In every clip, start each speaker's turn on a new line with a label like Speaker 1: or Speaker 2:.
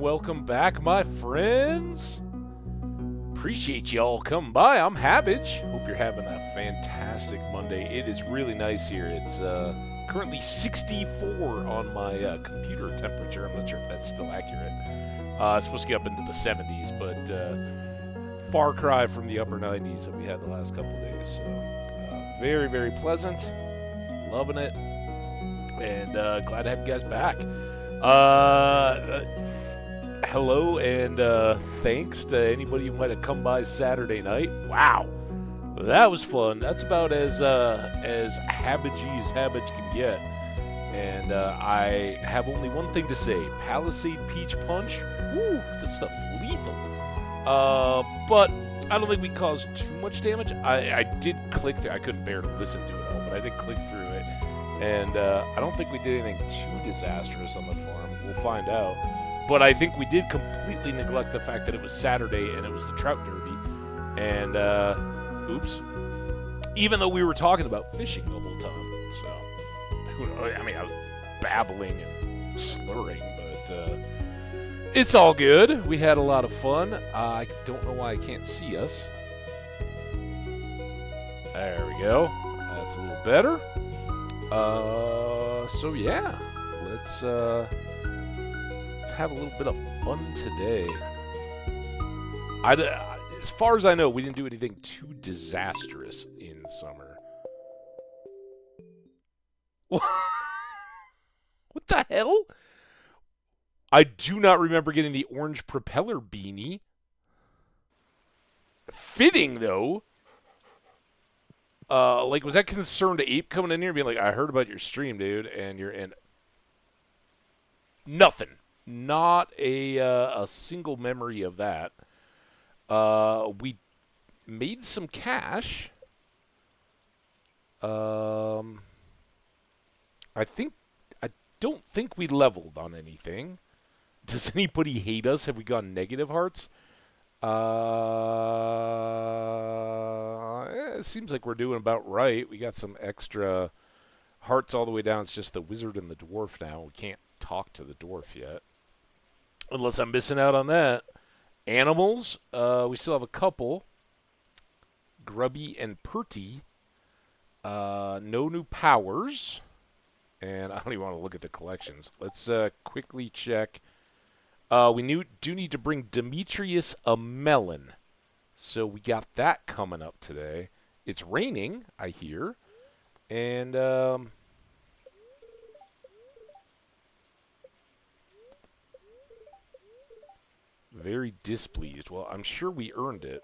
Speaker 1: welcome back, my friends. Appreciate y'all coming by. I'm Hambbage. Hope you're having a fantastic Monday. It is really nice here. It's currently 64 on my computer temperature. I'm not sure if that's still accurate. It's supposed to get up into the 70s, but far cry from the upper 90s that we had the last couple days. So very, very pleasant. Loving it. And glad to have you guys back. Hello and thanks to anybody who might have come by Saturday night. Wow, that was fun. That's about as Hambbagey as Hambbage can get. And I have only one thing to say: Palisade Peach Punch. Woo, this stuff's lethal. But I don't think we caused too much damage. I did click through. I couldn't bear to listen to it all, but I did click through it. And I don't think we did anything too disastrous on the farm. We'll find out. But I think we did completely neglect the fact that it was Saturday and it was the Trout Derby. And, oops. Even though we were talking about fishing the whole time. So, who knows? I mean, I was babbling and slurring, but it's all good. We had a lot of fun. I don't know why I can't see us. There we go. That's a little better. So yeah, let's have a little bit of fun today. As far as I know, we didn't do anything too disastrous in summer. What the hell? I do not remember getting the orange propeller beanie. Fitting, though. Like, was that Concerned Ape coming in here and being like, I heard about your stream, dude, and you're in... Nothing. Not a single memory of that. We made some cash. I don't think we leveled on anything. Does anybody hate us? Have we gone negative hearts? It seems like we're doing about right. We got some extra hearts all the way down. It's just the wizard and the dwarf now. We can't talk to the dwarf yet. Unless I'm missing out on that. Animals, we still have a couple. Grubby and Purty. No new powers. And I don't even want to look at the collections. Let's quickly check. We do need to bring Demetrius a melon. So we got that coming up today. It's raining, I hear. And very displeased. Well, I'm sure we earned it.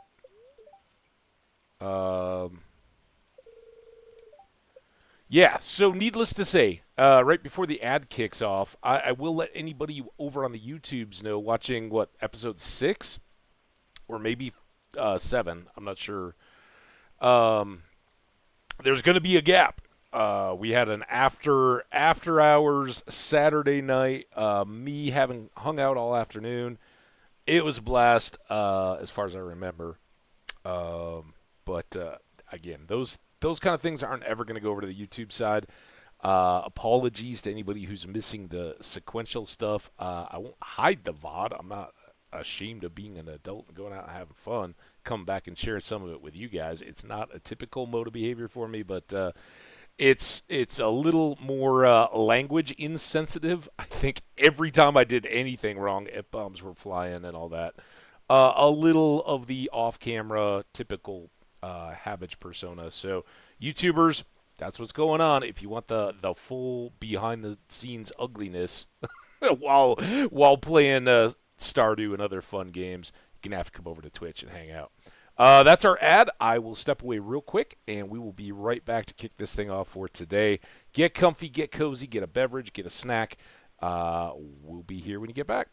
Speaker 1: Yeah, so needless to say, right before the ad kicks off, I will let anybody over on the YouTubes know watching, episode 6? Or maybe 7, I'm not sure. There's going to be a gap. We had an after hours Saturday night, me having hung out all afternoon. It was a blast, as far as I remember. But again, those kind of things aren't ever going to go over to the YouTube side. Apologies to anybody who's missing the sequential stuff. I won't hide the VOD. I'm not ashamed of being an adult and going out and having fun. Come back and share some of it with you guys. It's not a typical mode of behavior for me, but it's a little more language insensitive. I think every time I did anything wrong, F-bombs were flying and all that. A little of the off-camera typical Hambbage persona. So YouTubers, that's what's going on. If you want the full behind-the-scenes ugliness while playing Stardew and other fun games, you're going to have to come over to Twitch and hang out. That's our ad. I will step away real quick, and we will be right back to kick this thing off for today. Get comfy, get cozy, get a beverage, get a snack. We'll be here when you get back.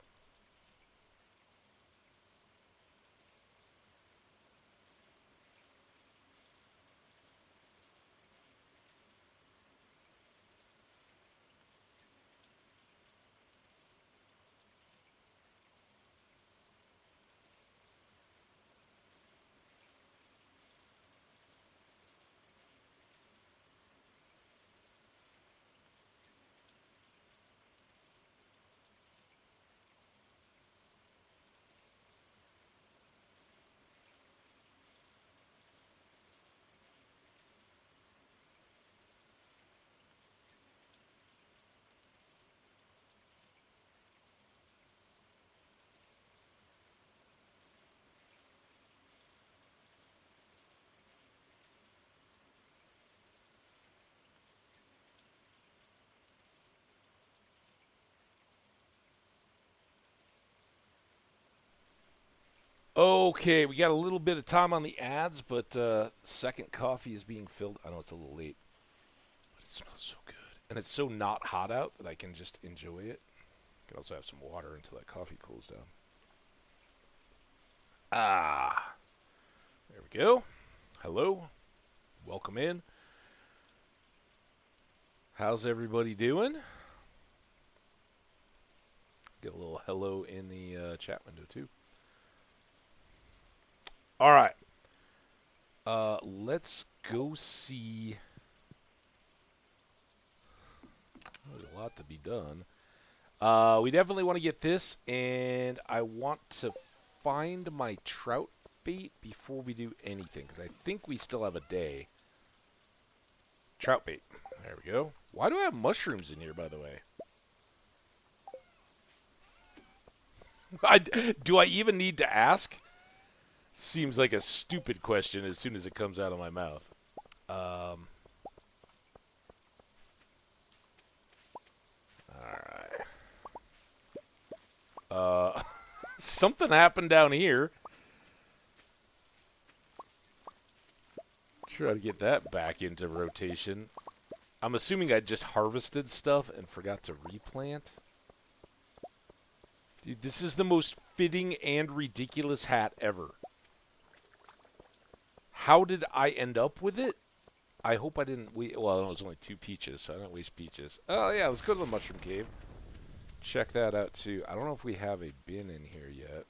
Speaker 1: Okay, we got a little bit of time on the ads, but second coffee is being filled. I know it's a little late, but it smells so good. And it's so not hot out that I can just enjoy it. Can also have some water until that coffee cools down. Ah, there we go. Hello, welcome in. How's everybody doing? Get a little hello in the chat window too. All right. Let's go see. There's a lot to be done. We definitely want to get this, and I want to find my trout bait before we do anything, because I think we still have a day. Trout bait. There we go. Why do I have mushrooms in here, by the way? Do I even need to ask? Seems like a stupid question as soon as it comes out of my mouth. Alright. Something happened down here. Try to get that back into rotation. I'm assuming I just harvested stuff and forgot to replant. Dude, this is the most fitting and ridiculous hat ever. How did I end up with it? I hope I didn't well, it was only 2 peaches, so I don't waste peaches. Oh, yeah, let's go to the mushroom cave. Check that out, too. I don't know if we have a bin in here yet.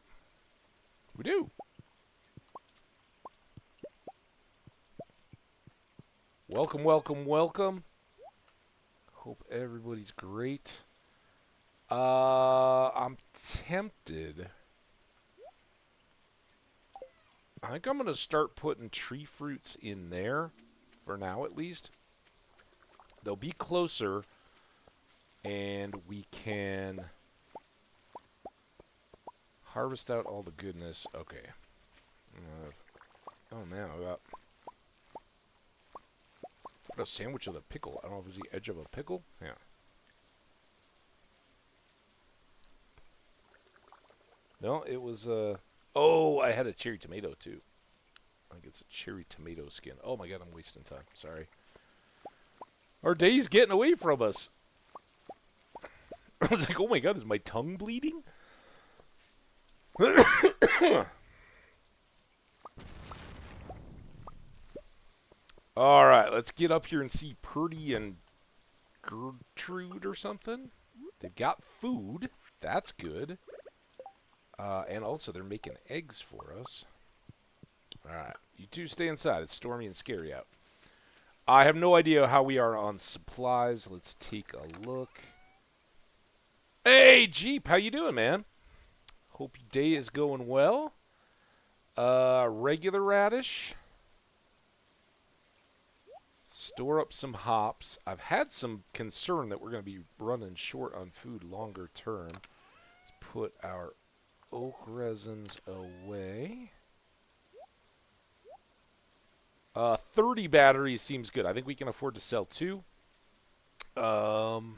Speaker 1: We do. Welcome, welcome, welcome. Hope everybody's great. I'm tempted. I think I'm going to start putting tree fruits in there, for now at least. They'll be closer, and we can harvest out all the goodness. Okay. Oh, man, I got a sandwich with a pickle. I don't know if it was the edge of a pickle. Yeah. No, it was, oh, I had a cherry tomato, too. I think it's a cherry tomato skin. Oh, my God, I'm wasting time. Sorry. Our day's getting away from us. I was like, oh, my God, is my tongue bleeding? All right, let's get up here and see Purdy and Gertrude or something. They've got food. That's good. And also, they're making eggs for us. All right, you two stay inside. It's stormy and scary out. I have no idea how we are on supplies. Let's take a look. Hey, Jeep, how you doing, man? Hope your day is going well. Regular radish. Store up some hops. I've had some concern that we're going to be running short on food longer term. Let's put our oak resins away. 30 batteries seems good. I think we can afford to sell 2. Well,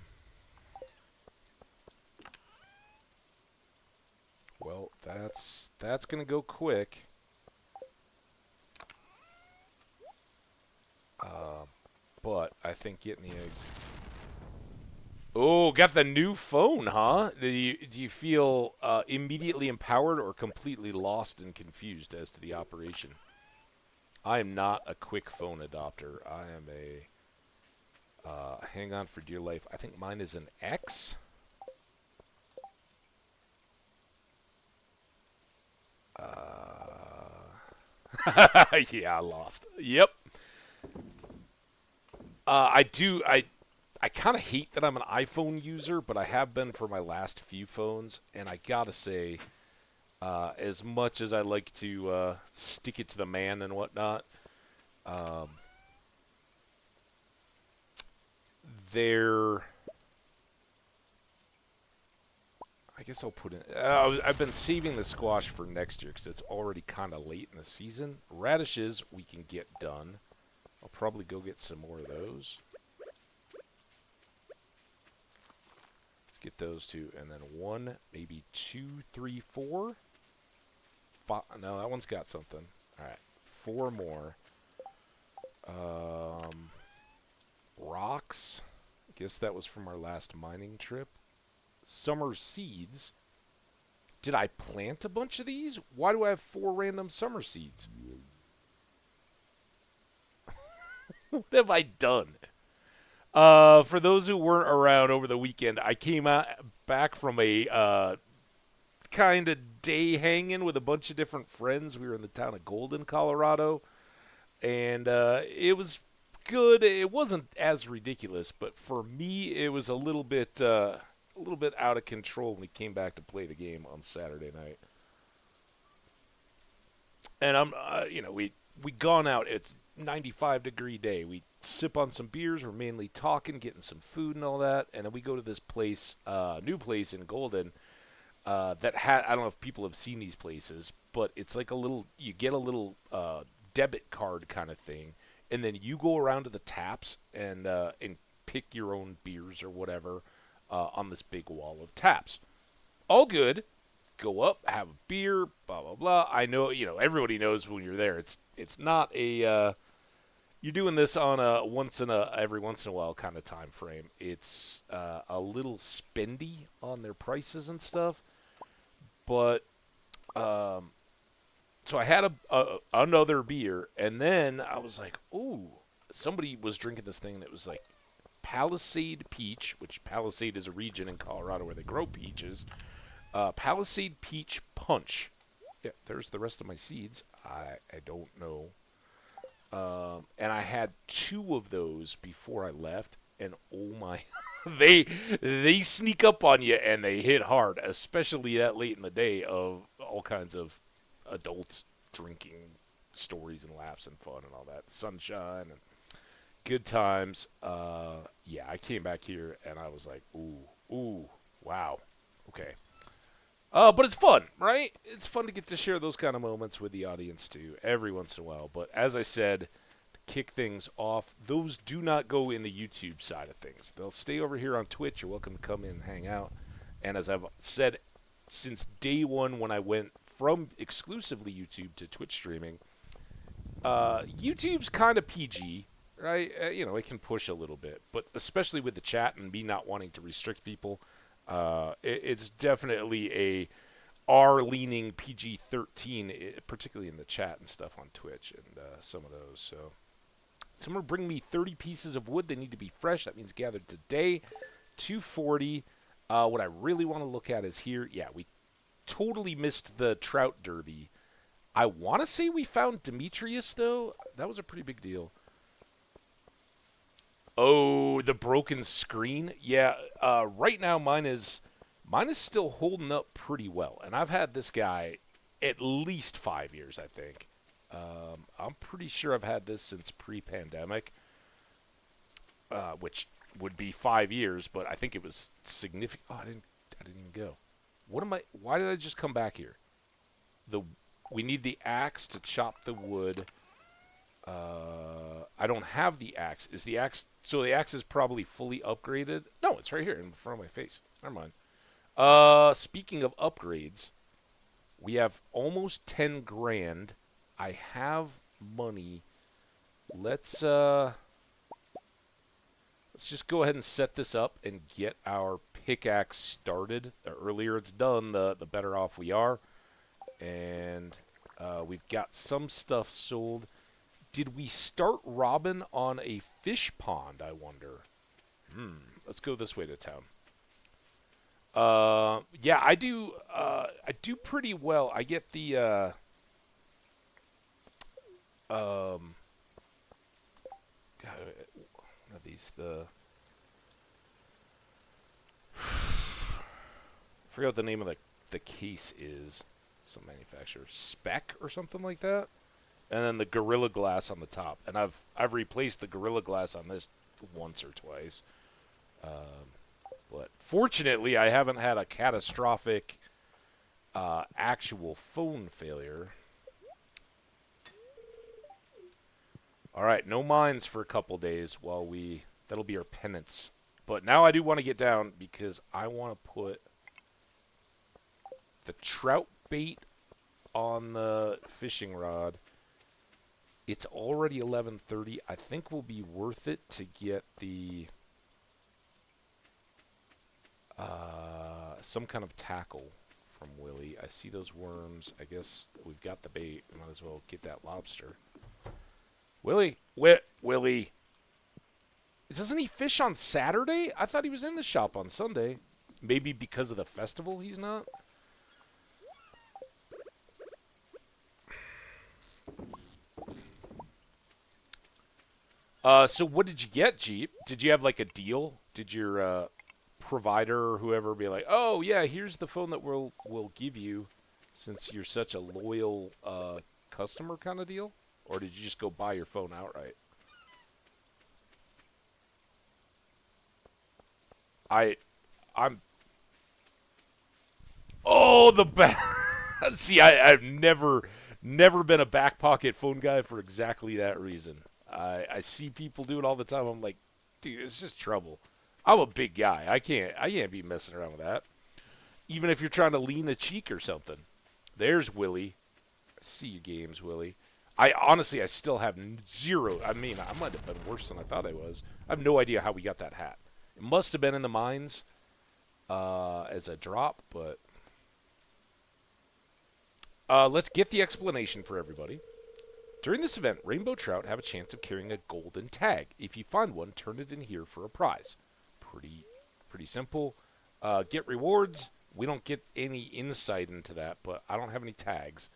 Speaker 1: that's going to go quick. But I think getting the eggs. Oh, got the new phone, huh? Do you feel immediately empowered or completely lost and confused as to the operation? I am not a quick phone adopter. I am a hang on for dear life. I think mine is an X. Yeah, I lost. Yep. I kind of hate that I'm an iPhone user, but I have been for my last few phones, and I gotta say, as much as I like to stick it to the man and whatnot, I guess I'll put in. I've been saving the squash for next year because it's already kind of late in the season. Radishes we can get done. I'll probably go get some more of those. Let's get those 2, and then 1, maybe 2, 3, 4. No, that one's got something. All right, 4 more. Rocks. Guess that was from our last mining trip. Summer seeds. Did I plant a bunch of these? Why do I have 4 random summer seeds? What have I done? For those who weren't around over the weekend, I came back from a kind of day hanging with a bunch of different friends. We were in the town of Golden, Colorado, and it was good. It wasn't as ridiculous, but for me, it was a little bit out of control when we came back to play the game on Saturday night. And we gone out. It's 95-degree day. We sip on some beers. We're mainly talking, getting some food and all that, and then we go to this place, new place in Golden. That had, I don't know if people have seen these places, but it's like you get a little debit card kind of thing, and then you go around to the taps and pick your own beers or whatever on this big wall of taps. All good. Go up, have a beer, blah blah blah. I know, everybody knows when you're there. It's not a you're doing this on a every once in a while kind of time frame. It's a little spendy on their prices and stuff. But so I had another beer, and then I was like, "Ooh!" Somebody was drinking this thing that was like Palisade Peach, which Palisade is a region in Colorado where they grow peaches. Palisade Peach Punch. Yeah, there's the rest of my seeds. I don't know. And I had 2 of those before I left, and oh my, they sneak up on you and they hit hard, especially that late in the day of all kinds of adults drinking, stories and laughs and fun and all that, sunshine and good times. Yeah, I came back here and I was like, ooh, wow, okay. But it's fun, right? It's fun to get to share those kind of moments with the audience too, every once in a while. But as I said, to kick things off, those do not go in the YouTube side of things. They'll stay over here on Twitch. You're welcome to come in and hang out. And as I've said since day one when I went from exclusively YouTube to Twitch streaming, YouTube's kind of PG, right? It can push a little bit. But especially with the chat and me not wanting to restrict people, it's definitely a R-leaning PG-13, particularly in the chat and stuff on Twitch and some of those. So someone bring me 30 pieces of wood. They need to be fresh. That means gathered today. 240. What I really want to look at is here. Yeah, we totally missed the trout derby. I want to say we found Demetrius, though. That was a pretty big deal. Oh, the broken screen. Yeah, right now mine is still holding up pretty well, and I've had this guy at least 5 years, I think. I'm pretty sure I've had this since pre-pandemic, which would be 5 years, but I think it was significant. Oh, I didn't even go. Why did I just come back here? We need the axe to chop the wood. I don't have the axe. Is the axe... So the axe is probably fully upgraded? No, it's right here in front of my face. Never mind. Speaking of upgrades, we have almost 10 grand. I have money. Let's just go ahead and set this up and get our pickaxe started. The earlier it's done, the better off we are. And we've got some stuff sold. Did we start robbing on a fish pond, I wonder? Let's go this way to town. Yeah, I do pretty well. I get the God, what are these? I forget what the name of the case is. Some manufacturer, Spec or something like that. And then the Gorilla Glass on the top. And I've replaced the Gorilla Glass on this once or twice. But fortunately, I haven't had a catastrophic actual phone failure. All right, no mines for a couple days while that'll be our penance. But now I do want to get down because I want to put the trout bait on the fishing rod. It's already 11:30. I think will be worth it to get the some kind of tackle from Willie. I see those worms. I guess we've got the bait. Might as well get that lobster. Willie, Willie. Doesn't he fish on Saturday? I thought he was in the shop on Sunday. Maybe because of the festival he's not? So what did you get, Jeep? Did you have like a deal? Did your provider or whoever be like, "Oh yeah, here's the phone that we'll give you, since you're such a loyal customer," kind of deal? Or did you just go buy your phone outright? I'm. Oh, the back. See, I've never been a back pocket phone guy for exactly that reason. I see people do it all the time. I'm like, dude, it's just trouble. I'm a big guy. I can't be messing around with that. Even if you're trying to lean a cheek or something. There's Willie. See you games, Willie. I still have zero. I mean, I might have been worse than I thought I was. I have no idea how we got that hat. It must have been in the mines as a drop, but let's get the explanation for everybody. During this event, rainbow trout have a chance of carrying a golden tag. If you find one, turn it in here for a prize. Pretty simple. Get rewards. We don't get any insight into that, but I don't have any tags.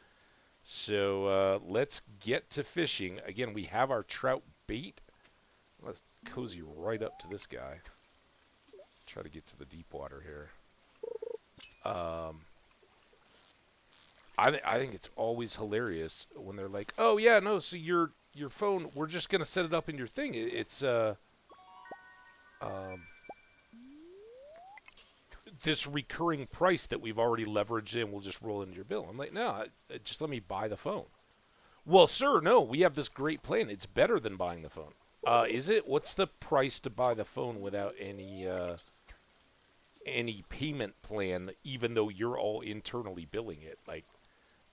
Speaker 1: So let's get to fishing. Again, we have our trout bait. Let's cozy right up to this guy. Try to get to the deep water here. I think it's always hilarious when they're like, "Oh yeah, no, so your phone, we're just gonna set it up in your thing. It's this recurring price that we've already leveraged in. We'll just roll into your bill." I'm like, "No, just let me buy the phone." Well, sir, no, we have this great plan. It's better than buying the phone. Is it? What's the price to buy the phone without any payment plan, even though you're all internally billing it? Like,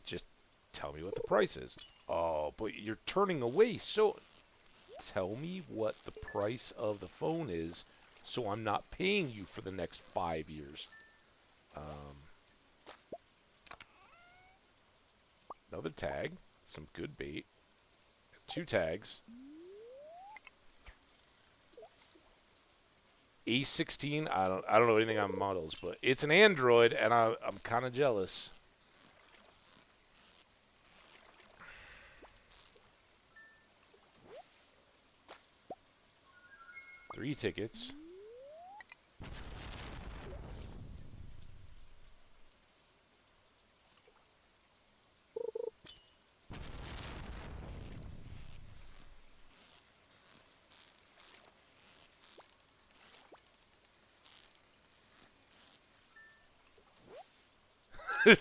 Speaker 1: just tell me what the price is. Oh, but you're turning away. So tell me what the price of the phone is, so I'm not paying you for the next 5 years. Another tag. Some good bait. 2 tags. A16. I don't know anything on models, but it's an Android, and I'm kind of jealous. Three tickets.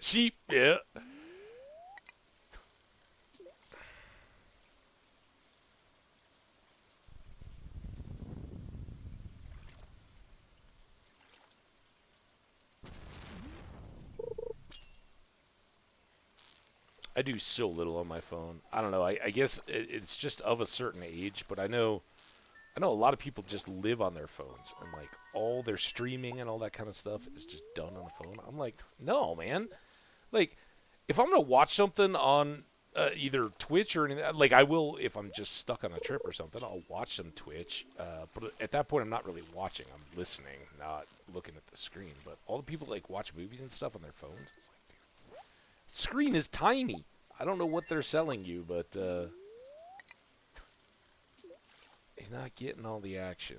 Speaker 1: Cheap, yeah. I do so little on my phone. I don't know. I guess it's just of a certain age, but I know a lot of people just live on their phones, and like all their streaming and all that kind of stuff is just done on a phone. I'm like, no, man. Like, if I'm gonna watch something on either Twitch or anything, like I will if I'm just stuck on a trip or something, I'll watch some Twitch. But at that point, I'm not really watching. I'm listening, not looking at the screen. But all the people like watch movies and stuff on their phones. It's like, dude, the screen is tiny. I don't know what they're selling you, but you're not getting all the action.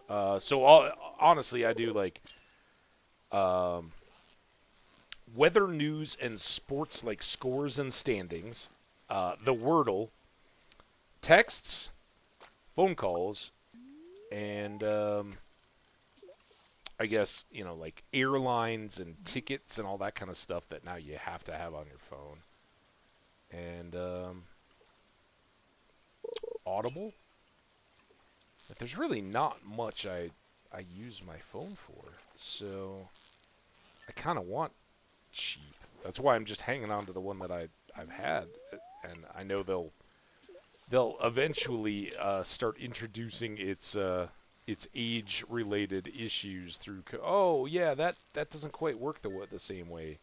Speaker 1: Honestly, I do like weather news and sports, like scores and standings, the Wordle, texts, phone calls, and I guess, like airlines and tickets and all that kind of stuff that now you have to have on your phone. And Audible. But there's really not much I use my phone for, so I kind of want cheap. That's why I'm just hanging on to the one that I've had, and I know they'll eventually start introducing its age-related issues through. Oh yeah, that doesn't quite work the same way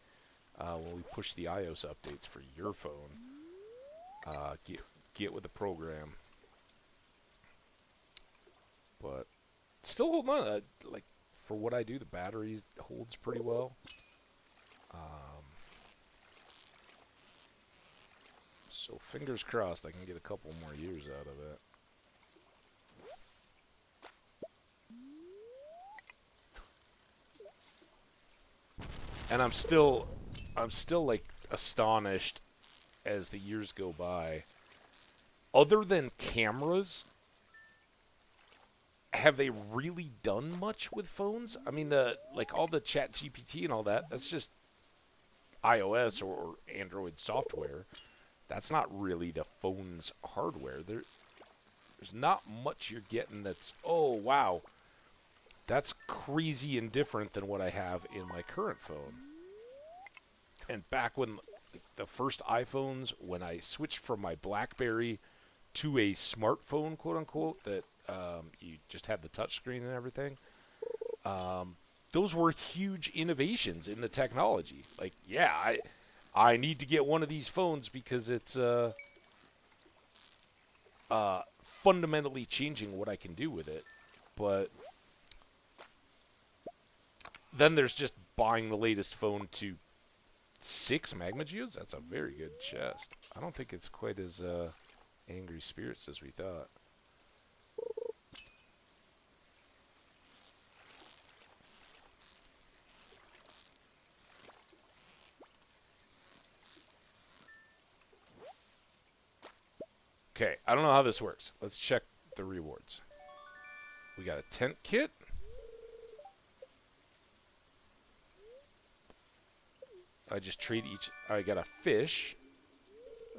Speaker 1: when we push the iOS updates for your phone. Get with the program, but still holding on. Like for what I do, the battery holds pretty well. So fingers crossed I can get a couple more years out of it. And I'm still like astonished as the years go by. Other than cameras, have they really done much with phones? I mean, all the Chat GPT and all that, that's just iOS or Android software. That's not really the phone's hardware. There's not much you're getting that's, oh, wow, that's crazy and different than what I have in my current phone. And back when the first iPhones, when I switched from my BlackBerry to a smartphone, quote unquote, that you just had the touchscreen and everything, those were huge innovations in the technology. Like, yeah, I need to get one of these phones because it's fundamentally changing what I can do with it. But then there's just buying the latest phone to 6 magma geodes. That's a very good chest. I don't think it's quite as angry spirits as we thought. Okay, I don't know how this works. Let's check the rewards. We got a tent kit. I just trade each. I got a fish.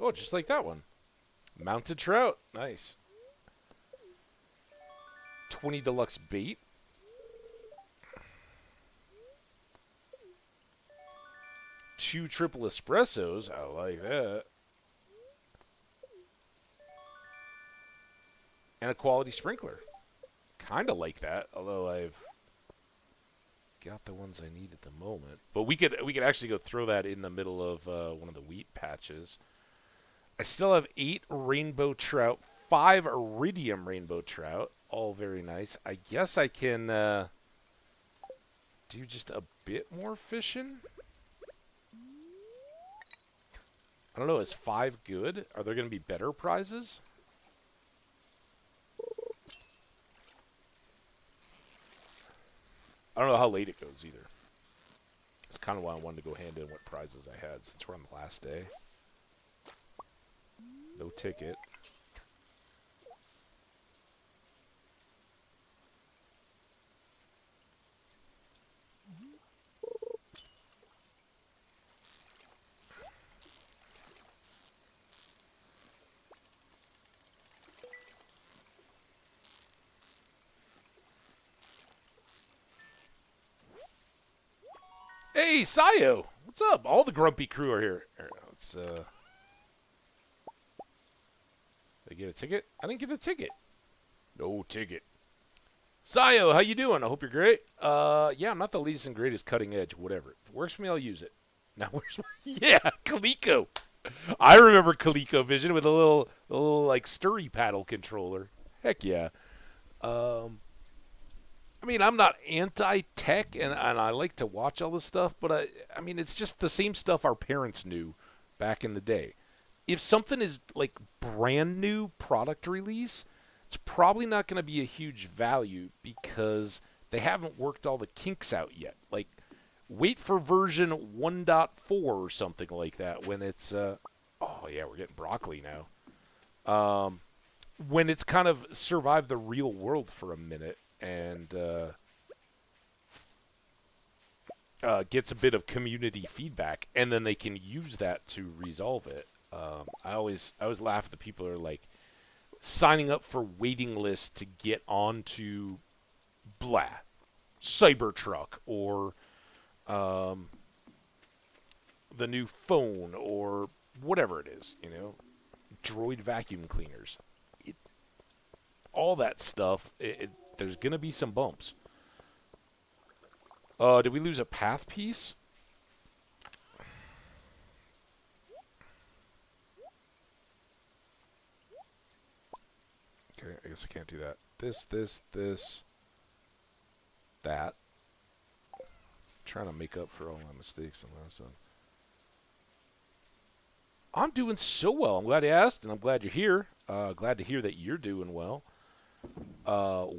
Speaker 1: Oh, just like that one. Mounted trout. Nice. 20 deluxe bait. Two triple espressos. I like that. And a quality sprinkler. Kind of like that, although I've got the ones I need at the moment. But we could actually go throw that in the middle of one of the wheat patches. I still have 8 rainbow trout, 5 iridium rainbow trout. All very nice. I guess I can do just a bit more fishing. I don't know. Is 5 good? Are there going to be better prizes? I don't know how late it goes either. That's kind of why I wanted to go hand in what prizes I had since we're on the last day. No ticket. Hey, Sayo! What's up? All the grumpy crew are here. Let's, did I get a ticket? I didn't get a ticket. No ticket. Sayo, how you doing? I hope you're great. Yeah, I'm not the latest and greatest cutting edge, whatever. If it works for me, I'll use it. Now, where's my... Yeah, Coleco. I remember ColecoVision with a little like stirry paddle controller. Heck yeah. I mean, I'm not anti-tech, and I like to watch all this stuff, but I mean, it's just the same stuff our parents knew back in the day. If something is like brand new product release, it's probably not going to be a huge value because they haven't worked all the kinks out yet. Like, wait for version 1.4 or something like that when it's, oh yeah, we're getting broccoli now. When it's kind of survived the real world for a minute and gets a bit of community feedback, and then they can use that to resolve it. I always laugh at the people who are like signing up for waiting lists to get onto Cybertruck or the new phone or whatever it is, you know, droid vacuum cleaners, all that stuff. There's gonna be some bumps. Did we lose a path piece? Okay, I guess I can't do that. This, that. Trying to make up for all my mistakes in the last one. I'm doing so well. I'm glad you asked, and I'm glad you're here. Glad to hear that you're doing well.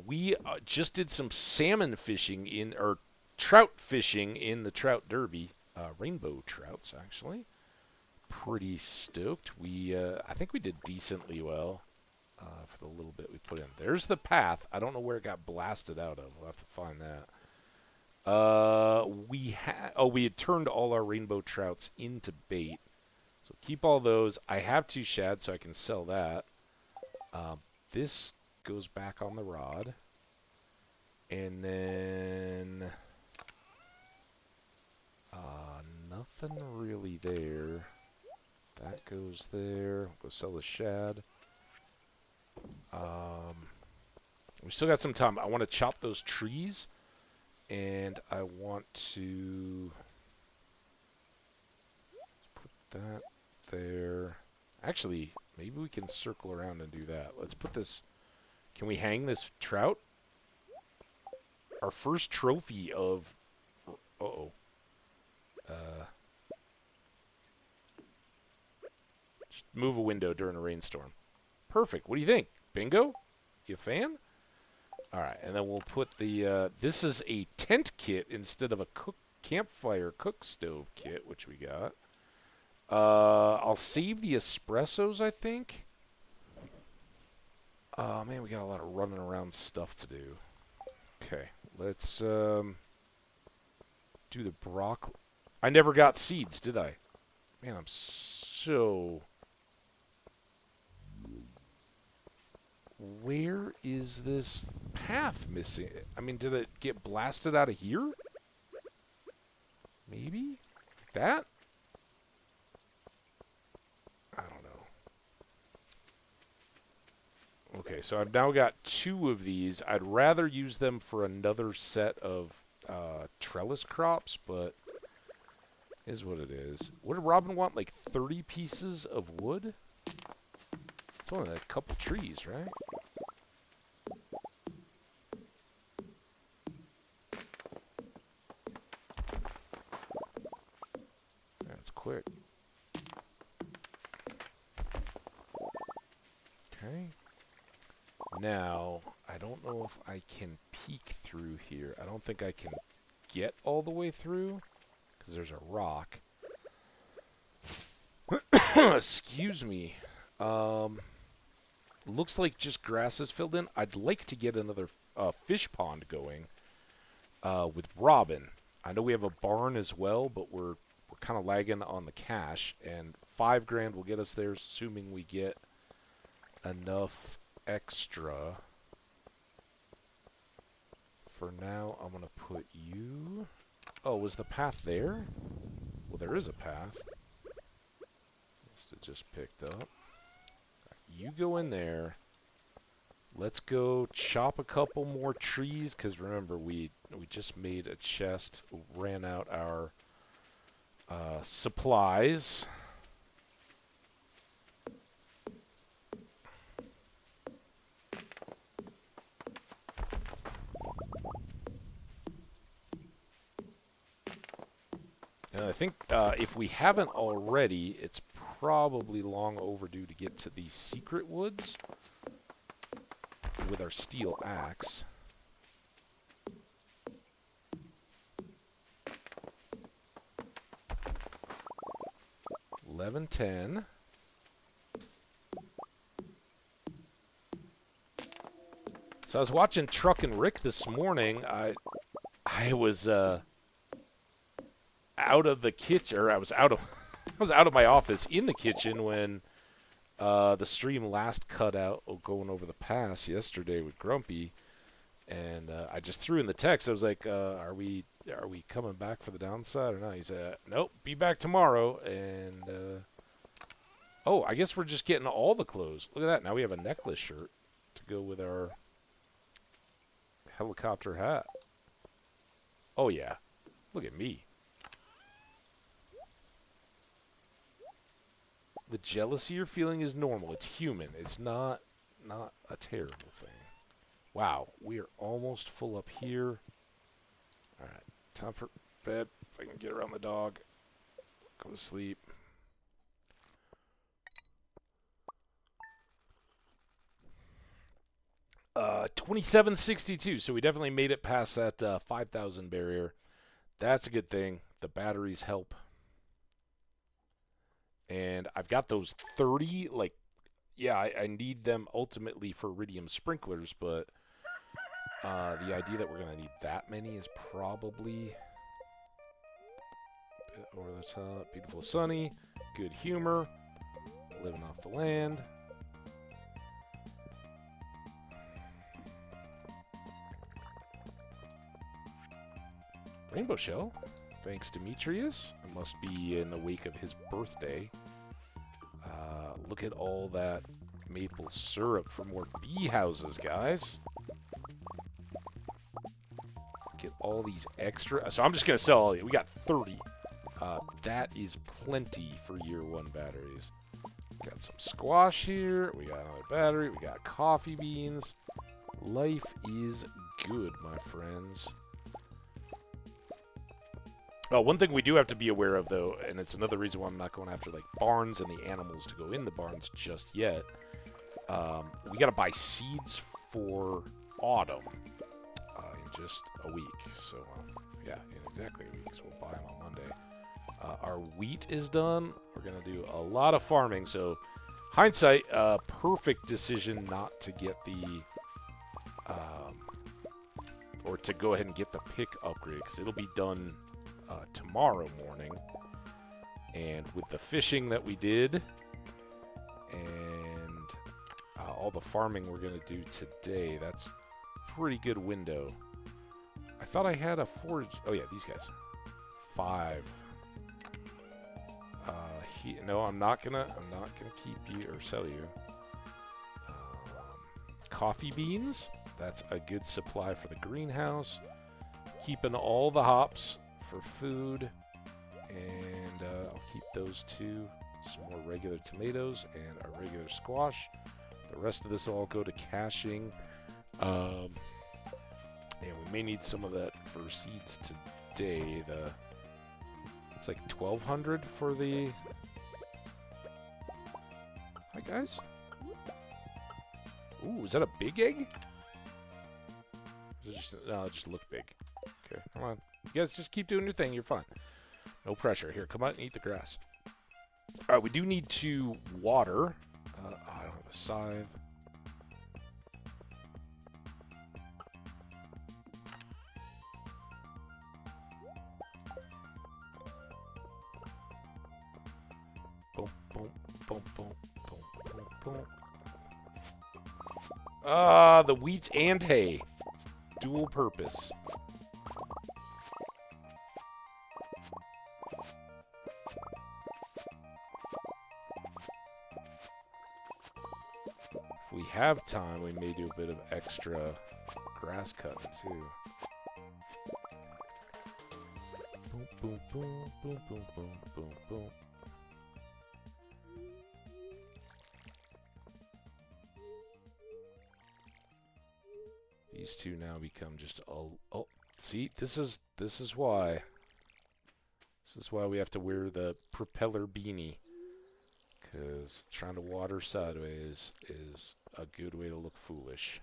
Speaker 1: We just did some salmon fishing or trout fishing in the trout derby. Rainbow trouts, actually. Pretty stoked. I think we did decently well for the little bit we put in. There's the path. I don't know where it got blasted out of. We'll have to find that. We had turned all our rainbow trouts into bait. So keep all those. I have 2 shad, so I can sell that. This goes back on the rod. And then nothing really there. That goes there. Go sell the shad. We still got some time. I want to chop those trees. And I want to put that there. Actually, maybe we can circle around and do that. Let's put this... Can we hang this trout? Our first trophy of... Uh-oh. Just move a window during a rainstorm. Perfect. What do you think? Bingo? You a fan? Alright, and then we'll put the... this is a tent kit instead of a campfire cook stove kit, which we got. I'll save the espressos, I think. Man, we got a lot of running around stuff to do. Okay, let's do the broccoli. I never got seeds, did I? Man, I'm so... Where is this path missing? I mean, did it get blasted out of here? Maybe? Like that? I don't know. Okay, so I've now got 2 of these. I'd rather use them for another set of trellis crops, but is what it is. What did Robin want? Like 30 pieces of wood? It's only a couple trees, right? That's quick. Okay. Now, I don't know if I can peek through here. I don't think I can get all the way through, because there's a rock. Excuse me. Looks like just grass is filled in. I'd like to get another fish pond going with Robin. I know we have a barn as well, but we're kind of lagging on the cash, and $5 grand will get us there, assuming we get enough extra. For now, I'm gonna put you... Oh, was the path there? Well, there is a path. Must have just picked up. You go in there. Let's go chop a couple more trees, because remember, we just made a chest, ran out our supplies. And I think if we haven't already, it's probably long overdue to get to the secret woods with our steel axe. $11.10. So I was watching Truck and Rick this morning. I was out of the kitchen, or I was out of my office in the kitchen when the stream last cut out going over the pass yesterday with Grumpy. And I just threw in the text. I was like, "Are we coming back for the downside or not?" He said, "Nope, be back tomorrow." And oh, I guess we're just getting all the clothes. Look at that. Now we have a necklace shirt to go with our helicopter hat. Oh yeah, look at me. The jealousy you're feeling is normal. It's human. It's not a terrible thing. Wow, we are almost full up here. All right, time for bed. If I can get around the dog, go to sleep. Uh, 2762. So we definitely made it past that 5,000 barrier. That's a good thing. The batteries help. And I've got those 30, like, yeah, I need them ultimately for iridium sprinklers, but the idea that we're going to need that many is probably a bit over the top. Beautiful sunny, good humor, living off the land. Rainbow shell, thanks Demetrius. It must be in the wake of his birthday. Look at all that maple syrup for more bee houses, guys. Get all these extra. So I'm just going to sell all these. We got 30. That is plenty for year 1 batteries. Got some squash here. We got another battery. We got coffee beans. Life is good, my friends. Oh, one thing we do have to be aware of, though, and it's another reason why I'm not going after, like, barns and the animals to go in the barns just yet. We got to buy seeds for autumn in just a week. So, yeah, in exactly a week. So we'll buy them on Monday. Our wheat is done. We're going to do a lot of farming. So, hindsight, perfect decision not to get the... or to go ahead and get the pick upgrade, because it'll be done... tomorrow morning. And with the fishing that we did and all the farming we're going to do today, that's a pretty good window. I thought I had a forage. Oh yeah, these guys. 5. No, I'm not gonna keep you or sell you. Coffee beans. That's a good supply for the greenhouse. Keeping all the hops for food, and I'll keep those 2. Some more regular tomatoes and a regular squash. The rest of this will all go to caching, and we may need some of that for seeds today. It's like 1,200 for the... Hi guys. Ooh, is that a big egg? No, it just looked big. Okay, come on. You guys just keep doing your thing. You're fine. No pressure. Here, come out and eat the grass. All right, we do need to water. I don't have a scythe. Boom, boom, boom, boom, boom, boom, boom. The wheat and hay. It's dual purpose. If we have time, we may do a bit of extra grass cutting too. Boom, boom, boom, boom, boom, boom, boom, boom. These two now become just all. Oh, see, this is why. This is why we have to wear the propeller beanie. Because trying to water sideways is a good way to look foolish.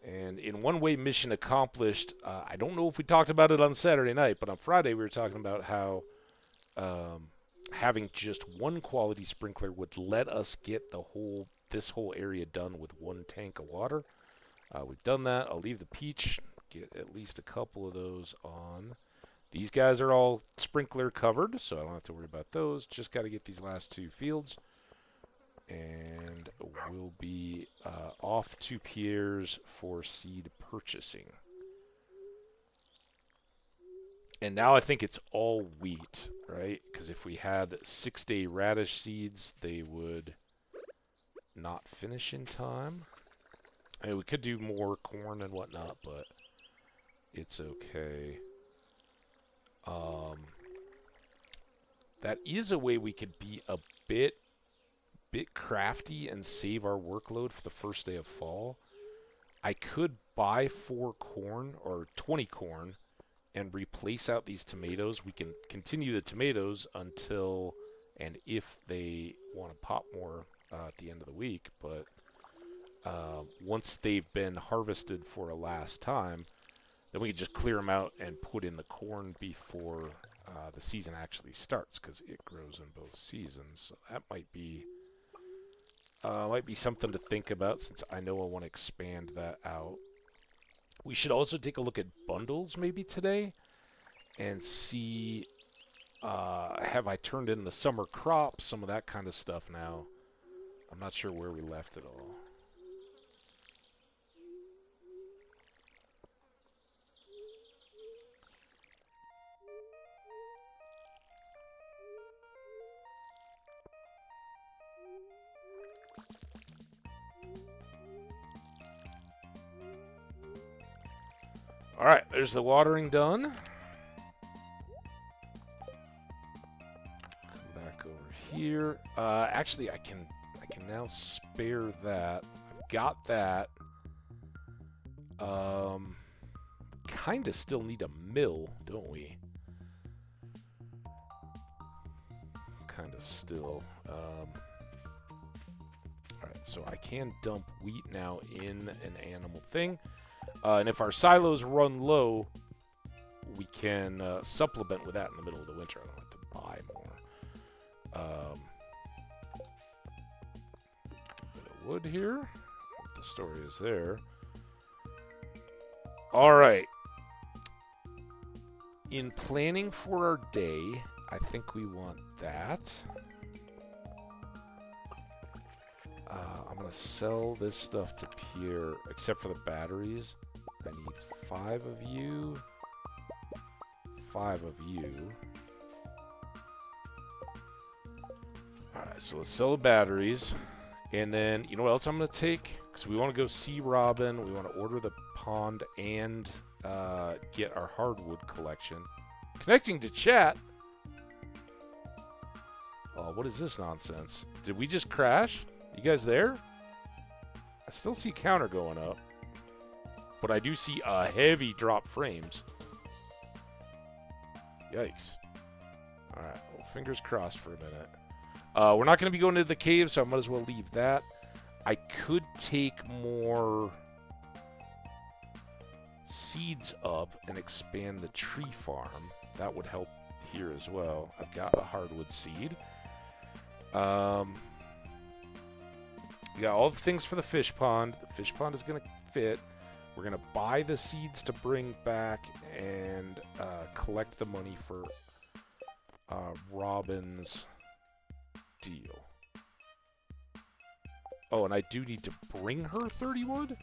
Speaker 1: And in one way, mission accomplished. I don't know if we talked about it on Saturday night, but on Friday we were talking about how having just one quality sprinkler would let us get this whole area done with one tank of water. We've done that. I'll leave the peach, get at least a couple of those on. These guys are all sprinkler covered, so I don't have to worry about those. Just got to get these last 2 fields. And we'll be off to Pierre's for seed purchasing. And now I think it's all wheat, right? Because if we had 6-day radish seeds, they would not finish in time. I mean, we could do more corn and whatnot, but it's okay. That is a way we could be a bit crafty and save our workload for the first day of fall. I could buy 4 corn or 20 corn and replace out these tomatoes. We can continue the tomatoes until and if they want to pop more at the end of the week, but once they've been harvested for a last time, then we can just clear them out and put in the corn before the season actually starts, because it grows in both seasons. So that might be something to think about, since I know I want to expand that out. We should also take a look at bundles maybe today and see, have I turned in the summer crops, some of that kind of stuff now. I'm not sure where we left it all. All right, there's the watering done. Come back over here. Actually, I can now spare that. I've got that. Kind of still need a mill, don't we? Kind of still. All right, so I can dump wheat now in an animal thing. And if our silos run low, we can supplement with that in the middle of the winter. I don't have to buy more. Bit of wood here. The story is there. All right. In planning for our day, I think we want that. I'm going to sell this stuff to Pierre, except for the batteries. I need 5 of you. 5 of you. Alright, so let's sell the batteries. And then, you know what else I'm going to take? Because we want to go see Robin. We want to order the pond and get our hardwood collection. Connecting to chat. Oh, what is this nonsense? Did we just crash? You guys there? I still see counter going up. But I do see a heavy drop frames. Yikes. Alright, well, fingers crossed for a minute. We're not going to be going into the cave, so I might as well leave that. I could take more seeds up and expand the tree farm. That would help here as well. I've got a hardwood seed. We got all the things for the fish pond. The fish pond is going to fit. We're going to buy the seeds to bring back and collect the money for Robin's deal. Oh, and I do need to bring her 30 wood?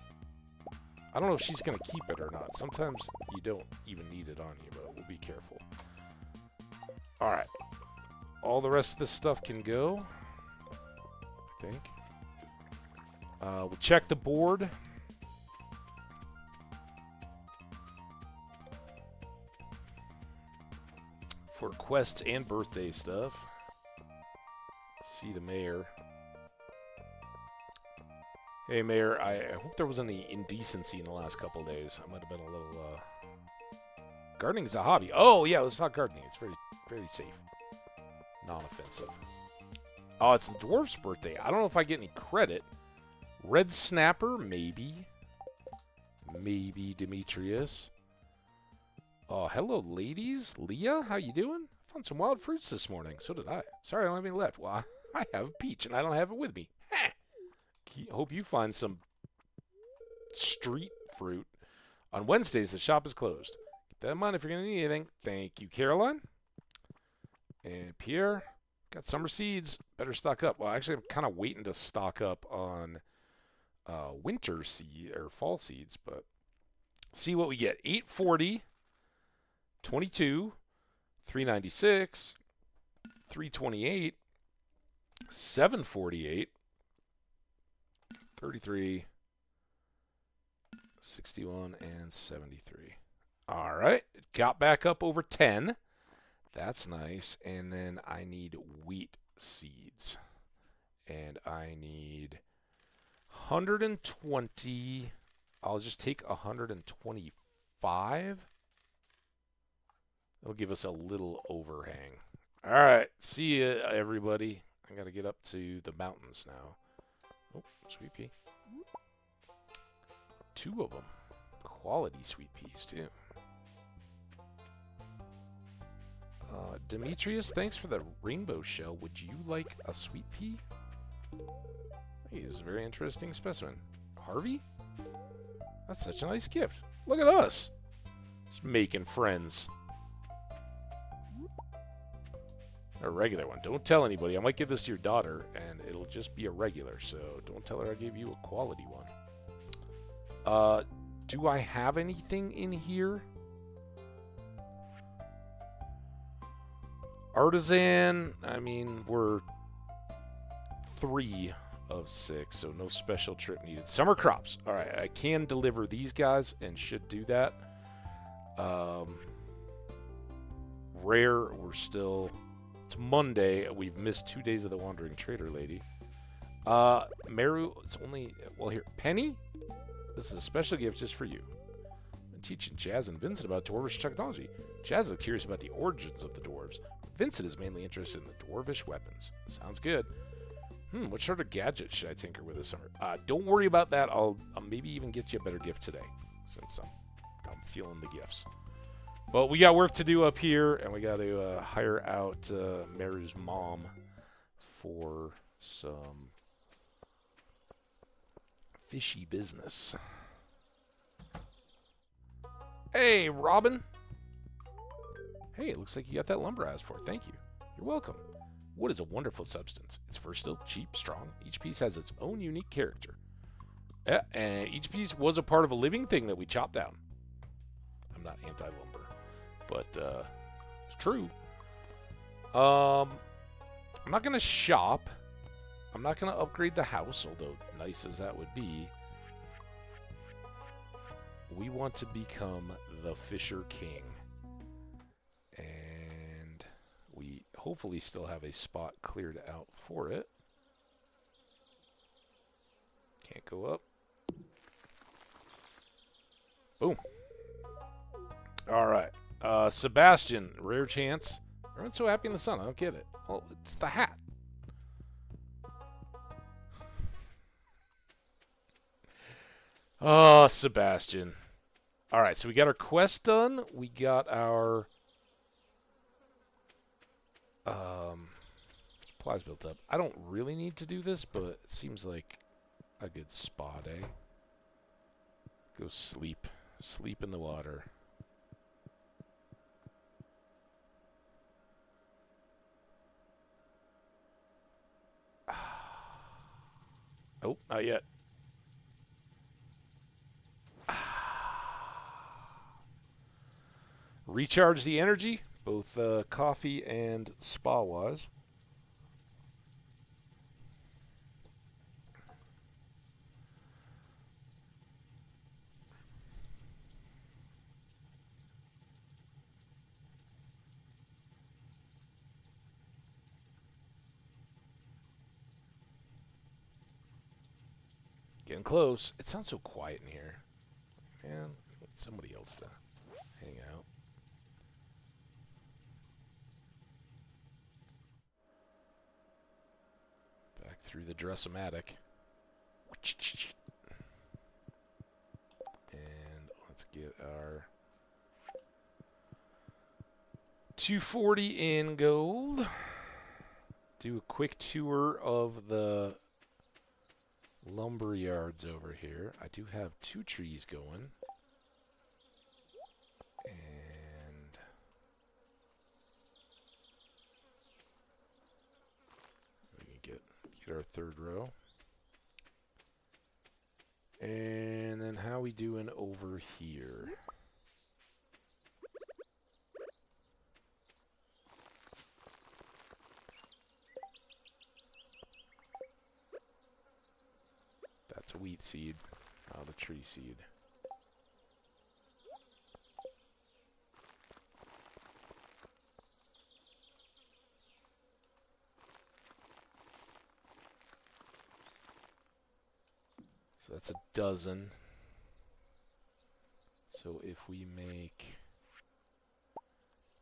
Speaker 1: I don't know if she's going to keep it or not. Sometimes you don't even need it on you, but we'll be careful. Alright. All the rest of this stuff can go, I think. We'll check the board. For quests and birthday stuff. See the mayor. Hey, Mayor, I hope there wasn't any indecency in the last couple of days. I might have been a little, Gardening is a hobby. Oh, yeah, let's talk gardening. It's very, very safe. Non-offensive. Oh, it's the dwarf's birthday. I don't know if I get any credit. Red snapper, maybe. maybe Demetrius. Oh, hello, ladies. Leah, how you doing? Found some wild fruits this morning. So did I. Sorry, I don't have any left. Well, I have a peach, and I don't have it with me. Hope you find some street fruit. On Wednesdays, the shop is closed. Keep that in mind if you're going to need anything. Thank you, Caroline. And Pierre, got summer seeds. Better stock up. Well, actually, I'm kind of waiting to stock up on winter seed or fall seeds, but see what we get. 840, 22, 396, 328, 748, 33, 61, and 73. All right. It got back up over 10. That's nice. And then I need wheat seeds. And I need 120. I'll just take 125. That'll give us a little overhang. All right. See ya, everybody. I got to get up to the mountains now. Oh, sweet pea. 2 of them. Quality sweet peas, too. Demetrius, thanks for the rainbow shell. Would you like a sweet pea? He is a very interesting specimen. Harvey? That's such a nice gift. Look at us. Just making friends. A regular one. Don't tell anybody. I might give this to your daughter, and it'll just be a regular, so don't tell her I gave you a quality one. Do I have anything in here? Artisan, I mean, we're 3 of 6, so no special trip needed. Summer crops. All right, I can deliver these guys and should do that. Rare, we're still... It's Monday. We've missed 2 days of the Wandering Trader Lady. Meru, it's only... Well, here. Penny? This is a special gift just for you. I'm teaching Jazz and Vincent about Dwarvish technology. Jazz is curious about the origins of the dwarves. Vincent is mainly interested in the Dwarvish weapons. Sounds good. What sort of gadget should I tinker with this summer? Don't worry about that. I'll maybe even get you a better gift today, since I'm feeling the gifts. But we got work to do up here, and we got to hire out Meru's mom for some fishy business. Hey, Robin. Hey, it looks like you got that lumber I asked for. Thank you. You're welcome. Wood is a wonderful substance. It's versatile, cheap, strong. Each piece has its own unique character. Yeah, and each piece was a part of a living thing that we chopped down. I'm not anti-lumber, but it's true. I'm not going to shop. I'm not going to upgrade the house, although nice as that would be. We want to become the Fisher King. And we hopefully still have a spot cleared out for it. Can't go up. Boom. All right. Sebastian, rare chance. Everyone's so happy in the sun. I don't get it. Well, it's the hat. Oh, Sebastian. All right, so we got our quest done. We got our supplies built up. I don't really need to do this, but it seems like a good spot, eh? Go sleep. Sleep in the water. Oh, not yet. Recharge the energy, both coffee and spa-wise. Getting close. It sounds so quiet in here. Man, I need somebody else to hang out. Back through the Dress-O-Matic. And Let's get our 240 in gold. Do a quick tour of the lumber yards over here. I do have 2 trees going. And we can get our 3rd row. And then how we doing over here? That's a wheat seed, not a tree seed. So that's a dozen. So if we make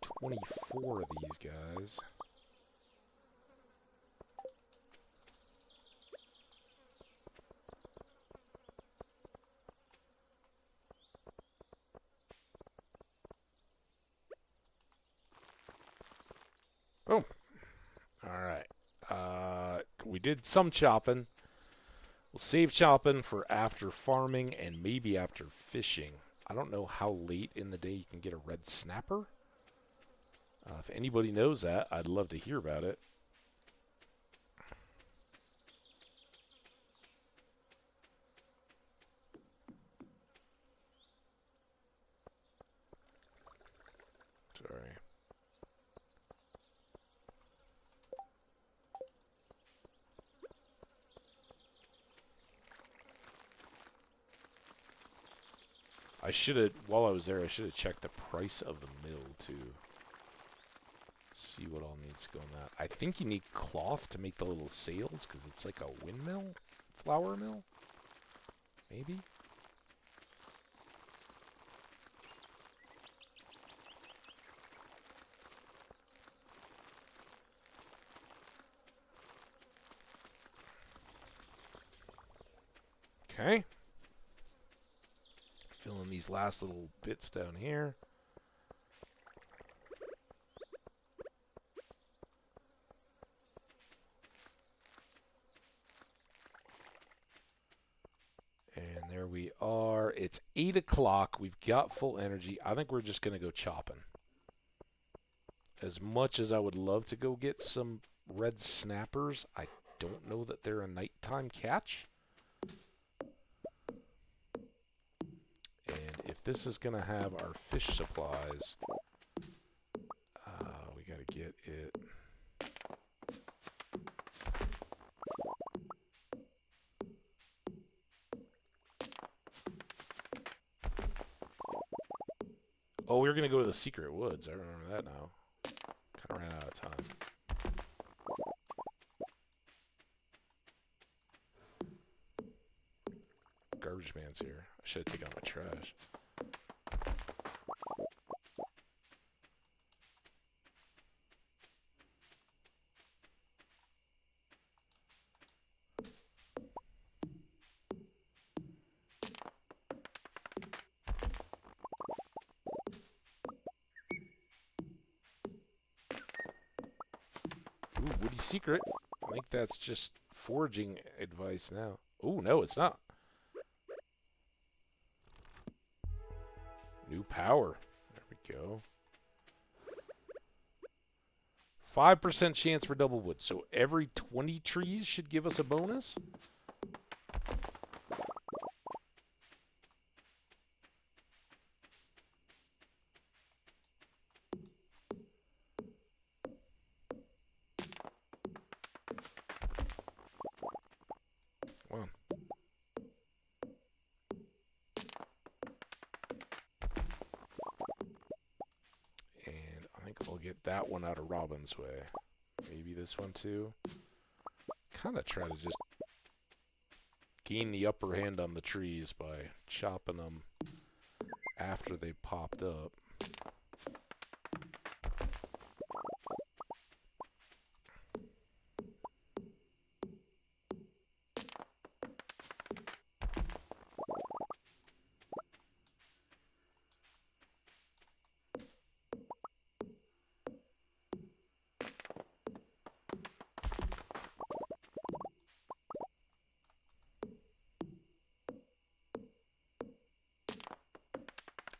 Speaker 1: 24 of these guys, boom. All right. We did some chopping. We'll save chopping for after farming and maybe after fishing. I don't know how late in the day you can get a red snapper. If anybody knows that, I'd love to hear about it. Sorry. I should have, while I was there, I should have checked the price of the mill, too. See what all needs to go in that. I think you need cloth to make the little sails, because it's like a windmill? Flour mill? Maybe? Okay. Fill in these last little bits down here. And there we are. It's 8 o'clock. We've got full energy. I think we're just going to go chopping. As much as I would love to go get some red snappers, I don't know that they're a nighttime catch. And if this is going to have our fish supplies, we got to get it. Oh, we were going to go to the secret woods. I remember that now. Kind of ran out of time. Garbage man's here. I should have taken out my trash. Ooh, woody secret. I think that's just foraging advice now. Oh, no, it's not. New power. There we go. 5% chance for double wood. So every 20 trees should give us a bonus? Come on. And I think I'll get that one out of Robin's way. Maybe this one too. Kind of try to just gain the upper hand on the trees by chopping them after they popped up.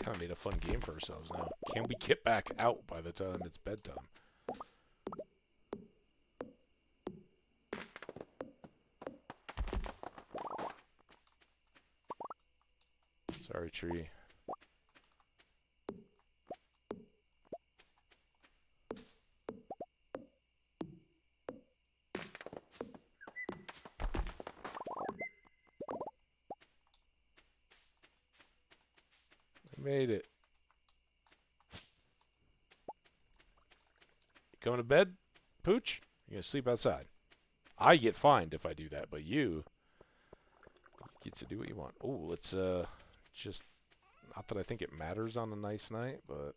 Speaker 1: kind of made a fun game for ourselves now. Can we get back out by the time it's bedtime? Sorry, tree. I made it. You coming to bed, Pooch? You're going to sleep outside. I get fined if I do that, but you get to do what you want. Oh, let's just, not that I think it matters on a nice night, but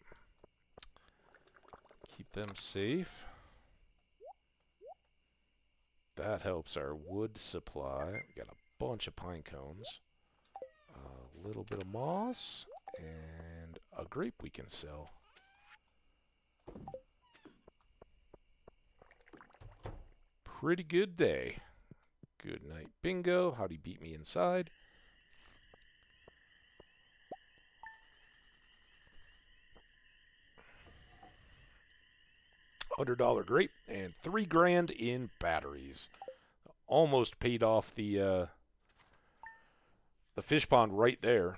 Speaker 1: keep them safe. That helps our wood supply. We got a bunch of pine cones, a little bit of moss, and a grape we can sell. Pretty good day. Good night, bingo. How'd he beat me inside? $100 grape and $3 grand in batteries. Almost paid off the fish pond right there.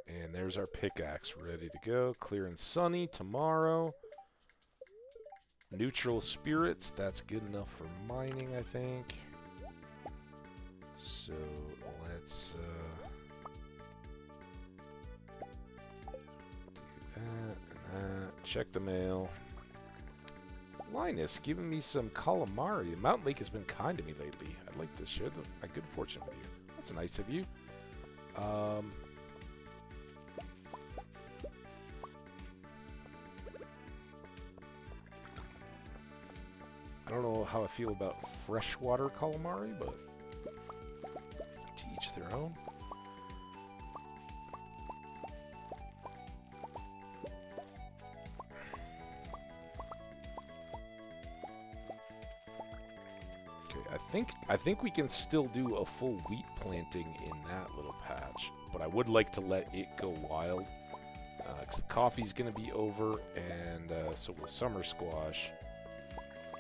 Speaker 1: And there's our pickaxe ready to go. Clear and sunny tomorrow. Neutral spirits. That's good enough for mining, I think. So let's do that and that. Check the mail. Linus giving me some calamari. Mountain Lake has been kind to me lately. I'd like to share my good fortune with you. That's nice of you. I don't know how I feel about freshwater calamari, but to each their own. Okay, I think we can still do a full wheat planting in that little patch, but I would like to let it go wild because the coffee's going to be over, and so will summer squash.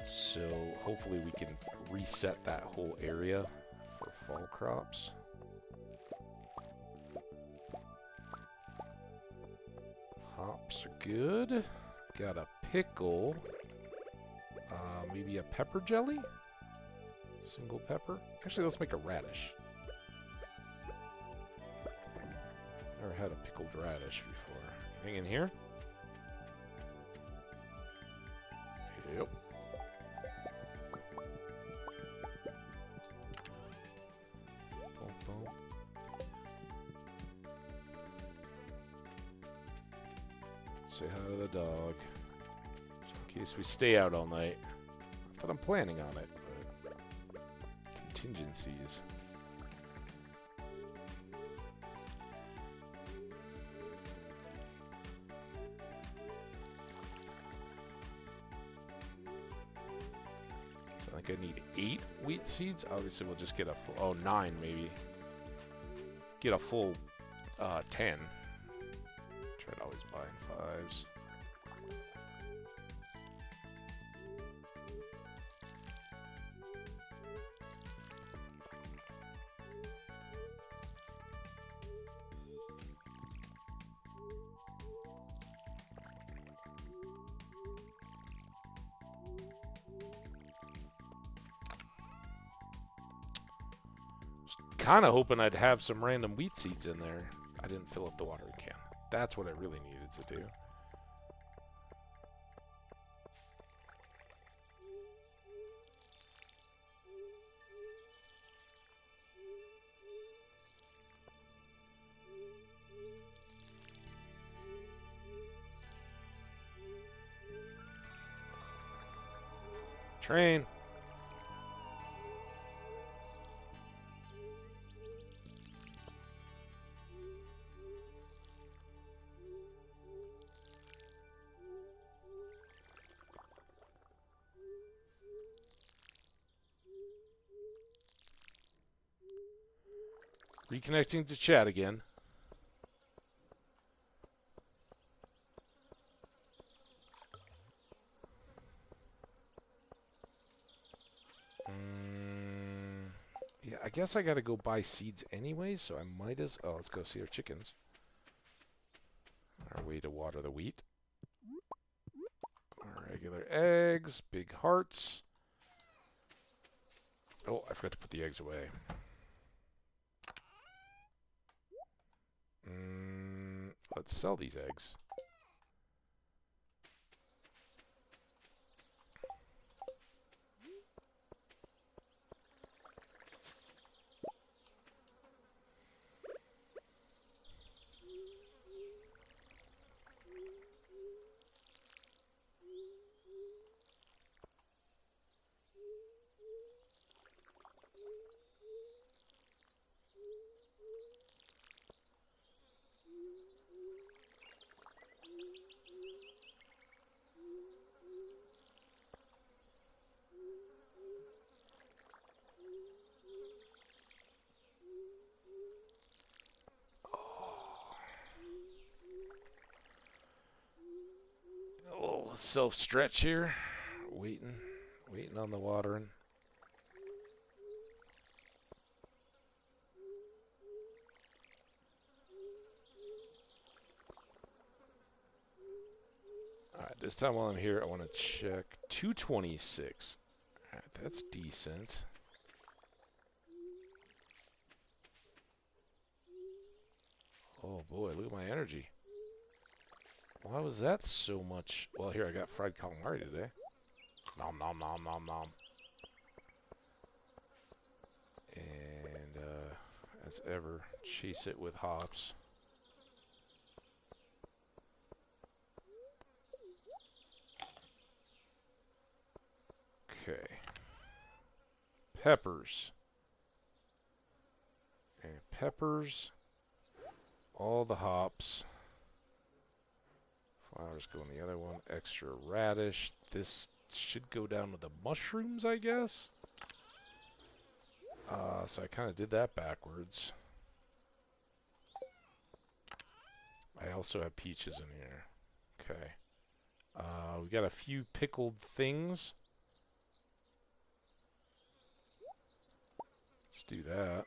Speaker 1: So hopefully we can reset that whole area for fall crops. Hops are good. Got a pickle. Maybe a pepper jelly? Single pepper? Actually, let's make a radish. Never had a pickled radish before. Anything in here? Yep. Say hi to the dog. In case we stay out all night. Not that I'm planning on it, but contingencies. So I think I need 8 wheat seeds. Obviously, we'll just get a full, oh, 9 maybe. Get a full 10. Try to always buy in 5s. Kind of hoping I'd have some random wheat seeds in there. I didn't fill up the watering can. That's what I really needed to do. Train. Reconnecting to chat again. Yeah, I guess I gotta go buy seeds anyway, so I might as... Oh, let's go see our chickens. Our way to water the wheat. Our regular eggs, big hearts. Oh, I forgot to put the eggs away. Let's sell these eggs. Self-stretch here. Waiting on the watering. Alright, this time while I'm here, I want to check 226. Alright, that's decent. Oh boy, look at my energy. Why was that so much? Well, here, I got fried calamari today. Nom nom nom nom nom. And, as ever, chase it with hops. Okay. Peppers. And peppers. All the hops. Flowers go in the other one. Extra radish. This should go down with the mushrooms, I guess. So I kind of did that backwards. I also have peaches in here. Okay. We got a few pickled things. Let's do that.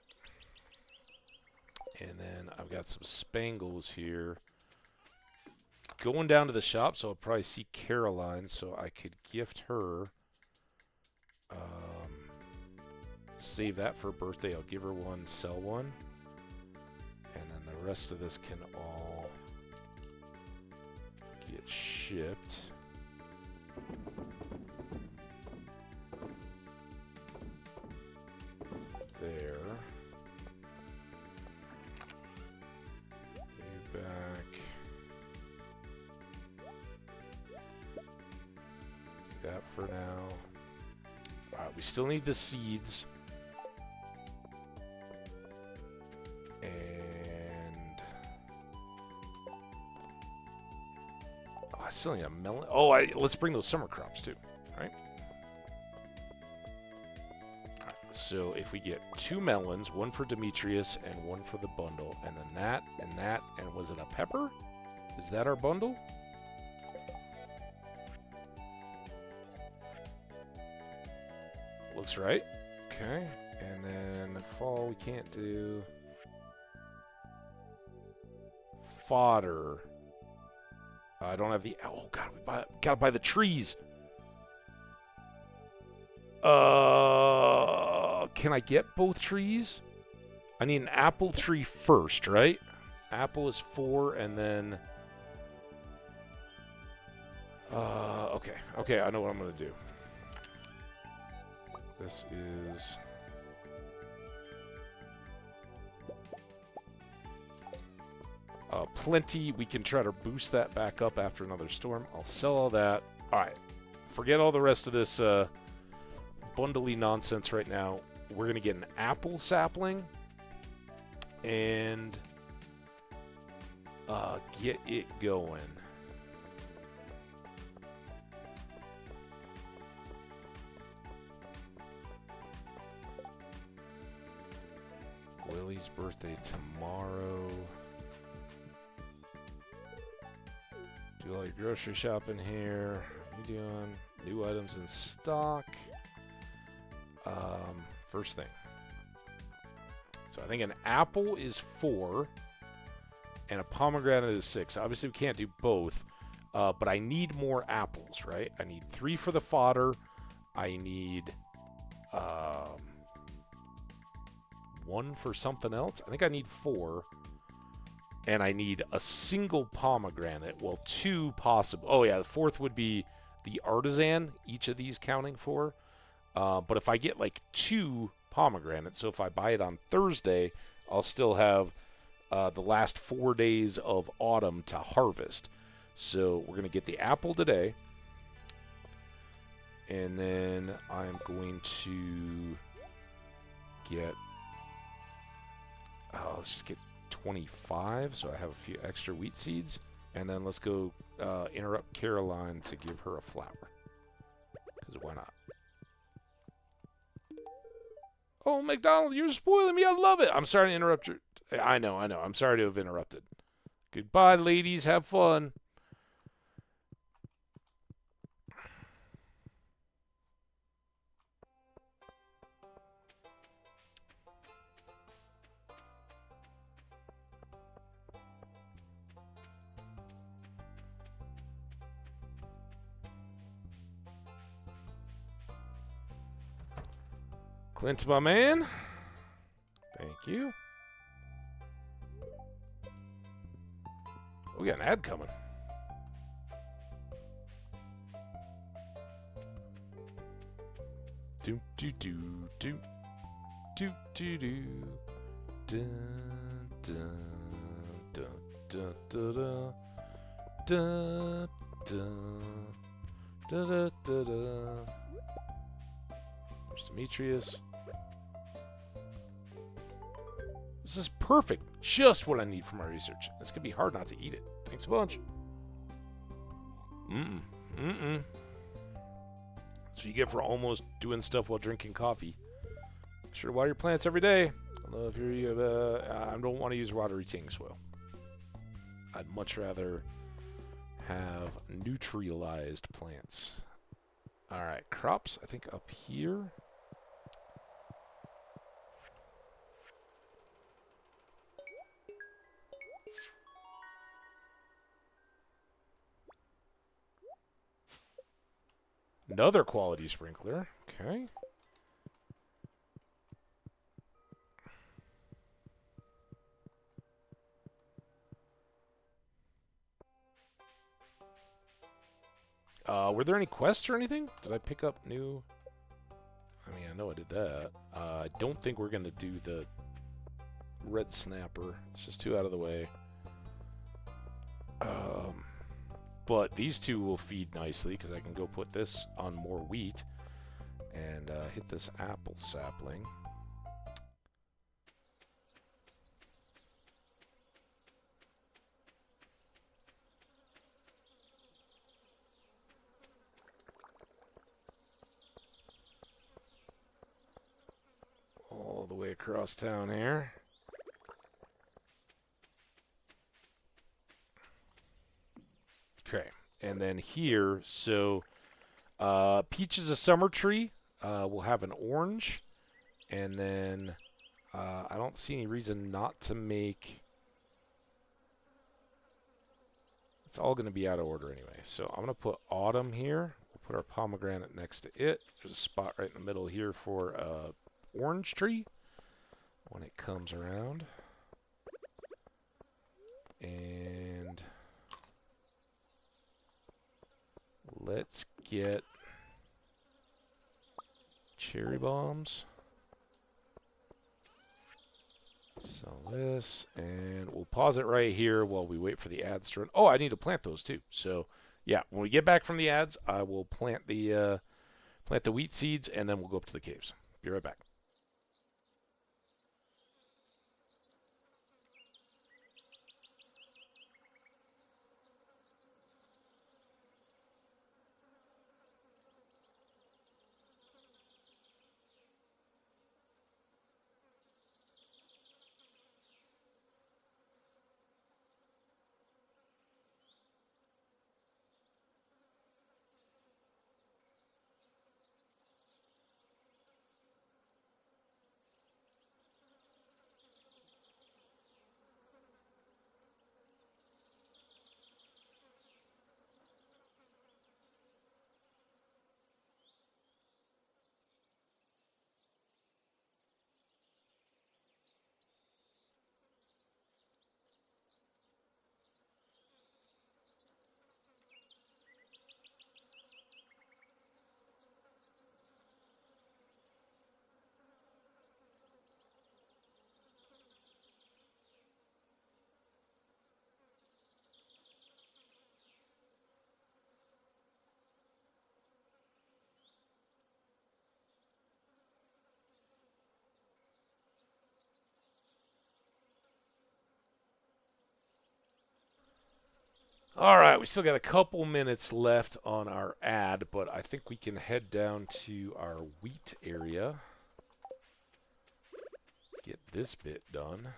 Speaker 1: And then I've got some spangles here. Going down to the shop, so I'll probably see Caroline, so I could gift her. Save that for her birthday. I'll give her one, sell one. And then the rest of this can all get shipped. There. You back. That for now. Alright, we still need the seeds. And I still need a melon. Oh, let's bring those summer crops too, right? Alright, so if we get 2 melons, one for Demetrius and one for the bundle, and then that, and was it a pepper? Is that our bundle? Looks right. Okay. And then fall we can't do. Fodder. I don't have the... Oh, God. Gotta buy the trees. Can I get both trees? I need an apple tree first, right? Apple is 4, and then... Okay. Okay, I know what I'm going to do. This is... plenty. We can try to boost that back up after another storm. I'll sell all that. Alright. Forget all the rest of this bundly nonsense right now. We're going to get an apple sapling. And get it going. Ellie's birthday tomorrow. Do all your grocery shopping here. What are you doing? New items in stock. First thing. So I think an apple is 4, and a pomegranate is 6. Obviously, we can't do both, but I need more apples, right? I need 3 for the fodder. I need 1 for something else. I think I need 4. And I need a single pomegranate. Well, 2 possible. Oh, yeah, the 4th would be the artisan, each of these counting for. But if I get like 2 pomegranates, so if I buy it on Thursday, I'll still have the last 4 days of autumn to harvest. So we're going to get the apple today. And then I'm going to get... let's just get 25, so I have a few extra wheat seeds. And then let's go interrupt Caroline to give her a flower. Because why not? Oh, McDonald, you're spoiling me. I love it. I'm sorry to interrupt you. I know. I'm sorry to have interrupted. Goodbye, ladies. Have fun. Clint, my man. Thank you. We got an ad coming. Do do do do do do do dun dun dun dun dun dun dun dun dun. There's Demetrius. This is perfect. Just what I need for my research. It's going to be hard not to eat it. Thanks a bunch. That's what you get for almost doing stuff while drinking coffee. Sure, water your plants every day. Although if I don't want to use water retaining soil. I'd much rather have neutralized plants. All right, crops, I think up here. Another quality sprinkler. Okay. Were there any quests or anything? Did I pick up new... I mean, I know I did that. I don't think we're going to do the red snapper. It's just too out of the way. But these two will feed nicely because I can go put this on more wheat and hit this apple sapling. All the way across town here. Okay, and then here, so peach is a summer tree. We'll have an orange, and then I don't see any reason not to make... It's all going to be out of order anyway. So I'm going to put autumn here. We'll put our pomegranate next to it. There's a spot right in the middle here for orange tree when it comes around. And... let's get cherry bombs. Sell this, and we'll pause it right here while we wait for the ads to run. Oh, I need to plant those too. So, yeah, when we get back from the ads, I will plant the wheat seeds, and then we'll go up to the caves. Be right back. All right, we still got a couple minutes left on our ad, but I think we can head down to our wheat area. Get this bit done.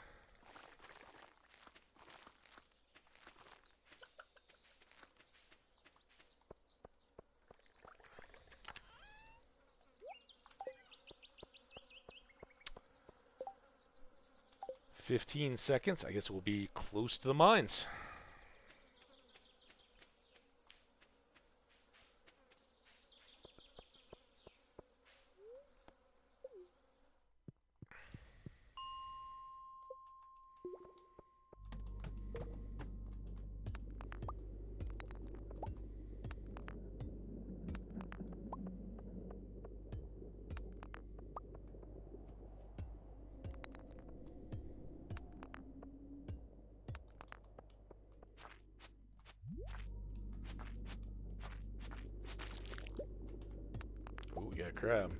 Speaker 1: $15. I guess we'll be close to the mines. Ooh, we got a crab.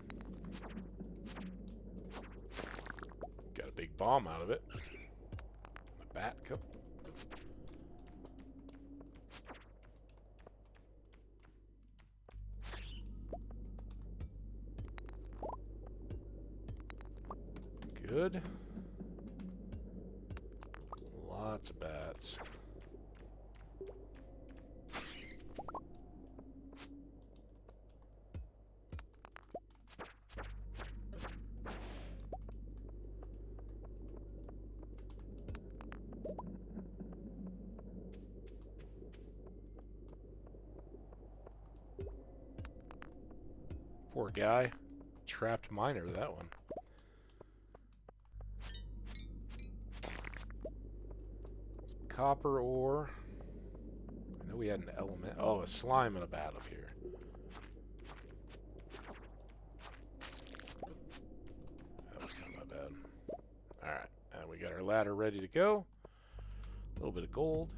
Speaker 1: Got a big bomb out of it. A bat cup. Good. Lots of bats. Poor guy. Trapped miner, that one. Some copper ore. I know we had an element. Oh, a slime and a bat up here. That was kind of my bad. Alright, and we got our ladder ready to go. A little bit of gold.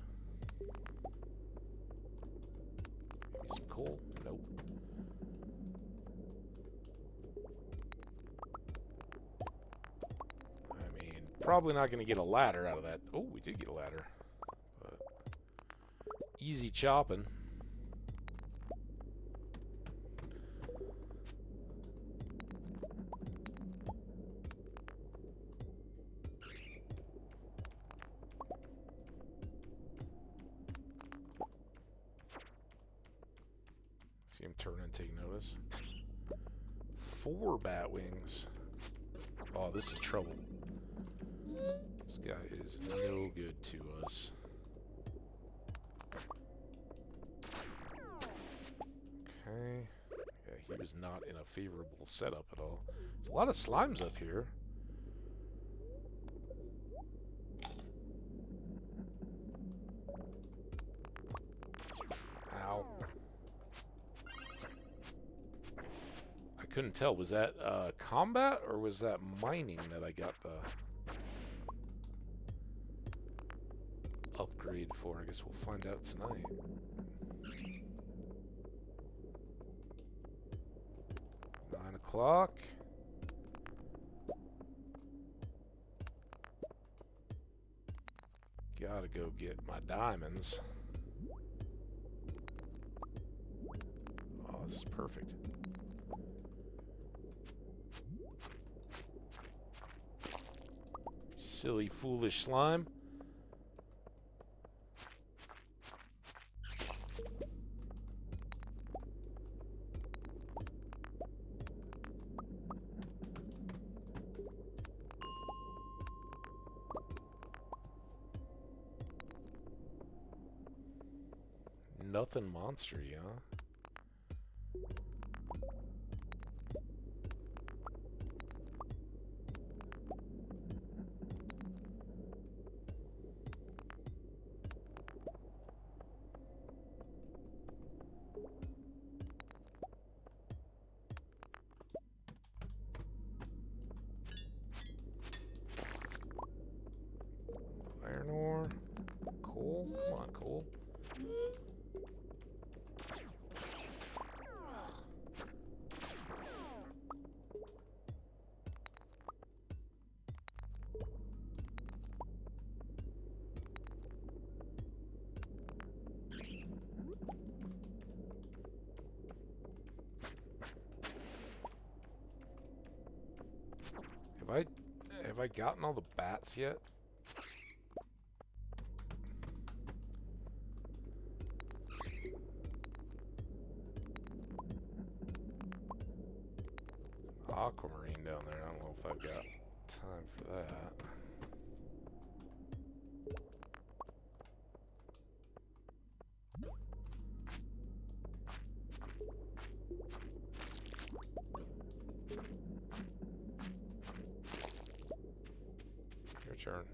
Speaker 1: Maybe some coal. Nope. Probably not going to get a ladder out of that. Oh, we did get a ladder. But easy chopping. See him turn and take notice. 4 bat wings. Oh, this is trouble. This guy is no good to us. Okay. Yeah, he was not in a favorable setup at all. There's a lot of slimes up here. Ow. I couldn't tell. Was that combat or was that mining that I got the upgrade for? I guess we'll find out tonight. Nine o'clock. Gotta go get my diamonds. Oh, this is perfect. Silly, foolish slime. Nothing monstery, huh? Iron ore. Coal? Come on, coal. Have I gotten all the bats yet? Aquamarine down there. I don't know if I've got time for that. Your turn.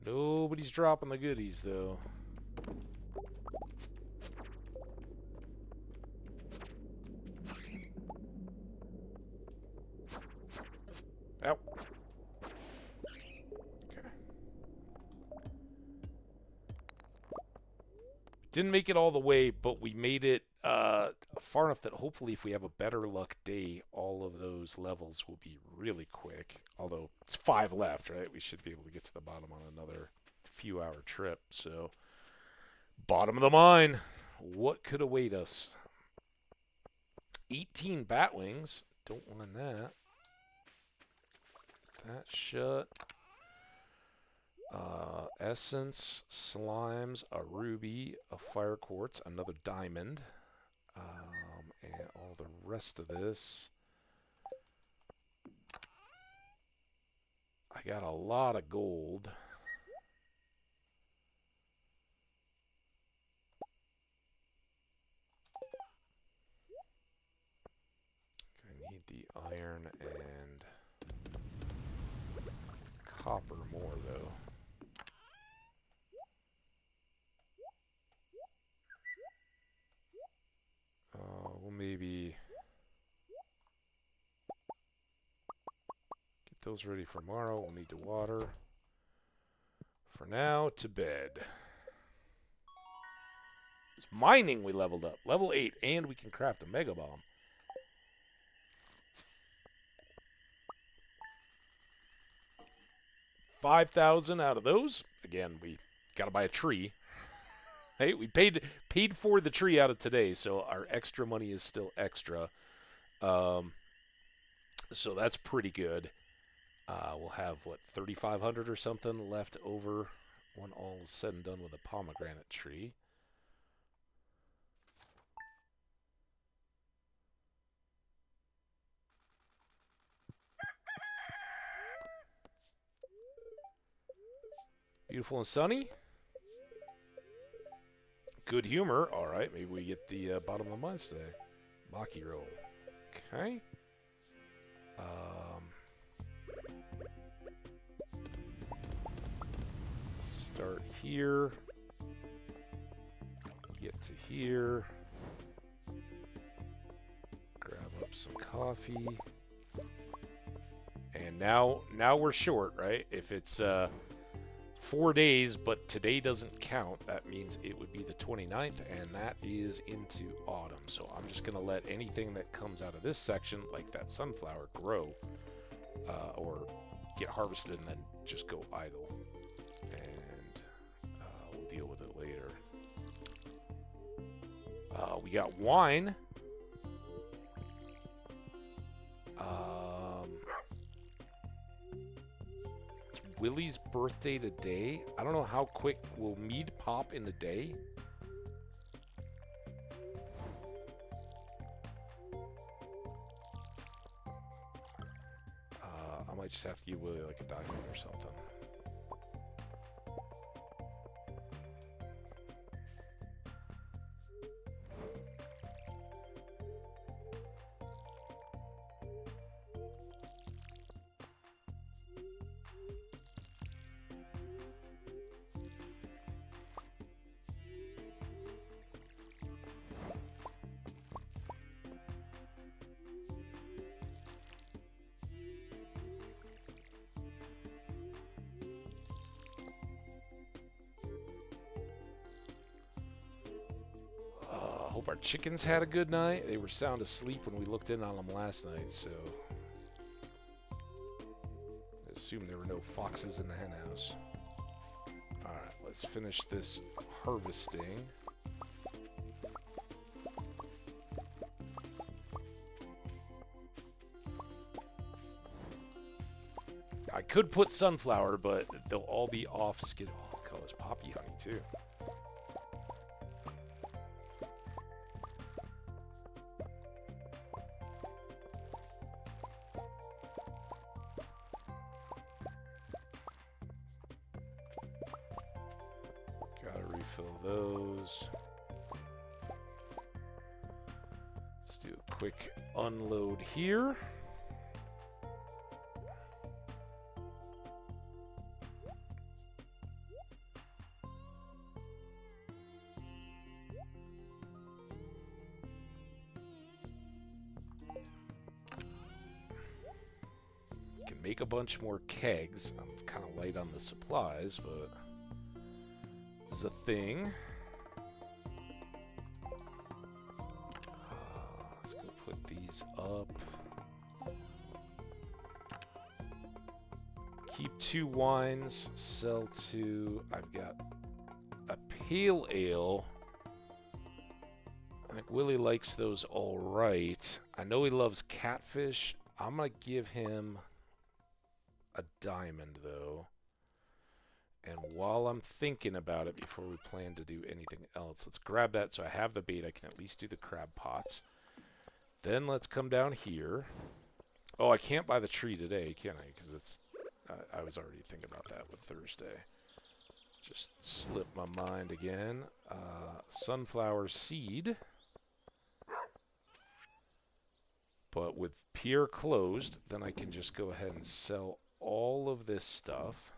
Speaker 1: Nobody's dropping the goodies, though. Ow. Okay. Didn't make it all the way, but we made it far enough that hopefully if we have a better luck day, all of those levels will be really quick. Although it's 5 left, right? We should be able to get to the bottom on another few-hour trip. So, bottom of the mine. What could await us? 18 bat wings. Don't want that. That shut. Essence, slimes, a ruby, a fire quartz, another diamond, and all the rest of this. I got a lot of gold. I need the iron and copper more, though. We'll maybe get those ready for tomorrow. We'll need to water. For now, to bed. It's mining we leveled up. Level 8, and we can craft a mega bomb. $5,000 out of those. Again, we gotta buy a tree. Hey, we paid for the tree out of today, so our extra money is still extra. So that's pretty good. We'll have, what, 3,500 or something left over when all is said and done with a pomegranate tree. Beautiful and sunny. Good humor. All right, maybe we get the bottom of the mines today. Maki roll. Okay. Start here. Get to here. Grab up some coffee. And now we're short, right? If it's 4 days, but today doesn't count, that means it would be the 29th, and that is into autumn. So I'm just going to let anything that comes out of this section, like that sunflower, grow or get harvested and then just go idle. And we'll deal with it later. We got wine. Willie's birthday today. I don't know how quick will mead pop in a day. I might just have to give Willie like a diamond or something. Hope our chickens had a good night. They were sound asleep when we looked in on them last night, so I assume there were no foxes in the hen house. Alright, let's finish this harvesting. I could put sunflower, but they'll all be off schedule. Oh, look at all this poppy honey, too. Gotta refill those. Let's do a quick unload here. Make a bunch more kegs. I'm kind of light on the supplies, but this is a thing. Let's go put these up. Keep 2 wines, sell 2. I've got a pale ale. I think Willie likes those all right. I know he loves catfish. I'm going to give him a diamond, though. And while I'm thinking about it, before we plan to do anything else, let's grab that so I have the bait. I can at least do the crab pots. Then let's come down here. Oh, I can't buy the tree today, can I? Because it's I was already thinking about that with Thursday. Just slipped my mind again. Sunflower seed. But with pier closed, then I can just go ahead and sell all of this stuff.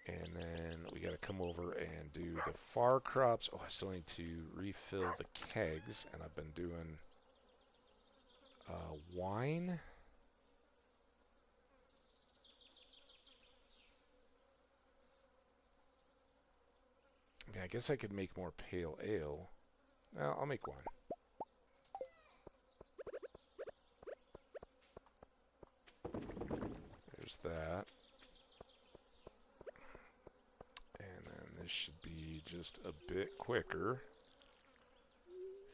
Speaker 1: And then we got to come over and do the far crops. Oh, I still need to refill the kegs. And I've been doing wine. I mean, I guess I could make more pale ale. Well, I'll make wine. There's that. And then this should be just a bit quicker.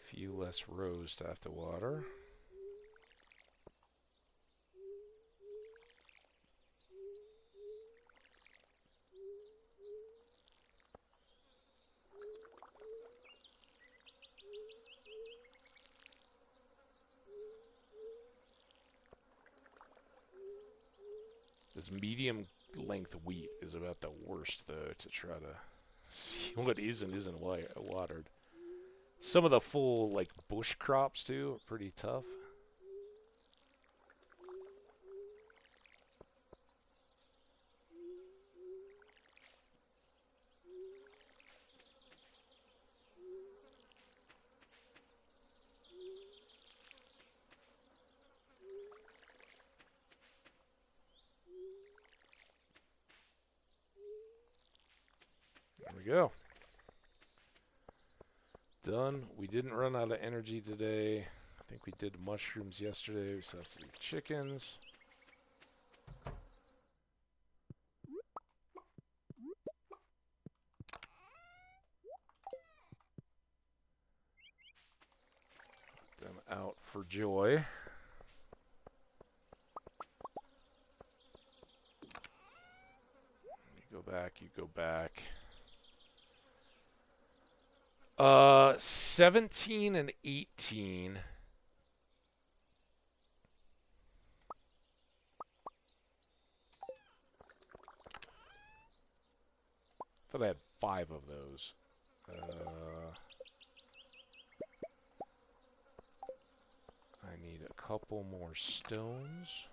Speaker 1: Few less rows to have to water. This medium length wheat is about the worst, though, to try to see what is and isn't watered. Some of the full, like, bush crops, too, are pretty tough. There we go. Done. We didn't run out of energy today. I think we did mushrooms yesterday. We still have to do chickens. Put them out for joy. You go back, you go back. 17 and 18. Thought I had 5 of those. I need a couple more stones.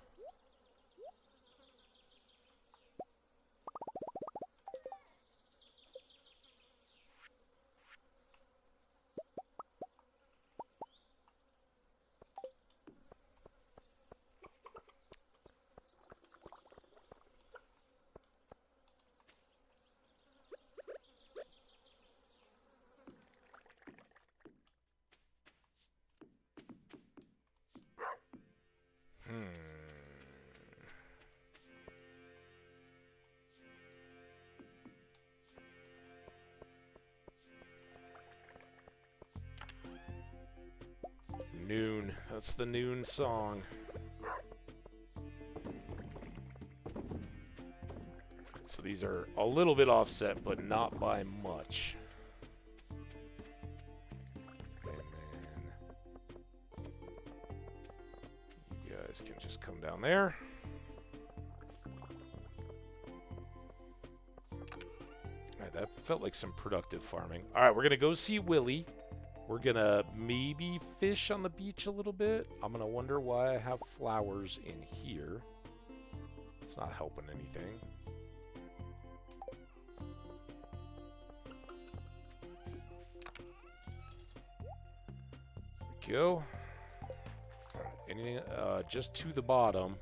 Speaker 1: Noon. That's the noon song. So these are a little bit offset, but not by much. And then you guys can just come down there. Alright, that felt like some productive farming. Alright, we're going to go see Willie. We're going to maybe fish on the beach a little bit. I'm going to wonder why I have flowers in here. It's not helping anything. There we go. All right, anything just to the bottom.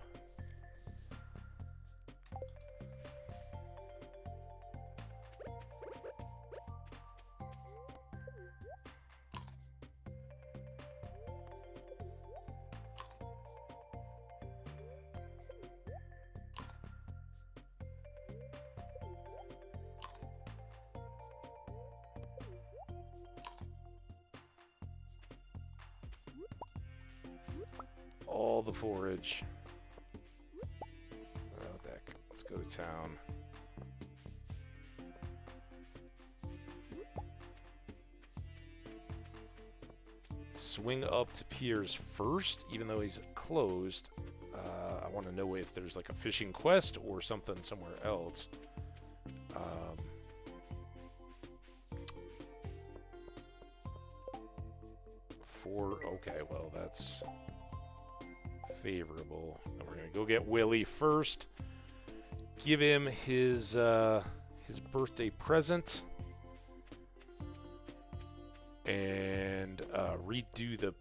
Speaker 1: All the forage. Oh, heck. Let's go to town. Swing up to Piers first, even though he's closed. I want to know if there's like a fishing quest or something somewhere else. Okay, well, that's favorable. And we're gonna go get Willie first. Give him his birthday present, and redo the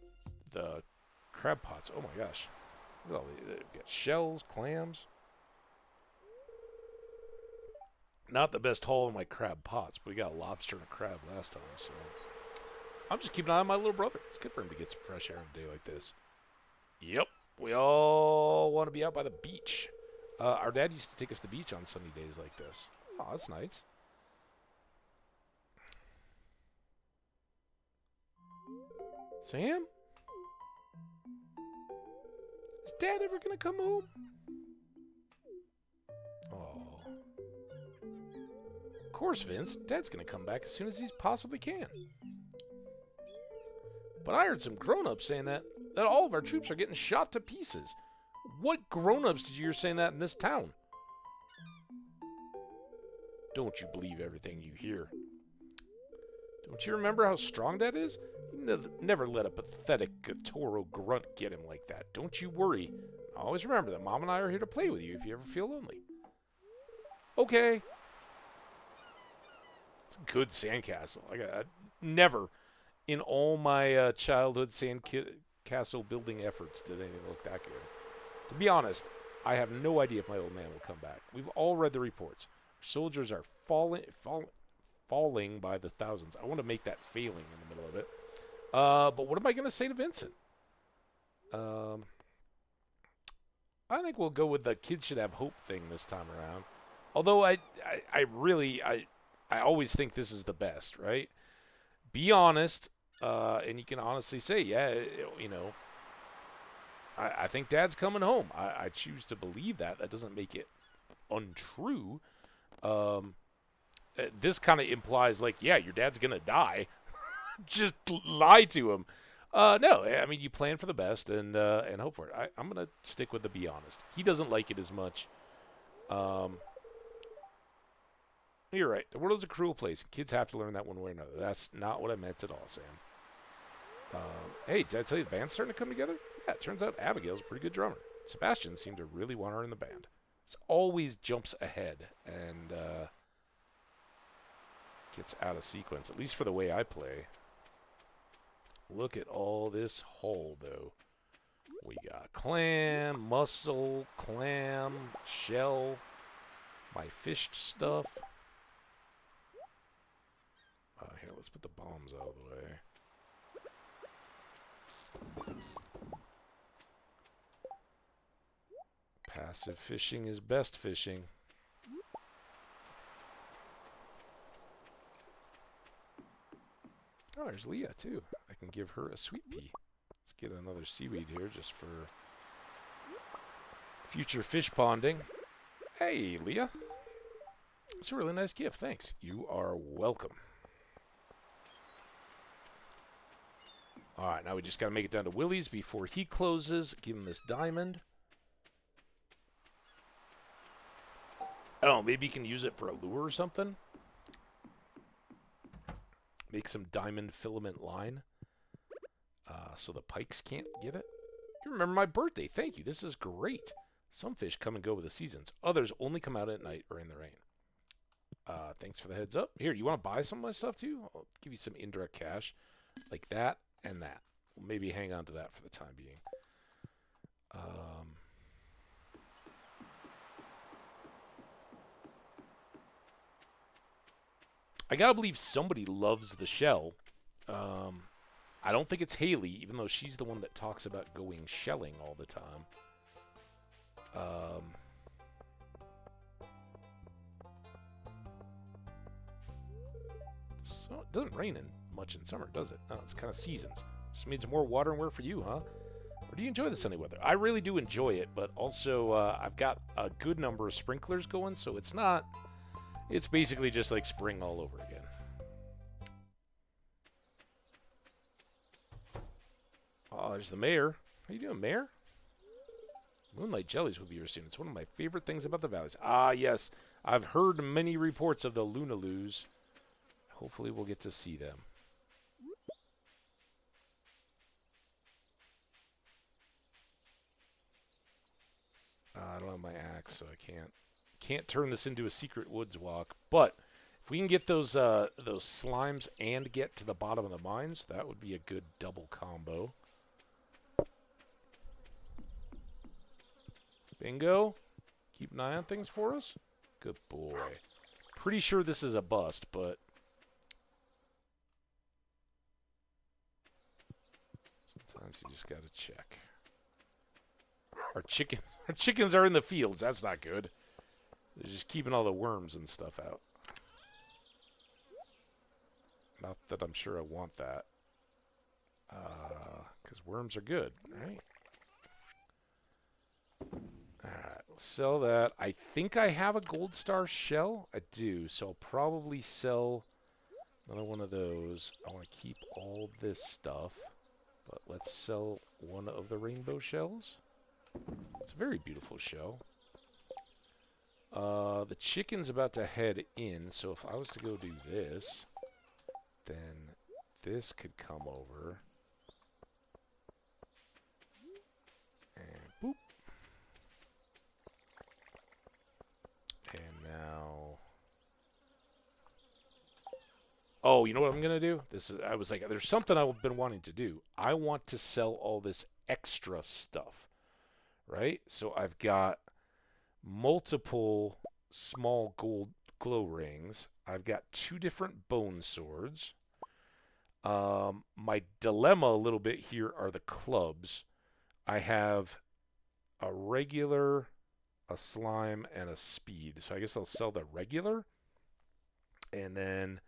Speaker 1: crab pots. Oh my gosh! Look at all these. We've got shells, clams. Not the best haul in my crab pots, but we got a lobster and a crab last time, so I'm just keeping an eye on my little brother. It's good for him to get some fresh air on a day like this. Yep. We all want to be out by the beach. Our dad used to take us to the beach on sunny days like this. Oh, that's nice. Sam? Is Dad ever going to come home? Oh. Of course, Vince. Dad's going to come back as soon as he possibly can. But I heard some grown-ups saying that all of our troops are getting shot to pieces. What grown-ups did you hear saying that in this town? Don't you believe everything you hear. Don't you remember how strong Dad is? You never let a pathetic Toro grunt get him like that. Don't you worry. Always remember that Mom and I are here to play with you if you ever feel lonely. Okay. It's a good sandcastle. I never, in all my childhood sandcastle building efforts, did anything look that good. To be honest, I have no idea if my old man will come back. We've all read the reports. Soldiers are falling by the thousands. I want to make that failing in the middle of it. But what am I going to say to Vincent? I think we'll go with the kids should have hope thing this time around. Although I always think this is the best, right? Be honest, and you can honestly say, yeah, you know, I think Dad's coming home. I choose to believe that. That doesn't make it untrue. This kind of implies, like, yeah, your dad's going to die. Just lie to him. No, I mean, you plan for the best and hope for it. I'm going to stick with the be honest. He doesn't like it as much. You're right. The world is a cruel place. Kids have to learn that one way or another. That's not what I meant at all, Sam. Hey, did I tell you the band's starting to come together? Yeah, it turns out Abigail's a pretty good drummer. Sebastian seemed to really want her in the band. It's always jumps ahead and gets out of sequence, at least for the way I play. Look at all this hole, though. We got clam, mussel, clam, shell, my fished stuff. Here, let's put the bombs out of the way. Passive fishing is best fishing. Oh, there's Leah, too. I can give her a sweet pea. Let's get another seaweed here just for future fish ponding. Hey, Leah. It's a really nice gift. Thanks. You are welcome. All right, now we just got to make it down to Willie's before he closes. Give him this diamond. I don't know, maybe you can use it for a lure or something. Make some diamond filament line so the pikes can't get it. You remember my birthday. Thank you. This is great. Some fish come and go with the seasons. Others only come out at night or in the rain. Thanks for the heads up. Here, you want to buy some of my stuff too? I'll give you some indirect cash. Like that and that. We'll maybe hang on to that for the time being. I gotta believe somebody loves the shell. I don't think it's Haley, even though she's the one that talks about going shelling all the time. So it doesn't rain much in summer, does it? No, it's kind of seasons. Just means more water and wear for you, huh? Or do you enjoy the sunny weather? I really do enjoy it, but also I've got a good number of sprinklers going, so it's not... It's basically just like spring all over again. Oh, there's the mayor. How you doing, mayor? Moonlight jellies will be here soon. It's one of my favorite things about the valleys. Ah, yes. I've heard many reports of the Lunaloos. Hopefully we'll get to see them. I don't have my axe, so I can't turn this into a secret woods walk. But if we can get those slimes and get to the bottom of the mines, that would be a good double combo. Bingo. Keep an eye on things for us. Good boy. Pretty sure this is a bust, but sometimes you just gotta check. Our chickens are in the fields. That's not good. They're just keeping all the worms and stuff out. Not that I'm sure I want that. Because worms are good, right? Alright, we'll sell that. I think I have a gold star shell. I do, so I'll probably sell another one of those. I want to keep all this stuff, but let's sell one of the rainbow shells. It's a very beautiful shell. The chicken's about to head in, so if I was to go do this, then this could come over. And boop. And now... Oh, you know what I'm going to do? I was like, there's something I've been wanting to do. I want to sell all this extra stuff, right? So I've got multiple small gold glow rings. I've got 2 different bone swords. My dilemma a little bit here are the clubs. I have a regular, a slime, and a speed. So I guess I'll sell the regular. And then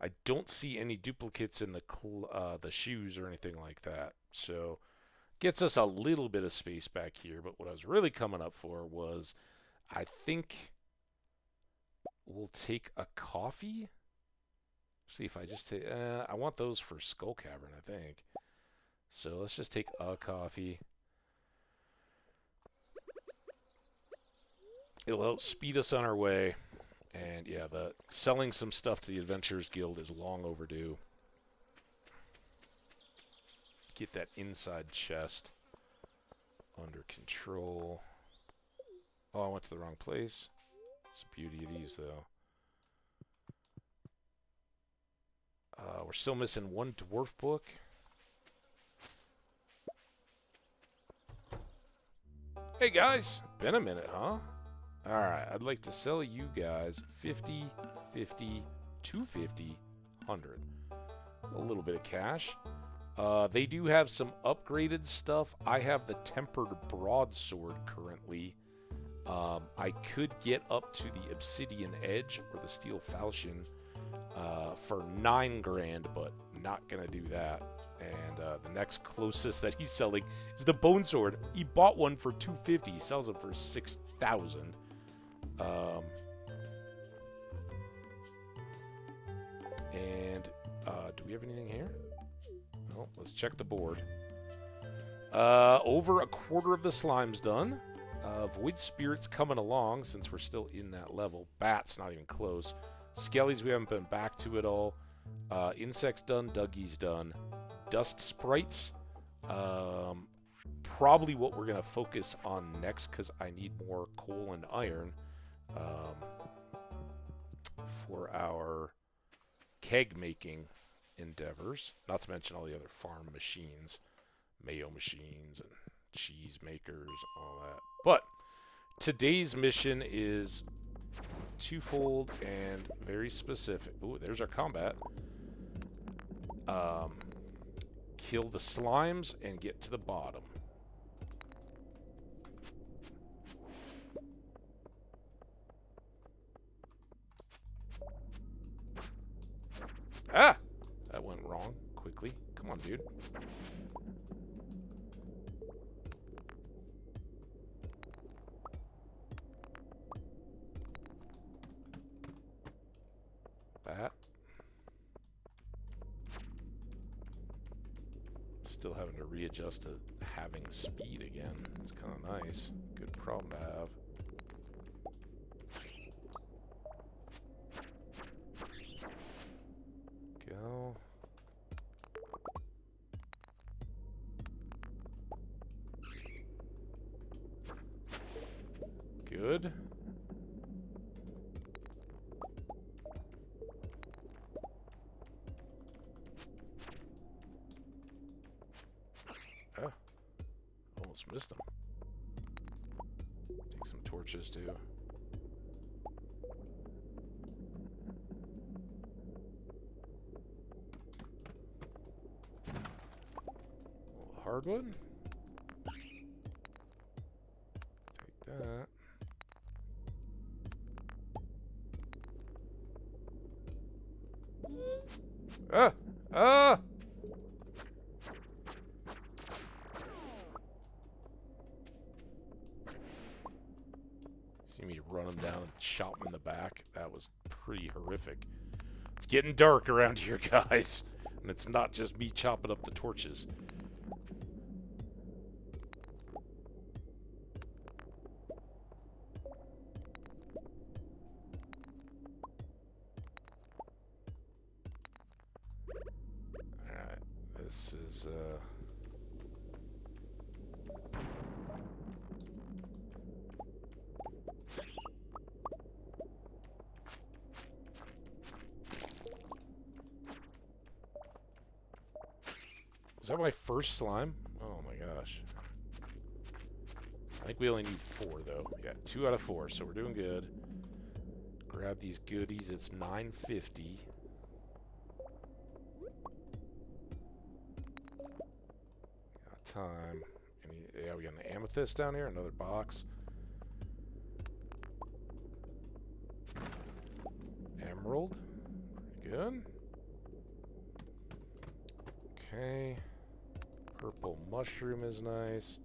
Speaker 1: I don't see any duplicates in the shoes or anything like that. So gets us a little bit of space back here. But what I was really coming up for was, I think we'll take a coffee. See if I just take... I want those for Skull Cavern, I think. So let's just take a coffee. It'll help speed us on our way. And yeah, the selling some stuff to the Adventurers Guild is long overdue. Get that inside chest under control. Oh, I went to the wrong place. It's the beauty of these, though. We're still missing 1 dwarf book. Hey, guys. Been a minute, huh? Alright, I'd like to sell you guys 50, 50, 250, 100. A little bit of cash. They do have some upgraded stuff. I have the tempered broadsword currently. I could get up to the obsidian edge or the steel falchion for 9 grand, but not gonna do that. And the next closest that he's selling is the bone sword. He bought one for 250. He sells it for 6,000. we have anything here? Well, let's check the board. Over a quarter of the slime's done. Void Spirit's coming along since we're still in that level. Bat's not even close. Skellies we haven't been back to at all. Insects done. Dougie's done. Dust Sprites. Probably what we're going to focus on next because I need more coal and iron for our keg making endeavors. Not to mention all the other farm machines. Mayo machines and cheese makers, all that. But today's mission is twofold and very specific. Ooh, there's our combat. Kill the slimes and get to the bottom. Ah! That went wrong quickly. Come on, dude. Bat. Still having to readjust to having speed again. It's kind of nice. Good problem to have. Go. Good. Ah. Almost missed them. Take some torches too. Hardwood. Take that. Ah! Ah! See me run him down and chop him in the back. That was pretty horrific. It's getting dark around here, guys. And it's not just me chopping up the torches. Alright, this is, Is that my first slime? Oh my gosh. I think we only need 4 though. Yeah, 2 out of 4, so we're doing good. Grab these goodies, it's $9.50. Got time. Yeah, we got an amethyst down here, another box. Emerald. Pretty good. Okay. Purple mushroom is nice.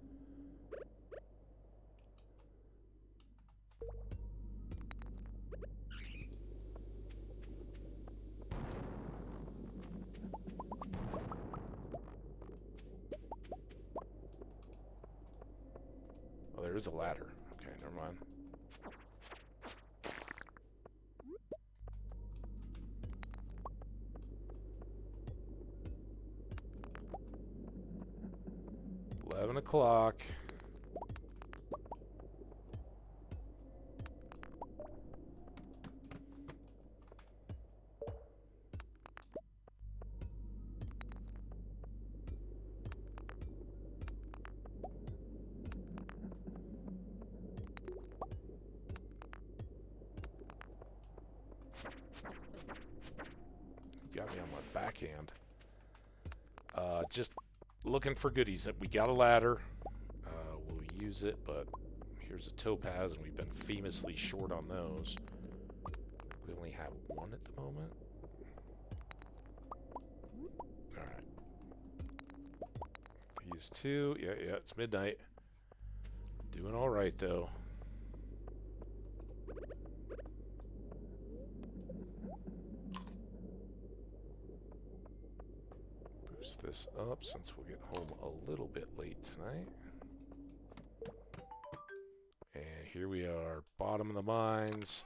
Speaker 1: Oh, there is a ladder. Okay, never mind. $11 o'clock. Got me on my backhand. Just looking for goodies. We got a ladder. We'll use it, but here's a topaz, and we've been famously short on those. We only have 1 at the moment. Alright. These 2. Yeah, it's midnight. Doing alright, though. boost this up since we'll get home a little bit late tonight. And here we are, bottom of the mines.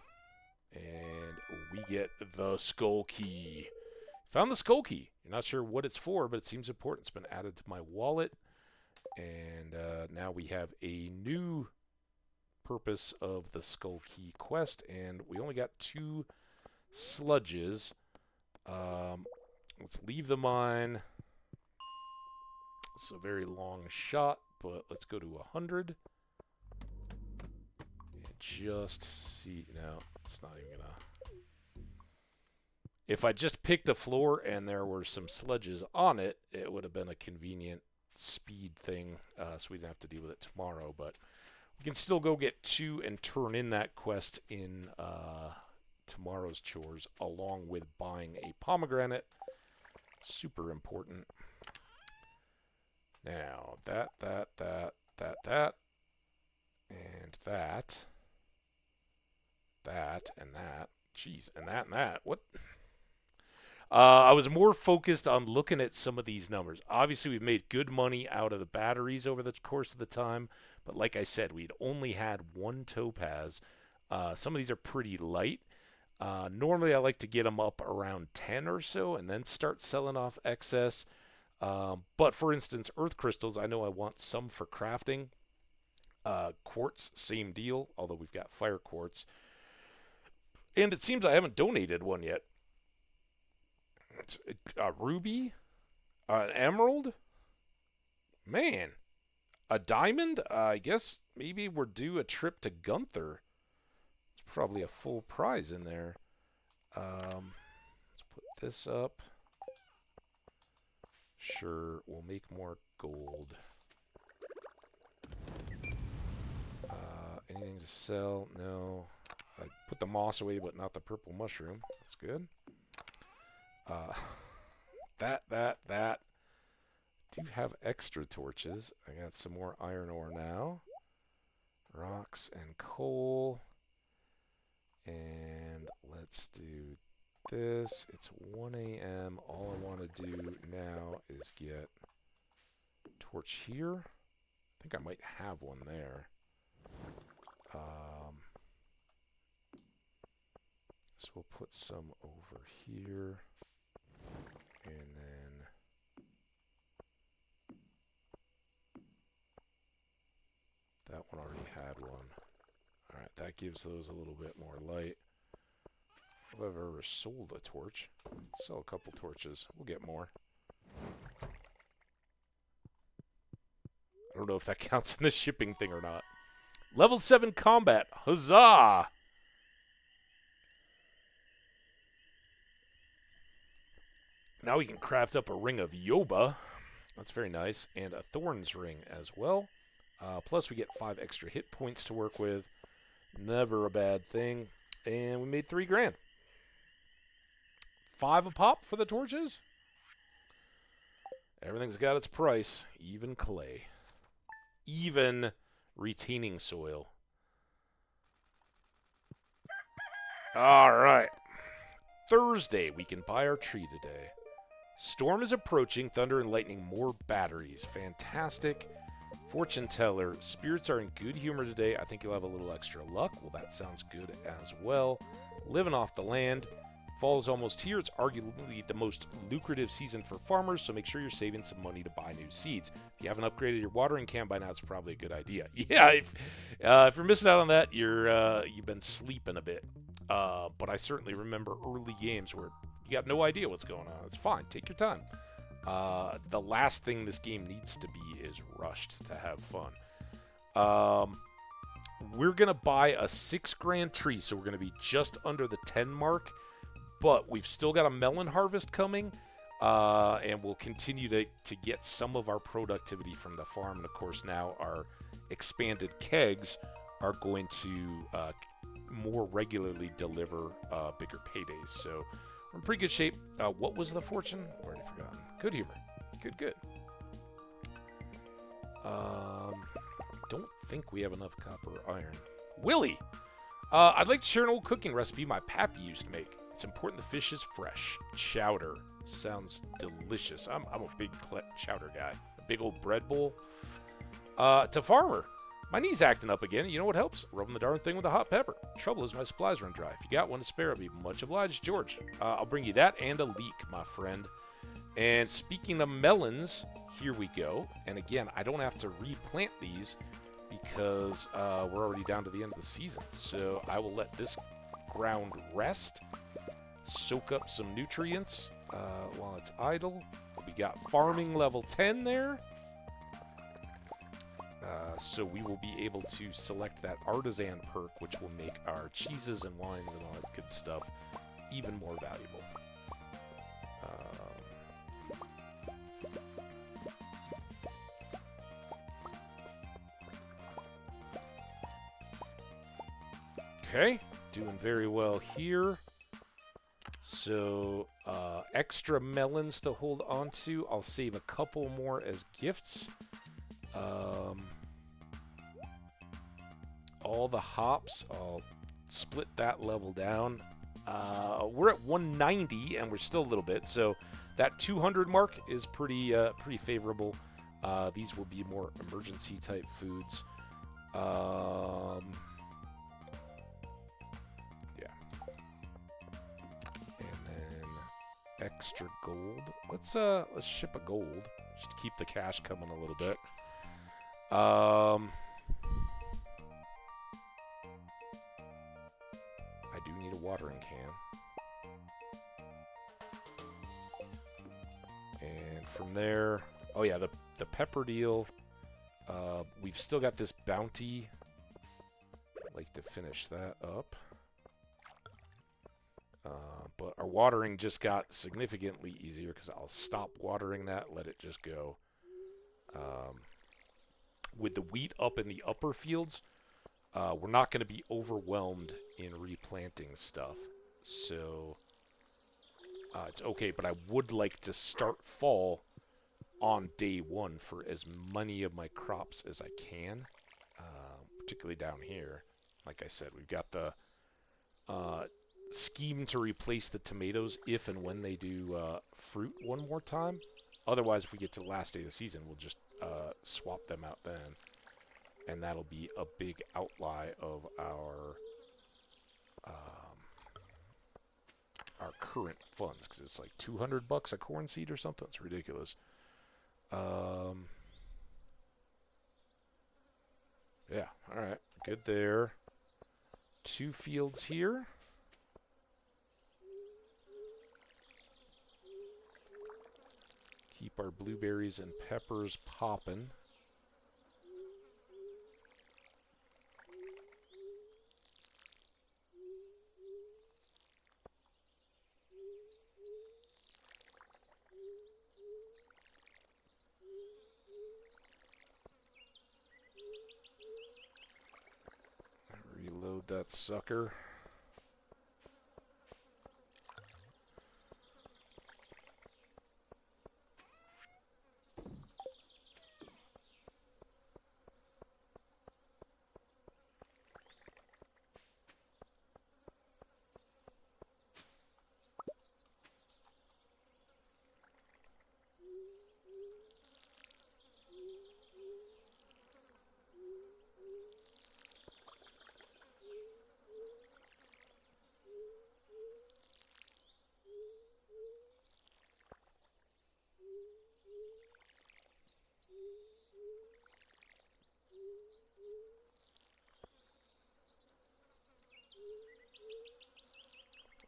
Speaker 1: And we get the skull key. Found the skull key. You're not sure what it's for, but it seems important. It's been added to my wallet. And now we have a new purpose of the skull key quest. And we only got 2 sludges. Let's leave the mine. It's a very long shot, but let's go to 100. And just see. No, it's not even gonna. If I just picked a floor and there were some sludges on it, it would have been a convenient speed thing, so we didn't have to deal with it tomorrow. But we can still go get 2 and turn in that quest in tomorrow's chores, along with buying a pomegranate. Super important. Now, that, and that, and that. Jeez, and that. What? I was more focused on looking at some of these numbers. Obviously, we've made good money out of the batteries over the course of the time. But like I said, we'd only had 1 topaz. Some of these are pretty light. Normally, I like to get them up around 10 or so and then start selling off excess. But for instance, earth crystals, I know I want some for crafting. Quartz, same deal, although we've got fire quartz. And it seems I haven't donated one yet. A ruby? An emerald? Man. A diamond? I guess maybe we're due a trip to Gunther. It's probably a full prize in there. Let's put this up. Sure, we'll make more gold. Anything to sell? No. I put the moss away, but not the purple mushroom. That's good. That. Do have extra torches. I got some more iron ore now. Rocks and coal. And let's do this. It's 1 a.m. All I want to do now is get torch here. I think I might have one there. So we'll put some over here. And then that one already had one. Alright, that gives those a little bit more light. If I've ever sold a torch, sell a couple torches. We'll get more. I don't know if that counts in the shipping thing or not. Level 7 combat. Huzzah! Now we can craft up a ring of Yoba. That's very nice. And a Thorns ring as well. Plus we get 5 extra hit points to work with. Never a bad thing. And we made 3 grand. 5 a pop for the torches. Everything's got its price. Even clay. Even retaining soil. Alright. Thursday, we can buy our tree today. Storm is approaching. Thunder and lightning, more batteries. Fantastic. Fortune teller. Spirits are in good humor today. I think you'll have a little extra luck. Well, that sounds good as well. Living off the land. Fall is almost here. It's arguably the most lucrative season for farmers, so make sure you're saving some money to buy new seeds. If you haven't upgraded your watering can by now, it's probably a good idea. Yeah, if you're missing out on that, you've been sleeping a bit. But I certainly remember early games where you got no idea what's going on. It's fine. Take your time. The last thing this game needs to be is rushed to have fun. We're going to buy a 6 grand tree, so we're going to be just under the 10 mark. But we've still got a melon harvest coming, and we'll continue to get some of our productivity from the farm. And, of course, now our expanded kegs are going to more regularly deliver bigger paydays. So we're in pretty good shape. What was the fortune? Already forgotten. Good humor. Good. Don't think we have enough copper or iron. Willie! I'd like to share an old cooking recipe my pappy used to make. It's important the fish is fresh. Chowder. Sounds delicious. I'm a big chowder guy. A big old bread bowl. To Farmer. My knee's acting up again. You know what helps? Rubbing the darn thing with a hot pepper. Trouble is my supplies run dry. If you got one to spare, I'll be much obliged, George. I'll bring you that and a leek, my friend. And speaking of melons, here we go. And again, I don't have to replant these because we're already down to the end of the season. So I will let this ground rest, soak up some nutrients while it's idle. We got farming level 10 there. So we will be able to select that artisan perk, which will make our cheeses and wines and all that good stuff even more valuable. Okay, doing very well here. So extra melons to hold on to. I'll save a couple more as gifts. All the hops, I'll split that level down. We're at 190, and we're still a little bit. So that 200 mark is pretty favorable. These will be more emergency type foods. Yeah. And then extra gold. Let's ship a gold just to keep the cash coming a little bit. I do need a watering can. And from there, oh yeah, the pepper deal. We've still got this bounty. I'd like to finish that up. But our watering just got significantly easier because I'll stop watering that, let it just go. With the wheat up in the upper fields, we're not going to be overwhelmed in replanting stuff. So it's okay, but I would like to start fall on day one for as many of my crops as I can, particularly down here. Like I said, we've got the scheme to replace the tomatoes if and when they do fruit one more time. Otherwise, if we get to the last day of the season, we'll just swap them out then. And that'll be a big outlay of our current funds, because it's like $200 a corn seed or something. It's ridiculous. Yeah, all right, good there. 2 fields here. Keep our blueberries and peppers popping. Reload that sucker.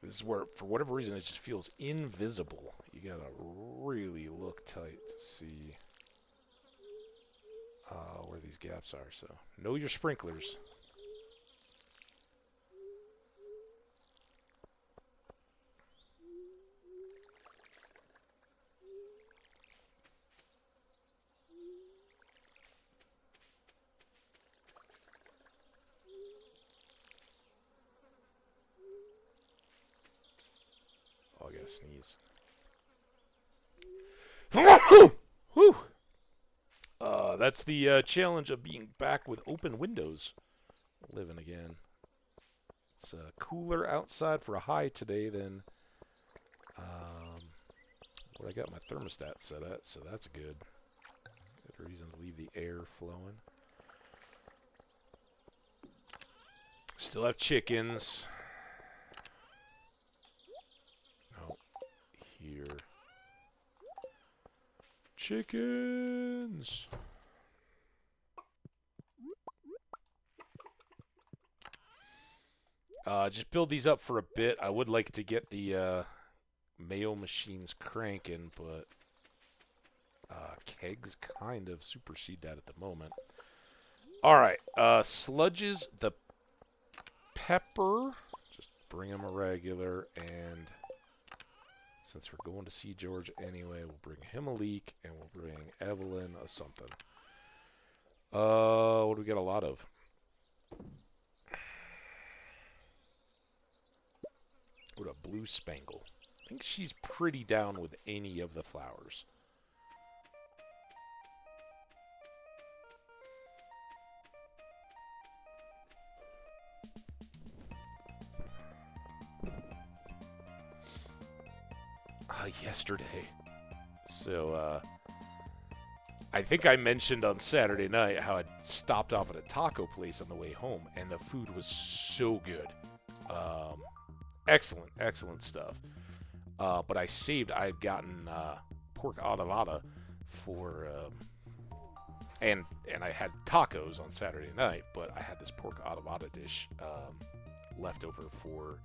Speaker 1: This is where, for whatever reason, it just feels invisible. You gotta really look tight to see where these gaps are. So, know your sprinklers. Oh, I gotta sneeze. Whew. That's the challenge of being back with open windows. Living again. It's cooler outside for a high today than where I got my thermostat set at, so that's good. Good reason to leave the air flowing. Still have chickens. Oh, here. Chickens! Just build these up for a bit. I would like to get the mayo machines cranking, but kegs kind of supersede that at the moment. Alright, sludges the pepper. Just bring him a regular, and since we're going to see George anyway, we'll bring him a leek, and we'll bring Evelyn a something. What do we got a lot of? What a blue spangle. I think she's pretty down with any of the flowers. Yesterday. So, I think I mentioned on Saturday night how I stopped off at a taco place on the way home, and the food was so good. Excellent, excellent stuff. But I had gotten pork adobada for, and I had tacos on Saturday night, but I had this pork adobada dish left over for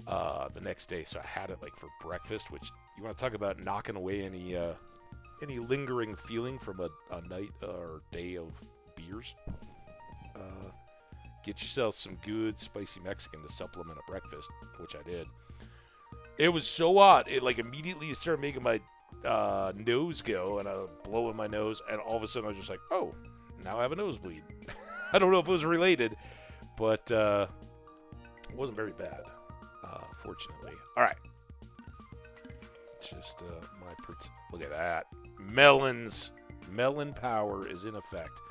Speaker 1: the next day, so I had it like for breakfast. Which, you want to talk about knocking away any lingering feeling from a night or day of beers? Get yourself some good spicy Mexican to supplement a breakfast, which I did. It was so hot, it like immediately started making my nose go, and I was blowing my nose, and all of a sudden I was just like, oh, now I have a nosebleed. I don't know if it was related, but it wasn't very bad, fortunately. All right. Just look at that. Melons. Melon power is in effect.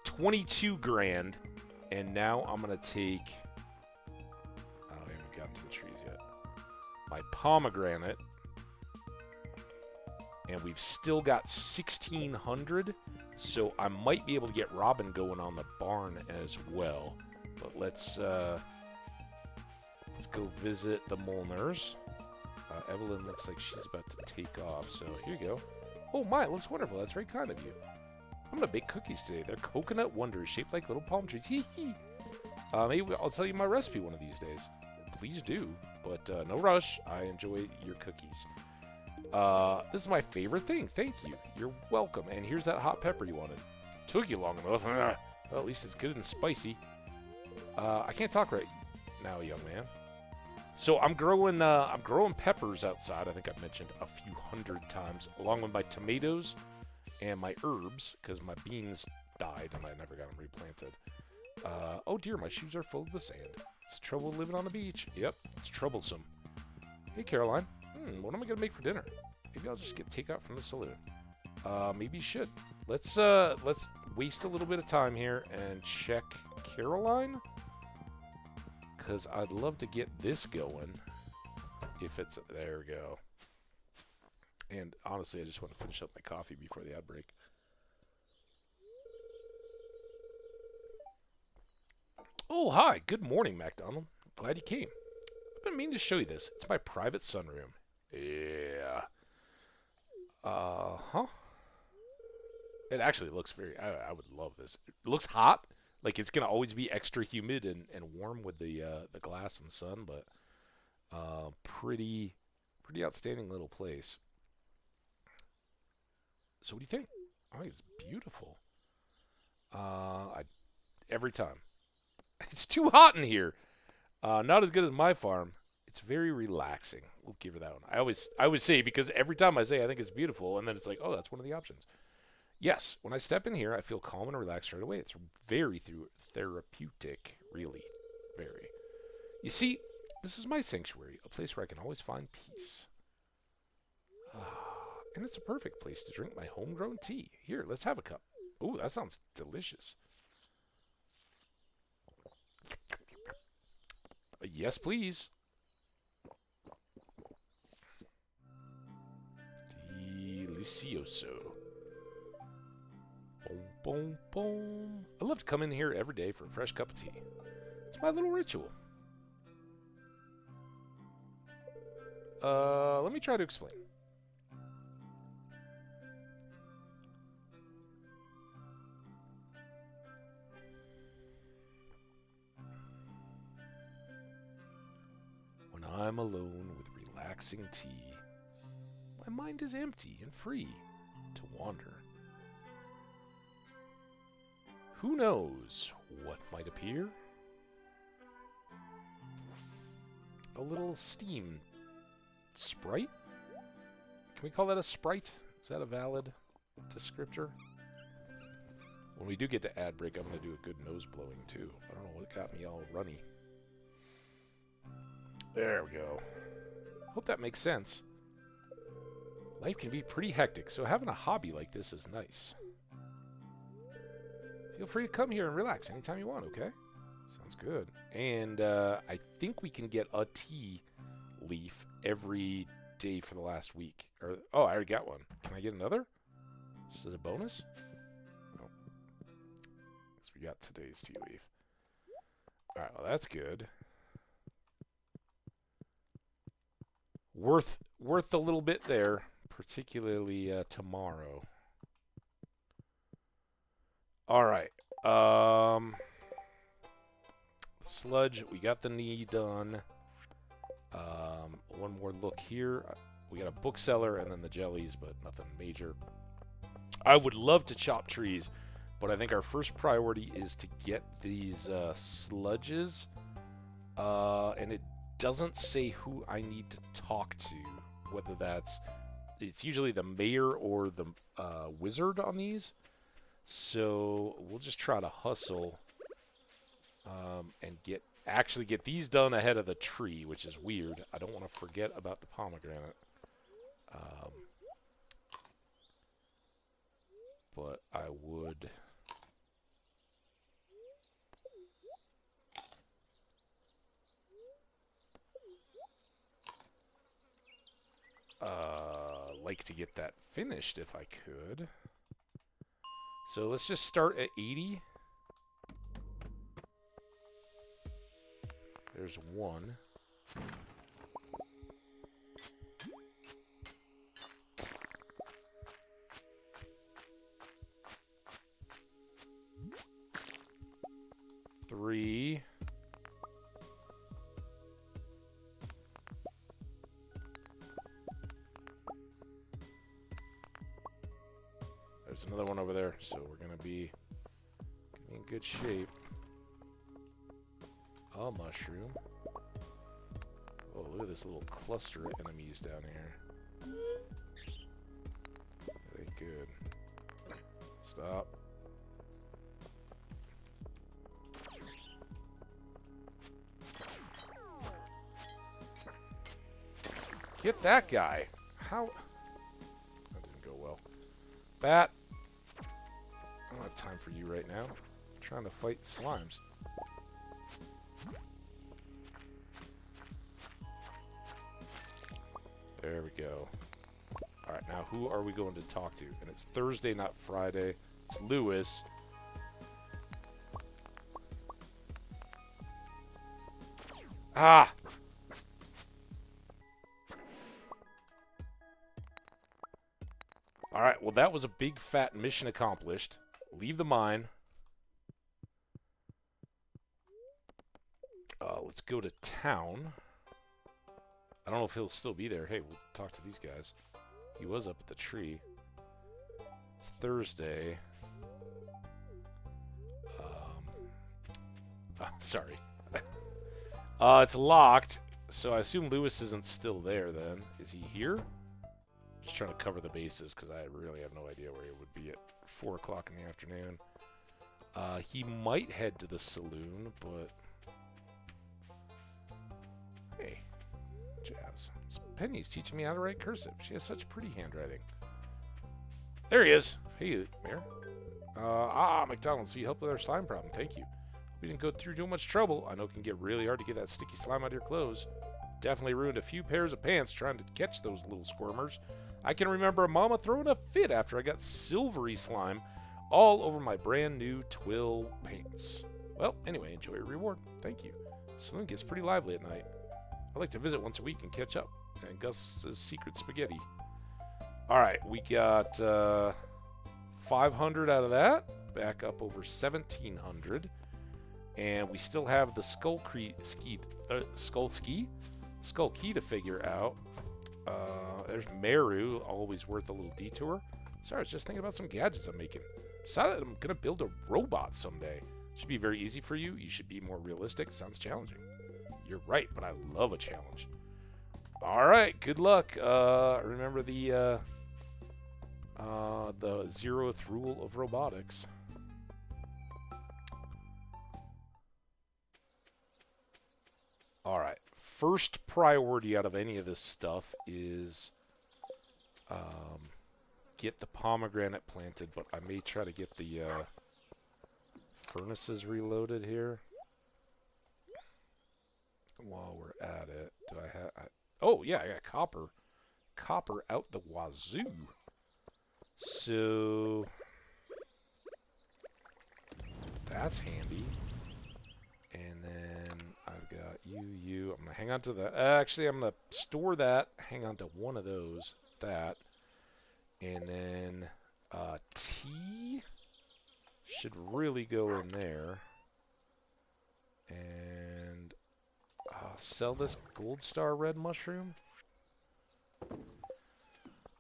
Speaker 1: 22 grand. And now I'm going to take... I haven't gotten to the trees yet. My pomegranate. And we've still got 1,600. So I might be able to get Robin going on the barn as well. But let's go visit the Molners. Evelyn looks like she's about to take off. So here you go. Oh my, it looks wonderful. That's very kind of you. I'm going to bake cookies today. They're coconut wonders shaped like little palm trees. Hee hee. Maybe I'll tell you my recipe one of these days. Please do. But no rush. I enjoy your cookies. This is my favorite thing. Thank you. You're welcome. And here's that hot pepper you wanted. Took you long enough. Well, at least it's good and spicy. I can't talk right now, young man. So I'm growing peppers outside. I think I've mentioned a few hundred times, along with my tomatoes and my herbs, because my beans died and I never got them replanted. Oh dear, my shoes are full of the sand. It's the trouble living on the beach. Yep, it's troublesome. Hey Caroline, what am I gonna make for dinner? Maybe I'll just get takeout from the saloon. Maybe you should. Let's waste a little bit of time here and check Caroline, because I'd love to get this going. If it's there, we go. And honestly, I just want to finish up my coffee before the ad break. Oh, hi. Good morning, MacDonald. Glad you came. I've been meaning to show you this. It's my private sunroom. Yeah. Uh-huh. It actually looks very... I would love this. It looks hot. Like, it's going to always be extra humid and warm with the glass and sun, but pretty outstanding little place. So what do you think? I think it's beautiful. Every time. It's too hot in here. Not as good as my farm. It's very relaxing. We'll give her that one. I always say, because every time I say I think it's beautiful, and then it's like, oh, that's one of the options. Yes, when I step in here, I feel calm and relaxed right away. It's very therapeutic, really. Very. You see, this is my sanctuary, a place where I can always find peace. And it's a perfect place to drink my homegrown tea. Here, let's have a cup. Ooh, that sounds delicious. Yes, please. Delicioso. Boom, boom, boom. I love to come in here every day for a fresh cup of tea. It's my little ritual. Let me try to explain. When I'm alone with relaxing tea, my mind is empty and free to wander. Who knows what might appear? A little steam sprite? Can we call that a sprite? Is that a valid descriptor? When we do get to ad break, I'm going to do a good nose blowing too. I don't know what got me all runny. There we go. Hope that makes sense. Life can be pretty hectic, so having a hobby like this is nice. Feel free to come here and relax anytime you want, okay? Sounds good. And I think we can get a tea leaf every day for the last week. Or oh, I already got one. Can I get another? Just as a bonus? No. Guess we got today's tea leaf. Alright, well that's good. Worth a little bit there, particularly tomorrow. Alright. Sludge, we got the knee done. One more look here. We got a bookseller and then the jellies, but nothing major. I would love to chop trees, but I think our first priority is to get these sludges. And it doesn't say who I need to talk to, whether it's usually the mayor or the wizard on these. So we'll just try to hustle and actually get these done ahead of the tree, which is weird. I don't want to forget about the pomegranate. But I would... like to get that finished if I could. So let's just start at 80. There's one. Three. There's another one over there, so we're gonna be in good shape. A mushroom. Oh, look at this little cluster of enemies down here. That ain't good. Stop. Get that guy. How? That didn't go well. Bat. I don't have time for you right now. I'm trying to fight slimes. There we go. Alright, now who are we going to talk to? And it's Thursday, not Friday. It's Lewis. Ah! Alright, well that was a big fat mission accomplished. Leave the mine. Let's go to town. I don't know if he'll still be there. Hey, we'll talk to these guys. He was up at the tree. It's Thursday. Sorry. It's locked, so I assume Lewis isn't still there then. Is he here? Just trying to cover the bases because I really have no idea where he would be at 4 o'clock in the afternoon. He might head to the saloon, but... Hey. Jazz. Penny's teaching me how to write cursive. She has such pretty handwriting. There he is. Hey, Mayor. McDonald, so you helped with our slime problem. Thank you. We didn't go through too much trouble. I know it can get really hard to get that sticky slime out of your clothes. Definitely ruined a few pairs of pants trying to catch those little squirmers. I can remember a mama throwing a fit after I got silvery slime all over my brand new twill paints. Well, anyway, enjoy your reward. Thank you. Saloon gets pretty lively at night. I like to visit once a week and catch up. And Gus's secret spaghetti. Alright, we got 500 out of that. Back up over 1,700. And we still have the Skull Key to figure out. There's Meru, always worth a little detour. Sorry, I was just thinking about some gadgets I'm making. Decided I'm going to build a robot someday. Should be very easy for you. You should be more realistic. Sounds challenging. You're right, but I love a challenge. Alright, good luck. Remember the 0th rule of robotics. Alright, first priority out of any of this stuff is get the pomegranate planted, but I may try to get the furnaces reloaded here. While we're at it, do I have... oh, yeah, I got copper. Copper out the wazoo. So... that's handy. And then I've got you. I'm going to hang on to that. Actually, I'm going to store that. Hang on to one of those. That. And then tea should really go in there. And sell this gold star red mushroom.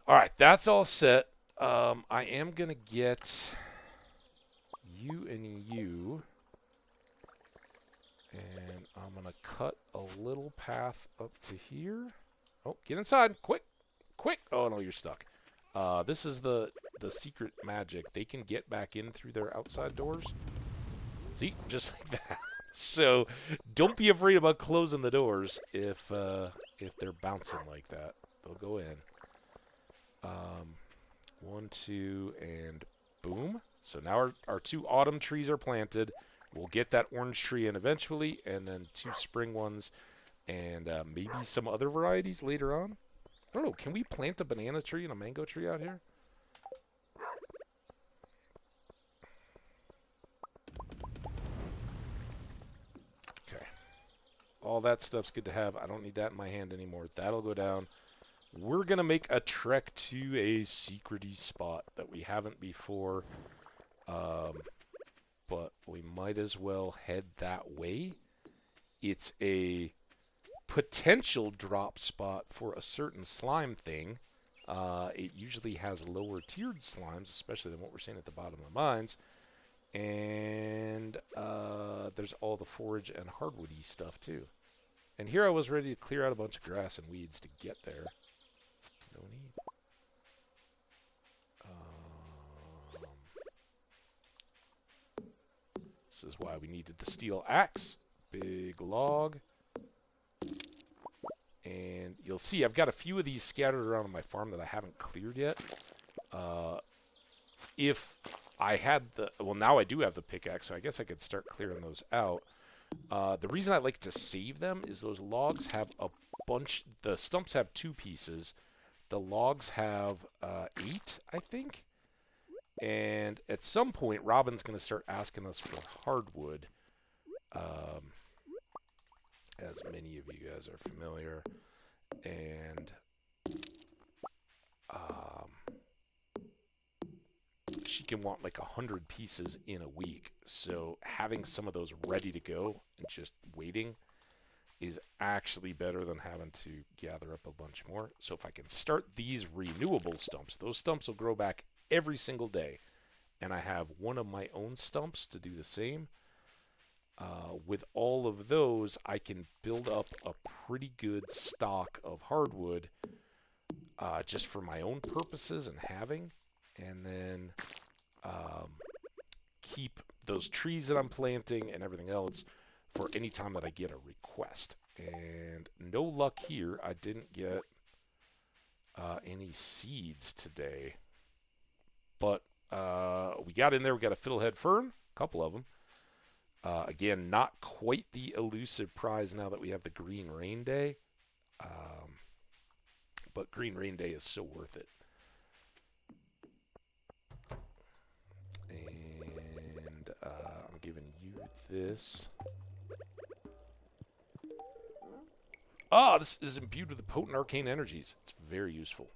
Speaker 1: Alright, that's all set. I am going to get you and you. And I'm going to cut a little path up to here. Oh, get inside. Quick. Quick. Oh, no, you're stuck. This is the secret magic. They can get back in through their outside doors. See? Just like that. So, don't be afraid about closing the doors if they're bouncing like that. They'll go in. 1, 2, and boom. So now our 2 autumn trees are planted. We'll get that orange tree in eventually, and then 2 spring ones, and maybe some other varieties later on. I don't know, can we plant a banana tree and a mango tree out here? Okay. All that stuff's good to have. I don't need that in my hand anymore. That'll go down. We're going to make a trek to a secret-y spot that we haven't before. But we might as well head that way. It's a potential drop spot for a certain slime thing. It usually has lower tiered slimes, especially than what we're seeing at the bottom of the mines. And there's all the forage and hardwoody stuff too. And here I was ready to clear out a bunch of grass and weeds to get there. No need. This is why we needed the steel axe. Big log. And you'll see I've got a few of these scattered around on my farm that I haven't cleared yet. If I had the... well, now I do have the pickaxe, so I guess I could start clearing those out. The reason I like to save them is those logs have a bunch... the stumps have 2 pieces. The logs have 8, I think. And at some point, Robin's going to start asking us for hardwood. As many of you guys are familiar. And she can want like 100 pieces in a week. So having some of those ready to go and just waiting is actually better than having to gather up a bunch more. So if I can start these renewable stumps, those stumps will grow back every single day. And I have one of my own stumps to do the same. With all of those, I can build up a pretty good stock of hardwood just for my own purposes and having. And then keep those trees that I'm planting and everything else for any time that I get a request. And no luck here. I didn't get any seeds today. But we got in there. We got a fiddlehead fern, a couple of them. Again, not quite the elusive prize now that we have the green rain day. But Green Rain Day is so worth it. And I'm giving you this. Ah, this is imbued with the potent arcane energies. It's very useful.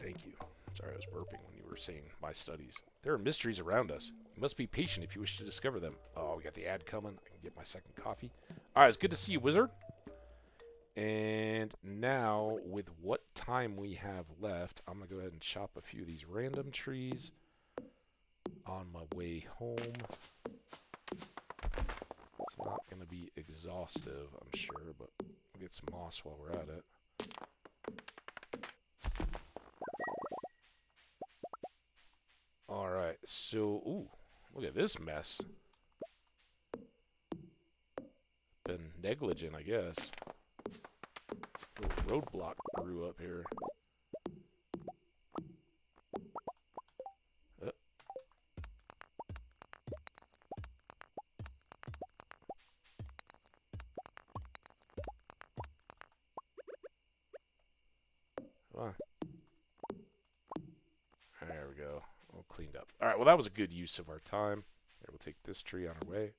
Speaker 1: Thank you. Sorry, I was burping when you were saying my studies. There are mysteries around us. You must be patient if you wish to discover them. Oh, we got the ad coming. I can get my second coffee. All right, it's good to see you, wizard. And now, with what time we have left, I'm going to go ahead and chop a few of these random trees on my way home. It's not going to be exhaustive, I'm sure, but we'll get some moss while we're at it. Alright, so, ooh, look at this mess. Been negligent, I guess. Little roadblock grew up here. There we go. All cleaned up. Alright, well that was a good use of our time. Here, we'll take this tree on our way.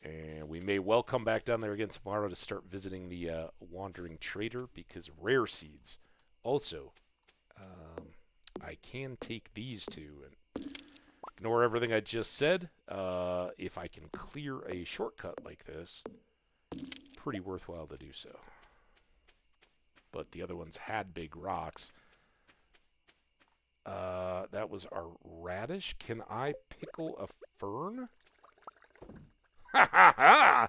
Speaker 1: And we may well come back down there again tomorrow to start visiting the Wandering Trader, because rare seeds. Also, I can take these two and ignore everything I just said. If I can clear a shortcut like this, pretty worthwhile to do so. But the other ones had big rocks. That was our radish. Can I pickle a fern? Ha ha ha!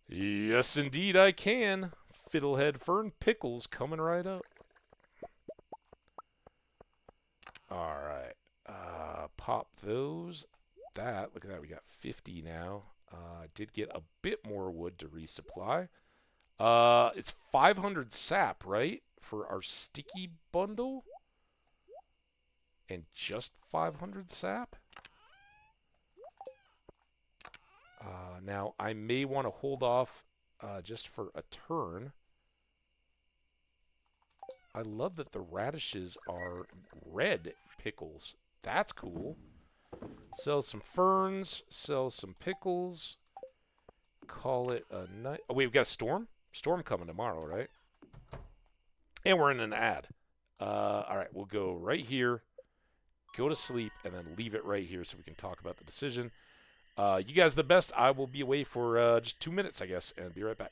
Speaker 1: Yes, indeed I can. Fiddlehead fern pickles coming right up. Alright. Pop those. Look at that. We got 50 now. Did get a bit more wood to resupply. It's 500 sap, right? For our sticky bundle? And just 500 sap? Now, I may want to hold off just for a turn. I love that the radishes are red pickles. That's cool. Sell some ferns. Sell some pickles. Call it a night. Oh, wait, we've got a storm? Storm coming tomorrow, right? And we're in an ad. All right, we'll go right here. Go to sleep, and then leave it right here so we can talk about the decision. You guys are the best. I will be away for just 2 minutes, I guess, and be right back.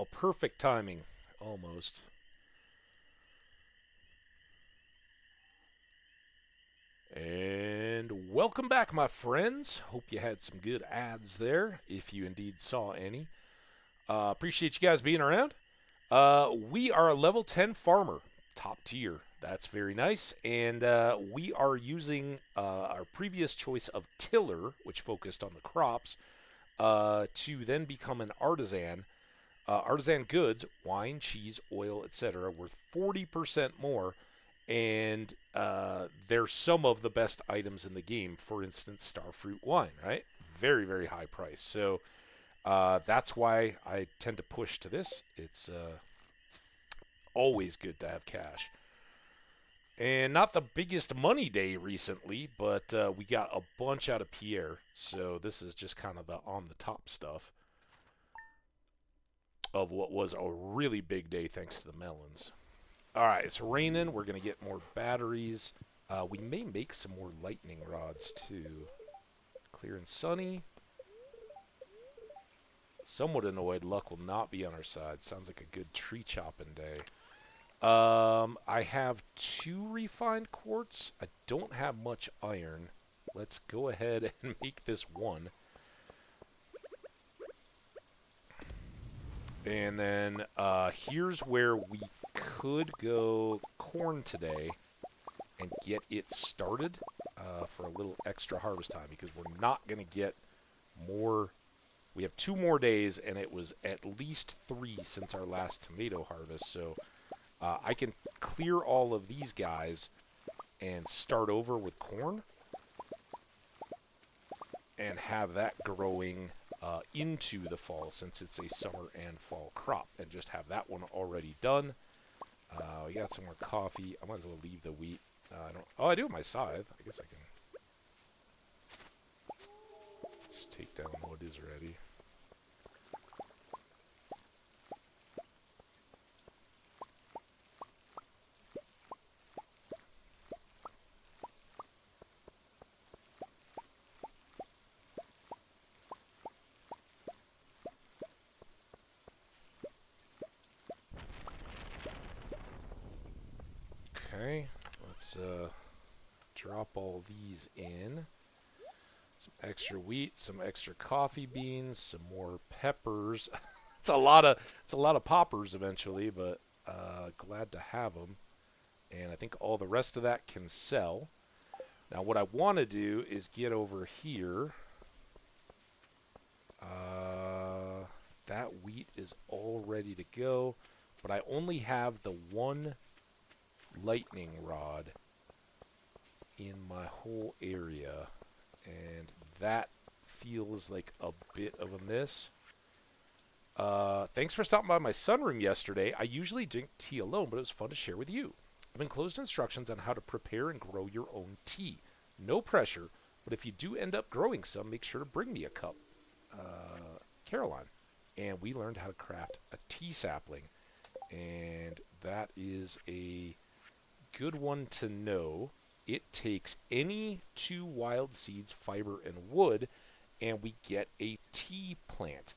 Speaker 1: Oh, perfect timing. Almost. And welcome back, my friends. Hope you had some good ads there, if you indeed saw any. Appreciate you guys being around. We are a level 10 farmer, top tier. That's very nice. And we are using our previous choice of tiller, which focused on the crops, to then become an artisan. Artisan goods, wine, cheese, oil, etc., worth 40% more. And they're some of the best items in the game. For instance, starfruit wine, right? Very, very high price. So that's why I tend to push to this. It's always good to have cash. And not the biggest money day recently, but we got a bunch out of Pierre. So this is just kind of the on the top stuff of what was a really big day thanks to the melons. All right, it's raining. We're going to get more batteries. We may make some more lightning rods, too. Clear and sunny. Somewhat annoyed. Luck will not be on our side. Sounds like a good tree chopping day. I have 2 refined quartz. I don't have much iron. Let's go ahead and make this 1. And then here's where we could go corn today and get it started for a little extra harvest time, because we're not going to get more. We have 2 more days, and it was at least 3 since our last tomato harvest. So I can clear all of these guys and start over with corn and have that growing into the fall, since it's a summer and fall crop, and just have that one already done. We got some more coffee. I might as well leave the wheat. I do have my scythe. I guess I can just take down what is ready. Okay, let's drop all these in. Some extra wheat, some extra coffee beans, some more peppers. It's a lot of poppers eventually, but glad to have them. And I think all the rest of that can sell. Now what I want to do is get over here. That wheat is all ready to go, but I only have the 1 lightning rod in my whole area, and that feels like a bit of a miss. Thanks for stopping by my sunroom yesterday. I usually drink tea alone, but it was fun to share with you. I've enclosed instructions on how to prepare and grow your own tea. No pressure, but if you do end up growing some, make sure to bring me a cup. Caroline. And we learned how to craft a tea sapling, and that is a good one to know. It takes any 2 wild seeds, fiber, and wood, and we get a tea plant.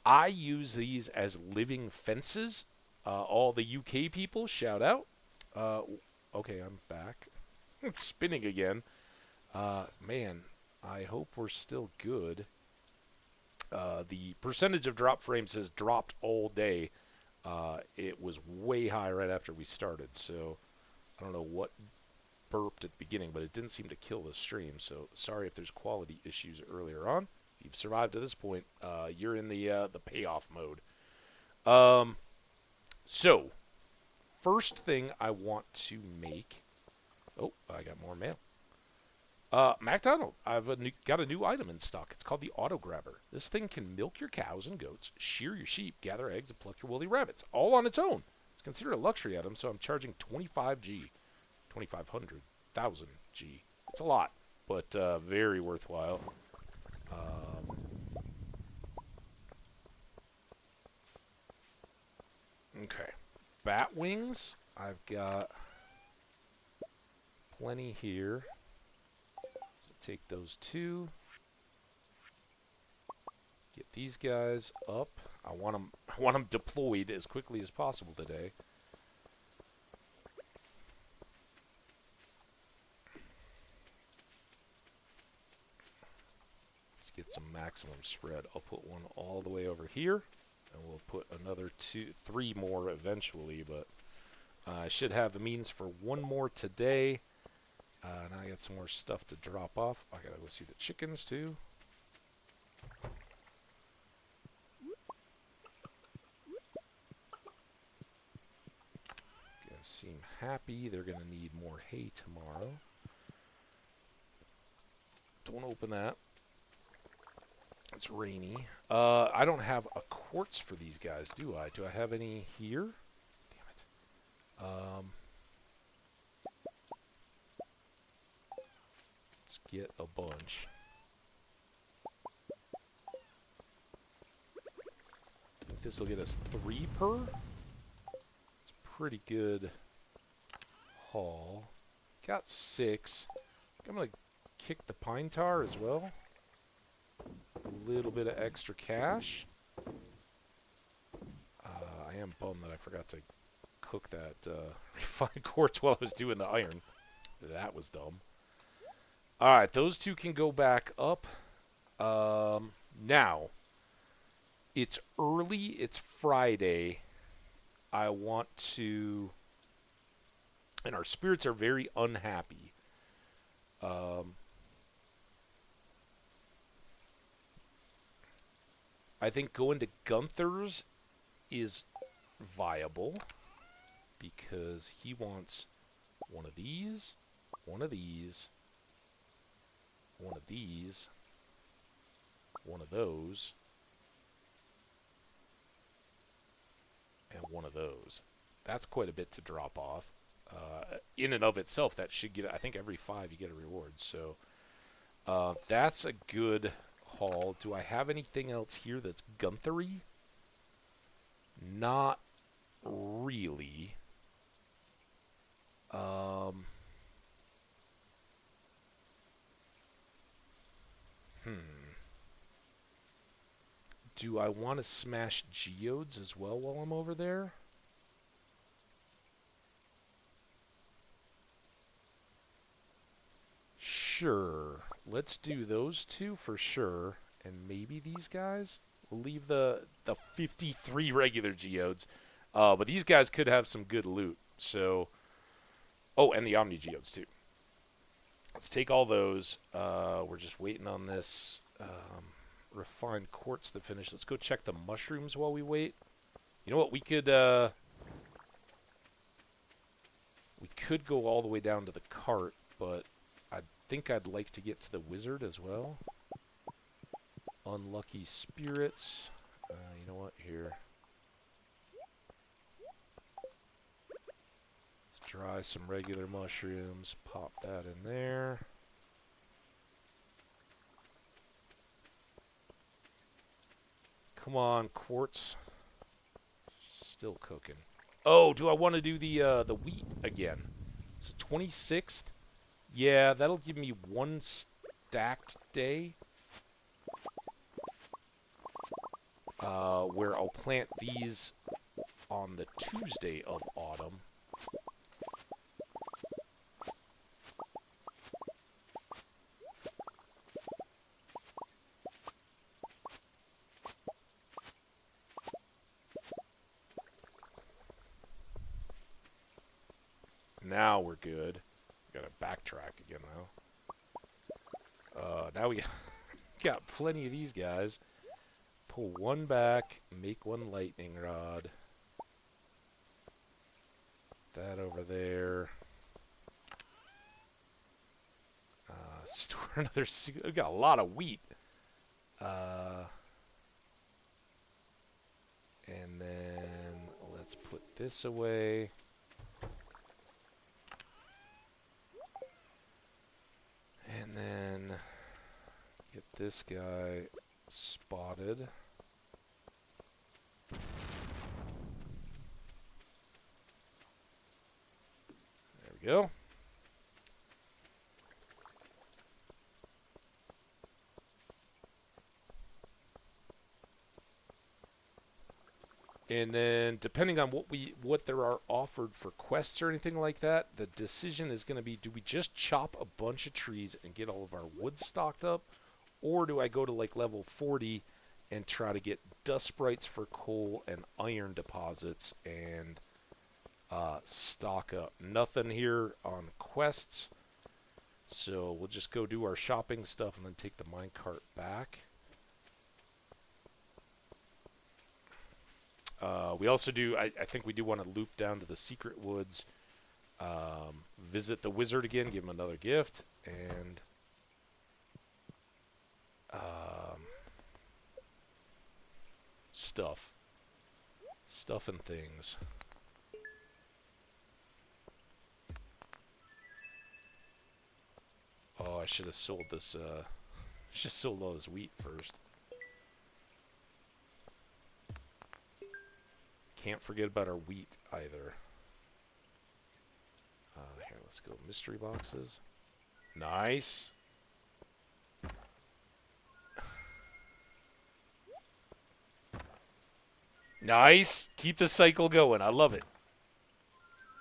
Speaker 1: I use these as living fences. All the UK people, shout out. Okay, I'm back. It's spinning again. Man, I hope we're still good. The percentage of drop frames has dropped all day. It was way high right after we started, so I don't know what burped at the beginning, but it didn't seem to kill the stream, so sorry if there's quality issues earlier on. If you've survived to this point, you're in the payoff mode. So, first thing I want to make... Oh, I got more mail. McDonald, I've got a new item in stock. It's called the Auto Grabber. This thing can milk your cows and goats, shear your sheep, gather eggs, and pluck your woolly rabbits, all on its own. It's considered a luxury item, so I'm charging 25G. 2,500. 1,000 G. It's a lot, but very worthwhile. Okay. Bat wings. I've got plenty here. So take those 2. Get get these guys up. I want them deployed as quickly as possible today. Let's get some maximum spread. I'll put one all the way over here, and we'll put another 3 more eventually, but I should have the means for one more today. Now I got some more stuff to drop off. I gotta go see the chickens too. Guys seem happy. They're gonna need more hay tomorrow. Don't open that. It's rainy. I don't have a quartz for these guys, do I? Do I have any here? Damn it. Let's get a bunch. I think this will get us 3 per. It's a pretty good haul. Got 6. I'm going to kick the pine tar as well. A little bit of extra cash. I am bummed that I forgot to cook that refined quartz while I was doing the iron. That was dumb. Alright, those 2 can go back up. Now, it's early. It's Friday. I want to... And our spirits are very unhappy. I think going to Gunther's is viable because he wants one of these, one of these, one of these, one of those, and one of those. That's quite a bit to drop off. In and of itself, that should get, I think every 5 you get a reward. So that's a good haul. Do I have anything else here that's Gunther-y? Not really. Do I want to smash geodes as well while I'm over there? Sure. Let's do those 2 for sure. And maybe these guys? We'll leave the 53 regular geodes. But these guys could have some good loot. So, oh, and the Omni geodes too. Let's take all those. We're just waiting on this refined quartz to finish. Let's go check the mushrooms while we wait. You know what? We could go all the way down to the cart, but I think I'd like to get to the wizard as well. Unlucky spirits. You know what? Here. Let's try some regular mushrooms. Pop that in there. Come on, quartz. Still cooking. Oh, do I want to do the wheat again? It's the 26th. Yeah, that'll give me 1 stacked day. Where I'll plant these on the Tuesday of autumn. Now we're good. Gotta backtrack again now. Now we got plenty of these guys. Pull 1 back, make 1 lightning rod. That over there. Store another. We've got a lot of wheat. And then let's put this away. And then get this guy spotted. There we go. And then, depending on what there are offered for quests or anything like that, the decision is going to be: do we just chop a bunch of trees and get all of our wood stocked up, or do I go to like level 40 and try to get dust sprites for coal and iron deposits and stock up? Nothing here on quests, so we'll just go do our shopping stuff and then take the minecart back. We also do, I think we do want to loop down to the secret woods, visit the wizard again, give him another gift, and stuff and things. Oh, I should have sold this, should have sold all this wheat first. Can't forget about our wheat either. Here, let's go. Mystery boxes. Nice. Nice. Keep the cycle going. I love it.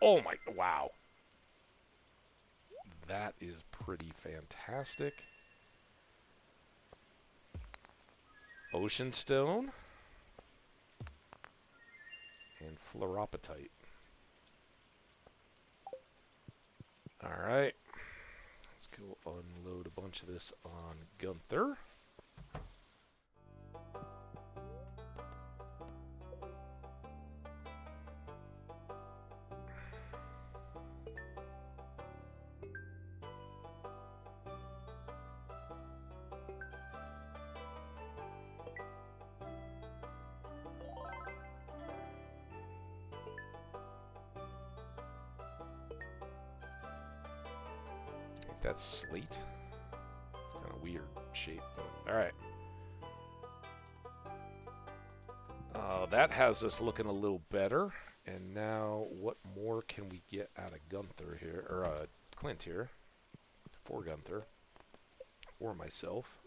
Speaker 1: Oh my, wow. That is pretty fantastic. Ocean stone. And fluoropatite. Alright. Let's go unload a bunch of this on Gunther. That's slate. It's kind of weird shape, but alright. That has us looking a little better. And now, what more can we get out of Gunther here, or Clint here, for Gunther, or myself?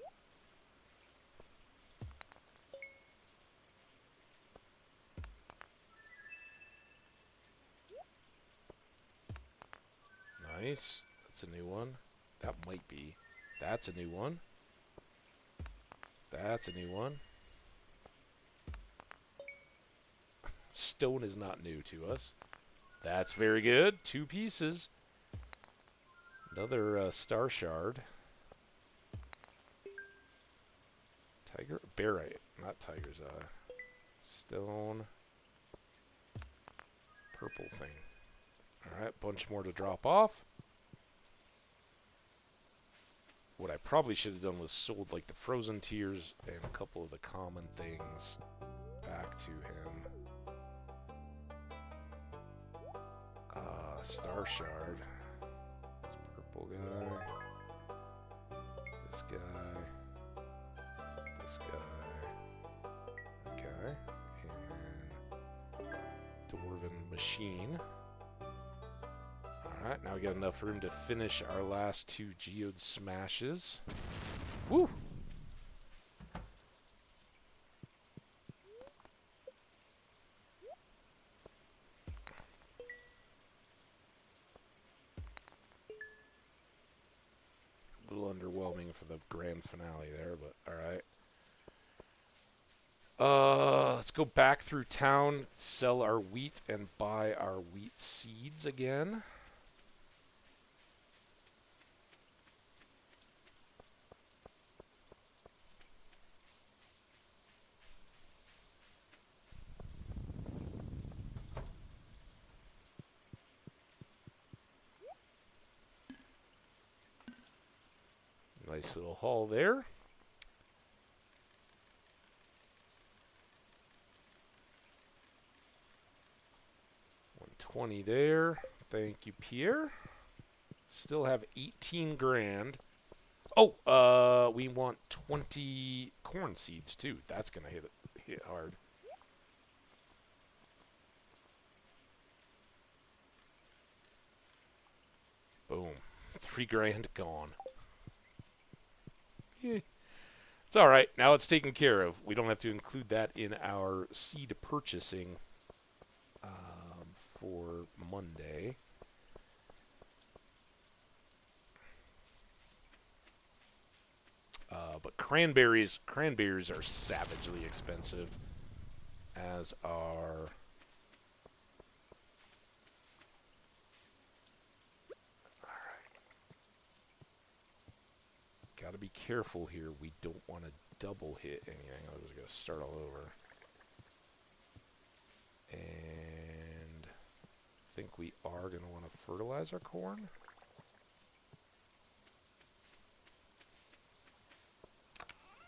Speaker 1: Nice. That's a new one. That might be. That's a new one. That's a new one. Stone is not new to us. That's very good. 2 pieces. Another star shard. Tiger? Barite. Not tiger's eye. Stone. Purple thing. Alright, bunch more to drop off. What I probably should have done was sold like the frozen tears and a couple of the common things back to him. Star shard. This purple guy. This guy. This guy. Okay. And then Dwarven machine. Alright, now we got enough room to finish our last 2 geode smashes. Woo! A little underwhelming for the grand finale there, but alright. Let's go back through town, sell our wheat, and buy our wheat seeds again. Nice little haul there. $120 there. Thank you, Pierre. Still have 18 grand. Oh, we want 20 corn seeds too. That's gonna hit hard. Boom. 3 grand gone. Yeah. It's all right. Now it's taken care of. We don't have to include that in our seed purchasing for Monday. But cranberries are savagely expensive, as are... Got to be careful here. We don't want to double hit anything. Otherwise, we're going to start all over. And I think we are going to want to fertilize our corn.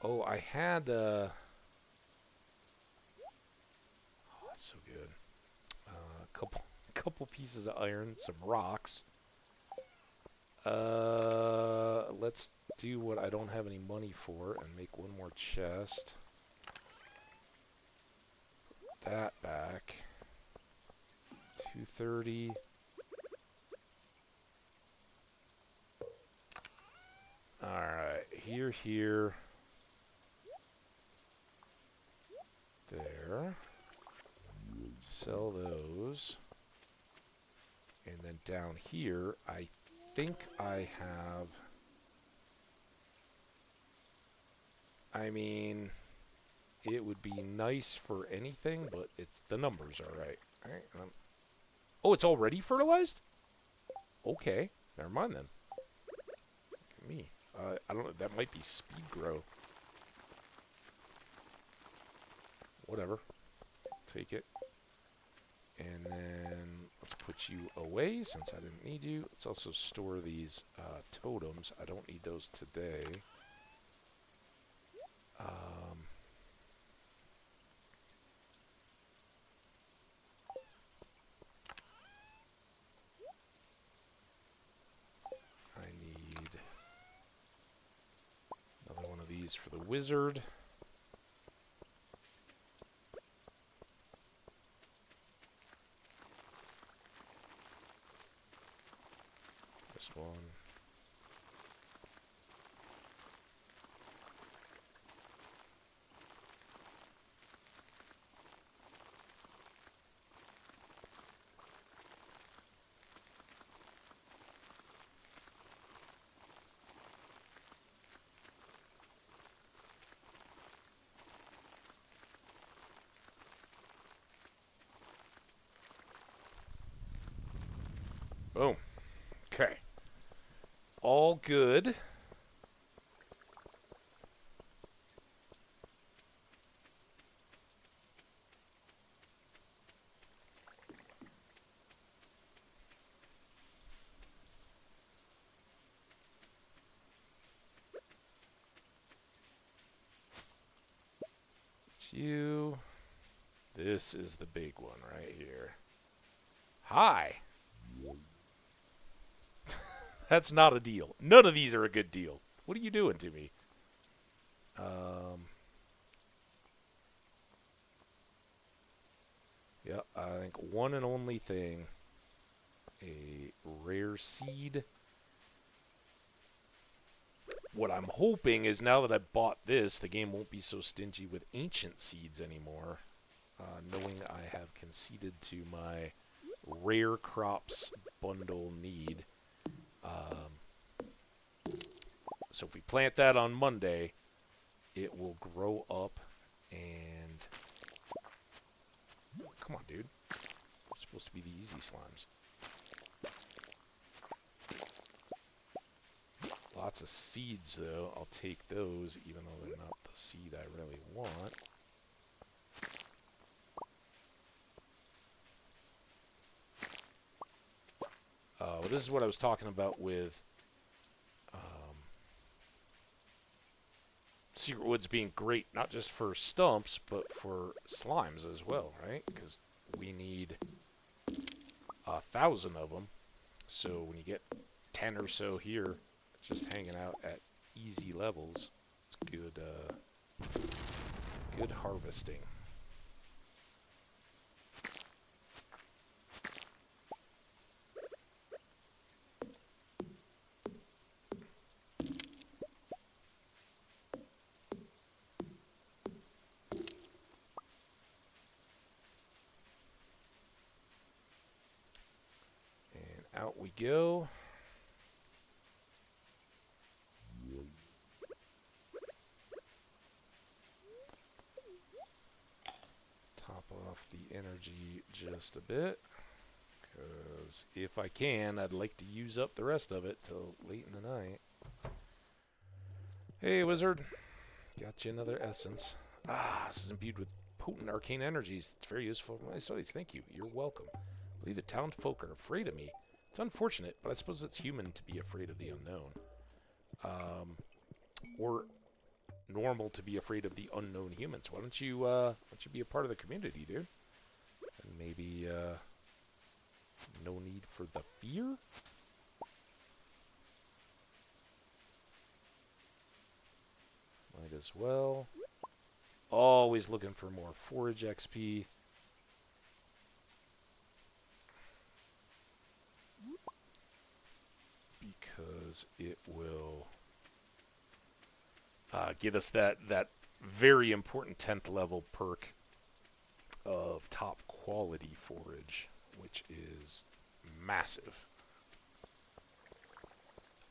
Speaker 1: Oh, I had... oh, that's so good. A couple pieces of iron, some rocks. Let's do what I don't have any money for and make one more chest. Put that back. 230. Alright, here. There. Sell those. And then down here, I think I have... I mean, it would be nice for anything, but it's the numbers are right. All right. Oh, it's already fertilized? Okay, never mind then. Look at me. I don't know. That might be speed grow. Whatever. Take it. And then let's put you away since I didn't need you. Let's also store these totems. I don't need those today. I need another one of these for the wizard. This one. Boom. Okay. All good. It's you. This is the big one right here. Hi. That's not a deal. None of these are a good deal. What are you doing to me? Yeah, I think one and only thing. A rare seed. What I'm hoping is now that I bought this, the game won't be so stingy with ancient seeds anymore. Knowing I have conceded to my rare crops bundle need. So if we plant that on Monday, it will grow up and... Come on, dude. It's supposed to be the easy slimes. Lots of seeds, though. I'll take those, even though they're not the seed I really want. Well, this is what I was talking about with Secret Woods being great, not just for stumps, but for slimes as well, right? Because we need 1,000 of them. So when you get 10 or so here, just hanging out at easy levels, it's good, good harvesting. Out we go. Top off the energy just a bit. Because if I can, I'd like to use up the rest of it till late in the night. Hey, wizard. Got you another essence. Ah, this is imbued with potent arcane energies. It's very useful for my studies. Thank you. You're welcome. I believe the townsfolk are afraid of me. It's unfortunate, but I suppose it's human to be afraid of the unknown. Or normal to be afraid of the unknown humans. Why don't you be a part of the community, dude? And maybe, no need for the fear? Might as well. Always looking for more forage XP. Because it will get us that very important 10th level perk of top quality forage, which is massive.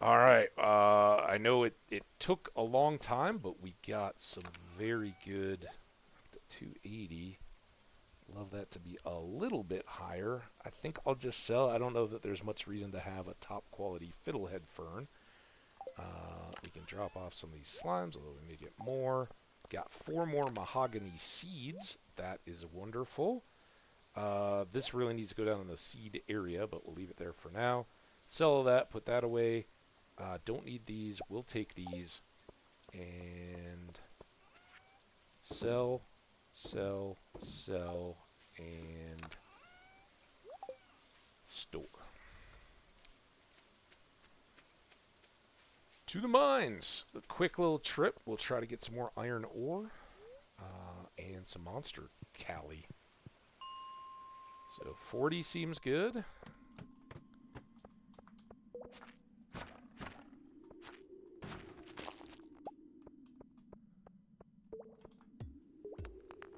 Speaker 1: Alright, I know it took a long time, but we got some very good, up to 280. Love that to be a little bit higher. I think I'll just sell. I don't know that there's much reason to have a top quality fiddlehead fern. We can drop off some of these slimes, although we may get more. Got 4 more mahogany seeds. That is wonderful. This really needs to go down in the seed area, but we'll leave it there for now. Sell that, put that away. Don't need these. We'll take these. And sell, sell, sell, and store. To the mines. A quick little trip. We'll try to get some more iron ore and some monster Cali. So 40 seems good.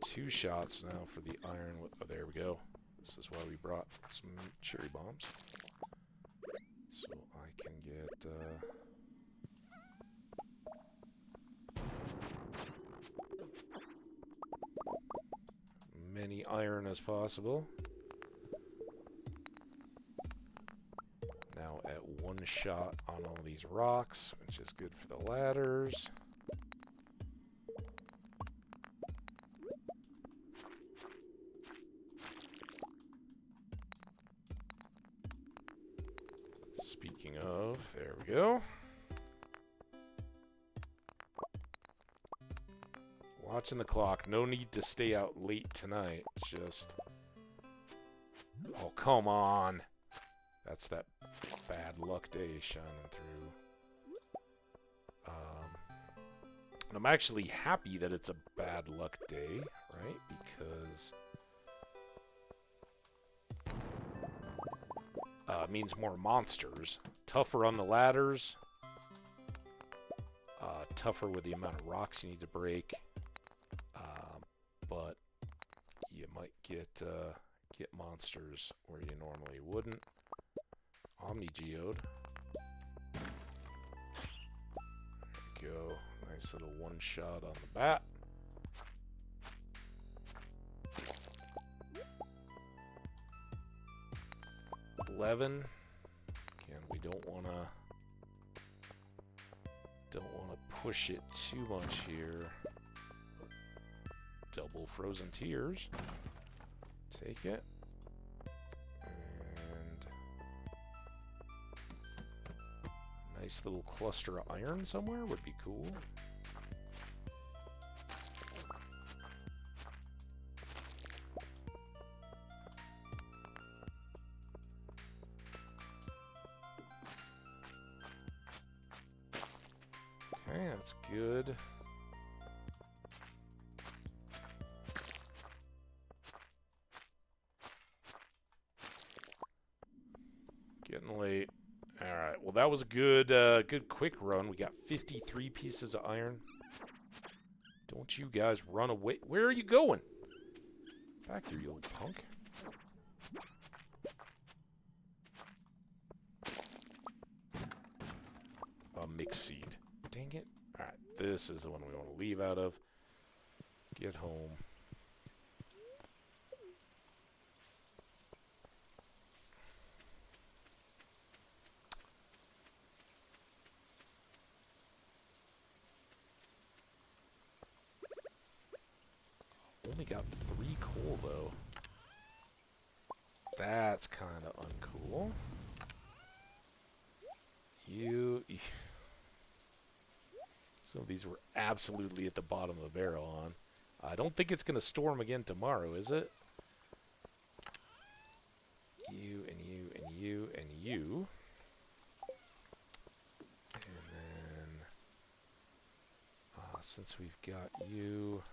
Speaker 1: Two shots now for the iron. Oh, there we go. This is why we brought some cherry bombs. So I can get many iron as possible. Now at 1 shot on all these rocks, which is good for the ladders. Speaking of, there we go. Watching the clock. No need to stay out late tonight. Just... Oh, come on. That's that bad luck day shining through. And I'm actually happy that it's a bad luck day, right? Because... means more monsters. Tougher on the ladders. Tougher with the amount of rocks you need to break. But you might get monsters where you normally wouldn't. Omni-geode. There we go. Nice little one shot on the bat. $11. Again, we don't wanna push it too much here. Double frozen tears. Take it. And nice little cluster of iron somewhere would be cool. Okay, that's good. Getting late. Alright, well that was a good good quick run. We got 53 pieces of iron. Don't you guys run away. Where are you going? Back here, you old punk. This is the one we want to leave out of. Get home. Only got 3 coal, though. That's kind of uncool. Some of these were absolutely at the bottom of the barrel on. I don't think it's going to storm again tomorrow, is it? You, and you, and you, and you. And then, since we've got you...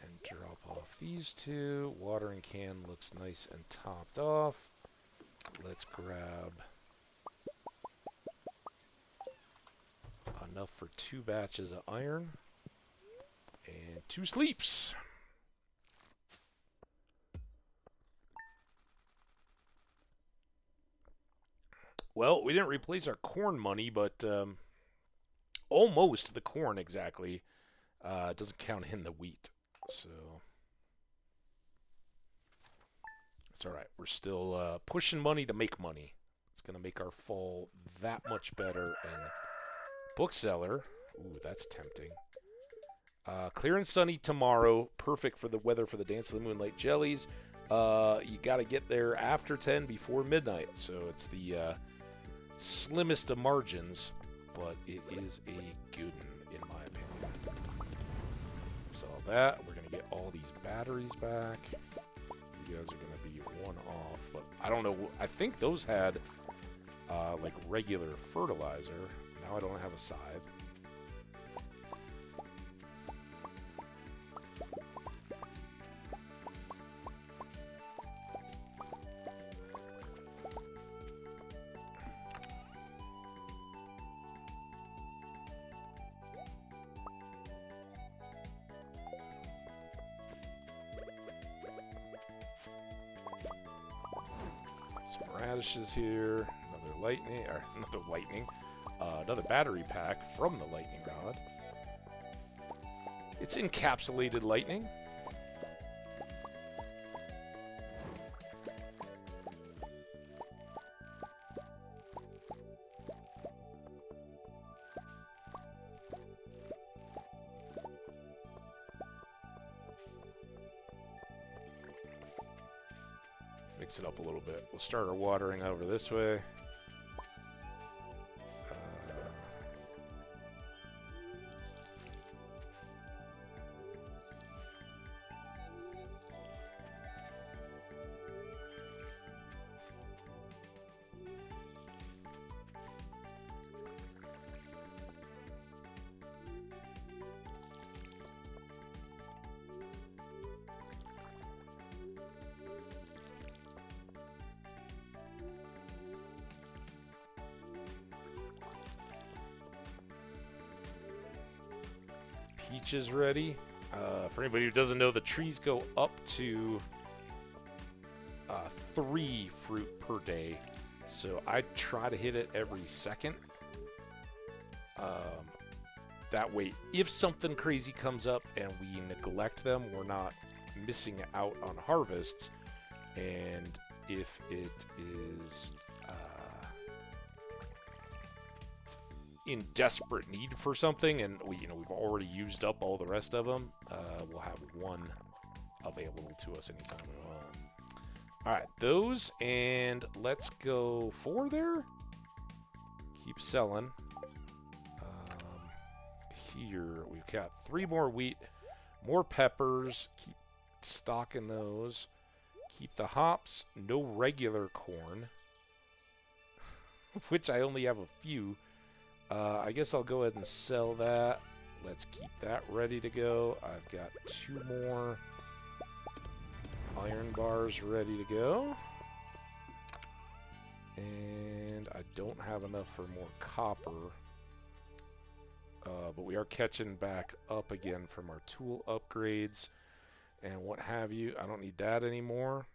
Speaker 1: and drop off these 2. Watering can looks nice and topped off. Let's grab enough for 2 batches of iron and 2 sleeps. Well, we didn't replace our corn money, but almost the corn exactly. It doesn't count in the wheat. So it's all right. We're still pushing money to make money. It's going to make our fall that much better. And bookseller, ooh, that's tempting. Clear and sunny tomorrow. Perfect for the weather for the Dance of the Moonlight Jellies. You got to get there after 10, before midnight. So it's the slimmest of margins, but it is a good one, in my opinion. All that. We're going to get all these batteries back. You guys are going to be 1 off, but I don't know. I think those had like regular fertilizer. Now I don't have a scythe. Some radishes here, another battery pack from the lightning rod. It's encapsulated lightning. Mix it up a little bit. We'll start our watering over this way. Peaches ready. For anybody who doesn't know, the trees go up to 3 fruit per day. So I try to hit it every second. That way, if something crazy comes up and we neglect them, we're not missing out on harvests. And if it is in desperate need for something, and we've already used up all the rest of them, we'll have 1 available to us anytime we want. All right, those, and let's go 4 there. Keep selling. Here we've got 3 more wheat, more peppers. Keep stocking those. Keep the hops. No regular corn, which I only have a few. I guess I'll go ahead and sell that. Let's keep that ready to go. I've got 2 more iron bars ready to go. And I don't have enough for more copper. But we are catching back up again from our tool upgrades and what have you. I don't need that anymore.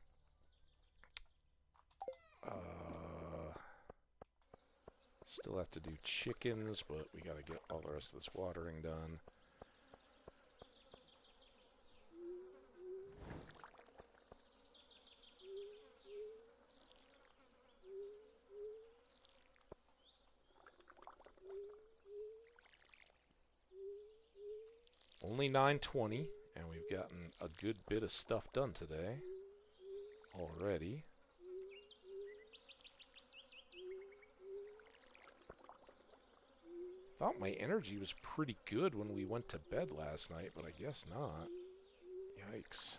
Speaker 1: Still have to do chickens, but we gotta get all the rest of this watering done. Only 9:20, and we've gotten a good bit of stuff done today already. Thought my energy was pretty good when we went to bed last night, but I guess not. Yikes.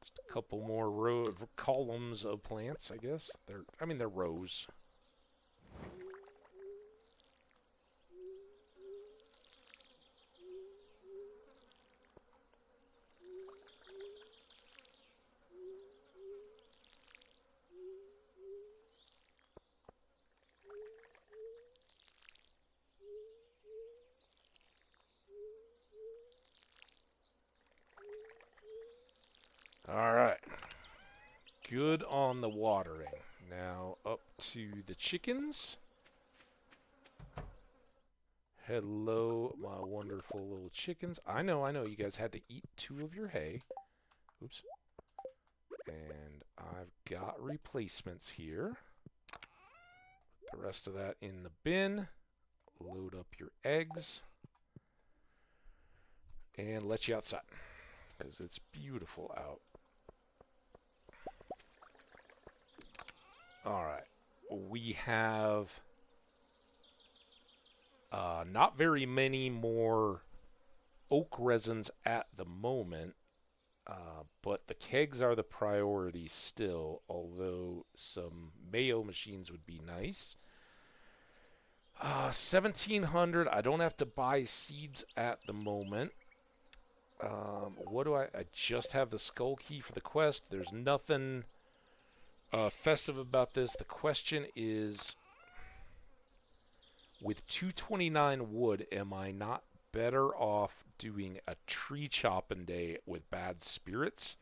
Speaker 1: Just a couple more columns of plants, I guess. They're rows. Alright. Good on the watering. Now up to the chickens. Hello, my wonderful little chickens. I know, you guys had to eat 2 of your hay. Oops. And I've got replacements here. Put the rest of that in the bin. Load up your eggs. And let you outside. Because it's beautiful out. Alright. We have not very many more oak resins at the moment. But the kegs are the priority still, although some mayo machines would be nice. 1,700. I don't have to buy seeds at the moment. What do I just have the skull key for the quest. There's nothing festive about this. The question is, with 229 wood, am I not better off doing a tree chopping day with bad spirits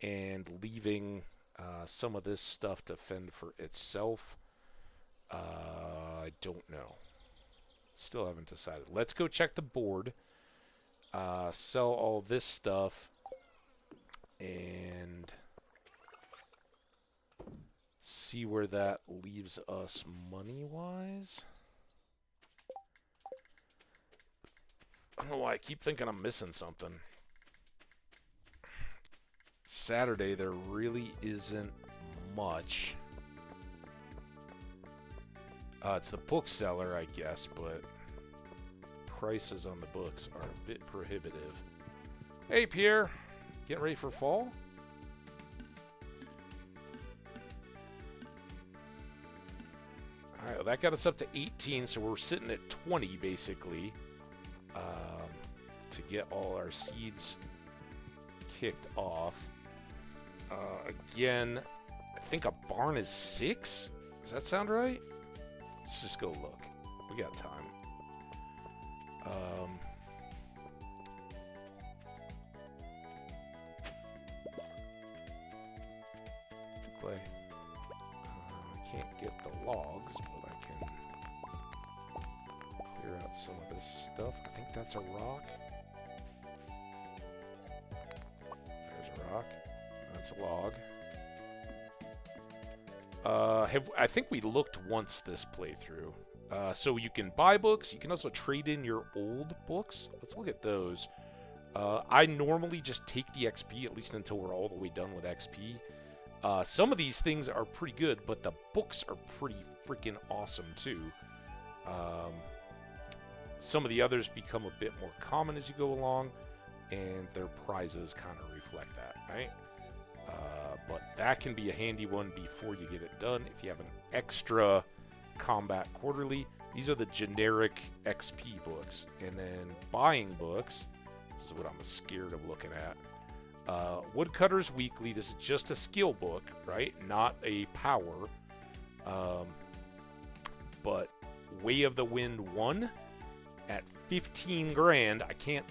Speaker 1: and leaving some of this stuff to fend for itself? I don't know. Still haven't decided. Let's go check the board. Sell all this stuff and see where that leaves us money-wise. I don't know why I keep thinking I'm missing something. Saturday, there really isn't much. It's the bookseller, I guess, but prices on the books are a bit prohibitive. Hey, Pierre. Getting ready for fall? Alright, well, that got us up to 18, so we're sitting at 20, basically, to get all our seeds kicked off. Again, I think a barn is 6? Does that sound right? Let's just go look. We got time. Clay. I can't get the logs, but I can clear out some of this stuff. I think that's a rock. There's a rock. That's a log. I think we looked once this playthrough. So you can buy books. You can also trade in your old books. Let's look at those. I normally just take the XP, at least until we're all the way done with XP. Some of these things are pretty good, but the books are pretty freaking awesome, too. Some of the others become a bit more common as you go along, and their prizes kind of reflect that, right? But that can be a handy one before you get it done. If you have an extra combat quarterly, these are the generic XP books. And then buying books, this is what I'm scared of looking at. Woodcutter's Weekly, this is just a skill book, right? Not a power. But Way of the Wind 1 at 15 grand. I can't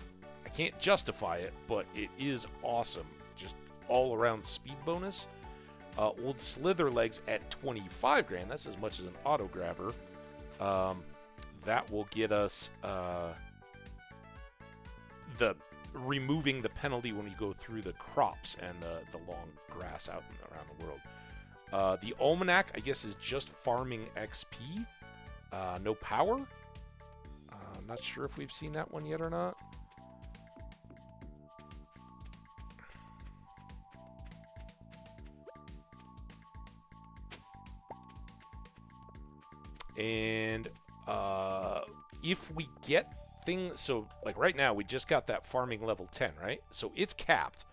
Speaker 1: justify it, but it is awesome. Just all-around speed bonus. Old Slither Legs at 25 grand. That's as much as an auto grabber. That will get us removing the penalty when you go through the crops and the long grass out and around the world. The Almanac, I guess, is just farming XP. No power. I'm not sure if we've seen that one yet or not. And if we get things, so like right now we just got that farming level 10, right? So it's capped.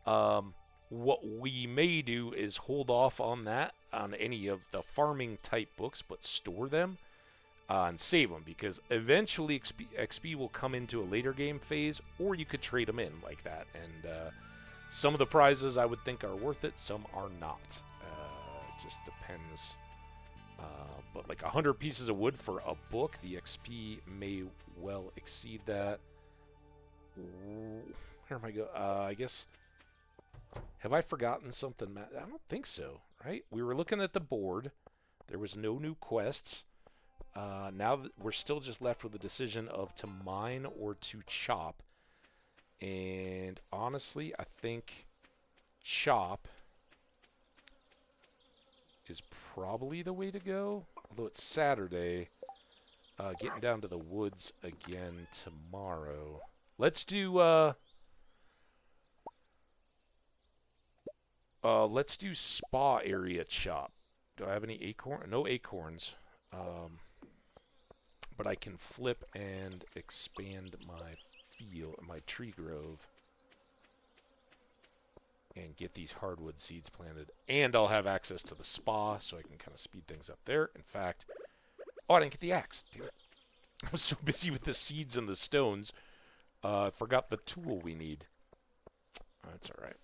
Speaker 1: What we may do is hold off on that, on any of the farming type books, but store them and save them, because eventually XP will come into a later game phase, or you could trade them in like that. And some of the prizes I would think are worth it, some are not. Just depends. But like 100 pieces of wood for a book, the XP may well exceed that. Where am I going? I guess... Have I forgotten something, Matt? I don't think so, right? We were looking at the board. There was no new quests. Now we're still just left with the decision of to mine or to chop. And honestly, I think chop is probably the way to go. Although it's Saturday. Getting down to the woods again tomorrow. Let's do spa area chop. Do I have any acorn? No acorns. But I can flip and expand my field, my tree grove, and get these hardwood seeds planted. And I'll have access to the spa, so I can kind of speed things up there. In fact, oh, I didn't get the axe. Damn it. I was so busy with the seeds and the stones, I forgot the tool we need. That's all right.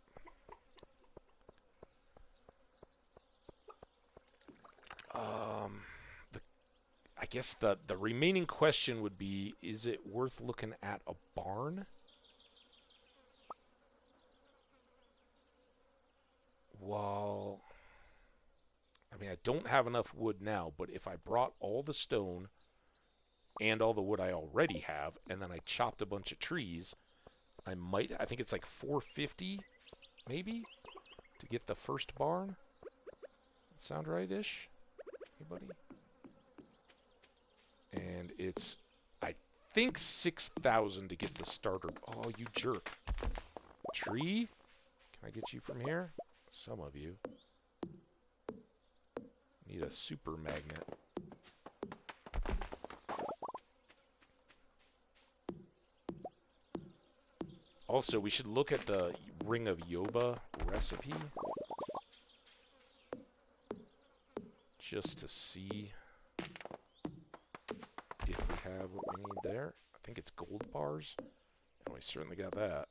Speaker 1: I guess the remaining question would be, is it worth looking at a barn? Well, I mean, I don't have enough wood now, but if I brought all the stone and all the wood I already have, and then I chopped a bunch of trees, I think it's like 450, maybe, to get the first barn. That sound right-ish? Anybody? And it's, I think, 6,000 to get the starter. Oh, you jerk. Tree? Can I get you from here? Some of you. Need a super magnet. Also, we should look at the Ring of Yoba recipe. Just to see if we have what we need there. I think it's gold bars. And we certainly got that.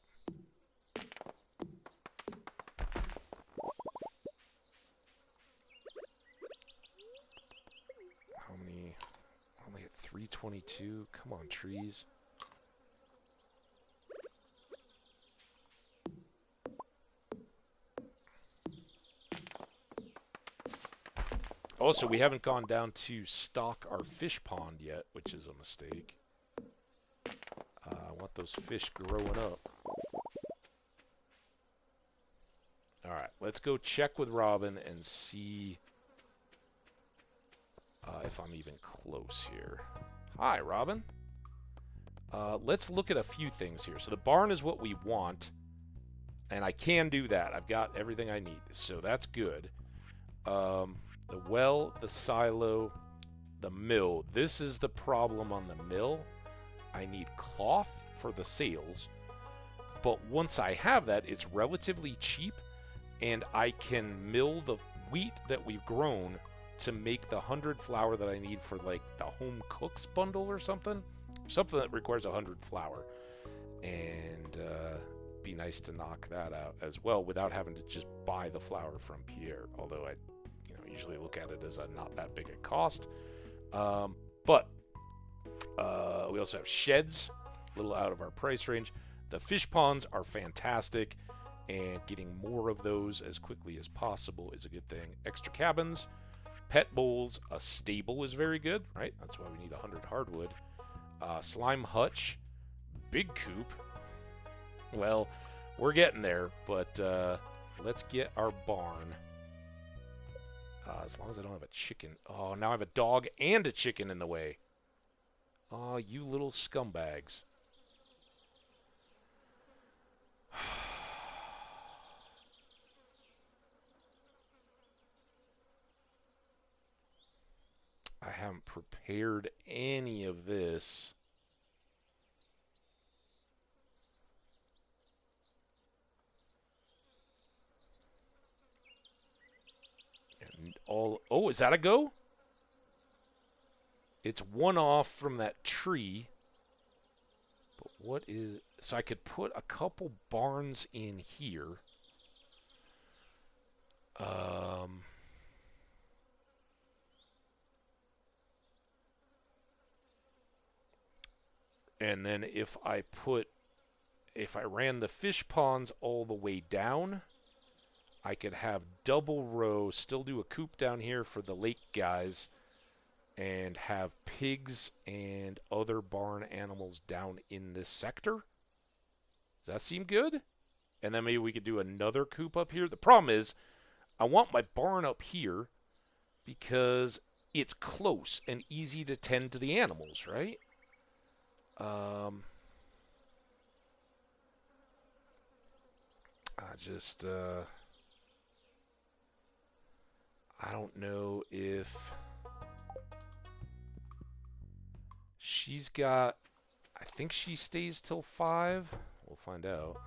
Speaker 1: How many? Only at 322. Come on, trees. Also, we haven't gone down to stock our fish pond yet, which is a mistake. I want those fish growing up. Alright, let's go check with Robin and see if I'm even close here. Hi, Robin. Let's look at a few things here. So the barn is what we want, and I can do that. I've got everything I need, so that's good. The well, the silo, the mill. This is the problem on the mill. I need cloth for the sails, but once I have that, it's relatively cheap, and I can mill the wheat that we've grown to make the 100 flour that I need for like the home cooks bundle or something. Something that requires 100 flour. And be nice to knock that out as well without having to just buy the flour from Pierre, although I usually look at it as a not that big a cost. But we also have sheds, a little out of our price range. The fish ponds are fantastic, and getting more of those as quickly as possible is a good thing. Extra cabins, pet bowls, a stable is very good, right? That's why we need 100 hardwood. Slime hutch, big coop. Well, we're getting there, but let's get our barn. As long as I don't have a chicken. Oh, now I have a dog and a chicken in the way. Oh, you little scumbags. I haven't prepared any of this. And oh, is that a go? It's one off from that tree. But what is... So I could put a couple barns in here. And then if I ran the fish ponds all the way down, I could have double row, still do a coop down here for the lake guys, and have pigs and other barn animals down in this sector. Does that seem good? And then maybe we could do another coop up here. The problem is, I want my barn up here because it's close and easy to tend to the animals, right? I don't know if she's got, I think she stays till 5. We'll find out.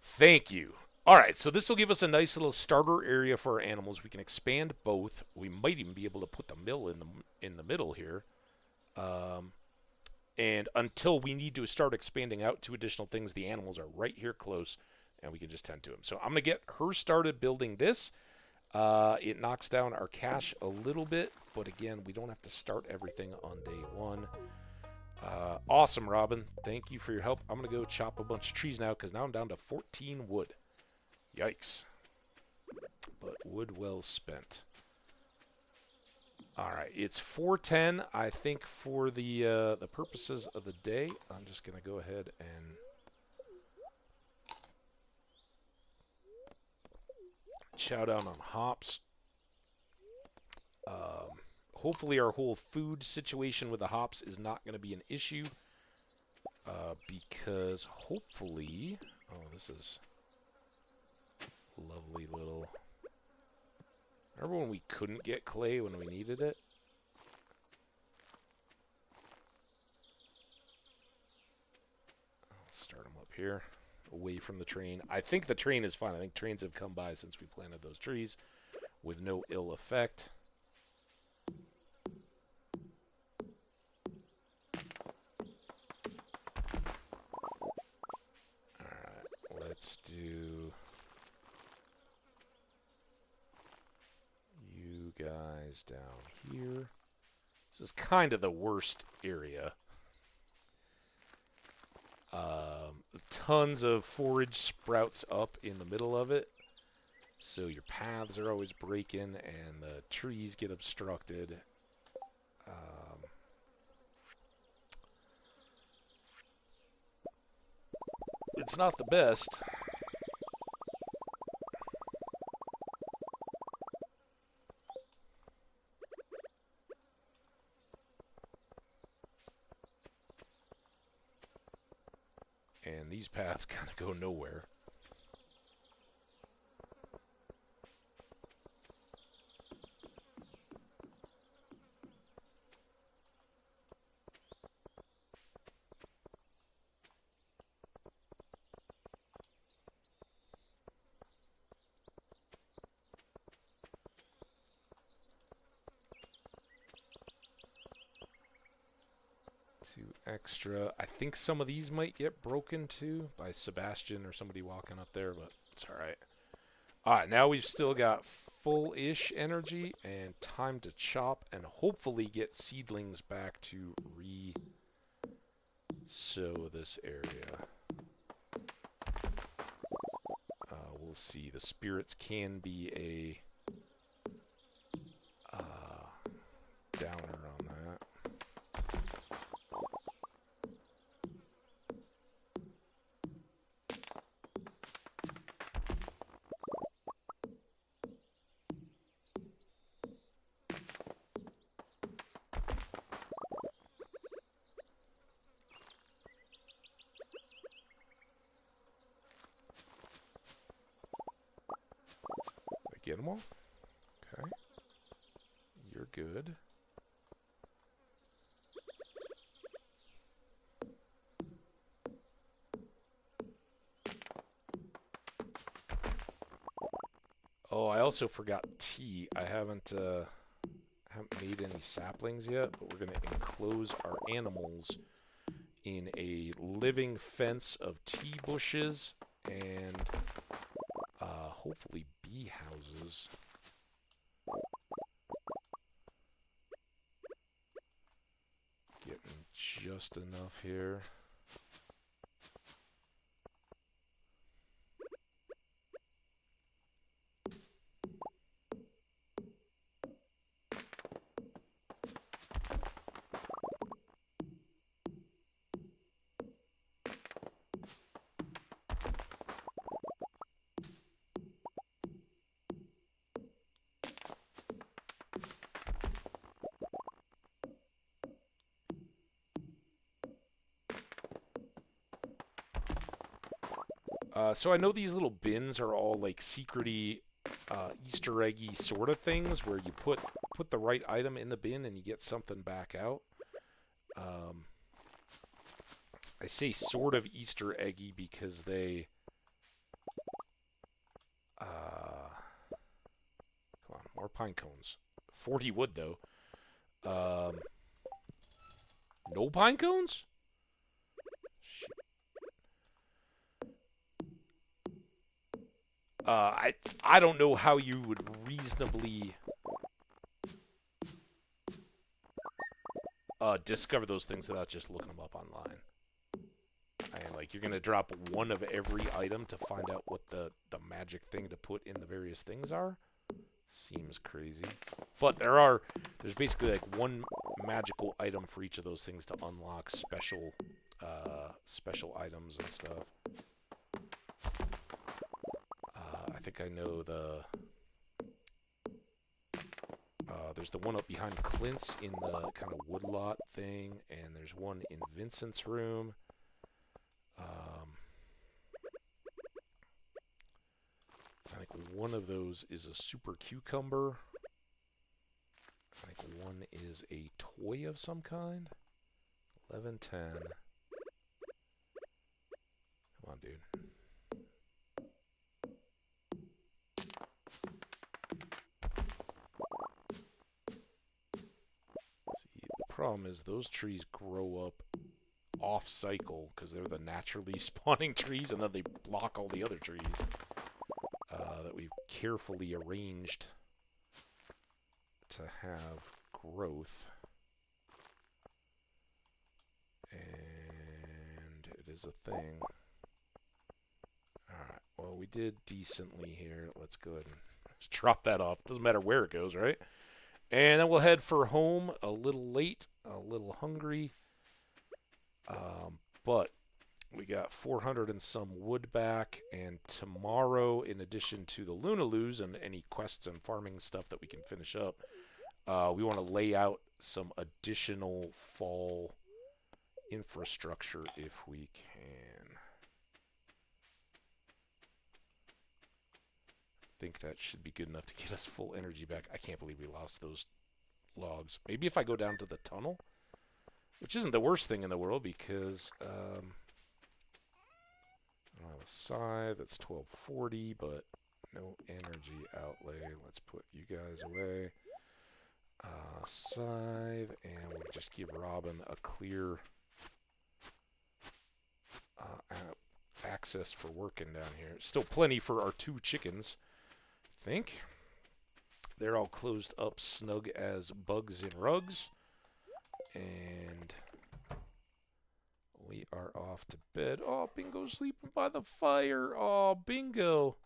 Speaker 1: Thank you. All right, so this will give us a nice little starter area for our animals. We can expand both. We might even be able to put the mill in the middle here. And until we need to start expanding out to additional things, the animals are right here close, and we can just tend to them. So I'm going to get her started building this. It knocks down our cash a little bit, but again, we don't have to start everything on day 1. Awesome, Robin. Thank you for your help. I'm going to go chop a bunch of trees now because now I'm down to 14 wood. Yikes. But wood well spent. All right, it's 4:10. I think for the purposes of the day, I'm just going to go ahead and chow down on hops. Hopefully our whole food situation with the hops is not going to be an issue. Because hopefully... Oh, this is lovely little... Remember when we couldn't get clay when we needed it? Let's start them up here, away from the train. I think the train is fine. I think trains have come by since we planted those trees with no ill effect. Alright, let's do... guys down here. This is kind of the worst area. Tons of forage sprouts up in the middle of it, so your paths are always breaking and the trees get obstructed. It's not the best. And these paths kind of go nowhere. Extra. I think some of these might get broken too by Sebastian or somebody walking up there, but it's alright. Alright, now we've still got full-ish energy and time to chop and hopefully get seedlings back to re-sow this area. We'll see. The spirits can be a downer on that. Get them all? Okay. You're good. Oh, I also forgot tea. I haven't made any saplings yet, but we're going to enclose our animals in a living fence of tea bushes and hopefully bee houses. Getting just enough here. So I know these little bins are all like secrety, Easter eggy sort of things where you put the right item in the bin and you get something back out. I say sort of Easter eggy because they, come on, more pine cones. 40 wood though. No pine cones? Shit. I don't know how you would reasonably discover those things without just looking them up online. I mean, like, you're gonna drop one of every item to find out what the magic thing to put in the various things are. Seems crazy. But there's basically like one magical item for each of those things to unlock special items and stuff. I think I know there's the one up behind Clint's in the kind of woodlot thing, and there's one in Vincent's room. I think one of those is a super cucumber. I think one is a toy of some kind. 11, 10. Come on, dude. The problem is those trees grow up off cycle because they're the naturally spawning trees, and then they block all the other trees that we've carefully arranged to have growth. And it is a thing. Alright, well, we did decently here. Let's go ahead and just drop that off. Doesn't matter where it goes, right? And then we'll head for home a little late, a little hungry. But we got 400 and some wood back, and tomorrow, in addition to the Lunaloos and any quests and farming stuff that we can finish up, we want to lay out some additional fall infrastructure if we can. I think that should be good enough to get us full energy back. I can't believe we lost those logs. Maybe if I go down to the tunnel, which isn't the worst thing in the world because I have a scythe that's 1240, but no energy outlay. Let's put you guys away. Scythe, and we'll just give Robin a clear access for working down here. Still plenty for our 2 chickens. think. They're all closed up snug as bugs in rugs. And we are off to bed. Oh, Bingo's sleeping by the fire. Oh, Bingo.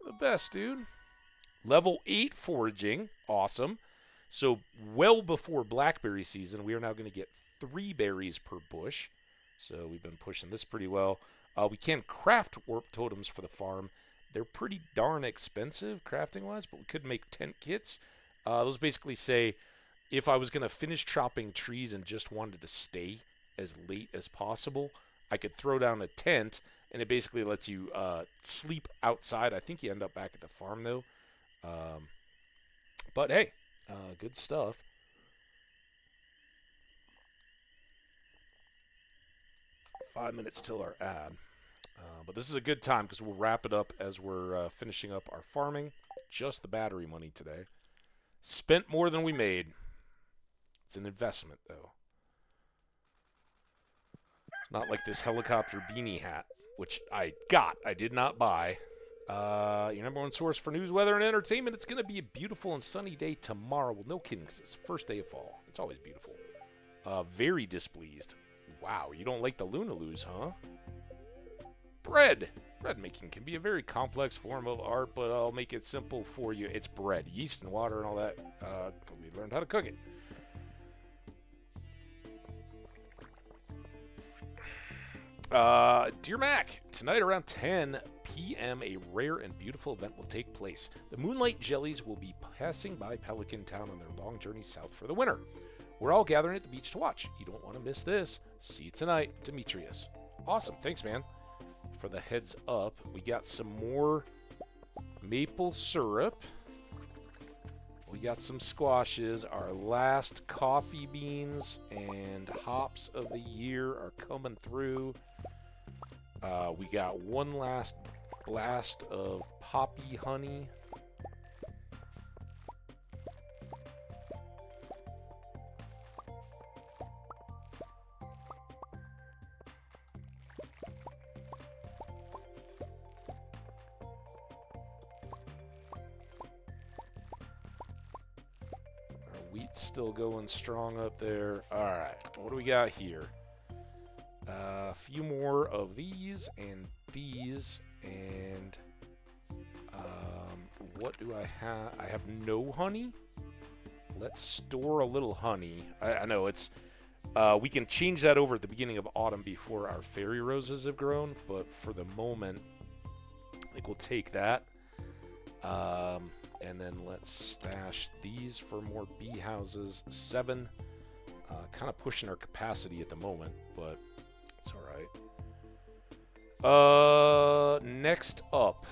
Speaker 1: The best, dude. Level 8 foraging. Awesome. So well before blackberry season, we are now going to get 3 berries per bush. So we've been pushing this pretty well. We can craft warp totems for the farm. They're pretty darn expensive crafting-wise, but we could make tent kits. Those basically say if I was going to finish chopping trees and just wanted to stay as late as possible, I could throw down a tent, and it basically lets you sleep outside. I think you end up back at the farm, though. But hey, good stuff. Five minutes till our ad. But this is a good time because we'll wrap it up as we're finishing up our farming. Just the battery money today. Spent more than we made. It's an investment, though. Not like this helicopter beanie hat, which I got. I did not buy. Your number one source for news, weather, and entertainment. It's going to be a beautiful and sunny day tomorrow. Well, no kidding, 'cause it's the first day of fall. It's always beautiful. Very displeased. Wow, you don't like the Lunaloos, huh? Bread. Bread making can be a very complex form of art, but I'll make it simple for you. It's bread. Yeast and water and all that. We learned how to cook it. Dear Mac, tonight around 10 p.m. a rare and beautiful event will take place. The Moonlight Jellies will be passing by Pelican Town on their long journey south for the winter. We're all gathering at the beach to watch. You don't want to miss this. See you tonight, Demetrius. Awesome. Thanks, man, for the heads up. We got some more maple syrup. We got some squashes. Our last coffee beans and hops of the year are coming through. We got one last blast of poppy honey. Wheat's still going strong up there. All right, what do we got here? A few more of these, and what do I have? I have no honey. Let's store a little honey. I know it's. We can change that over at the beginning of autumn before our fairy roses have grown, but for the moment, I think we'll take that. And then let's stash these for more bee houses. 7. Kind of pushing our capacity at the moment, but it's all right. Next up,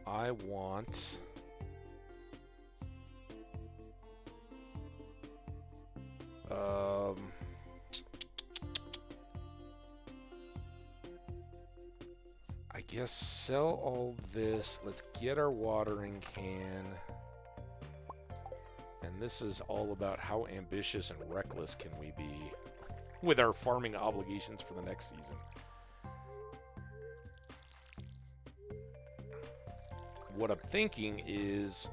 Speaker 1: I want... I guess sell all this. Let's get our watering can. And this is all about how ambitious and reckless can we be with our farming obligations for the next season. What I'm thinking is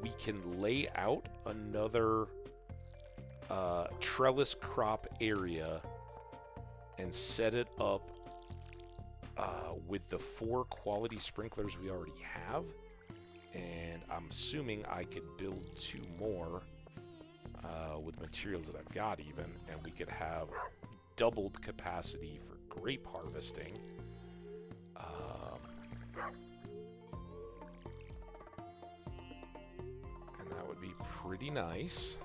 Speaker 1: we can lay out another trellis crop area and set it up with the 4 quality sprinklers we already have, and I'm assuming I could build 2 more with materials that I've got even, and we could have doubled capacity for grape harvesting. And that would be pretty nice.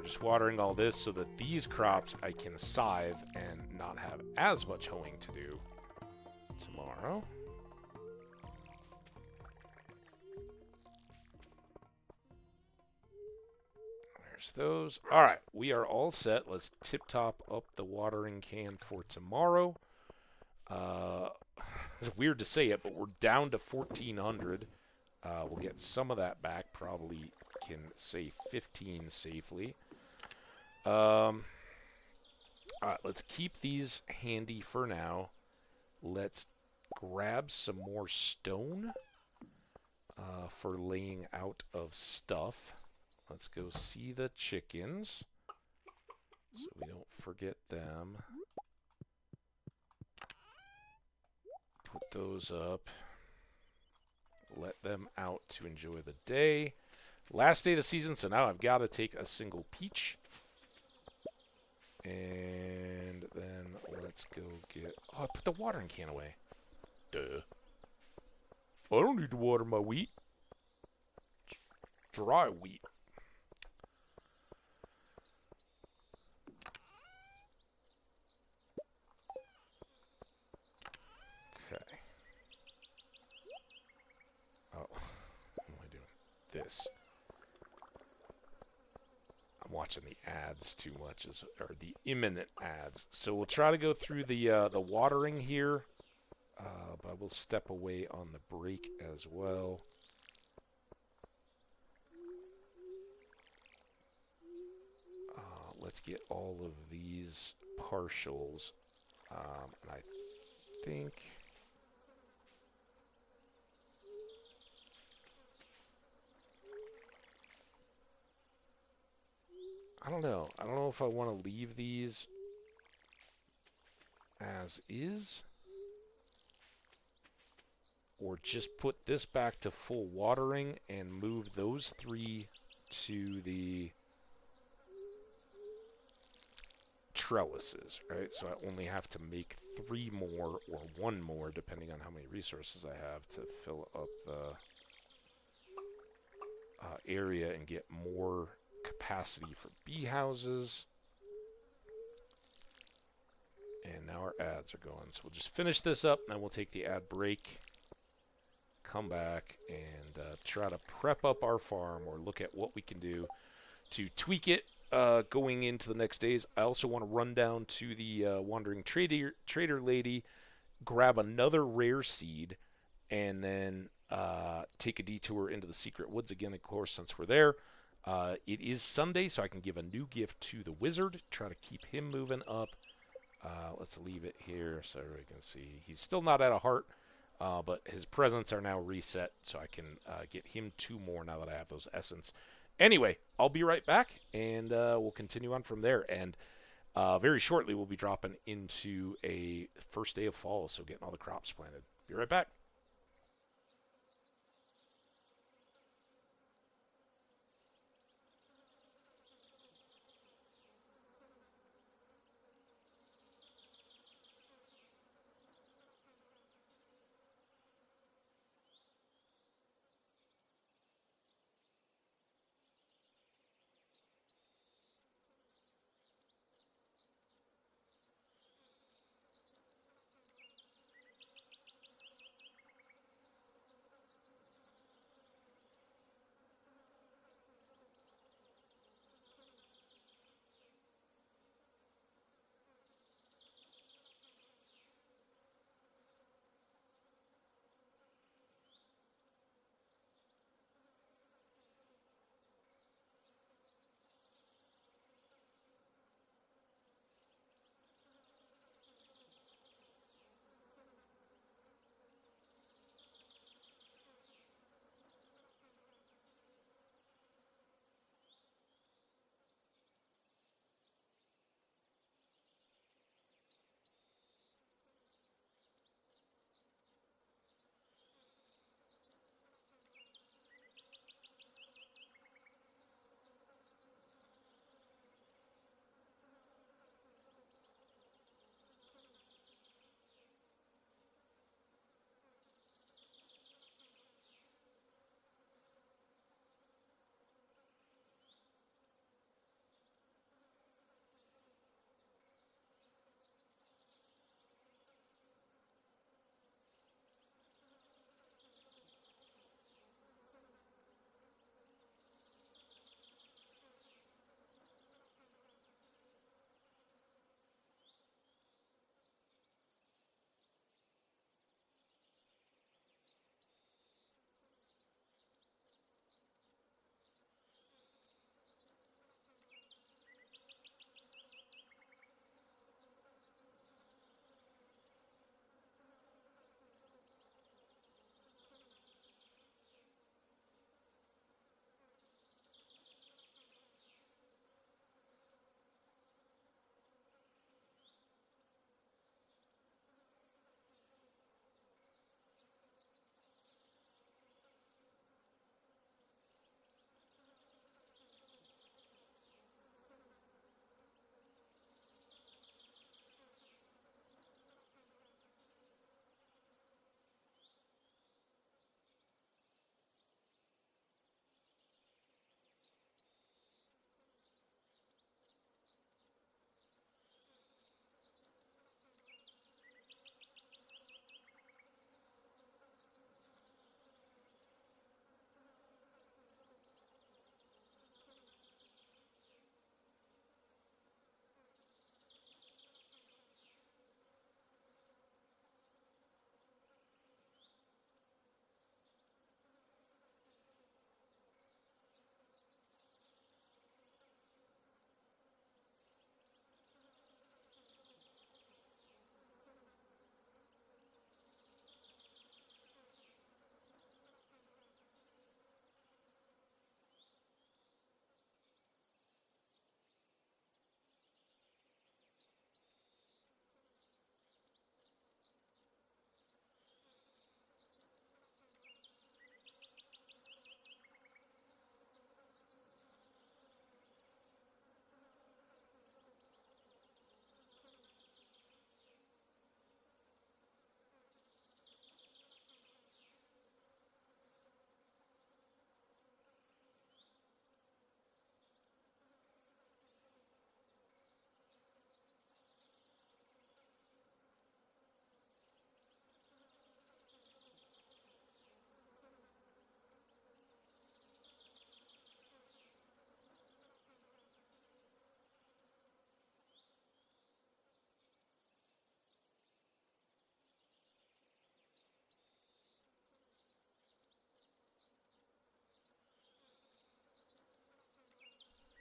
Speaker 1: Just watering all this so that these crops I can scythe and not have as much hoeing to do tomorrow. There's those. All right, we are all set. Let's tip-top up the watering can for tomorrow. It's weird to say it, but we're down to 1,400. We'll get some of that back. Probably can say 15 safely. All right, let's keep these handy for now. Let's grab some more stone for laying out of stuff. Let's go see the chickens so we don't forget them. Put those up. Let them out to enjoy the day. Last day of the season, so now I've got to take a single peach. And then let's go get... Oh, I put the watering can away. Duh. I don't need to water my wheat. It's dry wheat. Okay. Oh, what am I doing? This. I'm watching the ads too much, or the imminent ads. So we'll try to go through the watering here, but I will step away on the break as well. Let's get all of these partials, and I think... I don't know. I don't know if I want to leave these as is, or just put this back to full watering and move those 3 to the trellises, right? So I only have to make 3 more or 1 more, depending on how many resources I have, to fill up the area and get more capacity for bee houses. And now our ads are going. So we'll just finish this up, and then we'll take the ad break, come back, and try to prep up our farm or look at what we can do to tweak it going into the next days. I also want to run down to the Wandering Trader Lady, grab another rare seed, and then take a detour into the Secret Woods again, of course, since we're there. It is Sunday, so I can give a new gift to the wizard, try to keep him moving up. Let's leave it here so we can see. He's still not at a heart, but his presents are now reset, so I can get him 2 more now that I have those essence. Anyway, I'll be right back, and we'll continue on from there. And very shortly, we'll be dropping into a first day of fall, so getting all the crops planted. Be right back.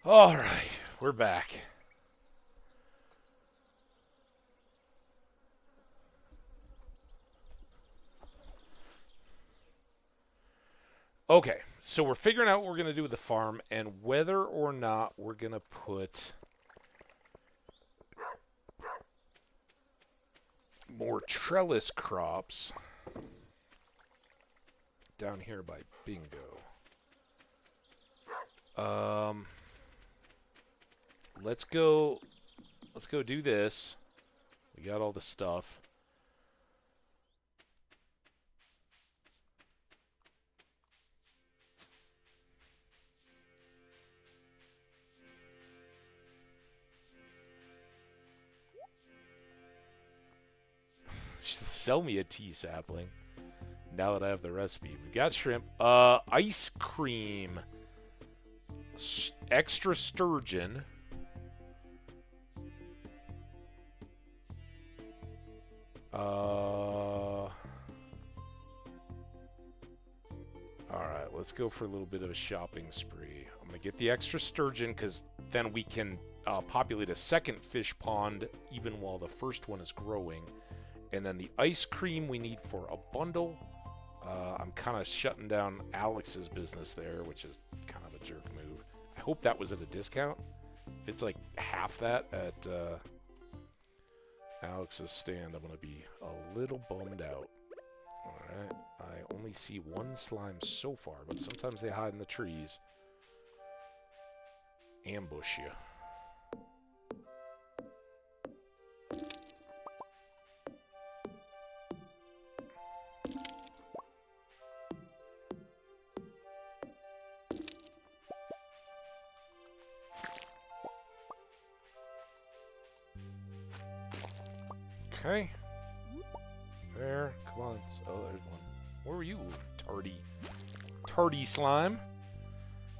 Speaker 1: All right, we're back. Okay, so we're figuring out what we're going to do with the farm and whether or not we're going to put more trellis crops down here by bingo. Let's go do this. We got all the stuff. Sell me a tea sapling. Now that I have the recipe. We got shrimp. Ice cream. Extra sturgeon. Alright, let's go for a little bit of a shopping spree. I'm going to get the extra sturgeon because then we can populate a second fish pond even while the first one is growing. And then the ice cream we need for a bundle. I'm kind of shutting down Alex's business there, which is kind of a jerk move. I hope that was at a discount. If it's like half that at Alex's stand, I'm going to be a little bummed out. Alright, I only see one slime so far, but sometimes they hide in the trees. Ambush you. Okay. There. Come on. Oh, there's one. Where were you, tardy slime?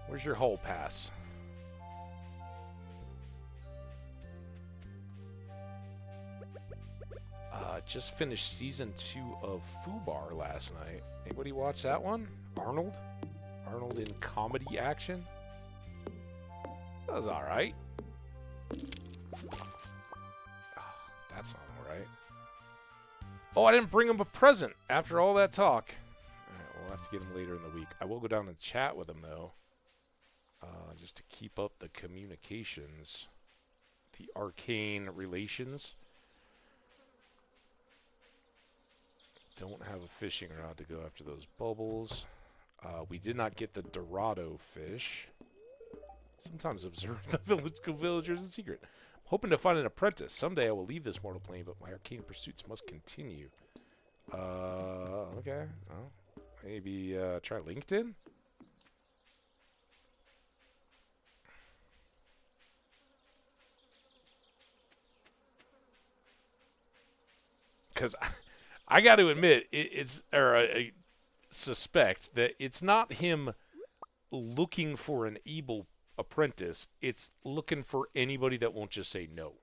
Speaker 1: Where's your hole pass? Just finished season 2 of Fubar last night. Anybody watch that one? Arnold? Arnold in comedy action? That was alright. That's not alright. Oh, I didn't bring him a present after all that talk. Alright, we'll have to get him later in the week. I will go down and chat with him, though. Just to keep up the communications. The arcane relations. Don't have a fishing rod to go after those bubbles. We did not get the Dorado fish. Sometimes observe the villagers in secret. Hoping to find an apprentice. Someday I will leave this mortal plane, but my arcane pursuits must continue. Okay. Well, maybe try LinkedIn? Because I got to admit, I suspect that it's not him looking for an able apprentice. It's looking for anybody that won't just say no.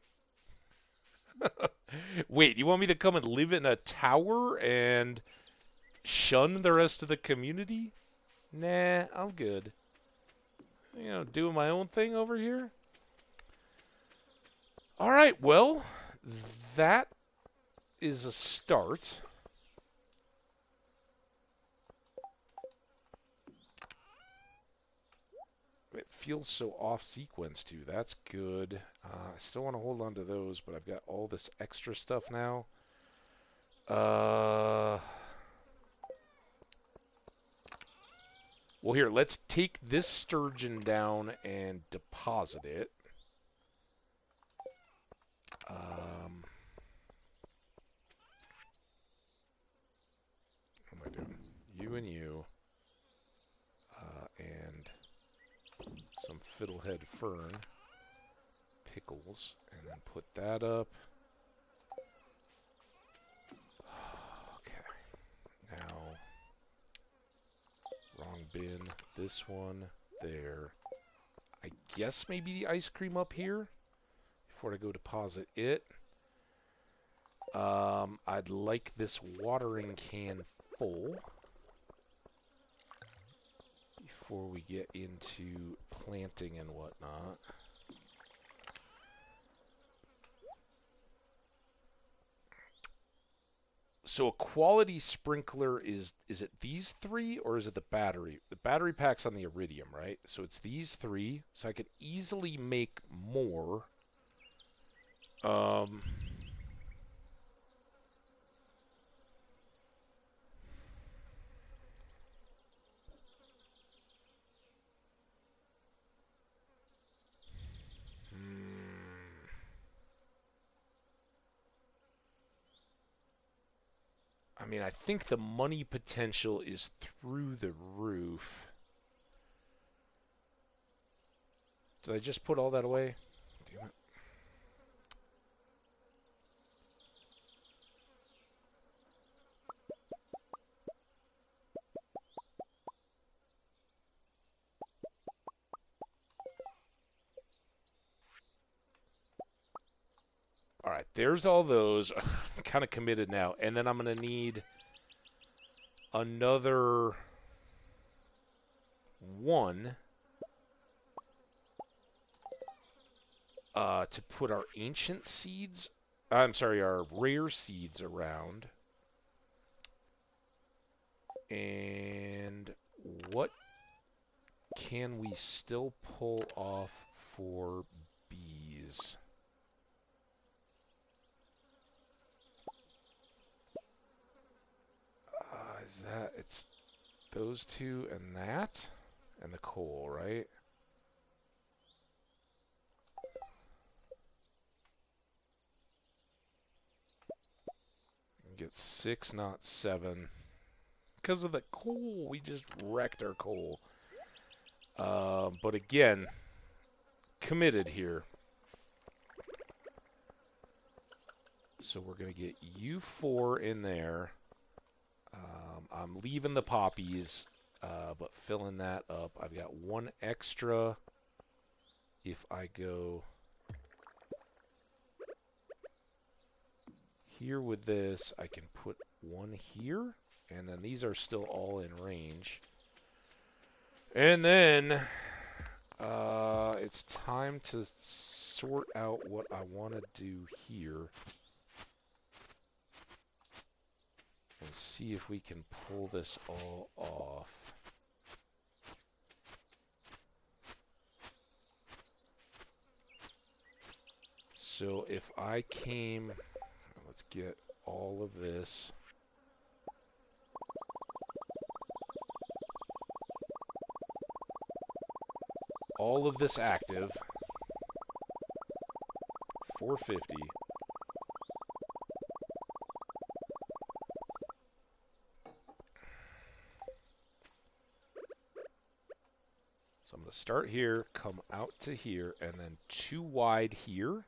Speaker 1: Wait, you want me to come and live in a tower and shun the rest of the community? Nah, I'm good. You know, doing my own thing over here. All right, well, that is a start. It feels so off sequence too. That's good. I still want to hold on to those, but I've got all this extra stuff now. Well, here, let's take this sturgeon down and deposit it. What am I doing? You and you. And some fiddlehead fern. Pickles. And then put that up. Okay. Now, wrong bin. This one there. I guess maybe the ice cream up here before I go deposit it. I'd like this watering can full before we get into planting and whatnot. So a quality sprinkler is it these three or is it the battery? The battery pack's on the iridium, right? So it's these three. So I could easily make more. I mean, I think the money potential is through the roof. Did I just put all that away? Damn it. All right, there's all those. I'm kind of committed now. And then I'm going to need another one to put our ancient seeds. I'm sorry, our rare seeds around. And what can we still pull off for bees? Is that, it's those two and that, and the coal, right? Get 6, not 7. Because of the coal, we just wrecked our coal. But again, committed here. So we're going to get you 4 in there. I'm leaving the poppies, but filling that up. I've got 1 extra. If I go here with this, I can put 1 here. And then these are still all in range. And then it's time to sort out what I want to do here. And see if we can pull this all off. So if I came, let's get all of this. All of this active. 450. So I'm going to start here, come out to here, and then 2 wide here.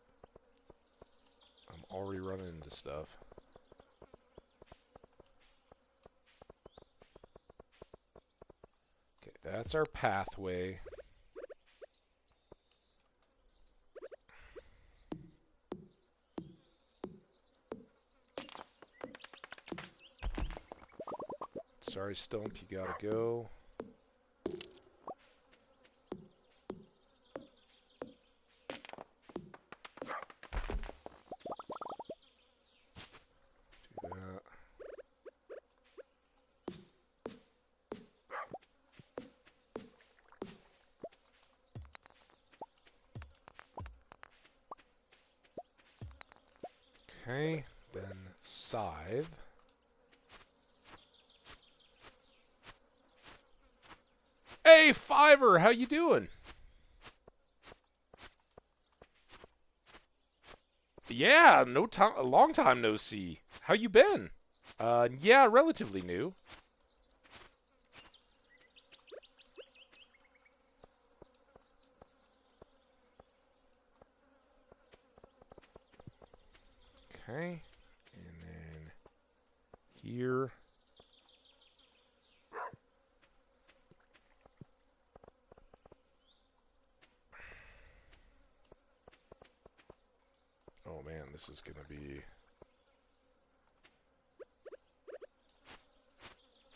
Speaker 1: I'm already running into stuff. Okay, that's our pathway. Sorry, Stump, you gotta go. Okay, then scythe. Hey, Fiverr, how you doing? Yeah, no time, a long time no see. How you been? Yeah, relatively new. Okay, and then here. Oh man, this is gonna be...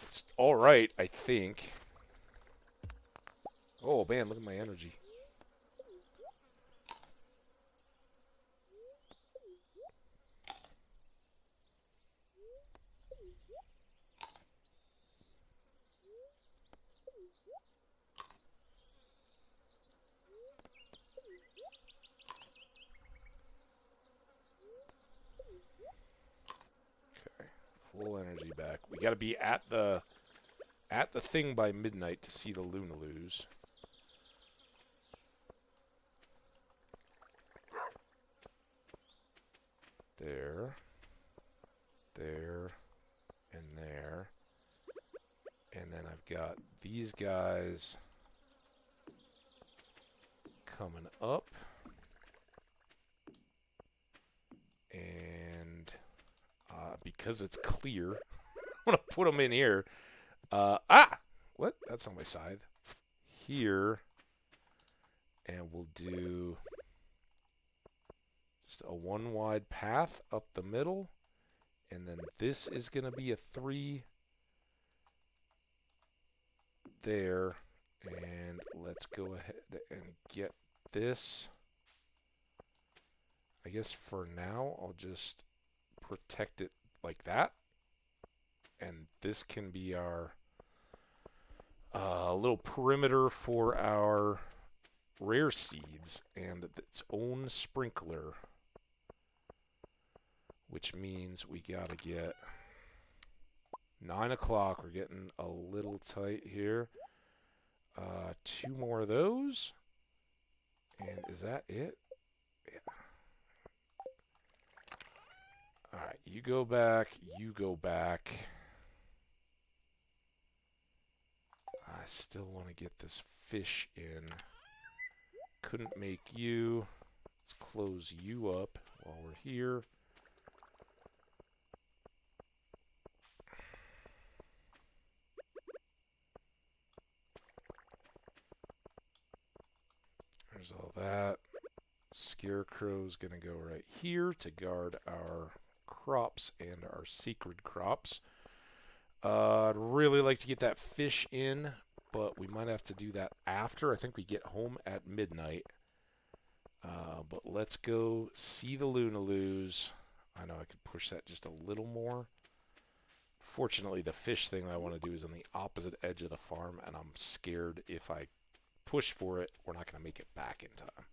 Speaker 1: It's alright, I think. Oh, man, look at my energy. Okay, full energy back. We got to be at the thing by midnight to see the Lunaloos. There, there, and there. And then I've got these guys coming up. And because it's clear, I'm going to put them in here. What? That's on my scythe. Here. And we'll do just a one wide path up the middle. And then this is going to be a 3 there. And let's go ahead and get this. I guess for now, I'll just protect it like that. And this can be our little perimeter for our rare seeds and its own sprinkler. Which means we got to get 9 o'clock. We're getting a little tight here. 2 more of those. And is that it? Yeah. Alright, you go back. You go back. I still want to get this fish in. Couldn't make you. Let's close you up while we're here. There's all that. Scarecrow's going to go right here to guard our crops and our sacred crops. I'd really like to get that fish in, but we might have to do that after. I think we get home at midnight. But let's go see the Lunaloos. I know I could push that just a little more. Fortunately, the fish thing I want to do is on the opposite edge of the farm, and I'm scared if I push for it, we're not going to make it back in time.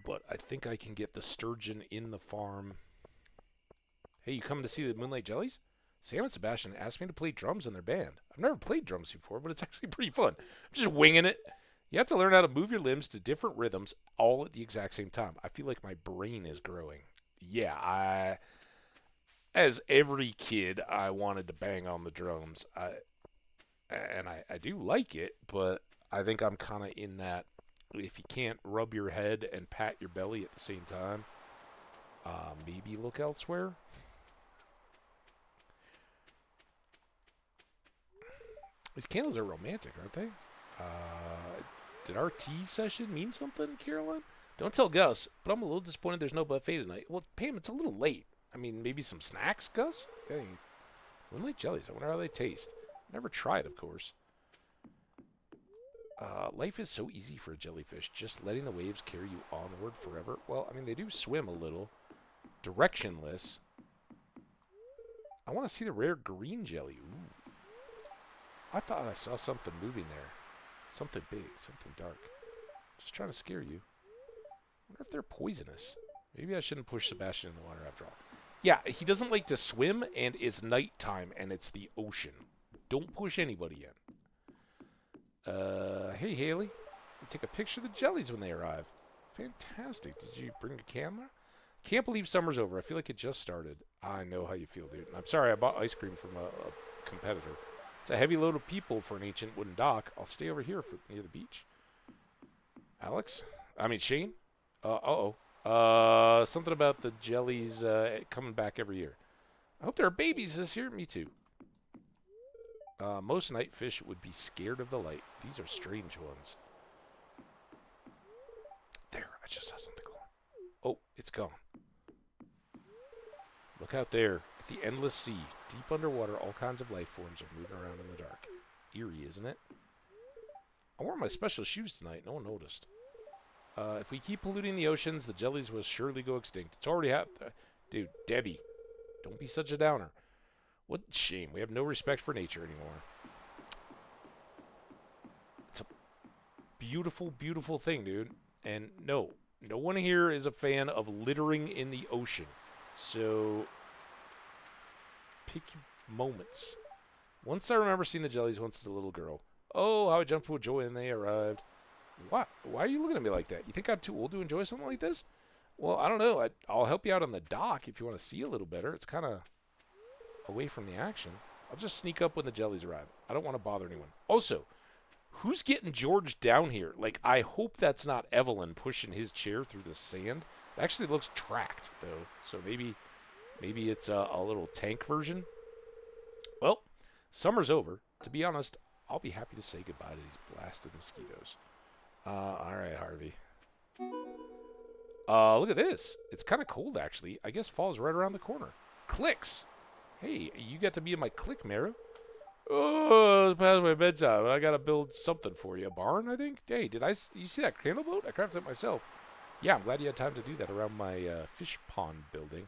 Speaker 1: But I think I can get the sturgeon in the farm. Hey, you coming to see the Moonlight Jellies? Sam and Sebastian asked me to play drums in their band. I've never played drums before, but it's actually pretty fun. I'm just winging it. You have to learn how to move your limbs to different rhythms all at the exact same time. I feel like my brain is growing. Yeah, as every kid, I wanted to bang on the drums. I do like it, but I think I'm kind of in that if you can't rub your head and pat your belly at the same time, maybe look elsewhere. These candles are romantic, aren't they? Did our tea session mean something, Caroline? Don't tell Gus, but I'm a little disappointed there's no buffet tonight. Well, Pam, it's a little late. I mean, maybe some snacks, Gus? Hey, Moonlight Jellies, I wonder how they taste. Never tried, of course. Life is so easy for a jellyfish, just letting the waves carry you onward forever. Well, I mean, they do swim a little. Directionless. I want to see the rare green jelly. Ooh. I thought I saw something moving there. Something big, something dark. Just trying to scare you. I wonder if they're poisonous. Maybe I shouldn't push Sebastian in the water after all. Yeah, he doesn't like to swim, and it's nighttime, and it's the ocean. Don't push anybody in. Hey, Haley. You take a picture of the jellies when they arrive. Fantastic. Did you bring a camera? Can't believe summer's over. I feel like it just started. I know how you feel, dude. And I'm sorry I bought ice cream from a competitor. It's a heavy load of people for an ancient wooden dock. I'll stay over here near the beach. Alex? I mean, Shane? Something about the jellies coming back every year. I hope there are babies this year. Me too. Most night fish would be scared of the light. These are strange ones. There, I just saw something glowing. Oh, it's gone. Look out there. The endless sea. Deep underwater, all kinds of life forms are moving around in the dark. Eerie, isn't it? I wore my special shoes tonight. No one noticed. If we keep polluting the oceans, the jellies will surely go extinct. It's already happened. Dude, Debbie, don't be such a downer. What a shame. We have no respect for nature anymore. It's a beautiful, beautiful thing, dude. And no one here is a fan of littering in the ocean. So, pick your moments. Once I remember seeing the jellies once as a little girl. Oh, how I jumped with joy when they arrived. What? Why are you looking at me like that? You think I'm too old to enjoy something like this? Well, I don't know. I'll help you out on the dock if you want to see a little better. It's kind of away from the action. I'll just sneak up when the jellies arrive. I don't want to bother anyone. Also, who's getting George down here? Like, I hope that's not Evelyn pushing his chair through the sand. It actually looks tracked, though. So maybe it's a little tank version. Well, summer's over. To be honest, I'll be happy to say goodbye to these blasted mosquitoes. All right, Harvey. Look at this. It's kind of cold, actually. I guess fall's right around the corner. Clicks. Hey, you got to be in my clique, Mara. Oh, it's past my bedtime. I got to build something for you. A barn, I think? Hey, you see that candle boat? I crafted it myself. Yeah, I'm glad you had time to do that around my fish pond building.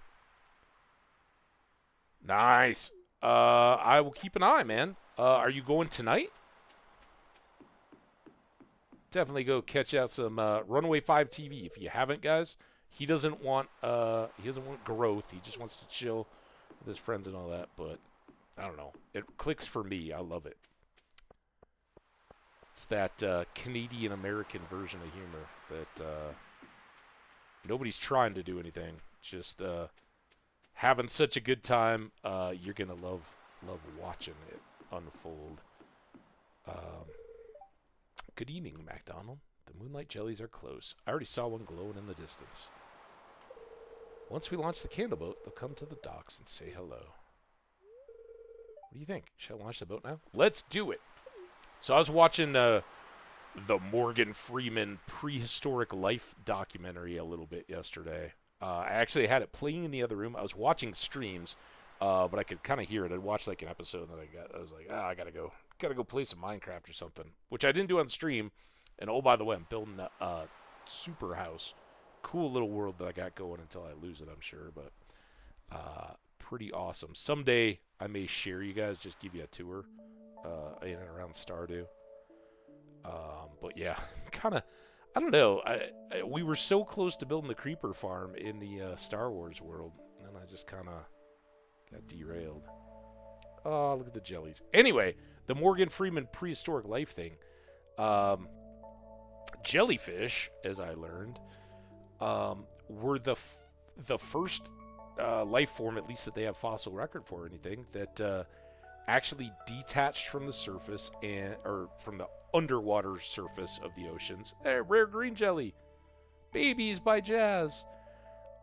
Speaker 1: Nice. I will keep an eye, man. Are you going tonight? Definitely go catch out some Runaway 5 TV if you haven't, guys. He doesn't want growth. He just wants to chill with his friends and all that. But I don't know. It clicks for me. I love it. It's that Canadian American version of humor that nobody's trying to do anything. Just having such a good time. You're gonna love watching it unfold. Good evening, MacDonald. The moonlight jellies are close. I already saw one glowing in the distance. Once we launch the candle boat, they'll come to the docks and say hello. What do you think? Should I launch the boat now? Let's do it. So I was watching the Morgan Freeman Prehistoric Life documentary a little bit yesterday. I actually had it playing in the other room. I was watching streams, but I could kind of hear it. I watched like an episode, and then I was like, I gotta go play some Minecraft or something, which I didn't do on stream. And oh, by the way, I'm building a super house. Cool little world that I got going until I lose it, I'm sure, but pretty awesome. Someday I may share you guys, just give you a tour in and around Stardew. But yeah, kind of, I don't know. We were so close to building the creeper farm in the Star Wars world, and I just kind of got derailed. Oh, look at the jellies. Anyway, the Morgan Freeman Prehistoric Life thing. Jellyfish, as I learned, were the first life form, at least that they have fossil record for or anything, that actually detached from the surface or from the underwater surface of the oceans. Rare green jelly, babies by Jazz,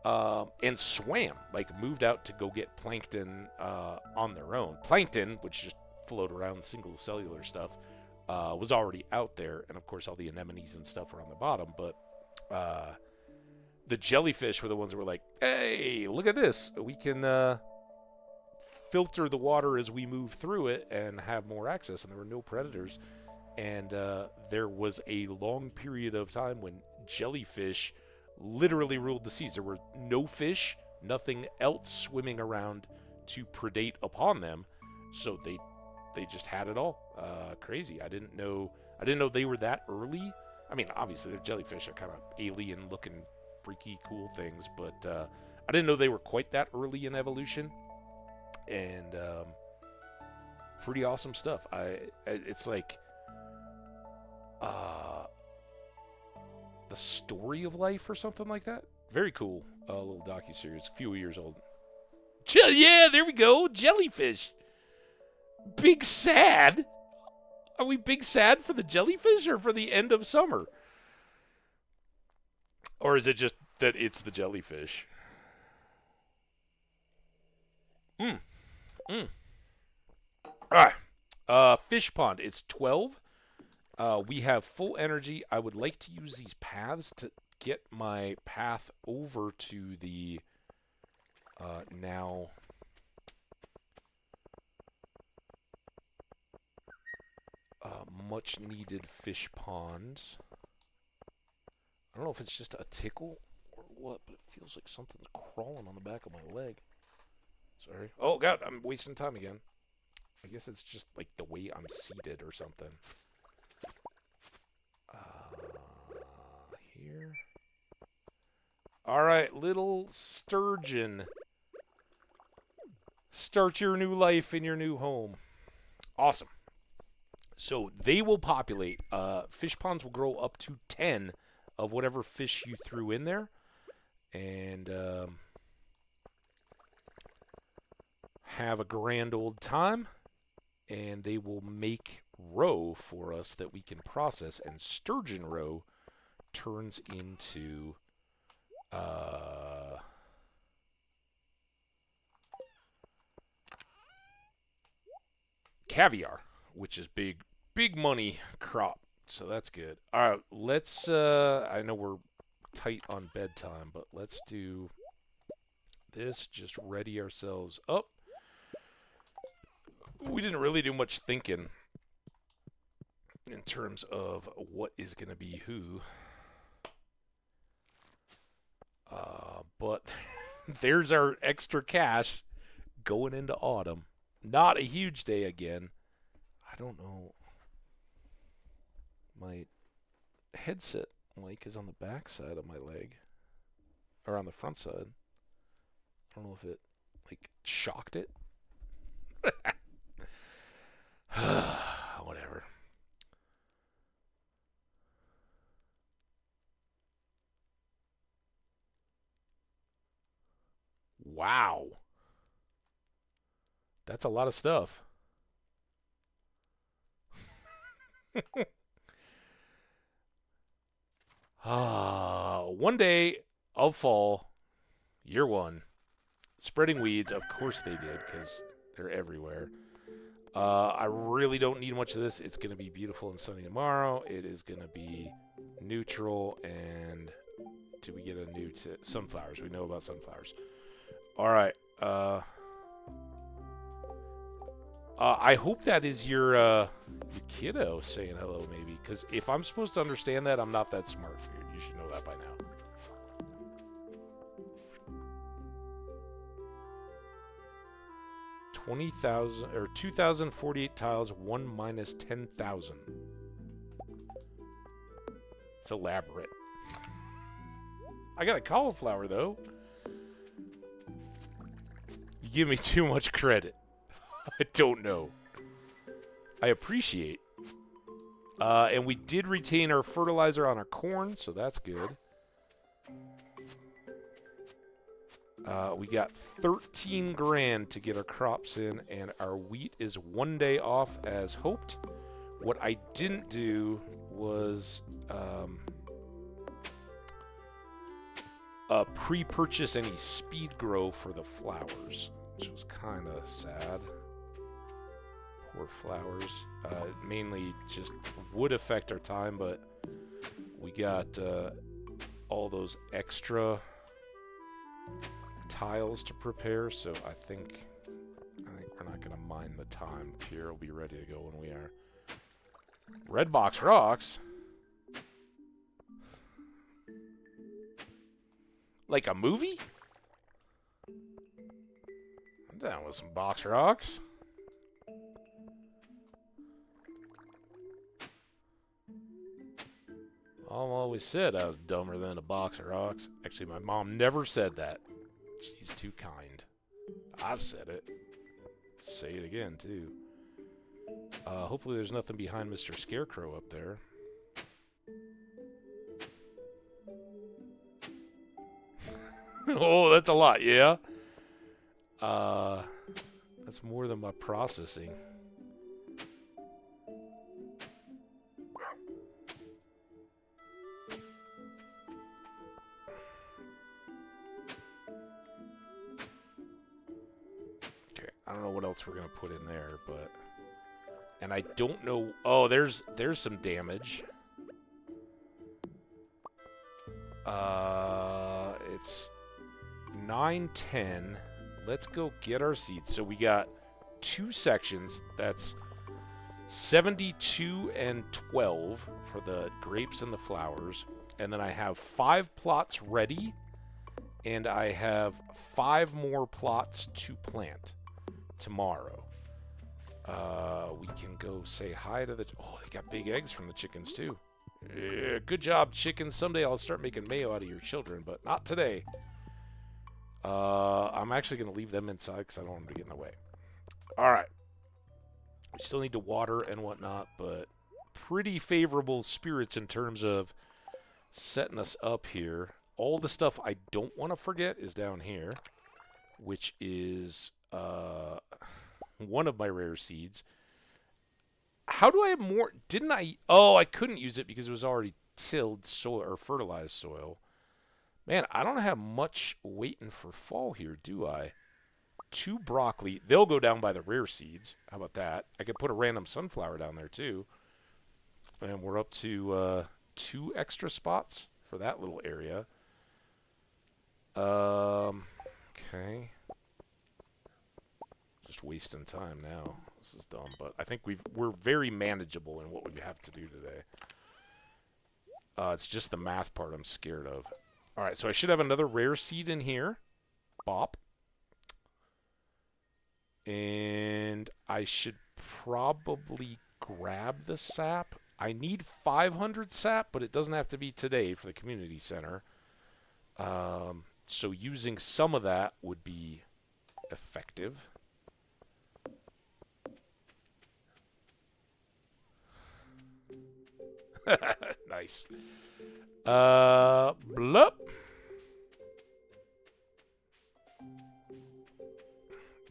Speaker 1: and swam, like moved out to go get plankton on their own. Plankton, which just float around, single cellular stuff, was already out there, and of course all the anemones and stuff were on the bottom, but the jellyfish were the ones that were like, hey, look at this. We can filter the water as we move through it and have more access, and there were no predators. And there was a long period of time when jellyfish literally ruled the seas. There were no fish, nothing else swimming around to predate upon them, so they just had it all. Crazy. I didn't know they were that early. I mean, obviously, they're jellyfish are kind of alien-looking, freaky, cool things, but I didn't know they were quite that early in evolution. And pretty awesome stuff. It's like the story of life or something like that. Very cool. Little docuseries, a few years old. Yeah, there we go. Jellyfish. Big sad. Are we big sad for the jellyfish or for the end of summer? Or is it just that it's the jellyfish? Alright. Fish pond. It's 12. We have full energy. I would like to use these paths to get my path over to the now much needed fish ponds. I don't know if it's just a tickle or what, but it feels like something's crawling on the back of my leg. Sorry. Oh, God, I'm wasting time again. I guess it's just like the way I'm seated or something. Here. All right, little sturgeon. Start your new life in your new home. Awesome. So they will populate. Fish ponds will grow up to 10 of whatever fish you threw in there. And have a grand old time. And they will make roe for us that we can process. And sturgeon roe turns into caviar, which is big money crop. So that's good. All right, let's I know we're tight on bedtime, but let's do this. Just ready ourselves up. We didn't really do much thinking in terms of what is going to be who. But there's our extra cash going into autumn. Not a huge day again. I don't know. My headset mic is on the back side of my leg. Or on the front side. I don't know if it, like, shocked it. Whatever. Wow. That's a lot of stuff. One day of fall, year one. Spreading weeds, of course they did, because they're everywhere. I really don't need much of this. It's going to be beautiful and sunny tomorrow. It is going to be neutral, and do we get a new sunflowers? We know about sunflowers. All right. I hope that is your kiddo saying hello, maybe. Because if I'm supposed to understand that, I'm not that smart, dude. You should know that by now. $20,000 or 2,048 tiles. 1 minus 10,000. It's elaborate. I got a cauliflower though. You give me too much credit. I don't know. I appreciate. And we did retain our fertilizer on our corn, so that's good. We got 13 grand to get our crops in, and our wheat is 1 day off as hoped. What I didn't do was pre-purchase any speed grow for the flowers, which was kind of sad. Poor flowers. Mainly just would affect our time, but we got all those extra tiles to prepare, so I think we're not gonna mind the time. Pierre will be ready to go when we are. Red box rocks? Like a movie? I'm down with some box rocks. Mom always said I was dumber than a box of rocks. Actually, my mom never said that. She's too kind. I've said it. Say it again, too. Hopefully there's nothing behind Mr. Scarecrow up there. Oh, that's a lot, yeah? That's more than my processing. I don't know what else we're going to put in there, but... And I don't know... Oh, there's some damage. It's 9:10. Let's go get our seeds. So we got 2 sections. That's 72 and 12 for the grapes and the flowers. And then I have 5 plots ready. And I have 5 more plots to plant tomorrow. We can go say hi to the... Oh, they got big eggs from the chickens, too. Yeah, good job, chickens. Someday I'll start making mayo out of your children, but not today. I'm actually going to leave them inside because I don't want them to get in the way. All right. We still need to water and whatnot, but pretty favorable spirits in terms of setting us up here. All the stuff I don't want to forget is down here, which is one of my rare seeds. How do I have more? Didn't I? Oh, I couldn't use it because it was already tilled soil or fertilized soil. Man, I don't have much waiting for fall here, do I? 2 broccoli. They'll go down by the rare seeds. How about that? I could put a random sunflower down there, too. And we're up to 2 extra spots for that little area. Okay. Just wasting time now. This is dumb, but I think we're very manageable in what we have to do today. It's just the math part I'm scared of. All right, so I should have another rare seed in here. Bop. And I should probably grab the sap. I need 500 sap, but it doesn't have to be today for the community center. So using some of that would be effective. Nice. Blup.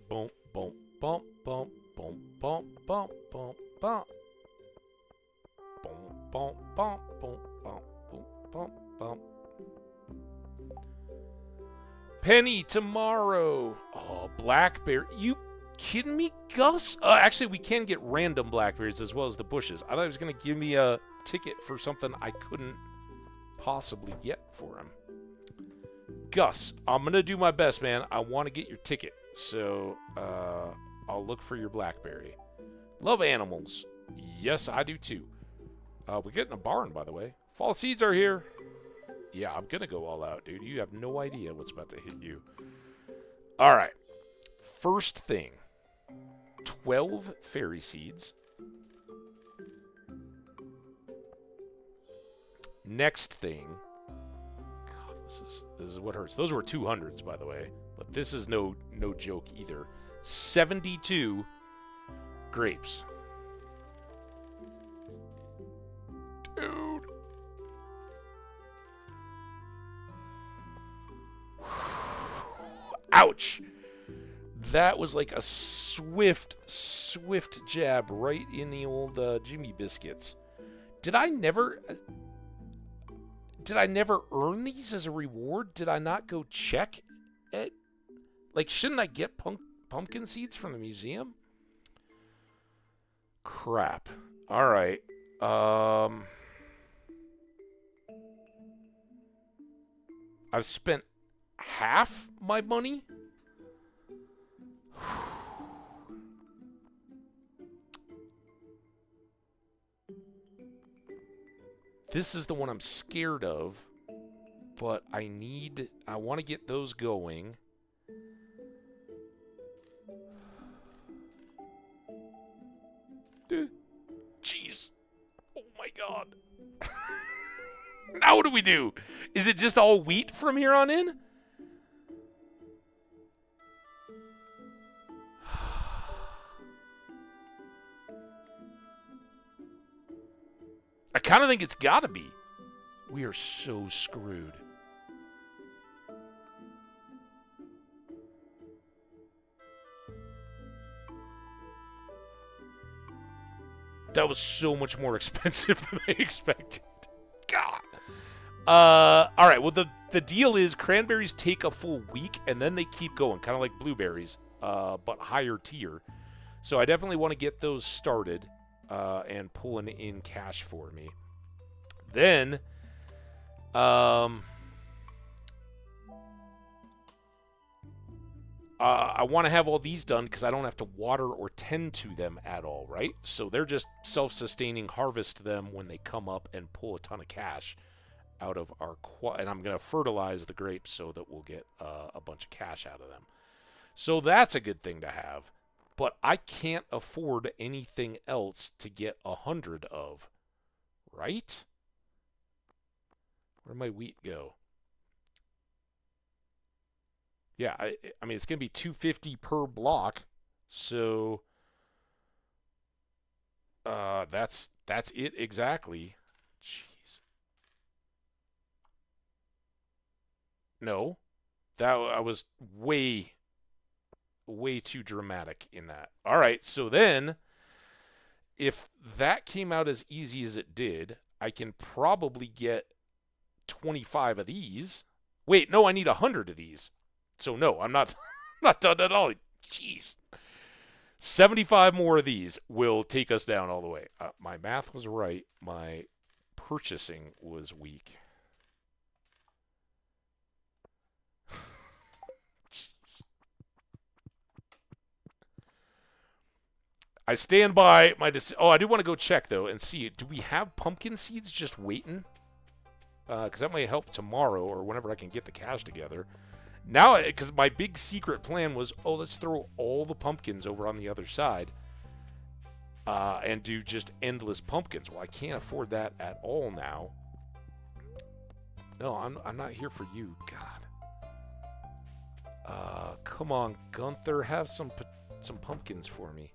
Speaker 1: Boom, boom, boom, boom, boom, boom, boom, boom, boom. Boom, boom, boom, boom, boom, boom, boom, boom. Penny tomorrow. Oh, blackberry. You kidding me, Gus? Actually, we can get random blackberries as well as the bushes. I thought he was going to give me a ticket for something I couldn't possibly get for him. Gus, I'm going to do my best, man. I want to get your ticket. So, I'll look for your blackberry. Love animals. Yes, I do too. We're getting a barn, by the way. Fall seeds are here. Yeah, I'm going to go all out, dude. You have no idea what's about to hit you. All right. First thing. 12 fairy seeds. Next thing. God, this is what hurts. Those were 200s, by the way. But this is no joke either. 72 grapes. Dude. Ouch. That was like a swift jab right in the old Jimmy Biscuits. Did I never earn these as a reward? Did I not go check it? Like, shouldn't I get pumpkin seeds from the museum? Crap. All right. I've spent half my money. This is the one I'm scared of, but I want to get those going. Jeez. Oh my God. Now what do we do? Is it just all wheat from here on in? I kind of think it's got to be. We are so screwed. That was so much more expensive than I expected. God. All right. Well, the deal is cranberries take a full week and then they keep going, kind of like blueberries, but higher tier. So I definitely want to get those started and pulling in cash for me. Then, I want to have all these done because I don't have to water or tend to them at all, right? So they're just self-sustaining. Harvest them when they come up and pull a ton of cash out of our and I'm going to fertilize the grapes so that we'll get a bunch of cash out of them. So that's a good thing to have. But I can't afford anything else to get 100 of, right? Where'd my wheat go? Yeah, I mean, it's going to be 250 per block. So that's it exactly. Jeez. No. That I was way too dramatic in that. All right, so then if that came out as easy as it did, I can probably get 25 of these. Wait, no, I need 100 of these. So no, I'm not not done at all. Jeez. 75 more of these will take us down all the way. My math was right. My purchasing was weak. I stand by my decision. Oh, I do want to go check, though, and see. Do we have pumpkin seeds just waiting? Because that might help tomorrow or whenever I can get the cash together. Now, because my big secret plan was, oh, let's throw all the pumpkins over on the other side and do just endless pumpkins. Well, I can't afford that at all now. No, I'm not here for you. God. Come on, Gunther. Have some pumpkins for me.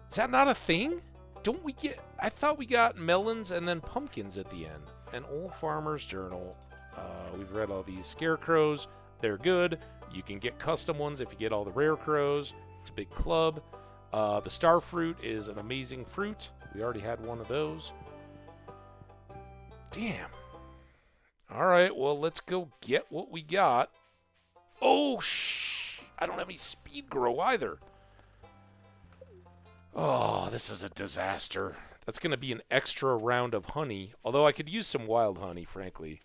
Speaker 1: Is that not a thing? Don't we get... I thought we got melons and then pumpkins at the end. An Old Farmer's Journal. We've read all these scarecrows. They're good. You can get custom ones if you get all the rare crows. It's a big club. The star fruit is an amazing fruit. We already had one of those. Damn. All right, well, let's go get what we got. Oh, I don't have any speed grow either. Oh, this is a disaster. That's going to be an extra round of honey, although I could use some wild honey, frankly.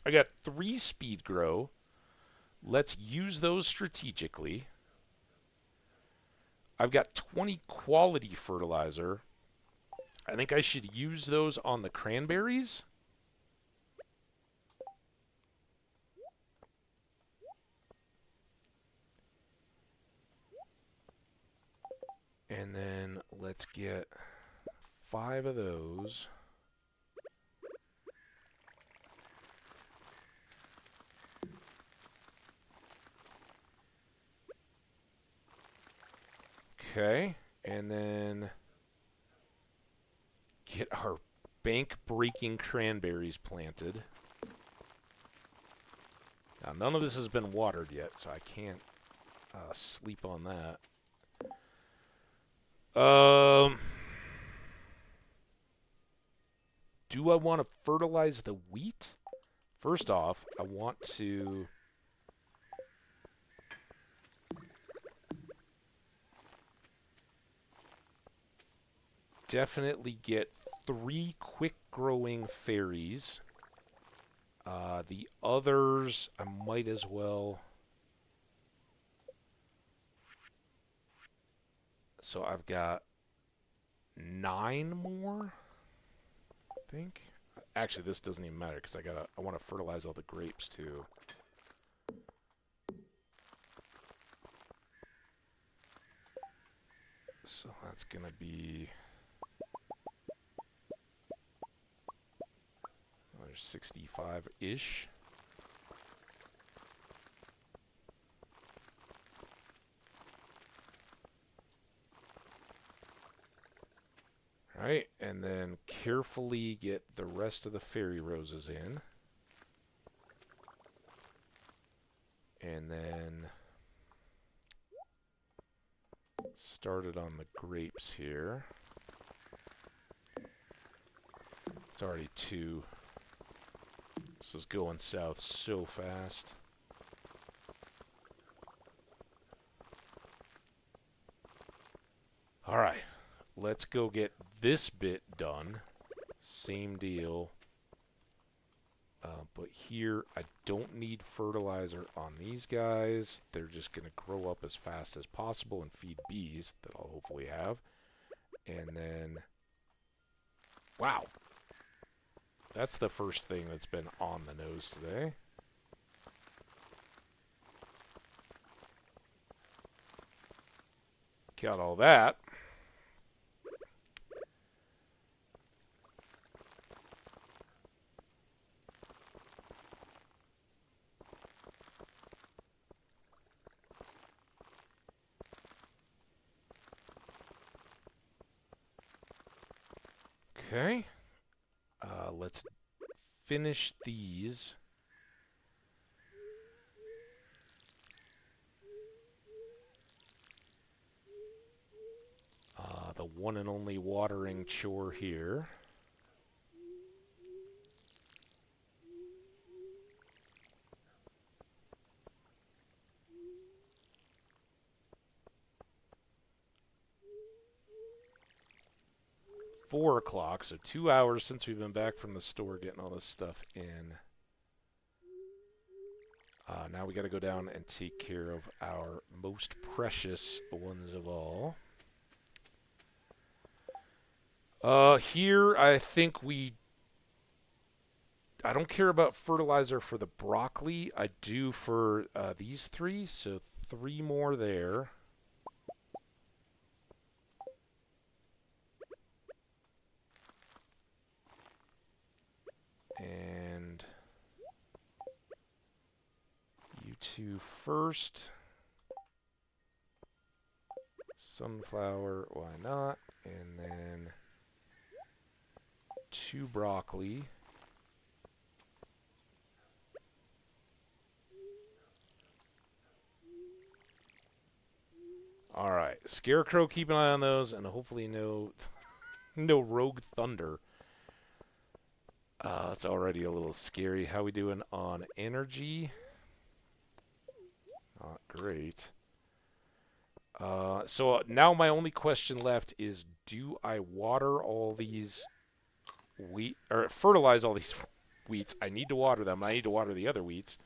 Speaker 1: I got 3 speed grow. Let's use those strategically. I've got 20 quality fertilizer. I think I should use those on the cranberries. And then let's get 5 of those. Okay, and then get our bank-breaking cranberries planted. Now, none of this has been watered yet, so I can't sleep on that. Do I want to fertilize the wheat? First off, I want to... definitely get 3 quick-growing fairies. The others, I might as well... So I've got 9 more, I think. Actually, this doesn't even matter because I want to fertilize all the grapes too. So that's gonna be 65-ish. Right, and then carefully get the rest of the fairy roses in. And then started on the grapes here. It's already 2. This is going south so fast. All right. Let's go get this bit done. Same deal. But here, I don't need fertilizer on these guys. They're just going to grow up as fast as possible and feed bees that I'll hopefully have. And then, wow. That's the first thing that's been on the nose today. Got all that. Okay. Let's finish these. The one and only watering chore here. Four o'clock, so 2 hours since we've been back from the store getting all this stuff in. Now we got to go down and take care of our most precious ones of all. Here I think I don't care about fertilizer for the broccoli. I do for these three, so 3 more there. And you two first. Sunflower, why not? And then 2 broccoli. All right, Scarecrow, keep an eye on those, and hopefully no rogue thunder. That's already a little scary. How we doing on energy? Not great. So now my only question left is, do I water all these wheat, or fertilize all these wheats? I need to water them. I need to water the other wheats.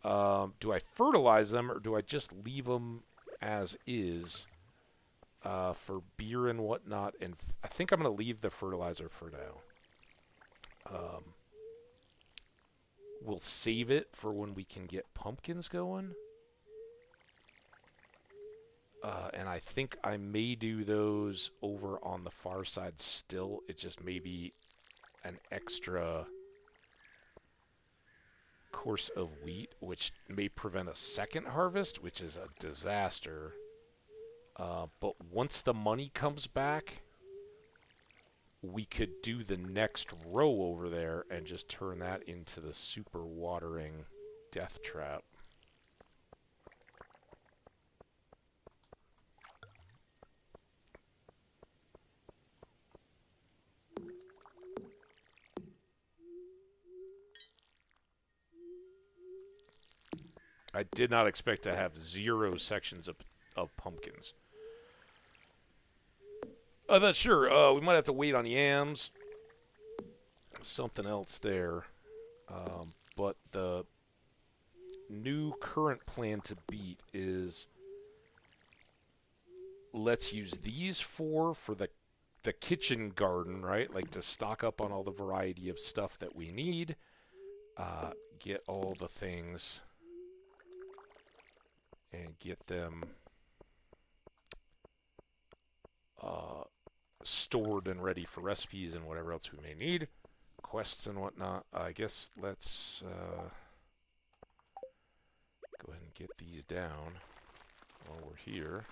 Speaker 1: Do I fertilize them, or do I just leave them as is for beer and whatnot? And I think I'm going to leave the fertilizer for now. We'll save it for when we can get pumpkins going. And I think I may do those over on the far side still. It just may be an extra course of wheat, which may prevent a second harvest, which is a disaster. But once the money comes back, we could do the next row over there and just turn that into the super watering death trap. I did not expect to have 0 sections of pumpkins. That's sure. We might have to wait on yams. Something else there. But the new current plan to beat is, let's use these 4 for the kitchen garden, right? Like to stock up on all the variety of stuff that we need. Get all the things and get them stored and ready for recipes and whatever else we may need. Quests and whatnot. I guess let's go ahead and get these down while we're here.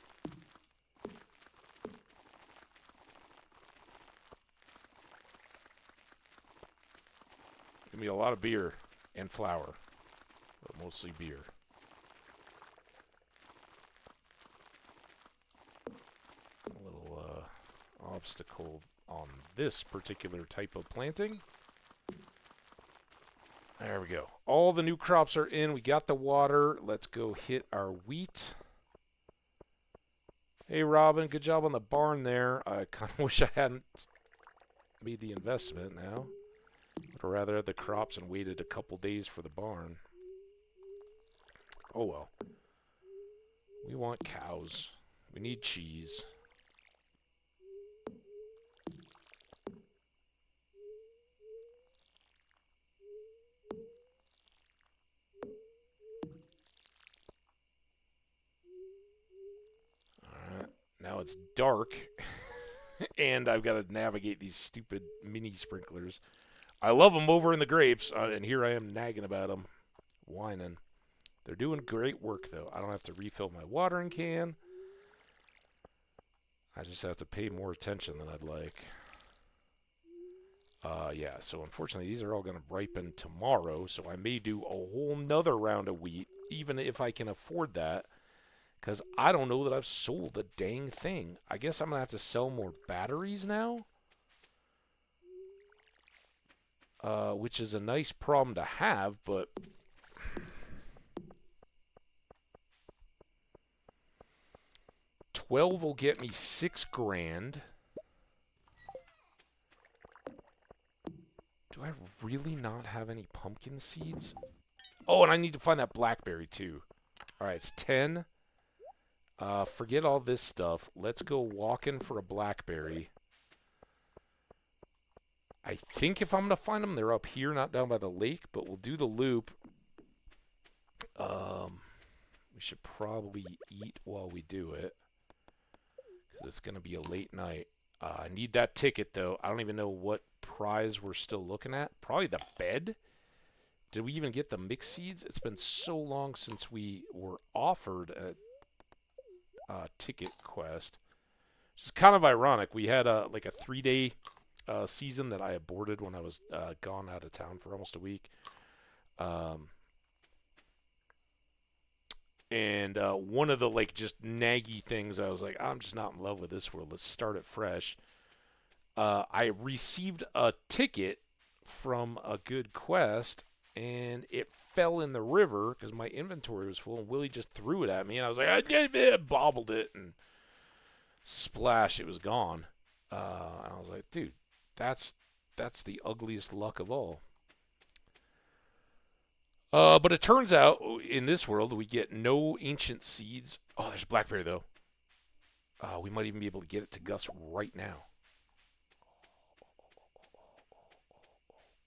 Speaker 1: Give me a lot of beer and flour, but mostly beer. A little obstacle on this particular type of planting. There we go. All the new crops are in. We got the water. Let's go hit our wheat. Hey, Robin, good job on the barn there. I kind of wish I hadn't made the investment now. Would have rather had the crops and waited a couple days for the barn. Oh well. We want cows. We need cheese. Alright. Now it's dark. And I've got to navigate these stupid mini sprinklers. I love them over in the grapes, and here I am nagging about them. Whining. They're doing great work, though. I don't have to refill my watering can. I just have to pay more attention than I'd like. Yeah, so unfortunately these are all going to ripen tomorrow, so I may do a whole nother round of wheat, even if I can afford that, because I don't know that I've sold a dang thing. I guess I'm going to have to sell more batteries now, which is a nice problem to have, but... $12 will get me $6,000. Do I really not have any pumpkin seeds? Oh, and I need to find that blackberry too. Alright, it's 10. Forget all this stuff. Let's go walking for a blackberry. I think if I'm going to find them, they're up here, not down by the lake, but we'll do the loop. We should probably eat while we do it, because it's going to be a late night. I need that ticket, though. I don't even know what prize we're still looking at. Probably the bed. Did we even get the mixed seeds? It's been so long since we were offered a ticket quest. Which is kind of ironic. We had like a 3-day season that I aborted when I was gone out of town for almost a week. And one of the like just naggy things, I was like, I'm just not in love with this world. Let's start it fresh. I received a ticket from a good quest, and it fell in the river because my inventory was full, and Willie just threw it at me, and I was like, I bobbled it, and splash, it was gone. And I was like, dude, that's the ugliest luck of all. But it turns out, in this world, we get no ancient seeds. Oh, there's blackberry, though. We might even be able to get it to Gus right now.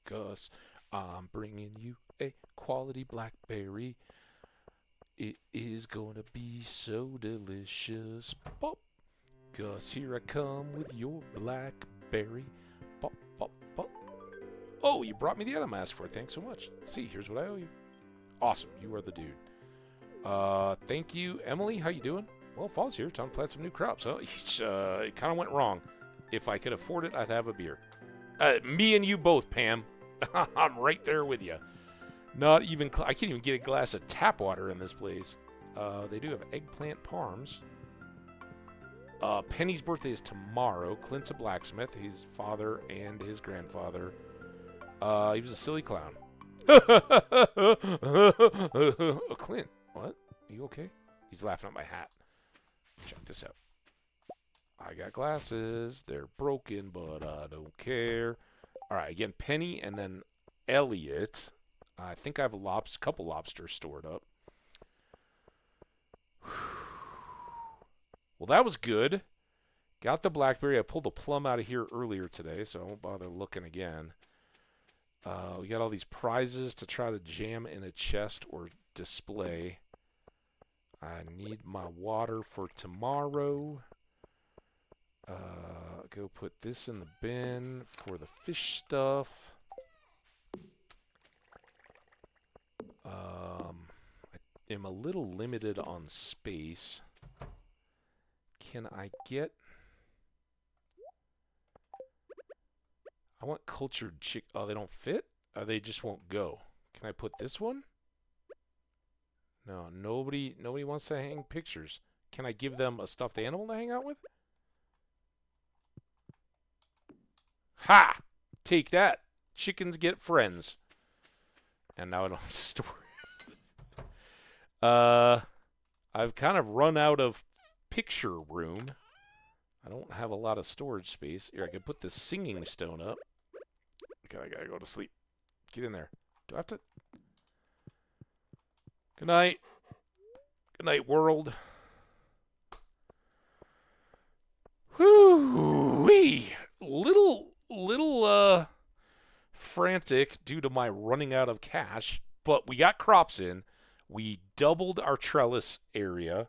Speaker 1: Gus, I'm bringing you a quality blackberry. It is going to be so delicious. Pop. Gus, here I come with your blackberry. Pop, pop, pop. Oh, you brought me the item I asked for. Thanks so much. See, here's what I owe you. Awesome. You are the dude. Thank you, Emily. How you doing? Well, fall's here. Time to plant some new crops. Huh? It kind of went wrong. If I could afford it, I'd have a beer. Me and you both, Pam. I'm right there with you. Not even... I can't even get a glass of tap water in this place. They do have eggplant parms. Penny's birthday is tomorrow. Clint's a blacksmith. His father and his grandfather. He was a silly clown. Clint, what? Are you okay? He's laughing at my hat. Check this out. I got glasses. They're broken, but I don't care. All right, again, Penny and then Elliot. I think I have a couple lobsters stored up. Well, that was good. Got the blackberry. I pulled a plum out of here earlier today, so I won't bother looking again. We got all these prizes to try to jam in a chest or display. I need my water for tomorrow. Go put this in the bin for the fish stuff. I am a little limited on space. Can I get... I want cultured chick... Oh, they don't fit? Or they just won't go? Can I put this one? No, nobody wants to hang pictures. Can I give them a stuffed animal to hang out with? Ha! Take that. Chickens get friends. And now I don't have to store it. I've kind of run out of picture room. I don't have a lot of storage space. Here, I can put this singing stone up. Okay, I gotta go to sleep. Get in there. Do I have to? Good night. Good night, world. Whoo-wee. Little frantic due to my running out of cash, but we got crops in. We doubled our trellis area,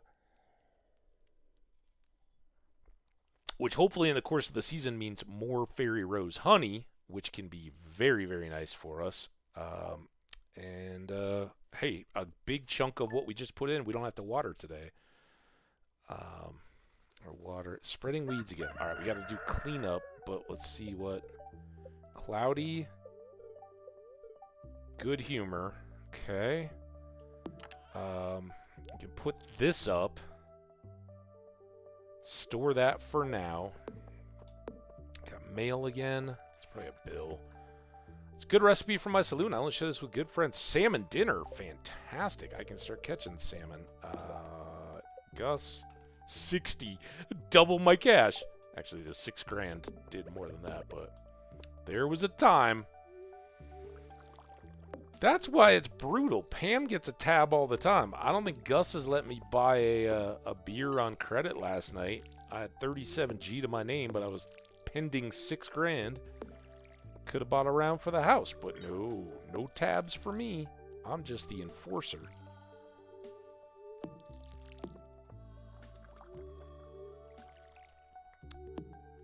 Speaker 1: which hopefully in the course of the season means more fairy rose honey, which can be very, very nice for us. Hey, a big chunk of what we just put in, we don't have to water today. Or water. Spreading weeds again. All right, we got to do cleanup, but let's see what. Cloudy. Good humor. Okay. You can put this up. Store that for now. Got mail again. It's probably a bill. It's a good recipe for my saloon. I only share this with good friends. Salmon dinner. Fantastic. I can start catching salmon. Gus. 60. Double my cash. Actually, the 6 grand did more than that, but there was a time. That's why it's brutal. Pam gets a tab all the time. I don't think Gus has let me buy a beer on credit last night. I had 37G to my name, but I was pending 6 grand. Could have bought a round for the house, but no tabs for me. I'm just the enforcer.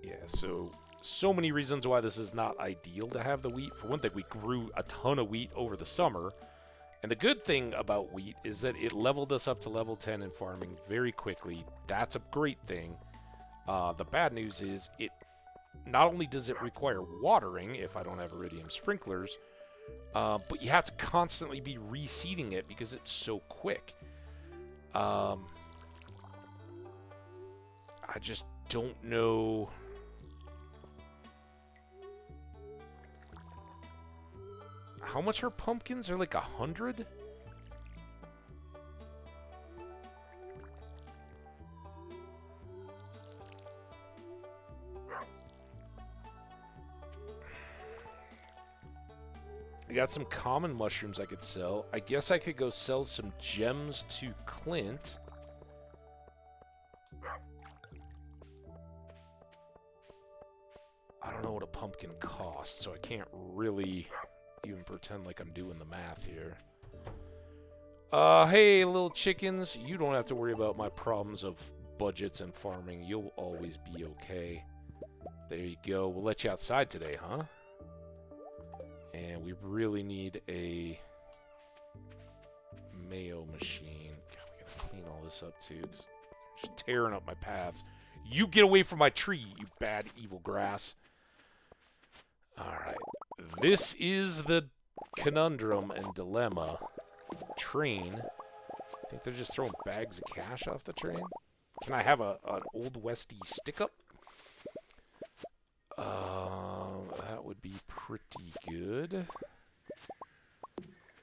Speaker 1: Yeah, so many reasons why this is not ideal to have the wheat. For one thing, we grew a ton of wheat over the summer. And the good thing about wheat is that it leveled us up to level 10 in farming very quickly. That's a great thing. The bad news is it not only does it require watering if I don't have iridium sprinklers, but you have to constantly be reseeding it because it's so quick. I just don't know. How much are pumpkins? They're like 100? I got some common mushrooms I could sell. I guess I could go sell some gems to Clint. I don't know what a pumpkin costs, so I can't really even pretend like I'm doing the math here. Hey, little chickens, you don't have to worry about my problems of budgets and farming. You'll always be okay. There you go. We'll let you outside today, huh? And we really need a mayo machine. God, we gotta clean all this up, too. Just tearing up my paths. You get away from my tree, you bad, evil grass. Alright. This is the conundrum and dilemma. Train. I think they're just throwing bags of cash off the train. Can I have an Old Westy stick-up? That would be pretty good.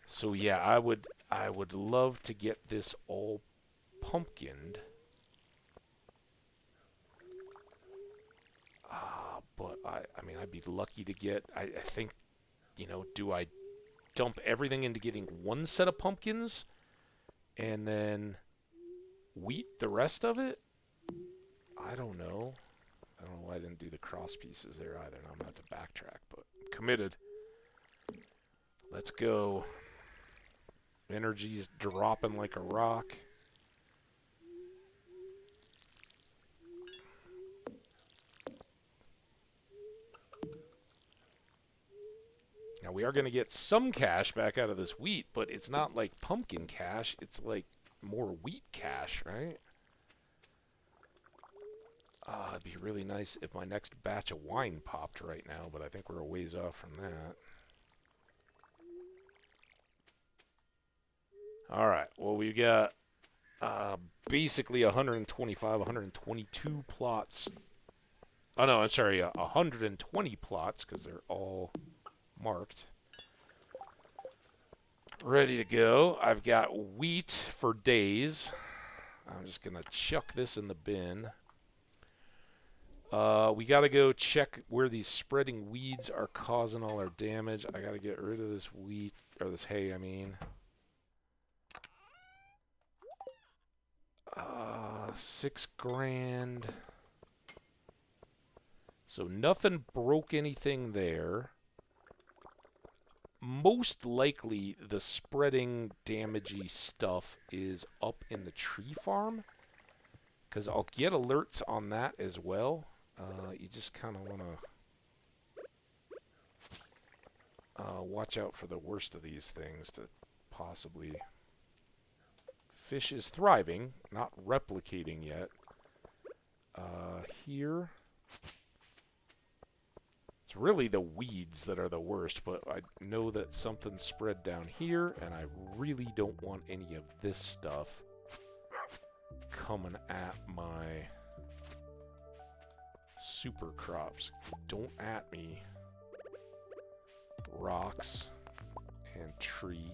Speaker 1: So yeah, I would love to get this all pumpkined. But I mean, I'd be lucky to get, I think, you know, do I dump everything into getting one set of pumpkins and then wheat the rest of it? I don't know. I don't know why I didn't do the cross pieces there either. Now I'm going to have to backtrack, but committed. Let's go. Energy's dropping like a rock. Now, we are going to get some cash back out of this wheat, but it's not like pumpkin cash. It's like more wheat cash, right? It'd be really nice if my next batch of wine popped right now, but I think we're a ways off from that. All right. Well, we got basically 125, 122 plots. Oh, no, I'm sorry, 120 plots because they're all marked. Ready to go. I've got wheat for days. I'm just going to chuck this in the bin. We got to go check where these spreading weeds are causing all our damage. I got to get rid of this wheat, or this hay, I mean. 6 grand. So nothing broke anything there. Most likely the spreading damagey stuff is up in the tree farm, because I'll get alerts on that as well. You just kind of want to watch out for the worst of these things to possibly... Fish is thriving, not replicating yet. Here... It's really the weeds that are the worst, but I know that something's spread down here, and I really don't want any of this stuff coming at my super crops. Don't at me. Rocks and tree.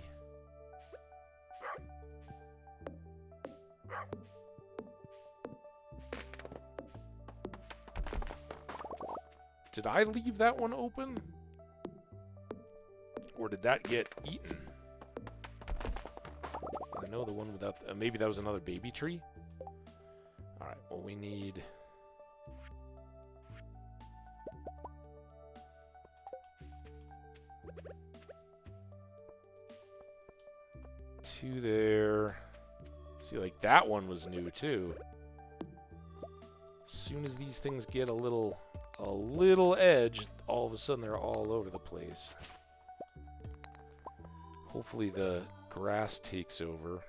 Speaker 1: Did I leave that one open? Or did that get eaten? I know the one without... maybe that was another baby tree? Alright, well we need... 2 there. See, like that one was new too. As soon as these things get a little edge, all of a sudden they're all over the place. Hopefully the grass takes over.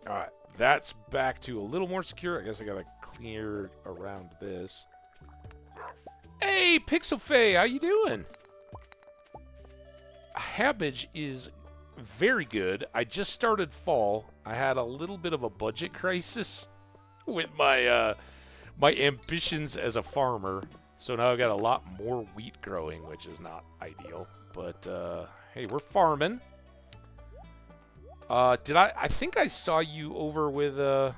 Speaker 1: Alright, that's back to a little more secure. I guess I gotta clear around this. Hey, Pixelfae, how you doing? Hambbage is very good. I just started fall. I had a little bit of a budget crisis with my my ambitions as a farmer. So now I've got a lot more wheat growing, which is not ideal. But hey, we're farming. I think I saw you over with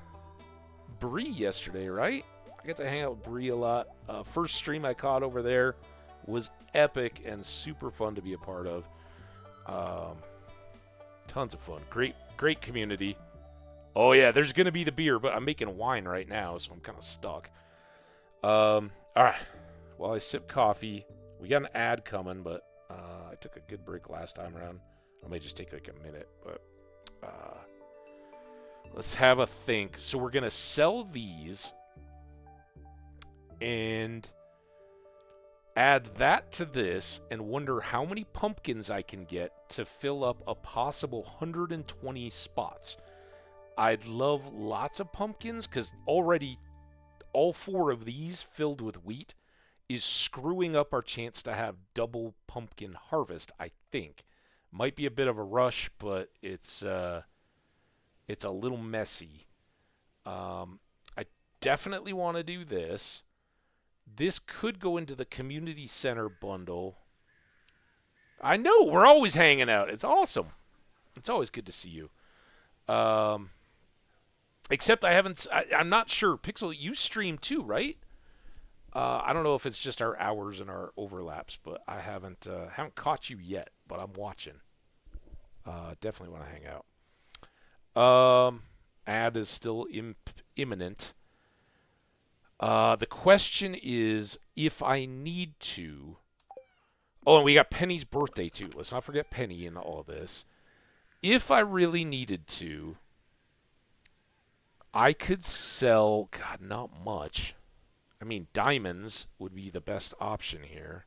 Speaker 1: Bree yesterday, right? I get to hang out with Bree a lot. First stream I caught over there was epic and super fun to be a part of. Tons of fun. Great community. Oh yeah, there's gonna be the beer, but I'm making wine right now, so I'm kind of stuck. All right. While I sip coffee, we got an ad coming, but I took a good break last time around. I may just take like a minute, but let's have a think. So we're gonna sell these and add that to this and wonder how many pumpkins I can get to fill up a possible 120 spots. I'd love lots of pumpkins because already all 4 of these filled with wheat is screwing up our chance to have double pumpkin harvest, I think. Might be a bit of a rush, but it's a little messy. I definitely want to do this. This could go into the community center bundle. I know, we're always hanging out. It's awesome. It's always good to see you. Except I'm not sure. Pixel, you stream too, right? I don't know if it's just our hours and our overlaps, but I haven't caught you yet, but I'm watching. Definitely want to hang out. Ad is still imminent. The question is if I need to... Oh, and we got Penny's birthday, too. Let's not forget Penny in all this. If I really needed to, I could sell... God, not much. I mean, diamonds would be the best option here.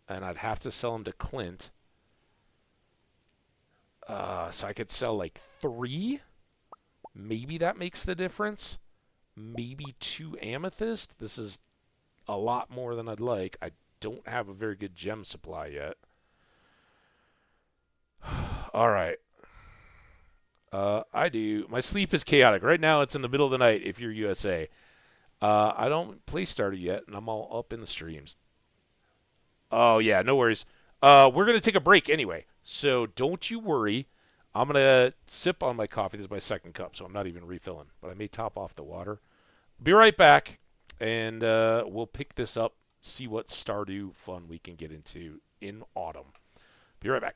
Speaker 1: And I'd have to sell them to Clint. So I could sell like 3. Maybe that makes the difference. Maybe 2 amethyst. This is a lot more than I'd like. I don't have a very good gem supply yet. All right. I do. My sleep is chaotic. Right now it's in the middle of the night if you're USA. I don't play Stardew yet, and I'm all up in the streams. Oh, yeah, no worries. We're going to take a break anyway, so don't you worry. I'm going to sip on my coffee. This is my second cup, so I'm not even refilling, but I may top off the water. Be right back, and we'll pick this up, see what Stardew fun we can get into in autumn. Be right back.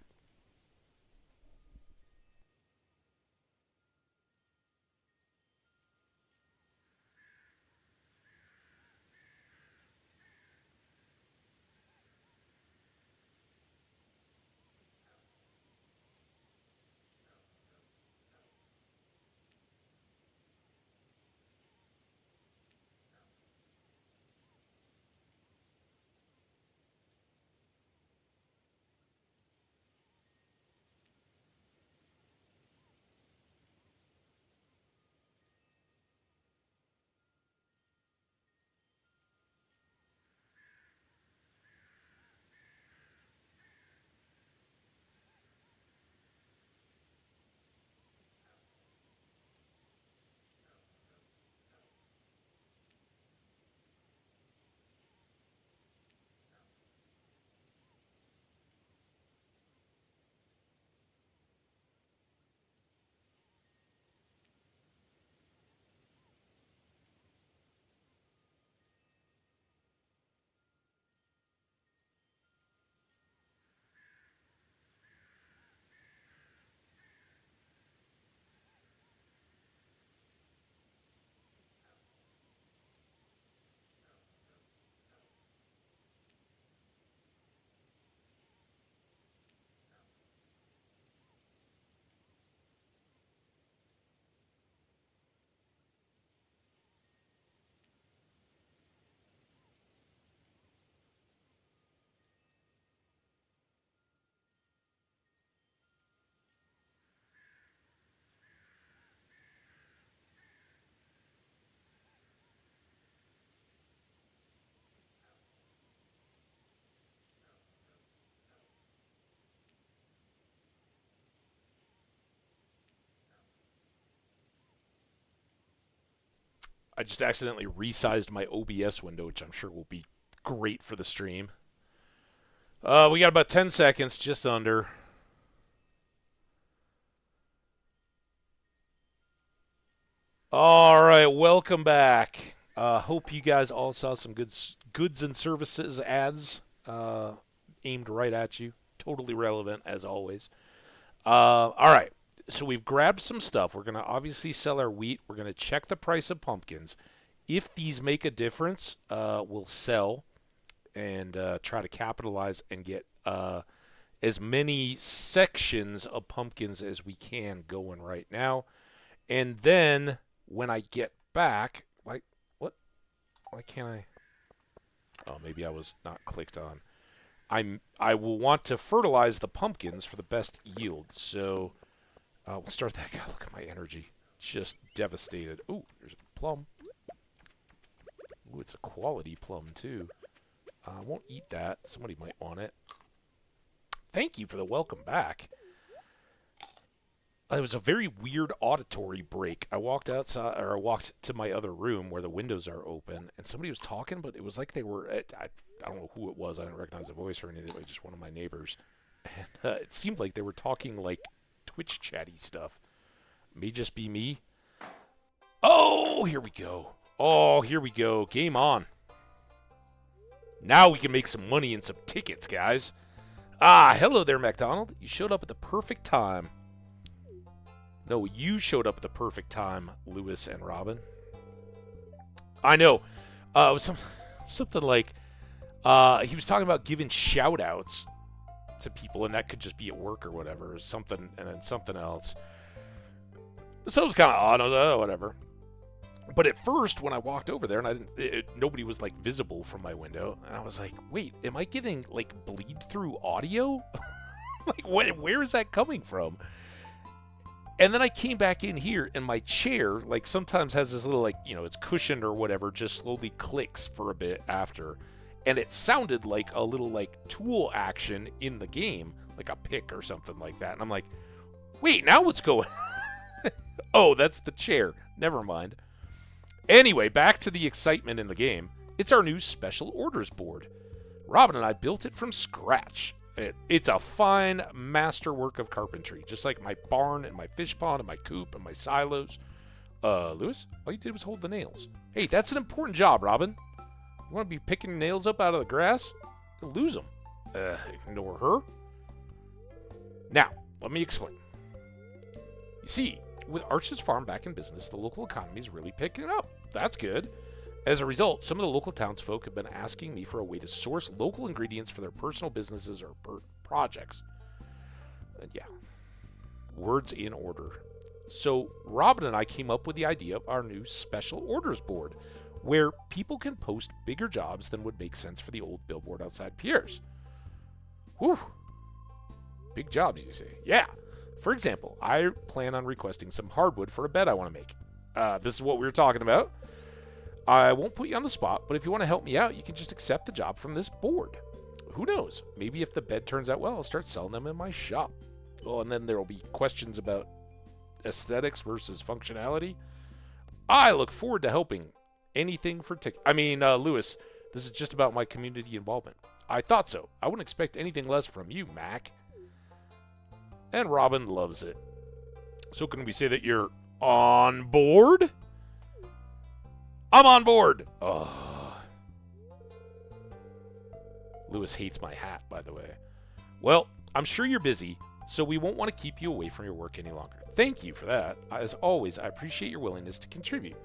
Speaker 1: I just accidentally resized my OBS window, which I'm sure will be great for the stream. We got about 10 seconds, just under. All right, welcome back. Hope you guys all saw some goods and services ads aimed right at you. Totally relevant, as always. All right, so we've grabbed some stuff. We're going to obviously sell our wheat. We're going to check the price of pumpkins. If these make a difference, we'll sell and try to capitalize and get as many sections of pumpkins as we can going right now. And then when I get back, what? Why can't I? Oh, maybe I was not clicked on. I will want to fertilize the pumpkins for the best yield. So we'll start that. God, look at my energy. Just devastated. Ooh, there's a plum. Ooh, it's a quality plum, too. I won't eat that. Somebody might want it. Thank you for the welcome back. It was a very weird auditory break. I walked outside, or I walked to my other room where the windows are open, and somebody was talking, but it was like they were, I don't know who it was. I didn't recognize the voice or anything. Like just one of my neighbors. And it seemed like they were talking like Twitch chatty stuff. May just be me. Oh, here we go. Oh, here we go. Game on. Now we can make some money and some tickets, guys. Ah, hello there, McDonald. You showed up at the perfect time. No, you showed up at the perfect time, Lewis and Robin. I know. It was something like he was talking about giving shout-outs to people, and that could just be at work or whatever, or something, and then something else. So it was kind of odd, whatever. But at first, when I walked over there, and nobody was like visible from my window, and I was like, "Wait, am I getting like bleed-through audio? Like, where is that coming from?" And then I came back in here, and my chair, like, sometimes has this little, like, it's cushioned or whatever, just slowly clicks for a bit after. And it sounded like a little, like, tool action in the game, like a pick or something like that. And I'm like, wait, now what's going on? Oh, that's the chair. Never mind. Anyway, back to the excitement in the game. It's our new special orders board. Robin and I built it from scratch. It's a fine masterwork of carpentry, just like my barn and my fish pond and my coop and my silos. Lewis, all you did was hold the nails. Hey, that's an important job, Robin. You want to be picking nails up out of the grass? You'll lose them. Ignore her. Now, let me explain. You see, with Arch's farm back in business, the local economy is really picking up. That's good. As a result, some of the local townsfolk have been asking me for a way to source local ingredients for their personal businesses or projects. And yeah, words in order. So Robin and I came up with the idea of our new special orders board, where people can post bigger jobs than would make sense for the old billboard outside Pierre's. Whew. Big jobs, you say? Yeah. For example, I plan on requesting some hardwood for a bed I want to make. This is what we were talking about. I won't put you on the spot, but if you want to help me out, you can just accept the job from this board. Who knows? Maybe if the bed turns out well, I'll start selling them in my shop. Oh, and then there will be questions about aesthetics versus functionality. I look forward to helping. Anything for Lewis, this is just about my community involvement. I thought so. I wouldn't expect anything less from you, Mack. And Robin loves it. So can we say that you're on board? I'm on board. Oh. Lewis hates my hat, by the way. Well, I'm sure you're busy, so we won't want to keep you away from your work any longer. Thank you for that. As always, I appreciate your willingness to contribute.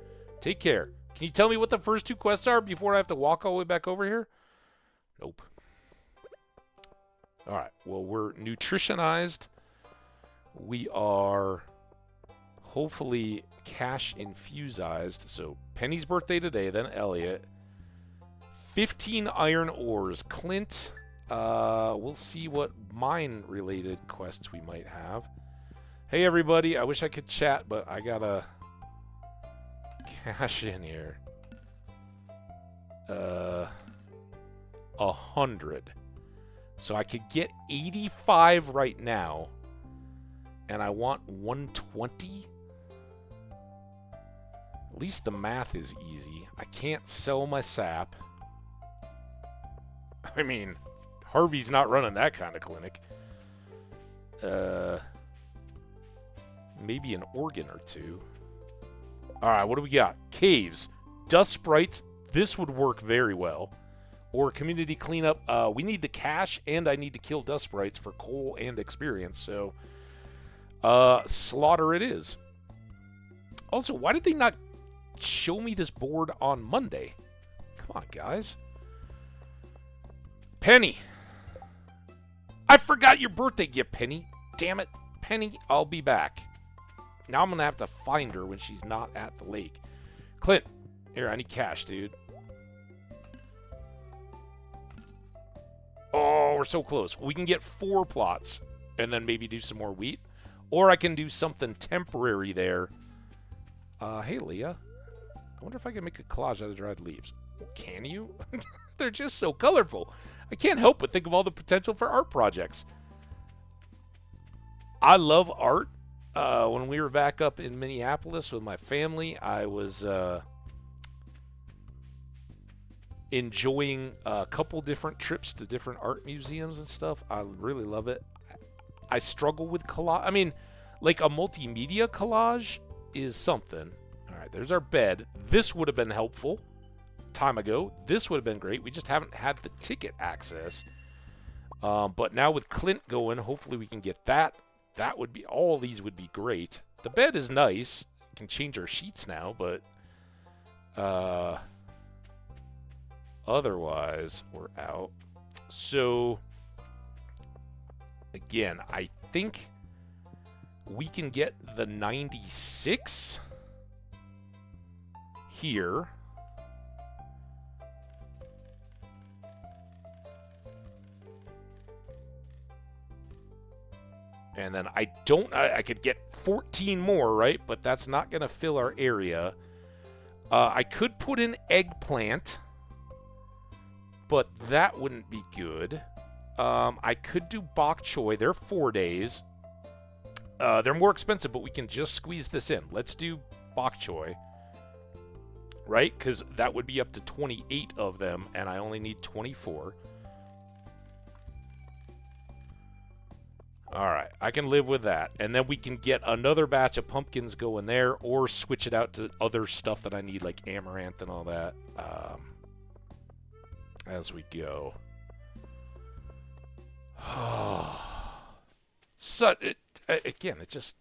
Speaker 1: Take care. Can you tell me what the first two quests are before I have to walk all the way back over here? Nope. All right. Well, we're nutritionized. We are hopefully cash infusized. So Penny's birthday today, then Elliot. 15 iron ores. Clint, we'll see what mine-related quests we might have. Hey, everybody. I wish I could chat, but I gotta cash in here. 100. So I could get 85 right now. And I want 120. At least the math is easy. I can't sell my sap. I mean, Harvey's not running that kind of clinic. Maybe an organ or two. All right, what do we got? Caves. Dust sprites. This would work very well. Or community cleanup. We need the cash, and I need to kill dust sprites for coal and experience. So, slaughter it is. Also, why did they not show me this board on Monday? Come on, guys. Penny. I forgot your birthday gift, Penny. Damn it. Penny, I'll be back. Now I'm going to have to find her when she's not at the lake. Clint, here, I need cash, dude. Oh, we're so close. We can get 4 plots and then maybe do some more wheat. Or I can do something temporary there. Hey, Leah. I wonder if I can make a collage out of dried leaves. Can you? They're just so colorful. I can't help but think of all the potential for art projects. I love art. When we were back up in Minneapolis with my family, I was enjoying a couple different trips to different art museums and stuff. I really love it. I struggle with collage. I mean, like a multimedia collage is something. All right, there's our bed. This would have been helpful time ago. This would have been great. We just haven't had the ticket access. But now with Clint going, hopefully we can get that. That would be, all these would be great. The bed is nice. Can change our sheets now, but otherwise we're out. So again, I think we can get the 96 here. And then I could get 14 more, right? But that's not going to fill our area. I could put in eggplant, but that wouldn't be good. I could do bok choy. They're 4 days. They're more expensive, but we can just squeeze this in. Let's do bok choy, right? Because that would be up to 28 of them, and I only need 24. All right, I can live with that. And then we can get another batch of pumpkins going there or switch it out to other stuff that I need, like amaranth and all that, as we go. Again, it just...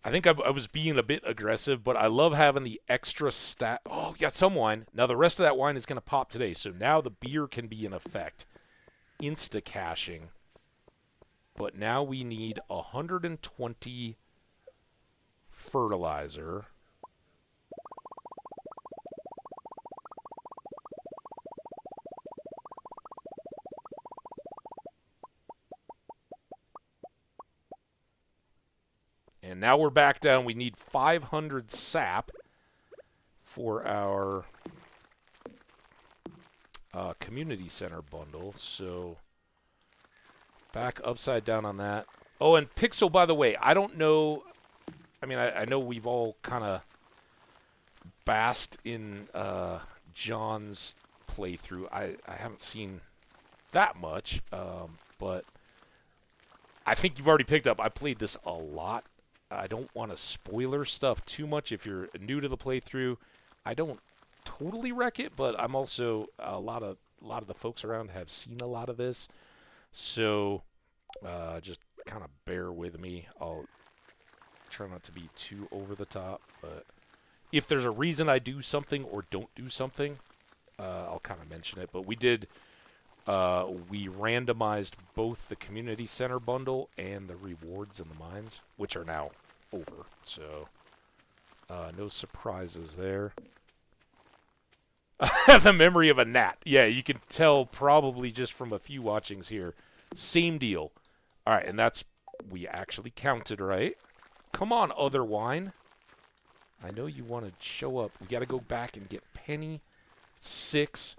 Speaker 1: I think I was being a bit aggressive, but I love having the extra stat. Oh, got some wine. Now the rest of that wine is going to pop today, so now the beer can be in effect. Insta-caching. But now we need 120 fertilizer. And now we're back down. We need 500 sap for our community center bundle. So back upside down on that. Oh, and Pixel, by the way, I don't know. I mean, I know we've all kind of basked in John's playthrough. I haven't seen that much, but I think you've already picked up. I played this a lot. I don't want to spoiler stuff too much if you're new to the playthrough. I don't totally wreck it, but I'm also a lot of the folks around have seen a lot of this, so just kind of bear with me. I'll try not to be too over the top, but if there's a reason I do something or don't do something, I'll kind of mention it. But we did. We randomized both the community center bundle and the rewards in the mines, which are now over. So, no surprises there. I have the memory of a gnat. Yeah, you can tell probably just from a few watchings here. Same deal. All right, and that's... We actually counted right. Come on, other wine. I know you want to show up. We got to go back and get Penny. 6.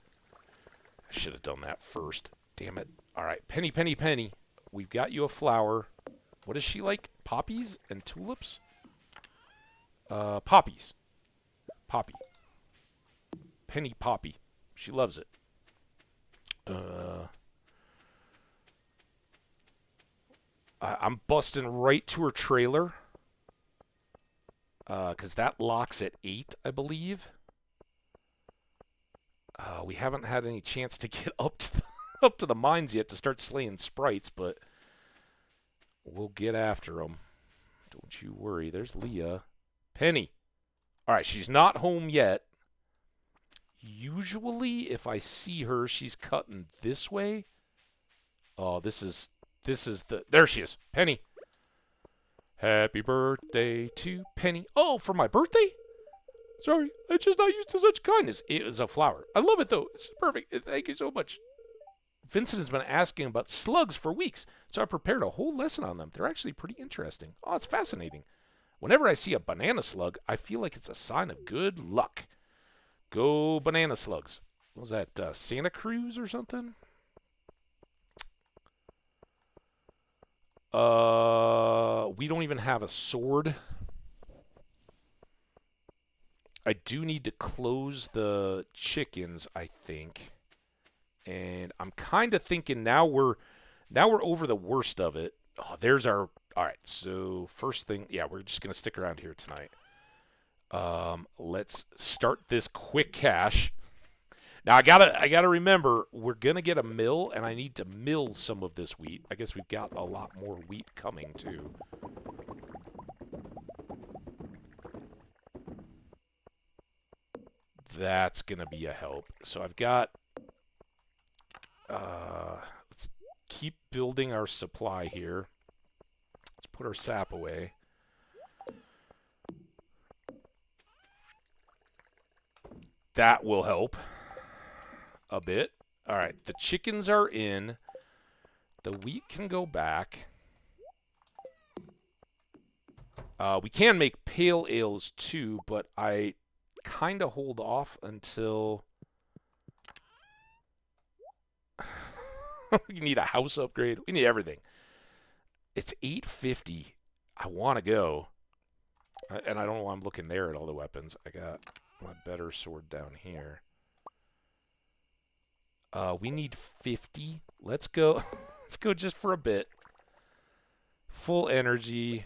Speaker 1: I should have done that first. Damn it. All right, Penny, Penny, Penny. We've got you a flower. What is she like? Poppies and tulips? Poppies. Poppy. Penny Poppy. She loves it. I'm busting right to her trailer. Because that locks at 8, I believe. We haven't had any chance to get up to the mines yet to start slaying sprites, but we'll get after them. Don't you worry. There's Leah. Penny. All right, she's not home yet. Usually, if I see her, she's cutting this way. Oh, this is the... There she is. Penny. Happy birthday to Penny. Oh, for my birthday? Sorry, I'm just not used to such kindness. It is a flower. I love it, though. It's perfect. Thank you so much. Vincent has been asking about slugs for weeks, so I prepared a whole lesson on them. They're actually pretty interesting. Oh, it's fascinating. Whenever I see a banana slug, I feel like it's a sign of good luck. Go banana slugs. What was that, Santa Cruz or something? We don't even have a sword. I do need to close the chickens, I think. And I'm kind of thinking now we're over the worst of it. Oh, there's our... All right, so first thing... Yeah, we're just going to stick around here tonight. Let's start this quick cache. Now, I gotta remember, we're going to get a mill, and I need to mill some of this wheat. I guess we've got a lot more wheat coming, too. That's going to be a help. So I've got... let's keep building our supply here. Let's put our sap away. That will help a bit. All right, the chickens are in. The wheat can go back. We can make pale ales too, but I kind of hold off until... You need a house upgrade. We need everything. It's 8:50. I want to go. And I don't know why I'm looking there at all the weapons. I got my better sword down here. We need 50. Let's go. Let's go just for a bit. Full energy.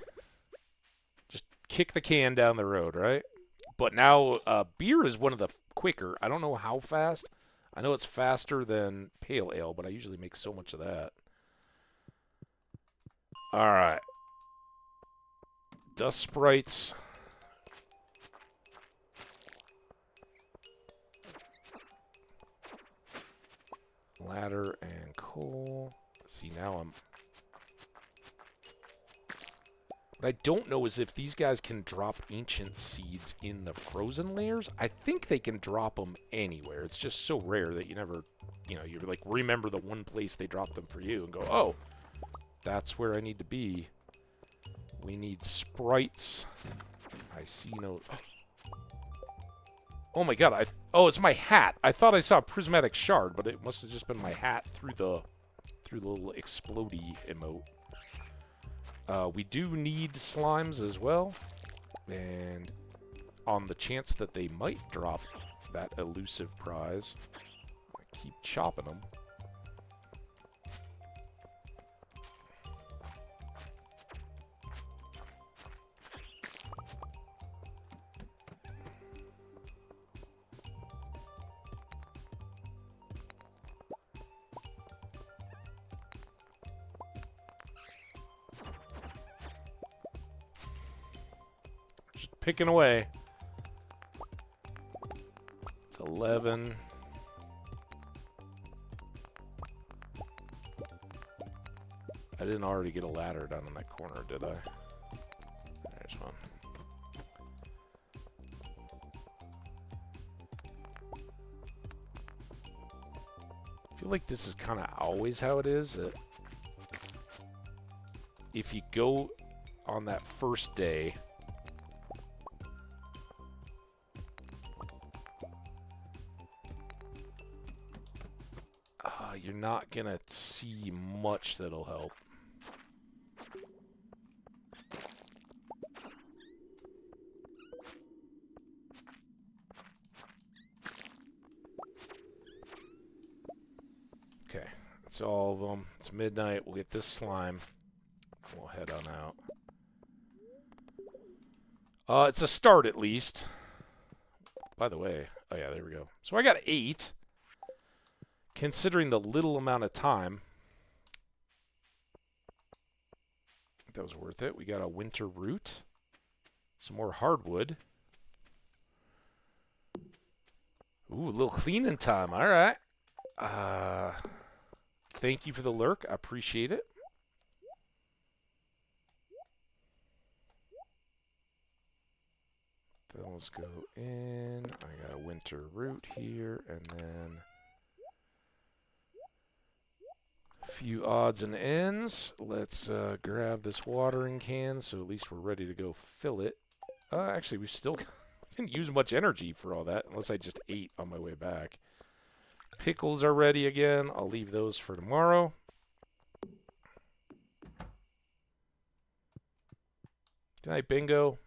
Speaker 1: Just kick the can down the road, right? But now beer is one of the quicker. I don't know how fast. I know it's faster than pale ale, but I usually make so much of that. All right. Dust sprites. Ladder and coal. See, now I'm... What I don't know is if these guys can drop ancient seeds in the frozen layers. I think they can drop them anywhere. It's just so rare that you never, you like remember the one place they dropped them for you and go, oh, that's where I need to be. We need sprites. I see no... Oh my god, oh, it's my hat. I thought I saw a prismatic shard, but it must have just been my hat through the little explodey emote. We do need slimes as well, and on the chance that they might drop that elusive prize, I keep chopping them. Picking away. It's 11. I didn't already get a ladder down in that corner, did I? There's one. I feel like this is kind of always how it is. That if you go on that first day... you're not gonna see much that'll help. Okay, that's all of them. It's midnight. We'll get this slime. We'll head on out. It's a start at least. By the way, oh yeah, there we go. So I got 8. Considering the little amount of time, I think that was worth it. We got a winter root, some more hardwood. Ooh, a little cleaning time. All right. Thank you for the lurk. I appreciate it. Those go in. I got a winter root here, and then... few odds and ends. Let's grab this watering can so at least we're ready to go fill it. Actually, we still didn't use much energy for all that, unless I just ate on my way back. Pickles are ready again. I'll leave those for tomorrow. Good night, Bingo.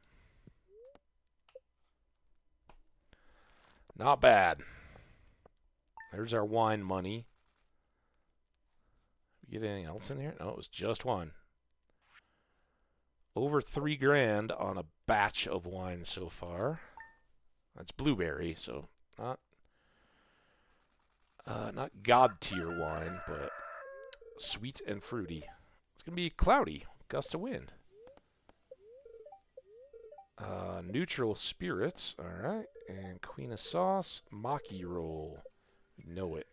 Speaker 1: Not bad. There's our wine money. Get anything else in here? No, it was just one. Over $3 grand on a batch of wine so far. That's blueberry, so not god tier wine, but sweet and fruity. It's gonna be cloudy, gusts of wind. Neutral spirits, all right, and queen of sauce, maki roll. You know it.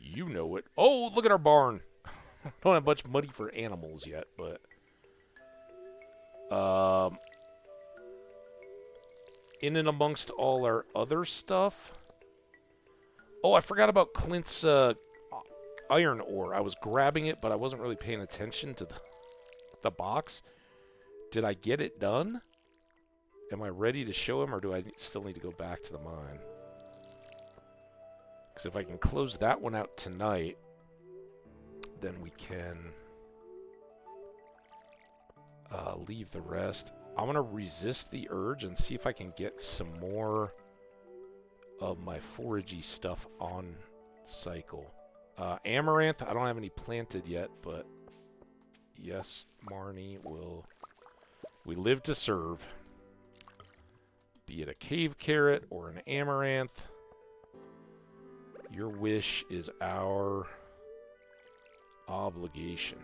Speaker 1: You know it. Oh, look at our barn. Don't have much money for animals yet, but in and amongst all our other stuff. Oh, I forgot about Clint's iron ore. I was grabbing it, but I wasn't really paying attention to the box. Did I get it done? Am I ready to show him, or do I still need to go back to the mine? Because if I can close that one out tonight, then we can leave the rest. I'm going to resist the urge and see if I can get some more of my foragey stuff on cycle. Amaranth, I don't have any planted yet, but Yes, Marnie will... We live to serve. Be it a cave carrot or an amaranth. Your wish is our obligation.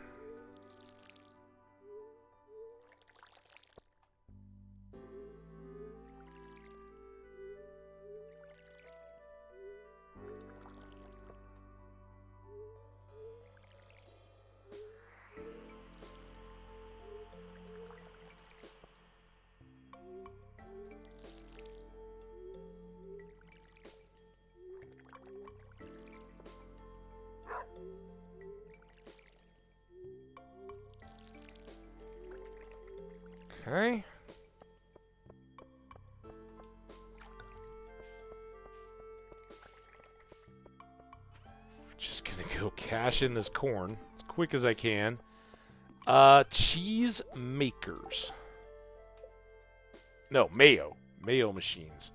Speaker 1: Okay. Just gonna go cash in this corn as quick as I can. Cheese makers. No, mayo. Mayo machines.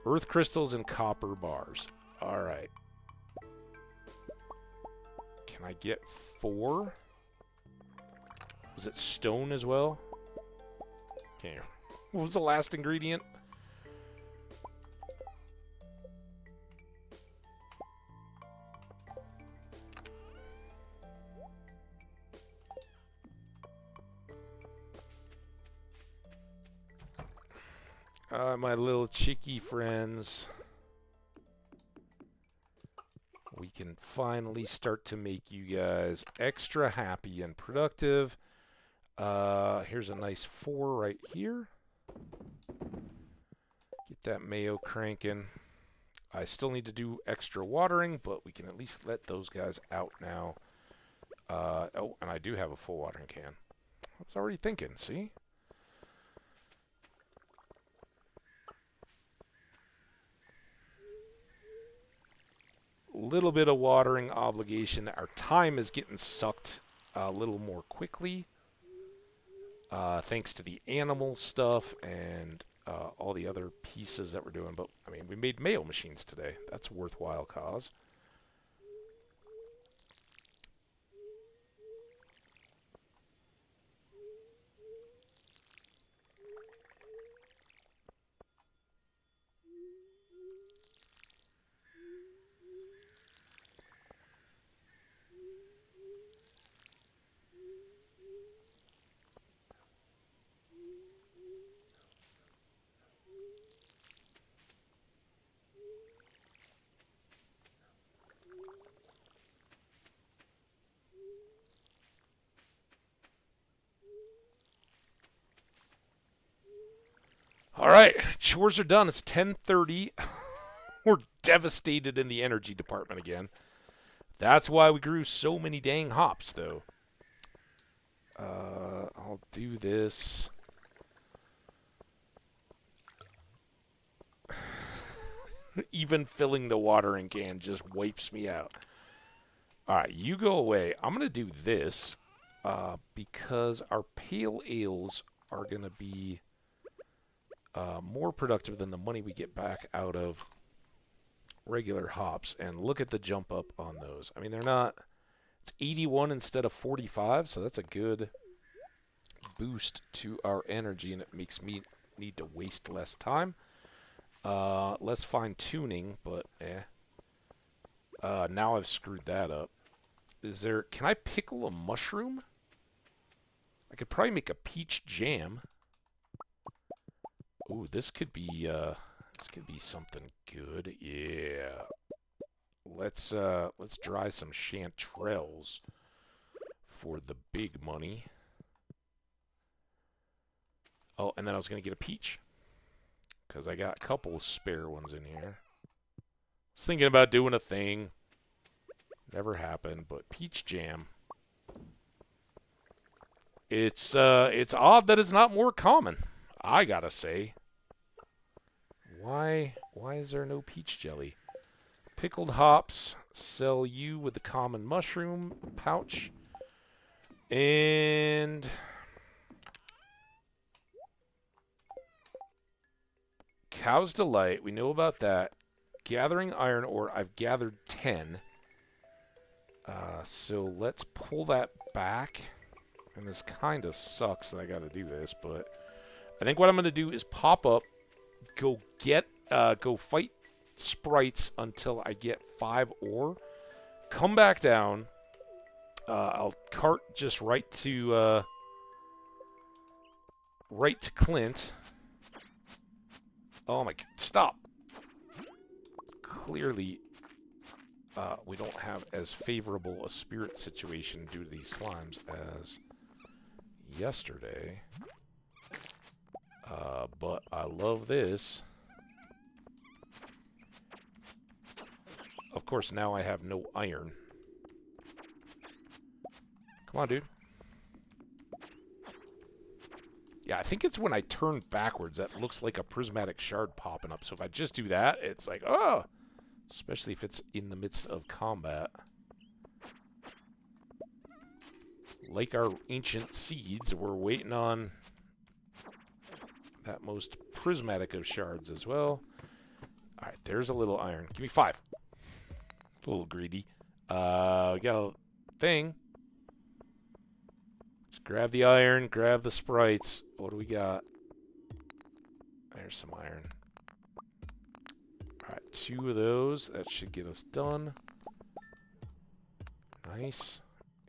Speaker 1: Earth crystals and copper bars. Alright. Can I get 4? Was it stone as well? Okay. What was the last ingredient? My little cheeky friends. We can finally start to make you guys extra happy and productive. Here's a nice 4 right here. Get that mayo cranking. I still need to do extra watering, but we can at least let those guys out now. Oh, and I do have a full watering can. I was already thinking, see? Little bit of watering obligation. Our time is getting sucked a little more quickly. Thanks to the animal stuff and all the other pieces that we're doing. But, I mean, we made mayo machines today. That's a worthwhile cause. All right, chores are done. It's 10:30. We're devastated in the energy department again. That's why we grew so many dang hops, though. I'll do this. Even filling the watering can just wipes me out. All right, you go away. I'm going to do this because our pale ales are going to be more productive than the money we get back out of regular hops. And look at the jump up on those. I mean, they're not... It's 81 instead of 45, so that's a good boost to our energy, and it makes me need to waste less time. Less fine-tuning, but now I've screwed that up. Can I pickle a mushroom? I could probably make a peach jam. Ooh, this could be something good. Yeah. Let's dry some chanterelles for the big money. Oh, and then I was gonna get a peach because I got a couple of spare ones in here. I was thinking about doing a thing. Never happened, but peach jam. It's odd that it's not more common. I gotta say. Why is there no peach jelly? Pickled hops, sell you with the common mushroom pouch. And Cow's Delight, we know about that. Gathering iron ore, I've gathered 10. So let's pull that back. And this kind of sucks that I got to do this, but I think what I'm going to do is pop up, go fight sprites until I get 5 ore, come back down. I'll cart just right to Clint. Oh my God, stop. Clearly, we don't have as favorable a spirit situation due to these slimes as yesterday. But I love this. Of course, now I have no iron. Come on, dude. Yeah, I think it's when I turn backwards that looks like a prismatic shard popping up. So if I just do that, it's like, oh! Especially if it's in the midst of combat. Like our ancient seeds, we're waiting on that most prismatic of shards as well. Alright, there's a little iron. Give me 5. A little greedy. We got a thing. Just grab the iron, grab the sprites. What do we got? There's some iron. Alright, 2 of those. That should get us done. Nice.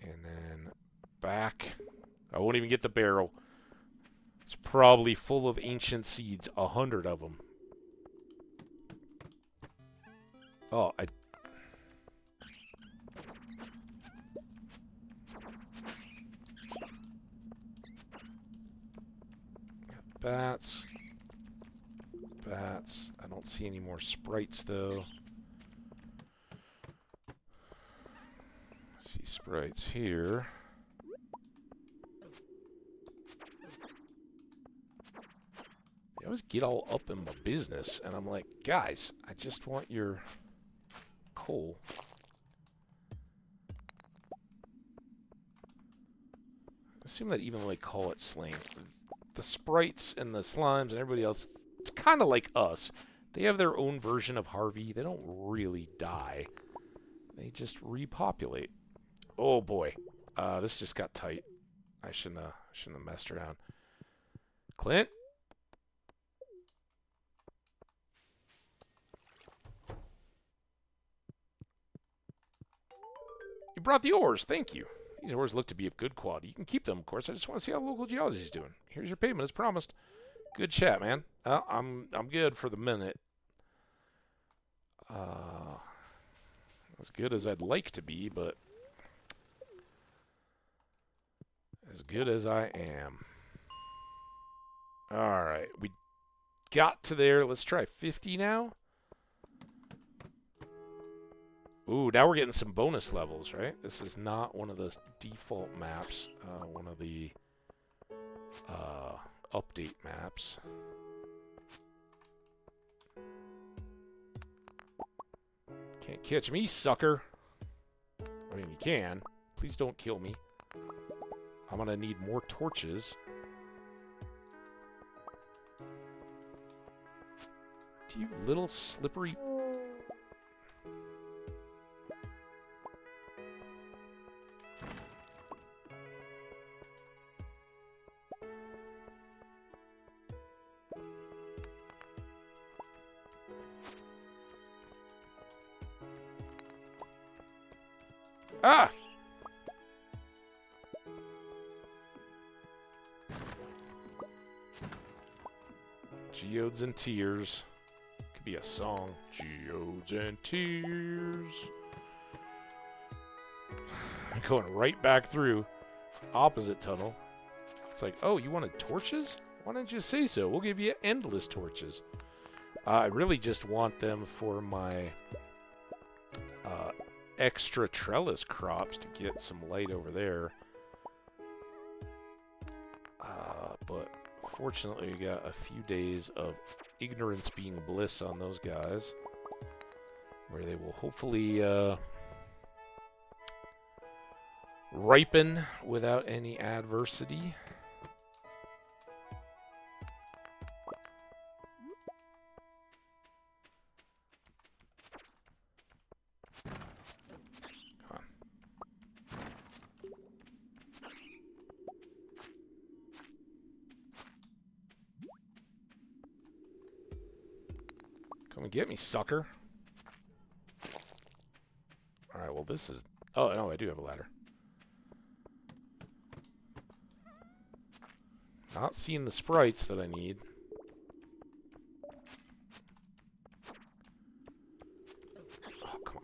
Speaker 1: And then back. I won't even get the barrel. It's probably full of ancient seeds. 100 of them. Oh, Bats. Bats. I don't see any more sprites, though. I see sprites here. They always get all up in my business, and I'm like, guys, I just want your coal. I assume that even though they call it slaying, the sprites and the slimes and everybody else, it's kind of like us. They have their own version of Harvey. They don't really die. They just repopulate. Oh boy, this just got tight. I shouldn't have messed around. Clint? You brought the ores. Thank you. These ores look to be of good quality. You can keep them, of course. I just want to see how local geology is doing. Here's your payment as promised. Good chat, man. I'm good for the minute. As good as I'd like to be, but as good as I am. Alright, we got to there. Let's try 50 now. Ooh, now we're getting some bonus levels, right? This is not one of the default maps. One of the update maps. Can't catch me, sucker. I mean, you can. Please don't kill me. I'm gonna need more torches. Do you little slippery... Ah! Geodes and Tears. Could be a song. Geodes and Tears. Going right back through. Opposite tunnel. It's like, oh, you wanted torches? Why didn't you say so? We'll give you endless torches. I really just want them for my extra trellis crops to get some light over there. But fortunately, we got a few days of ignorance being bliss on those guys, where they will hopefully ripen without any adversity. Come on. Come and get me, sucker. Alright, well this is... Oh, no, I do have a ladder. Not seeing the sprites that I need. Oh, come on.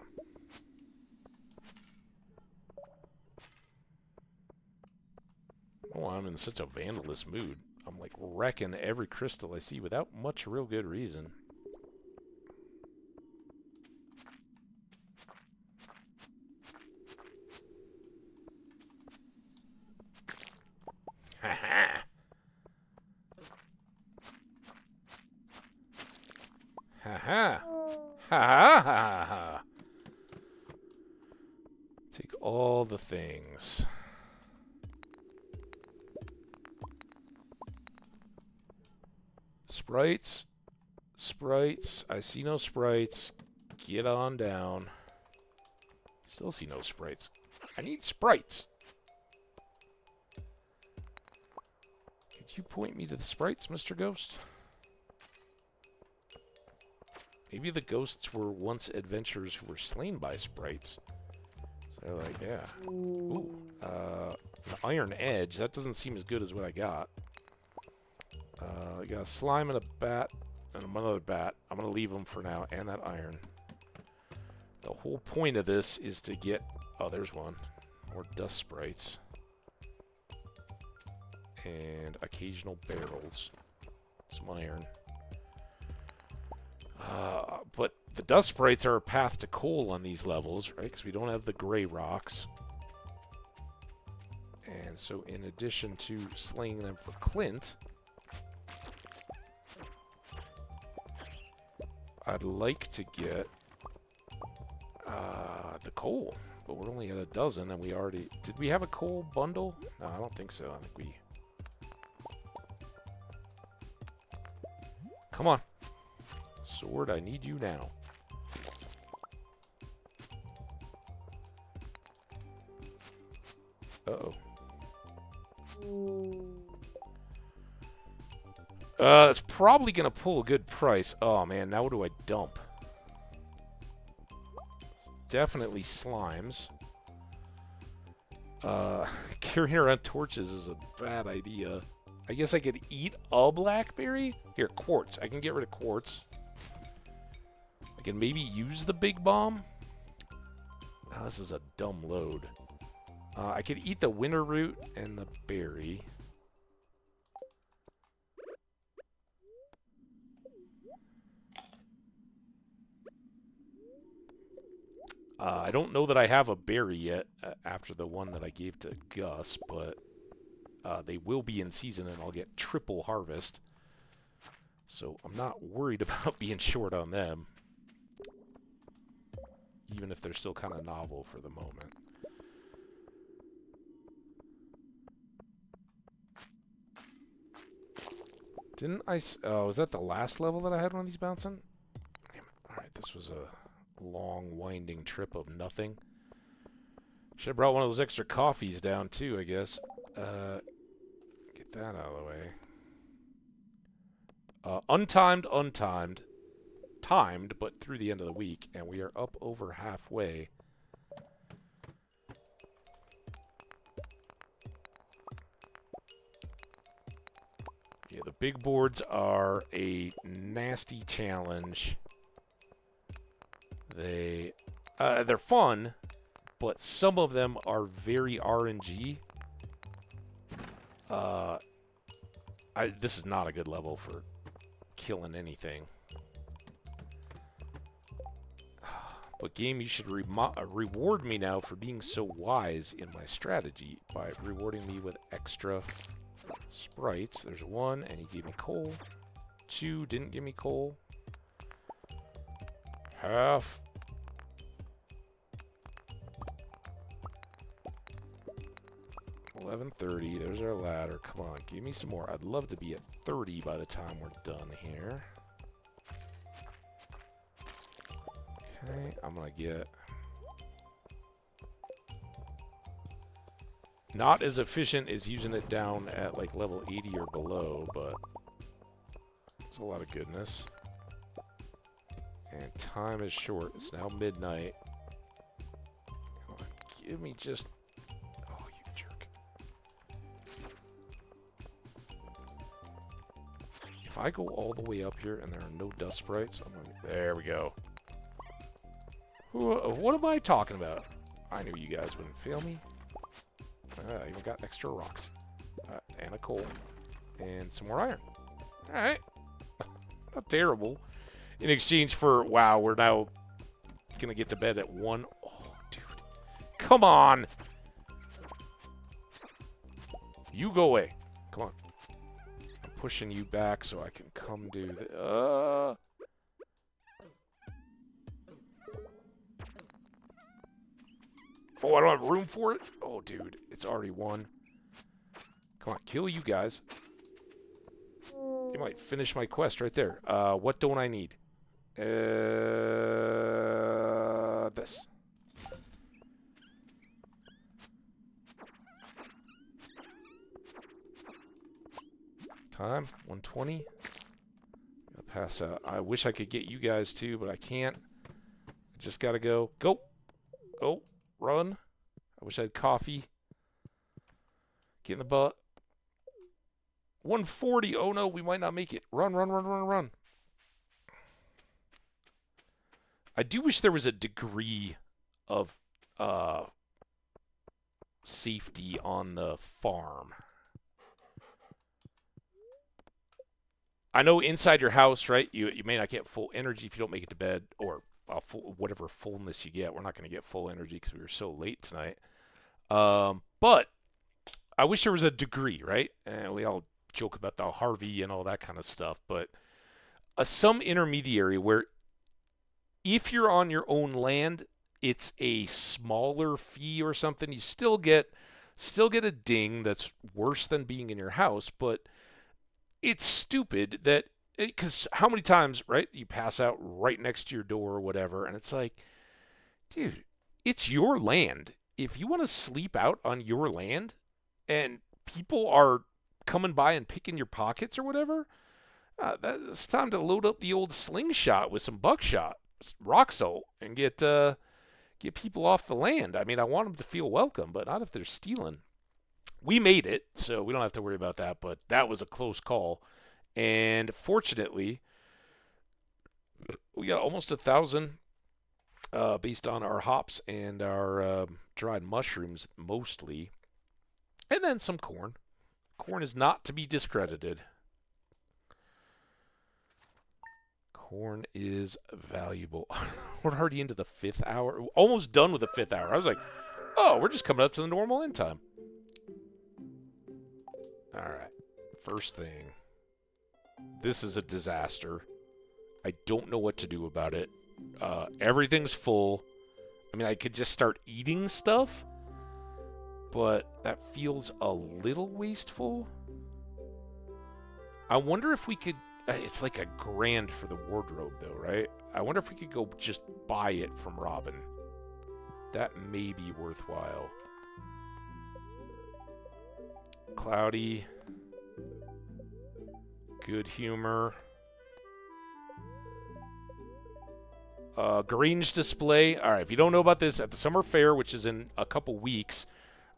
Speaker 1: Oh, I'm in such a vandalous mood. I'm like wrecking every crystal I see without much real good reason. Ha-ha! Ha-ha! Ha-ha-ha-ha! Take all the things. Sprites. Sprites. I see no sprites. Get on down. Still see no sprites. I need sprites. Could you point me to the sprites, Mr. Ghost? Maybe the ghosts were once adventurers who were slain by sprites. So they're like, yeah. Ooh. An iron edge. That doesn't seem as good as what I got. I got a slime and a bat and another bat. I'm going to leave them for now, and that iron. The whole point of this is to get... Oh, there's one. More dust sprites. And occasional barrels. Some iron. But the dust sprites are a path to coal on these levels, right? Because we don't have the gray rocks. And so in addition to slaying them for Clint... I'd like to get the coal, but we're only at a dozen, and we already... Did we have a coal bundle? No, I don't think so. I think we... Come on. Sword, I need you now. Uh-oh. That's probably going to pull a good price. Oh, man, now what do I dump? It's definitely slimes. Carrying around torches is a bad idea. I guess I could eat a blackberry? Here, quartz. I can get rid of quartz. I can maybe use the big bomb. Oh, this is a dumb load. I could eat the winter root and the berry. I don't know that I have a berry yet after the one that I gave to Gus, but they will be in season and I'll get triple harvest. So I'm not worried about being short on them. Even if they're still kind of novel for the moment. Didn't I... was that the last level that I had one of these bouncing? Damn it. Alright, this was a long, winding trip of nothing. Should have brought one of those extra coffees down, too, I guess. Get that out of the way. Untimed. Timed, but through the end of the week, and we are up over halfway. Yeah, the big boards are a nasty challenge. They're fun, but some of them are very RNG. This is not a good level for killing anything. But game, you should reward me now for being so wise in my strategy by rewarding me with extra sprites. There's one, and he gave me coal. Two, didn't give me coal. Half. $11.30. There's our ladder. Come on, give me some more. I'd love to be at 30 by the time we're done here. Okay, I'm gonna get... Not as efficient as using it down at like level 80 or below, but it's a lot of goodness. And time is short. It's now midnight. Come on, give me just... Oh, you jerk. If I go all the way up here and there are no dust sprites, I'm gonna... There we go. What am I talking about? I knew you guys wouldn't fail me. I even got extra rocks. And a coal. And some more iron. Alright. Not terrible. In exchange for, wow, we're now going to get to bed at 1. Oh, dude. Come on. You go away. Come on. I'm pushing you back so I can come do the... Oh, I don't have room for it? Oh, dude. It's already 1. Come on, kill you guys. You might finish my quest right there. What don't I need? This. Time, 120. I'll pass out. I wish I could get you guys too, but I can't. I just gotta go. Go! Go! Run! I wish I had coffee. Get in the butt. 140. Oh no, we might not make it. Run, run, run, run, run. I do wish there was a degree of safety on the farm. I know inside your house, right, you may not get full energy if you don't make it to bed, or whatever fullness you get. We're not going to get full energy because we were so late tonight. But I wish there was a degree, right? And we all joke about the Harvey and all that kind of stuff, but some intermediary where if you're on your own land, it's a smaller fee or something. You still get a ding that's worse than being in your house, but it's stupid that, because how many times, right, you pass out right next to your door or whatever, and it's like, dude, it's your land. If you want to sleep out on your land and people are coming by and picking your pockets or whatever, it's time to load up the old slingshot with some buckshot, rock salt, and get people off the land. I mean, I want them to feel welcome, but not if they're stealing. We made it, so we don't have to worry about that, but that was a close call. And fortunately, we got almost 1,000 based on our hops and our dried mushrooms mostly, and then some corn. Corn is not to be discredited. Corn is valuable. We're already into the 5th hour. Almost done with the 5th hour. I was like, oh, we're just coming up to the normal end time. All right. First thing. This is a disaster. I don't know what to do about it. Everything's full. I mean, I could just start eating stuff, but that feels a little wasteful. I wonder if we could... It's like $1,000 for the wardrobe, though, right? I wonder if we could go just buy it from Robin. That may be worthwhile. Cloudy. Good humor. Grange display. All right, if you don't know about this, at the summer fair, which is in a couple weeks,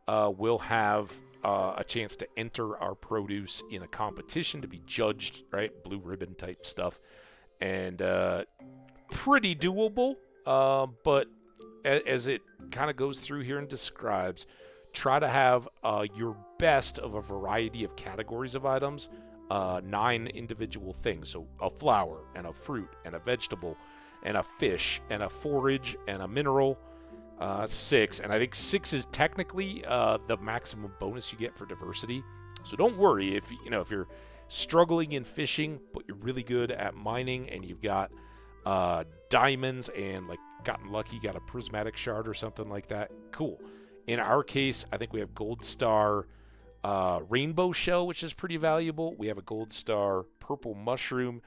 Speaker 1: we'll have a chance to enter our produce in a competition to be judged, right? Blue ribbon type stuff. And pretty doable, but as it kind of goes through here and describes, try to have your best of a variety of categories of items, 9 individual things. So a flower and a fruit and a vegetable and a fish and a forage and a mineral. 6, and I think 6 is technically the maximum bonus you get for diversity. So don't worry if you're struggling in fishing, but you're really good at mining, and you've got diamonds and like gotten lucky, got a prismatic shard or something like that. Cool. In our case, I think we have gold star rainbow shell, which is pretty valuable. We have a gold star purple mushroom,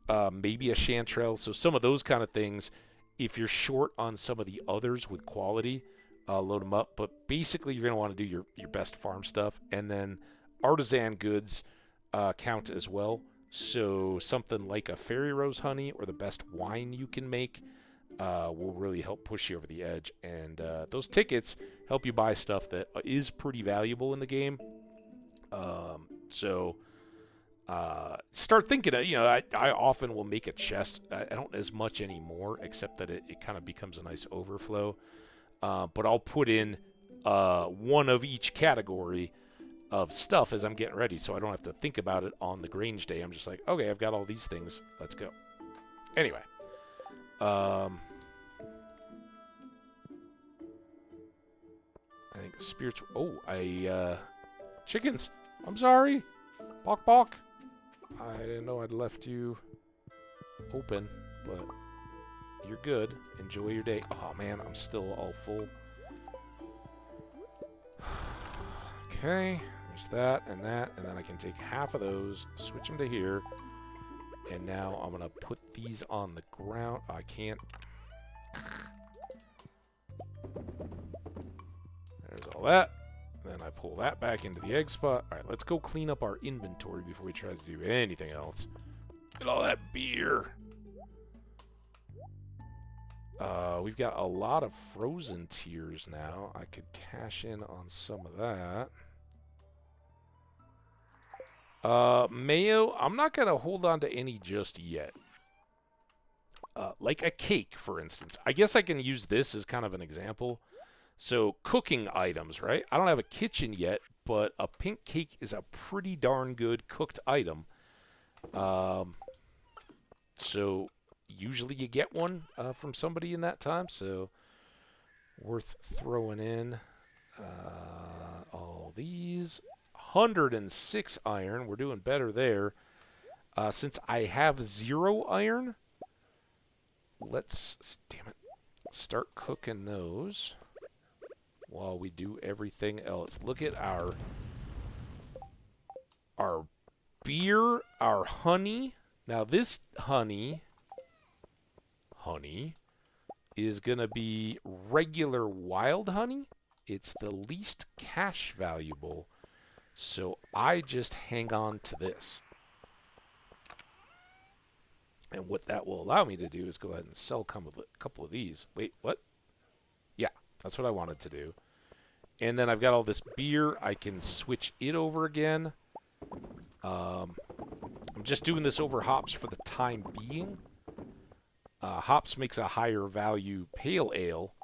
Speaker 1: maybe a chanterelle. So some of those kind of things. If you're short on some of the others with quality, load them up. But basically, you're going to want to do your best farm stuff. And then artisan goods count as well. So something like a fairy rose honey or the best wine you can make will really help push you over the edge. And those tickets help you buy stuff that is pretty valuable in the game. So start thinking, I often will make a chest. I don't as much anymore, except that it kind of becomes a nice overflow. But I'll put in one of each category of stuff as I'm getting ready, so I don't have to think about it on the Grange day. I'm just like, okay, I've got all these things. Let's go. Anyway. I think spirits... Oh, chickens. I'm sorry. Bok bok. I didn't know I'd left you open, but you're good. Enjoy your day. Oh, man, I'm still all full. Okay, there's that, and then I can take half of those, switch them to here, and now I'm going to put these on the ground. I can't. There's all that. Then I pull that back into the egg spot. All right, let's go clean up our inventory before we try to do anything else. Look at all that beer. We've got a lot of frozen tiers now. I could cash in on some of that. Mayo, I'm not going to hold on to any just yet. Like a cake, for instance. I guess I can use this as kind of an example. So, cooking items, right? I don't have a kitchen yet, but a pink cake is a pretty darn good cooked item. So, usually you get one from somebody in that time, so worth throwing in. All these. 106 iron. We're doing better there. Since I have 0 iron, let's, damn it, start cooking those while we do everything else. Look at our beer, our honey. Now this honey is going to be regular wild honey. It's the least cash valuable. So I just hang on to this. And what that will allow me to do is go ahead and sell a couple of these. Wait, what? Yeah, that's what I wanted to do. And then I've got all this beer. I can switch it over again. I'm just doing this over hops for the time being. Hops makes a higher value pale ale.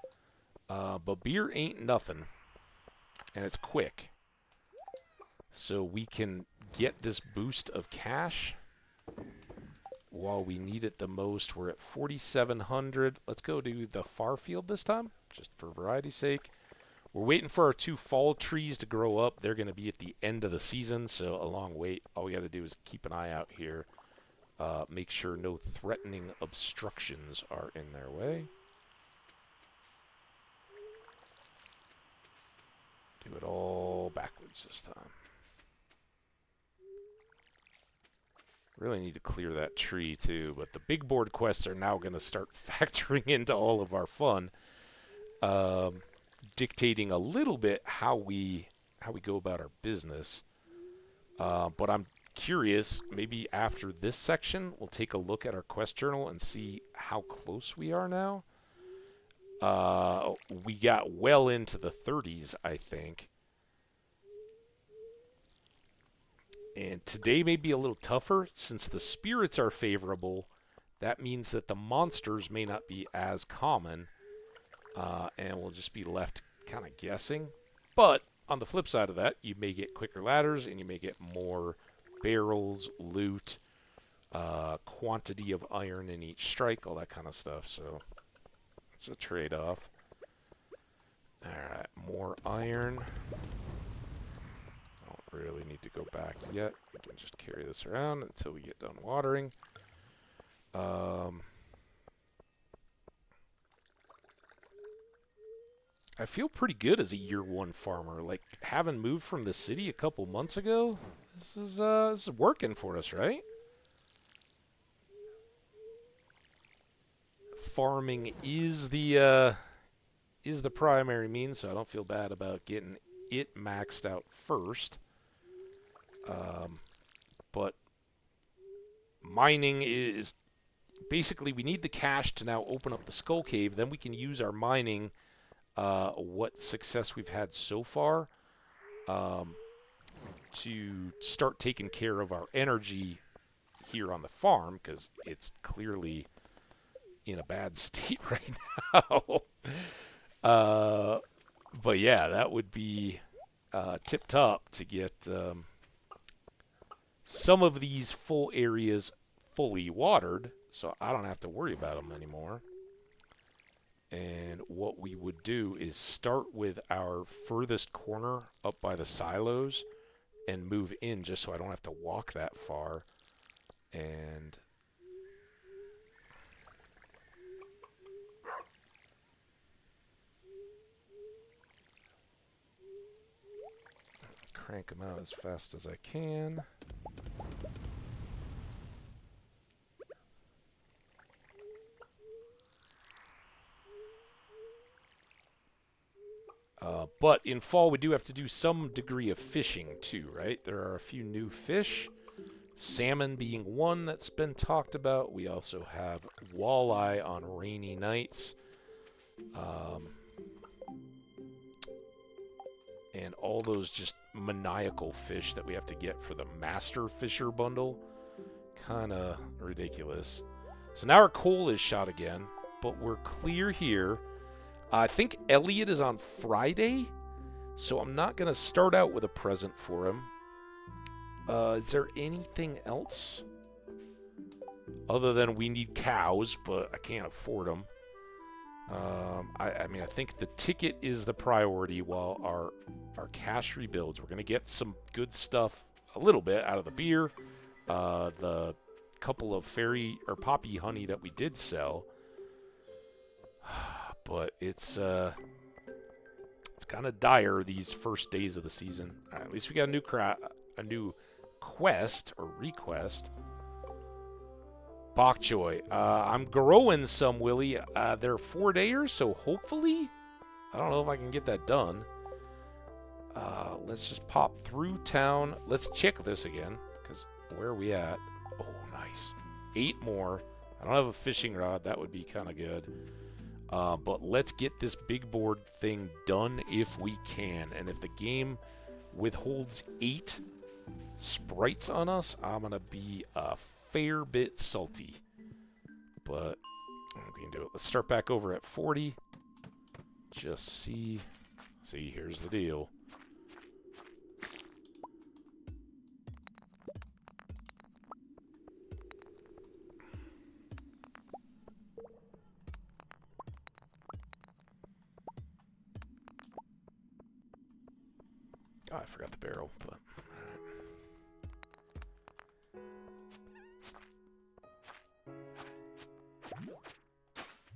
Speaker 1: But beer ain't nothing. And it's quick. So we can get this boost of cash while we need it the most. We're at 4,700. Let's go to the far field this time, just for variety's sake. We're waiting for our 2 fall trees to grow up. They're going to be at the end of the season, so a long wait. All we got to do is keep an eye out here. Make sure no threatening obstructions are in their way. Do it all backwards this time. Really need to clear that tree too, but the big board quests are now going to start factoring into all of our fun, dictating a little bit how we go about our business. But I'm curious, maybe after this section, we'll take a look at our quest journal and see how close we are now. We got well into the 30s, I think. And today may be a little tougher. Since the spirits are favorable, that means that the monsters may not be as common. And we'll just be left kind of guessing. But on the flip side of that, you may get quicker ladders and you may get more barrels, loot, quantity of iron in each strike, all that kind of stuff. So it's a trade-off. Alright, more iron. Really need to go back yet. We can just carry this around until we get done watering. I feel pretty good as a year 1 farmer. Like, having moved from the city a couple months ago, this is working for us, right? Farming is the primary means, so I don't feel bad about getting it maxed out first. But mining is basically we need the cash to now open up the skull cave. Then we can use our mining, what success we've had so far, to start taking care of our energy here on the farm, because it's clearly in a bad state right now. But yeah, that would be tip top to get some of these full areas fully watered, so I don't have to worry about them anymore. And what we would do is start with our furthest corner up by the silos and move in, just so I don't have to walk that far. And crank them out as fast as I can. But in fall, we do have to do some degree of fishing too, right? There are a few new fish, salmon being one that's been talked about. We also have walleye on rainy nights. And all those just maniacal fish that we have to get for the Master Fisher bundle. Kind of ridiculous. So now our coal is shot again, but we're clear here. I think Elliot is on Friday, so I'm not going to start out with a present for him. Is there anything else? Other than we need cows, but I can't afford them. I mean, I think the ticket is the priority while our cash rebuilds. We're going to get some good stuff, a little bit, out of the beer. The couple of fairy or poppy honey that we did sell. But it's kind of dire these first days of the season. All right, at least we got a new quest or request. Bok choy. I'm growing some, Willie. They're 4-dayers, so hopefully, I don't know if I can get that done. Let's just pop through town. Let's check this again, because where are we at? Oh, nice. 8 more. I don't have a fishing rod. That would be kind of good. But let's get this big board thing done if we can. And if the game withholds 8 sprites on us, I'm going to be a fair bit salty. But we can do it. Let's start back over at 40. Just see. See, here's the deal. Oh, I forgot the barrel, but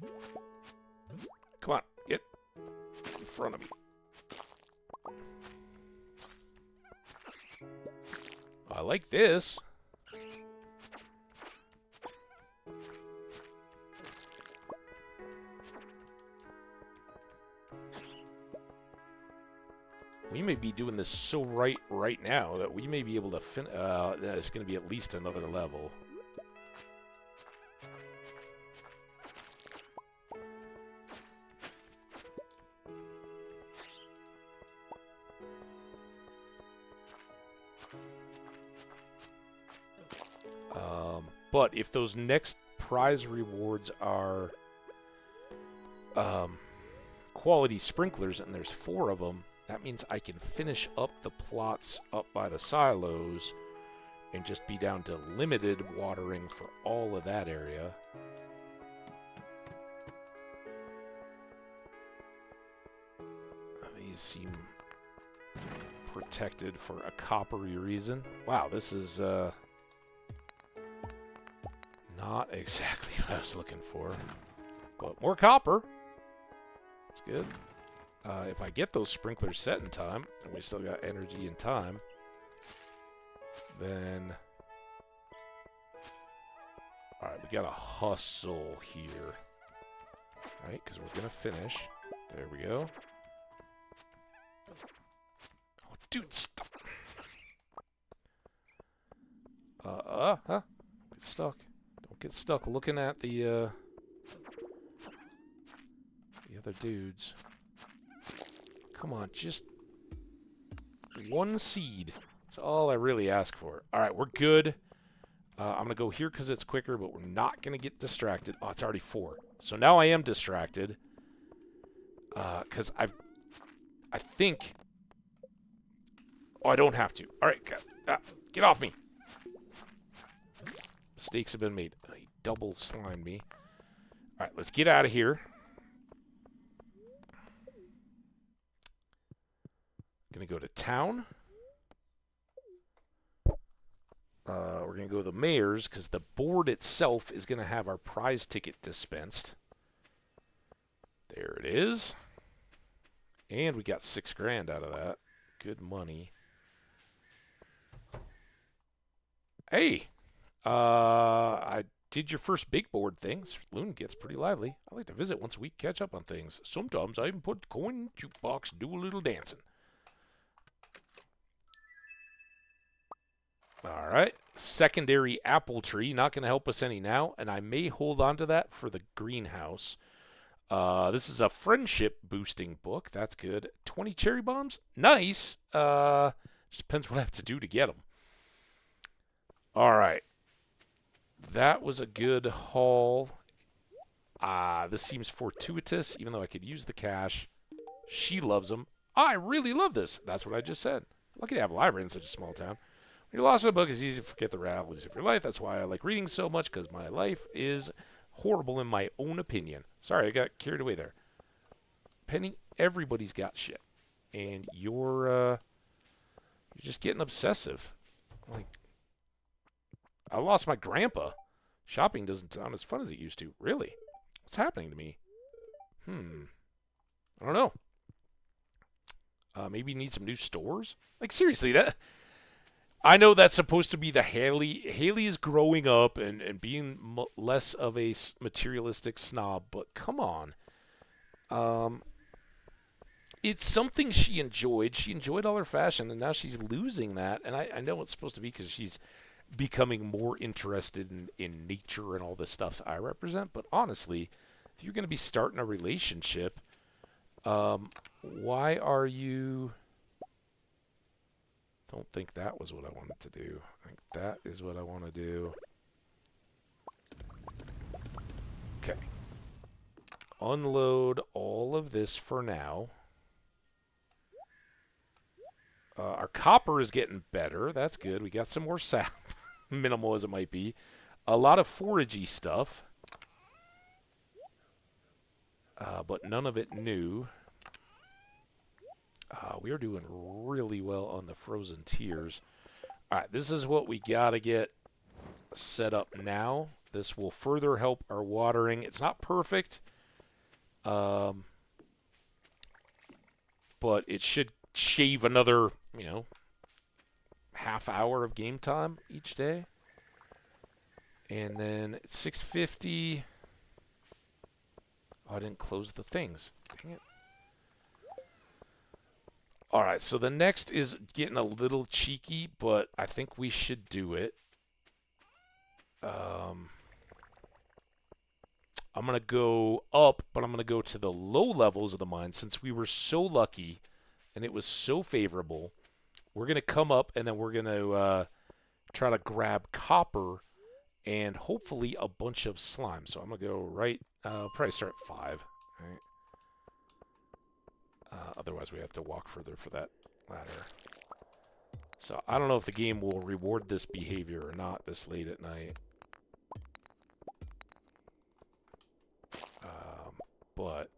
Speaker 1: alright. Come on, get in front of me. I like this. We may be doing this so right now that we may be able to it's going to be at least another level. But if those next prize rewards are quality sprinklers, and there's 4 of them, that means I can finish up the plots up by the silos and just be down to limited watering for all of that area. These seem protected for a coppery reason. Wow, this is not exactly what I was looking for. But more copper. That's good. If I get those sprinklers set in time, and we still got energy and time, then... Alright, we gotta hustle here. Alright, because we're gonna finish. There we go. Oh, dude, stop! stuck. Don't get stuck looking at the other dudes. Come on, just one seed. That's all I really ask for. All right, we're good. I'm going to go here because it's quicker, but we're not going to get distracted. Oh, it's already 4. So now I am distracted. Because I think... Oh, I don't have to. All right, get off me. Mistakes have been made. He double slimed me. All right, let's get out of here. Gonna go to town. We're gonna go to the mayor's because the board itself is gonna have our prize ticket dispensed. There it is. And we got $6 grand out of that. Good money. Hey, I did your first big board thing. Saloon gets pretty lively. I like to visit once a week, catch up on things. Sometimes I even put coin in the jukebox, do a little dancing. All right, secondary apple tree, not going to help us any now, and I may hold on to that for the greenhouse. This is a friendship boosting book. That's good. 20 cherry bombs? Nice. Just depends what I have to do to get them. All right. That was a good haul. This seems fortuitous, even though I could use the cash. She loves them. I really love this. That's what I just said. Lucky to have a library in such a small town. When you're lost in a book, it's easy to forget the realities of your life. That's why I like reading so much, because my life is horrible in my own opinion. Sorry, I got carried away there. Penny, everybody's got shit. And you're just getting obsessive. Like, I lost my grandpa. Shopping doesn't sound as fun as it used to. Really? What's happening to me? I don't know. Maybe you need some new stores? Like, seriously, that... I know that's supposed to be the Haley. Haley is growing up and being less of a materialistic snob, but come on. It's something she enjoyed. She enjoyed all her fashion, and now she's losing that. And I know it's supposed to be because she's becoming more interested in nature and all this stuff I represent. But honestly, if you're going to be starting a relationship, why are you... Don't think that was what I wanted to do. I think that is what I want to do. Okay. Unload all of this for now. Our copper is getting better. That's good. We got some more sap. Minimal as it might be. A lot of foragey stuff. But none of it new. We are doing really well on the frozen tiers. All right, this is what we got to get set up now. This will further help our watering. It's not perfect, but it should shave another, half hour of game time each day. And then it's 650. Oh, I didn't close the things. Dang it. All right, so the next is getting a little cheeky, but I think we should do it. I'm going to go up, but I'm going to go to the low levels of the mine. Since we were so lucky and it was so favorable, we're going to come up, and then we're going to try to grab copper and hopefully a bunch of slime. So I'm going to go right, probably start at 5. All right. Otherwise, we have to walk further for that ladder. So I don't know if the game will reward this behavior or not this late at night. But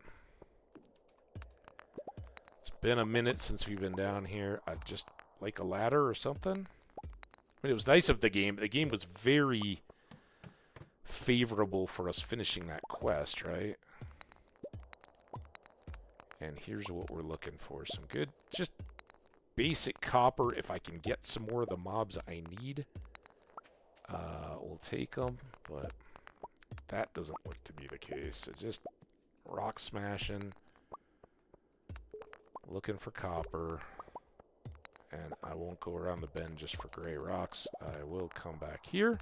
Speaker 1: it's been a minute since we've been down here. I'd just like a ladder or something. I mean, it was nice of the game. The game was very favorable for us finishing that quest, right? And here's what we're looking for. Some good, just basic copper. If I can get some more of the mobs I need, we'll take them. But that doesn't look to be the case. So just rock smashing. Looking for copper. And I won't go around the bend just for gray rocks. I will come back here.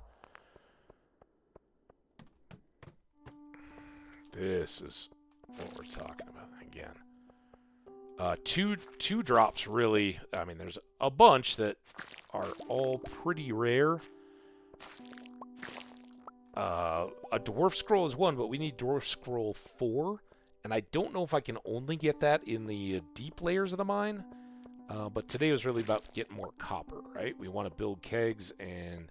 Speaker 1: This is what we're talking about again. Two drops, really. I mean, there's a bunch that are all pretty rare. A Dwarf Scroll is one, but we need Dwarf Scroll 4. And I don't know if I can only get that in the deep layers of the mine. But today was really about getting more copper, right? We want to build kegs and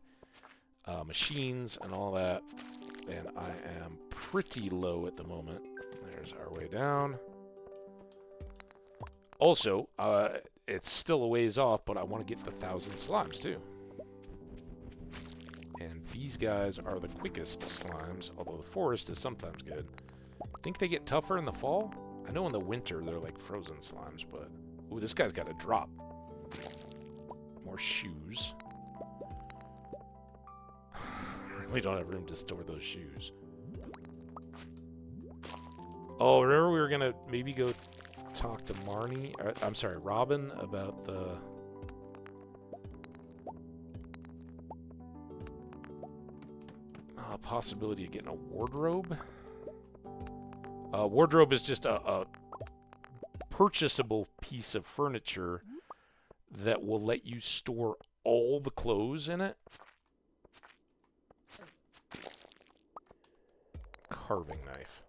Speaker 1: machines and all that. And I am pretty low at the moment. There's our way down. Also, it's still a ways off, but I want to get the 1,000 slimes too. And these guys are the quickest slimes, although the forest is sometimes good. I think they get tougher in the fall. I know in the winter they're like frozen slimes, but... Ooh, this guy's got a drop. More shoes. We don't have room to store those shoes. Oh, remember we were going to maybe go talk to Marnie? I'm sorry, Robin about the... possibility of getting a wardrobe. Wardrobe is just a purchasable piece of furniture that will let you store all the clothes in it. Carving knife.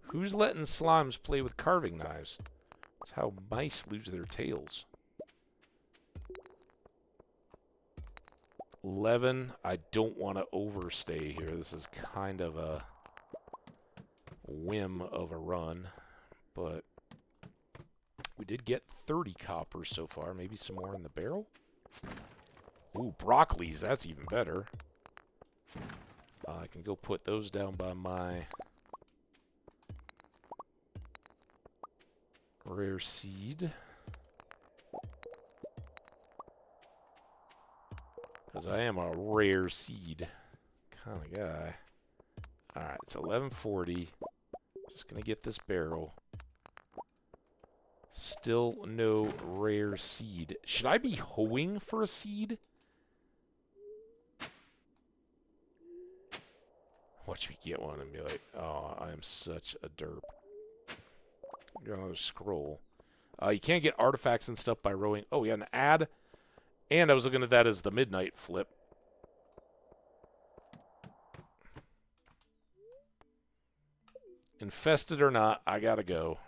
Speaker 1: Who's letting slimes play with carving knives? That's how mice lose their tails. 11. I don't want to overstay here. This is kind of a whim of a run, but we did get 30 copper so far. Maybe some more in the barrel. Ooh, broccolis. That's even better. I can go put those down by my rare seed. Because I am a rare seed kind of guy. Alright, it's 11:40. Just going to get this barrel. Still no rare seed. Should I be hoeing for a seed? Watch me get one and be like, oh, I am such a derp. Got another scroll. You can't get artifacts and stuff by rowing. Oh, yeah, an ad. And I was looking at that as the midnight flip. Infested or not, I gotta go.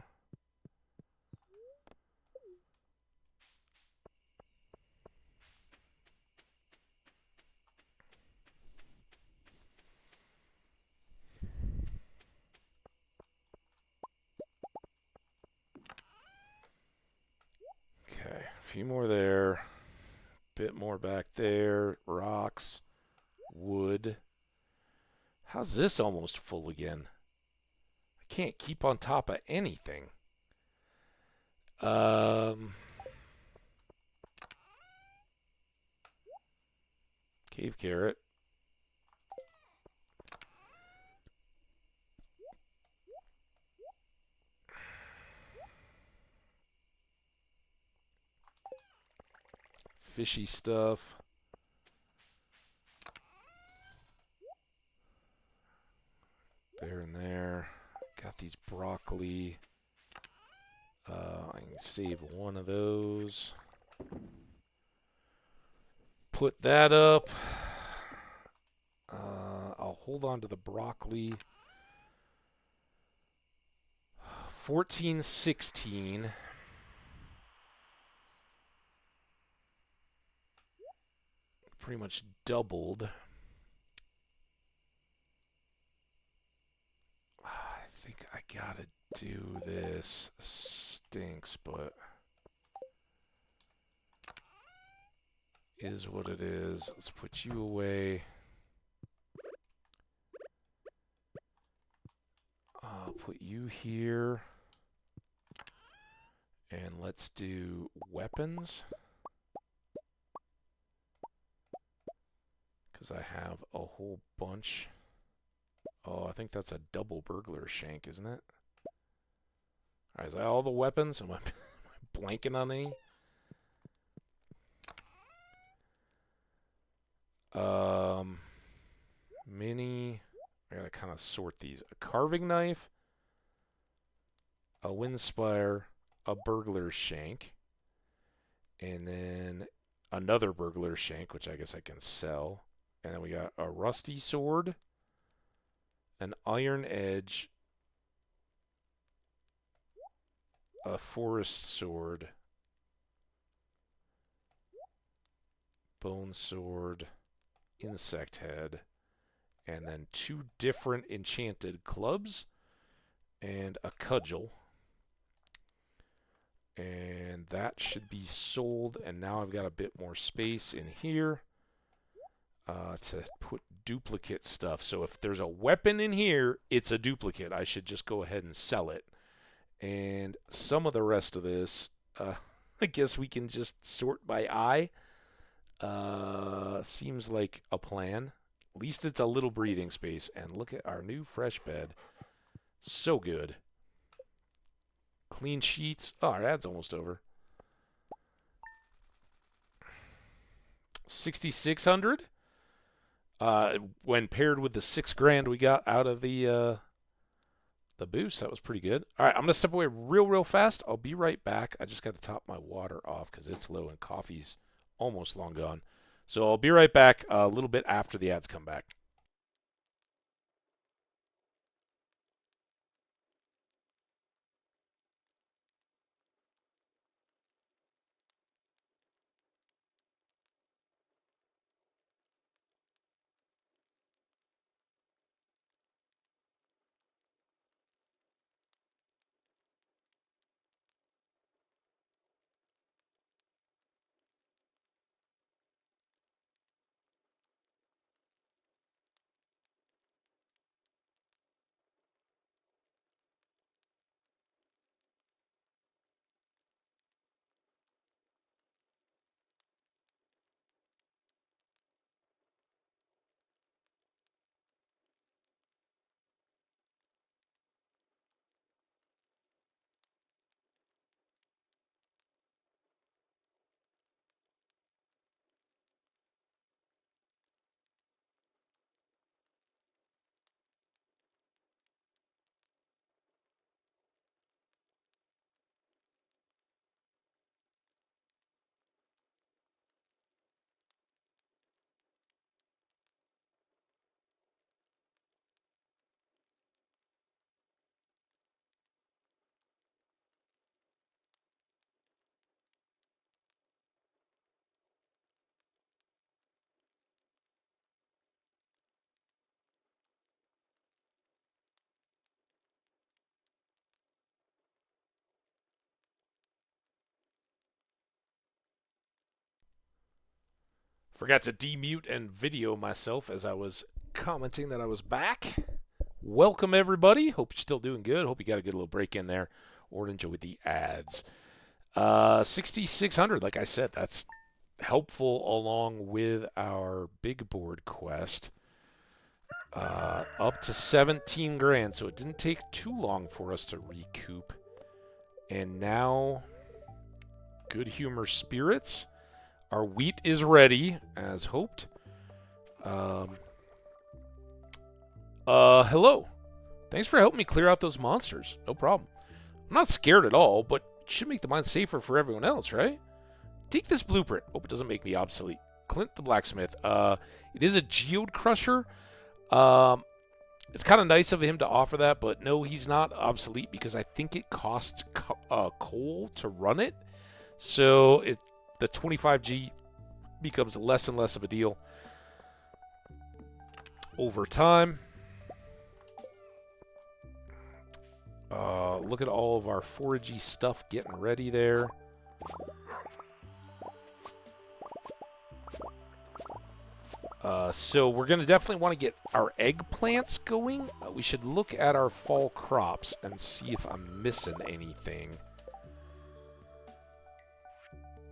Speaker 1: Okay, a few more there. Bit more back there. Rocks. Wood. How's this almost full again? I can't keep on top of anything. Cave carrot. Fishy stuff. There and there. Got these broccoli. I can save one of those. Put that up. I'll hold on to the broccoli. 14, 16. Pretty much doubled. I think I gotta do this. Stinks, but is what it is. Let's put you away. I'll put you here. And let's do weapons. Because I have a whole bunch. Oh, I think that's a double burglar shank, isn't it? Alright, is that all the weapons? Am I blanking on any? Mini. I gotta kind of sort these. A carving knife, a windspire, a burglar's shank, and then another burglar's shank, which I guess I can sell. And then we got a rusty sword, an iron edge, a forest sword, bone sword, insect head, and then 2 different enchanted clubs and a cudgel. And that should be sold. And now I've got a bit more space in here to put duplicate stuff. So if there's a weapon in here, it's a duplicate. I should just go ahead and sell it. And some of the rest of this, I guess we can just sort by eye. Seems like a plan. At least it's a little breathing space. And look at our new fresh bed. So good. Clean sheets. Oh, our ad's almost over. 6,600. When paired with the $6,000 we got out of the boost, that was pretty good. All right, I'm gonna step away real fast. I'll be right back. I just got to top my water off because it's low and coffee's almost long gone. So I'll be right back a little bit after the ads come back. Forgot to demute and video myself as I was commenting that I was back. Welcome, everybody. Hope you're still doing good. Hope you got a good little break in there or enjoyed the ads. 6,600, like I said, that's helpful along with our big board quest. Up to 17,000, so it didn't take too long for us to recoup. And now, good humor spirits. Our wheat is ready, as hoped. Hello. Thanks for helping me clear out those monsters. No problem. I'm not scared at all, but it should make the mine safer for everyone else, right? Take this blueprint. Hope it doesn't make me obsolete. Clint the blacksmith. It is a geode crusher. It's kind of nice of him to offer that, but no, he's not obsolete because I think it costs coal to run it. So the 25G becomes less and less of a deal over time. Look at all of our foragey stuff getting ready there. So we're going to definitely want to get our eggplants going. We should look at our fall crops and see if I'm missing anything.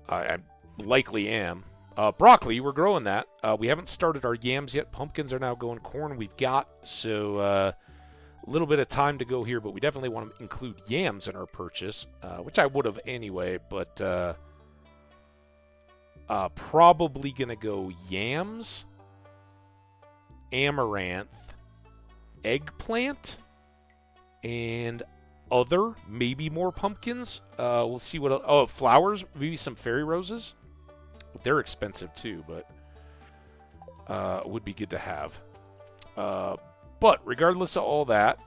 Speaker 1: I likely am. Broccoli, we're growing that. We haven't started our yams yet. Pumpkins are now going. Corn we've got. So a little bit of time to go here, but we definitely want to include yams in our purchase, which I would have anyway, but probably going to go yams, amaranth, eggplant and other, maybe more pumpkins. We'll see what. Oh, flowers, maybe some fairy roses. They're expensive too, but would be good to have. But regardless of all that,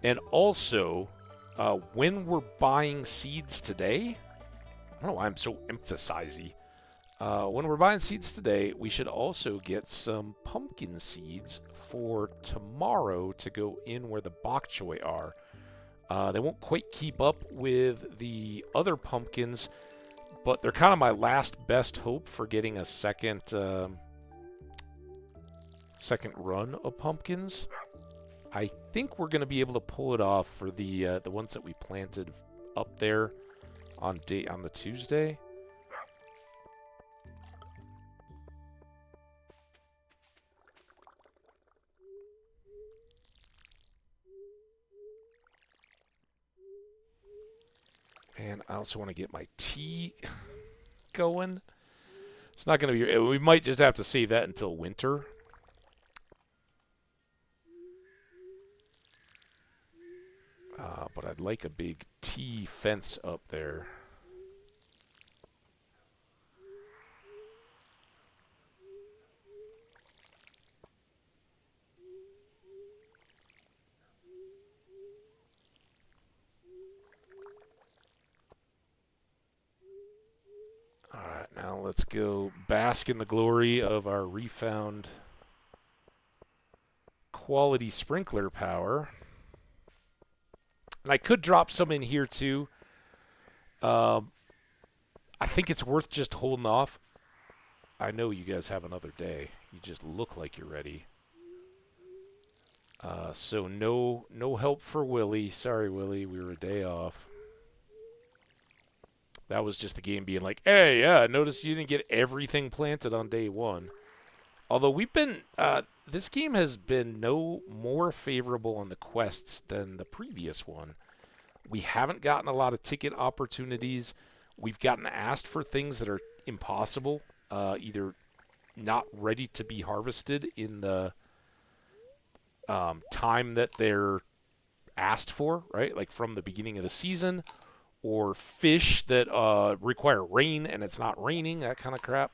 Speaker 1: and also when we're buying seeds today, I don't know why I'm so emphasizing. When we're buying seeds today, we should also get some pumpkin seeds for tomorrow to go in where the bok choy are. They won't quite keep up with the other pumpkins, but they're kind of my last best hope for getting a second run of pumpkins. I think we're going to be able to pull it off for the ones that we planted up there on the Tuesday. And I also want to get my tea going. It's not going to be... We might just have to save that until winter. But I'd like a big tea fence up there. Alright, now let's go bask in the glory of our refound quality sprinkler power. And I could drop some in here too. I think it's worth just holding off. I know you guys have another day. You just look like you're ready. So no help for Willie. Sorry, Willie. We were a day off. That was just the game being like, hey, yeah, I noticed you didn't get everything planted on day one. Although we've been... this game has been no more favorable on the quests than the previous one. We haven't gotten a lot of ticket opportunities. We've gotten asked for things that are impossible, either not ready to be harvested in the time that they're asked for, right? Like from the beginning of the season, or fish that require rain and it's not raining, that kind of crap.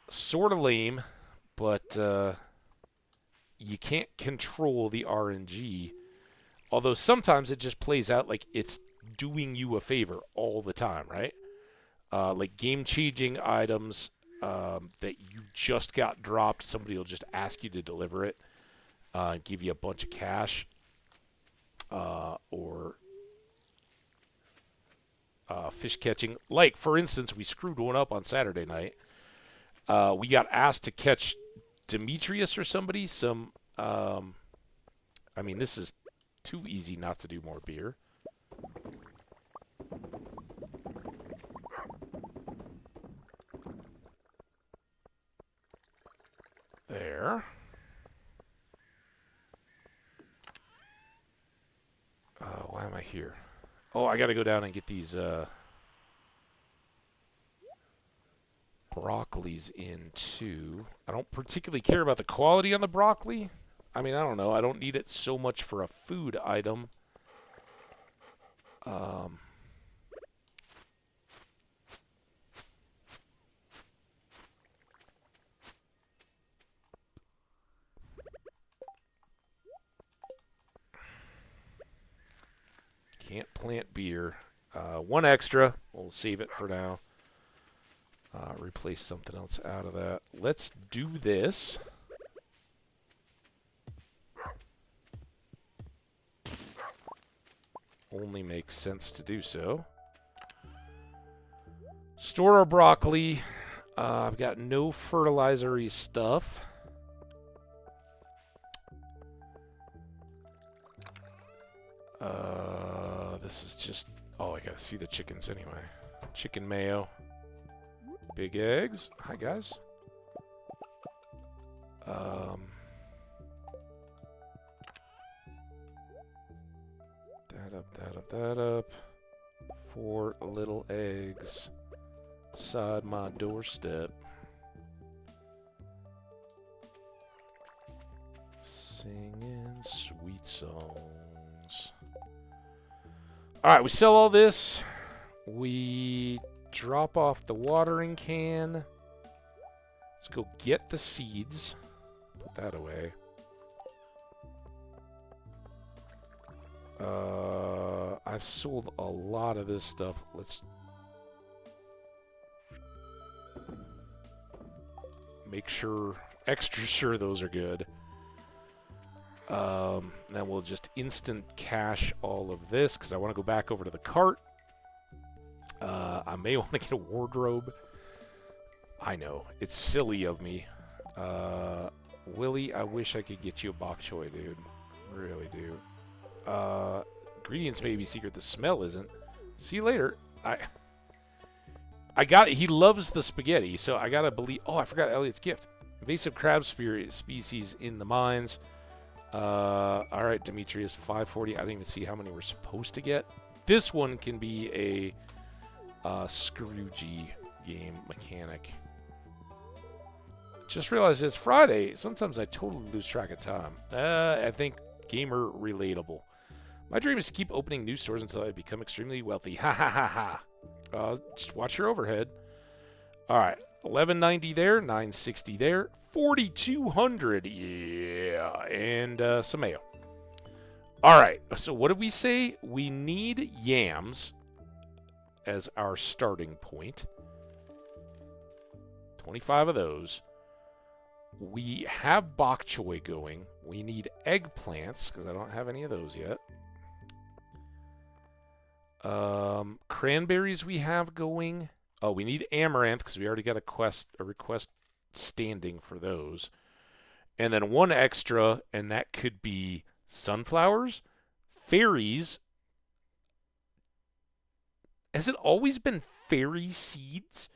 Speaker 1: Sort of lame, but you can't control the RNG. Although sometimes it just plays out like it's doing you a favor all the time, right? Like game-changing items that you just got dropped, somebody will just ask you to deliver it and give you a bunch of cash. Or fish catching. Like, for instance, we screwed one up on Saturday night. We got asked to catch Demetrius or somebody. I mean, this is too easy not to do more beer. There. Why am I here? Oh, I gotta go down and get these broccolis in too. I don't particularly care about the quality on the broccoli. I mean, I don't know. I don't need it so much for a food item. Can't plant beer. One extra. We'll save it for now. Replace something else out of that. Let's do this. Only makes sense to do so. Store our broccoli. I've got no fertilizer-y stuff. This is just... Oh, I gotta see the chickens anyway. Chicken mayo. Big eggs. Hi, guys. That up. 4 little eggs. Inside my doorstep. Singing sweet songs. Alright, we sell all this. We drop off the watering can. Let's go get the seeds. Put that away. I've sold a lot of this stuff. Let's make sure, extra sure those are good. Then we'll just instant cash all of this because I want to go back over to the cart. I may want to get a wardrobe. I know, it's silly of me. Willie, I wish I could get you a bok choy, dude. Really do. Ingredients may be secret. The smell isn't. See you later. I got it. He loves the spaghetti, so I gotta believe. Oh, I forgot Elliot's gift. Invasive crab species in the mines. All right, Demetrius, 540. I didn't even see how many we're supposed to get. This one can be a Scroogey game mechanic. Just realized it's Friday. Sometimes I totally lose track of time. I think gamer relatable. My dream is to keep opening new stores until I become extremely wealthy. Ha ha ha ha. Just watch your overhead. All right, 1190 there, 960 there, 4200. Yeah, and some mayo. All right, so what did we say? We need yams as our starting point. 25 of those. We have bok choy going. We need eggplants because I don't have any of those yet. Cranberries we have going. Oh, we need amaranth because we already got a request standing for those. And then one extra, and that could be sunflowers, fairies. Has it always been fairy seeds?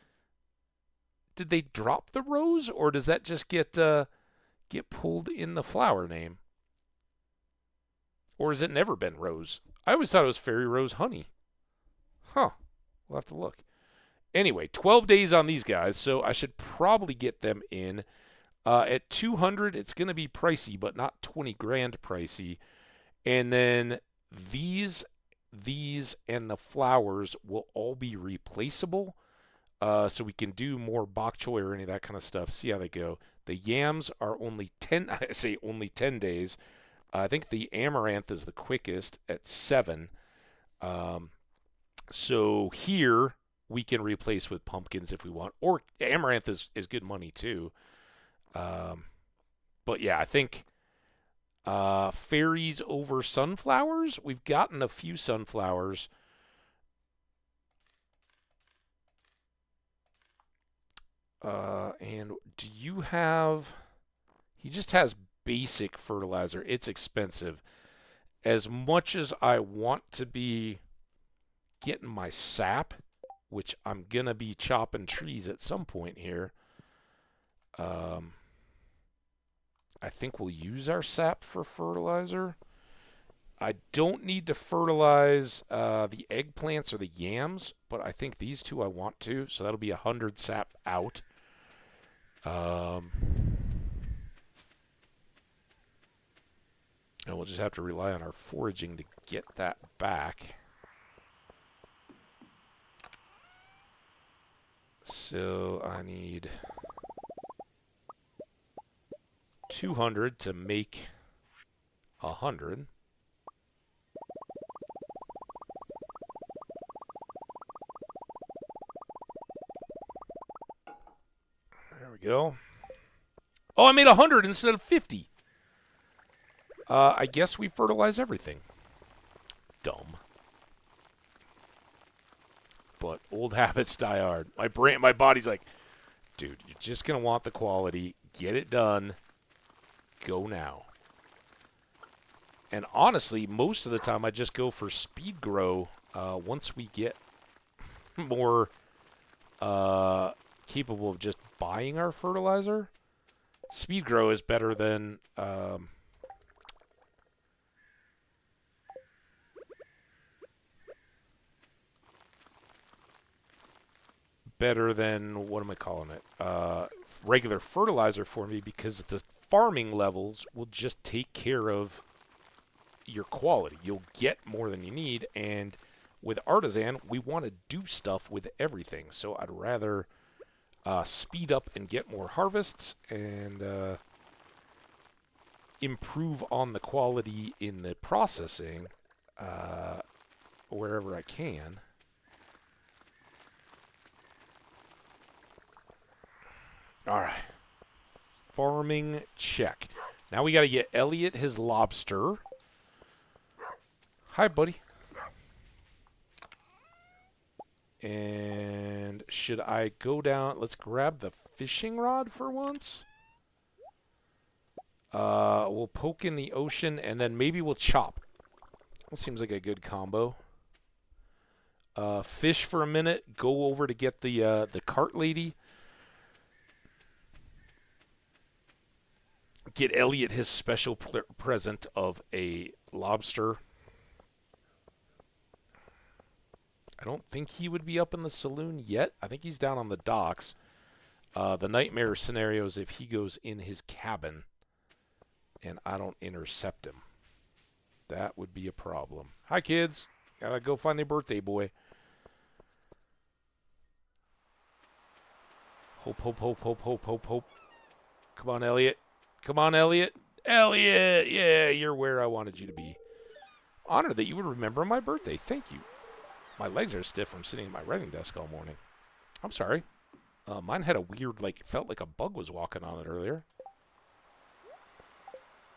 Speaker 1: Did they drop the rose, or does that just get pulled in the flower name? Or has it never been rose? I always thought it was fairy rose honey. Huh. We'll have to look. Anyway, 12 days on these guys, so I should probably get them in. At 200, it's going to be pricey, but not 20 grand pricey. And then these, and the flowers will all be replaceable. So we can do more bok choy or any of that kind of stuff. See how they go. The yams are only 10, I say only 10 days. I think the amaranth is the quickest at 7. So here we can replace with pumpkins if we want. Or amaranth is good money too. But yeah, I think fairies over sunflowers. We've gotten a few sunflowers. And do you have... He just has basic fertilizer. It's expensive. As much as I want to be getting my sap, which I'm going to be chopping trees at some point here, I think we'll use our sap for fertilizer. I don't need to fertilize the eggplants or the yams, but I think these two I want to, so that'll be 100 sap out. And we'll just have to rely on our foraging to get that back. So I need 200 to make 100. There we go. Oh, I made 100 instead of 50. I guess we fertilize everything. Dumb. But old habits die hard. My body's like, dude, you're just going to want the quality. Get it done. Go now. And honestly, most of the time I just go for speed grow once we get more capable of just buying our fertilizer. Speed grow is better than... better than, what am I calling it? Regular fertilizer for me because the farming levels will just take care of your quality. You'll get more than you need, and with artisan, we want to do stuff with everything. So I'd rather speed up and get more harvests and improve on the quality in the processing wherever I can. All right. Farming check. Now we got to get Elliot his lobster. Hi, buddy. And should I go down? Let's grab the fishing rod for once. We'll poke in the ocean, and then maybe we'll chop. That seems like a good combo. Fish for a minute. Go over to get the cart lady. Get Elliot his special present of a lobster. I don't think he would be up in the saloon yet. I think he's down on the docks. The nightmare scenario is if he goes in his cabin and I don't intercept him. That would be a problem. Hi, kids. Gotta go find their birthday boy. Hope, hope, hope, hope, hope, hope, hope. Come on, Elliot. Come on, Elliot. Elliot! Yeah, you're where I wanted you to be. Honored that you would remember my birthday. Thank you. My legs are stiff from sitting at my writing desk all morning. I'm sorry. Mine had a weird, like, it felt like a bug was walking on it earlier.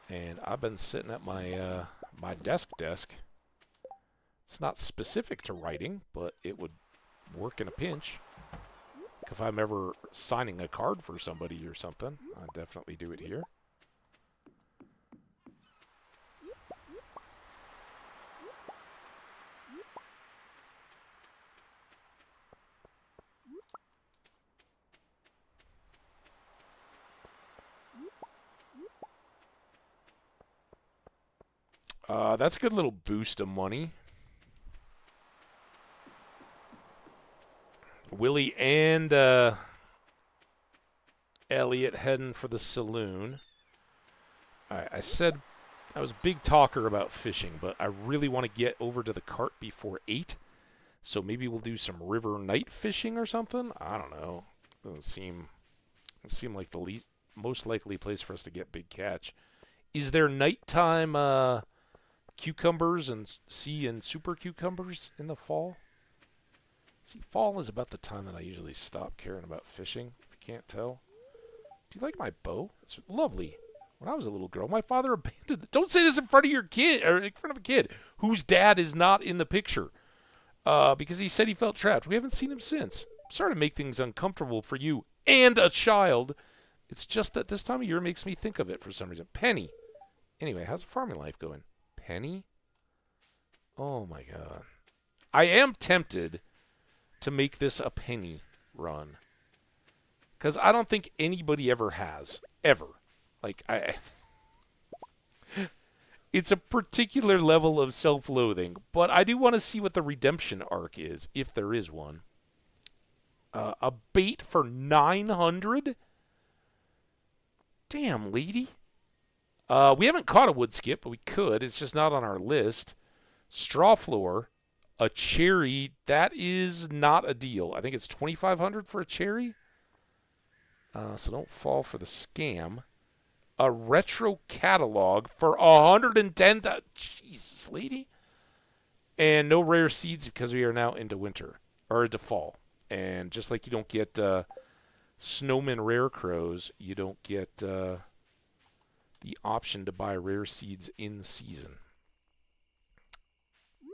Speaker 1: And I've been sitting at my my desk. It's not specific to writing, but it would work in a pinch. If I'm ever signing a card for somebody or something, I'd definitely do it here. That's a good little boost of money. Willie and Elliot heading for the saloon. I said I was a big talker about fishing, but I really want to get over to the cart before 8. So maybe we'll do some river night fishing or something. I don't know. Doesn't seem like the most likely place for us to get big catch. Is there nighttime cucumbers and sea and super cucumbers in the fall? See, fall is about the time that I usually stop caring about fishing, if you can't tell. Do you like my bow? It's lovely. When I was a little girl, my father abandoned it. Don't say this in front of your kid, or in front of a kid whose dad is not in the picture. Because he said he felt trapped. We haven't seen him since. I'm sorry to make things uncomfortable for you and a child. It's just that this time of year makes me think of it for some reason. Penny. Anyway, how's the farming life going? Penny? Oh my god. I am tempted to make this a penny run. Because I don't think anybody ever has. Ever. Like, it's a particular level of self-loathing. But I do want to see what the redemption arc is, if there is one. A bait for 900? Damn, lady. We haven't caught a wood skip, but we could. It's just not on our list. Straw floor. A cherry. That is not a deal. I think it's $2,500 for a cherry. So don't fall for the scam. A retro catalog for $110. Jesus, lady. And no rare seeds because we are now into winter. Or into fall. And just like you don't get snowman rare crows, you don't get the option to buy rare seeds in season.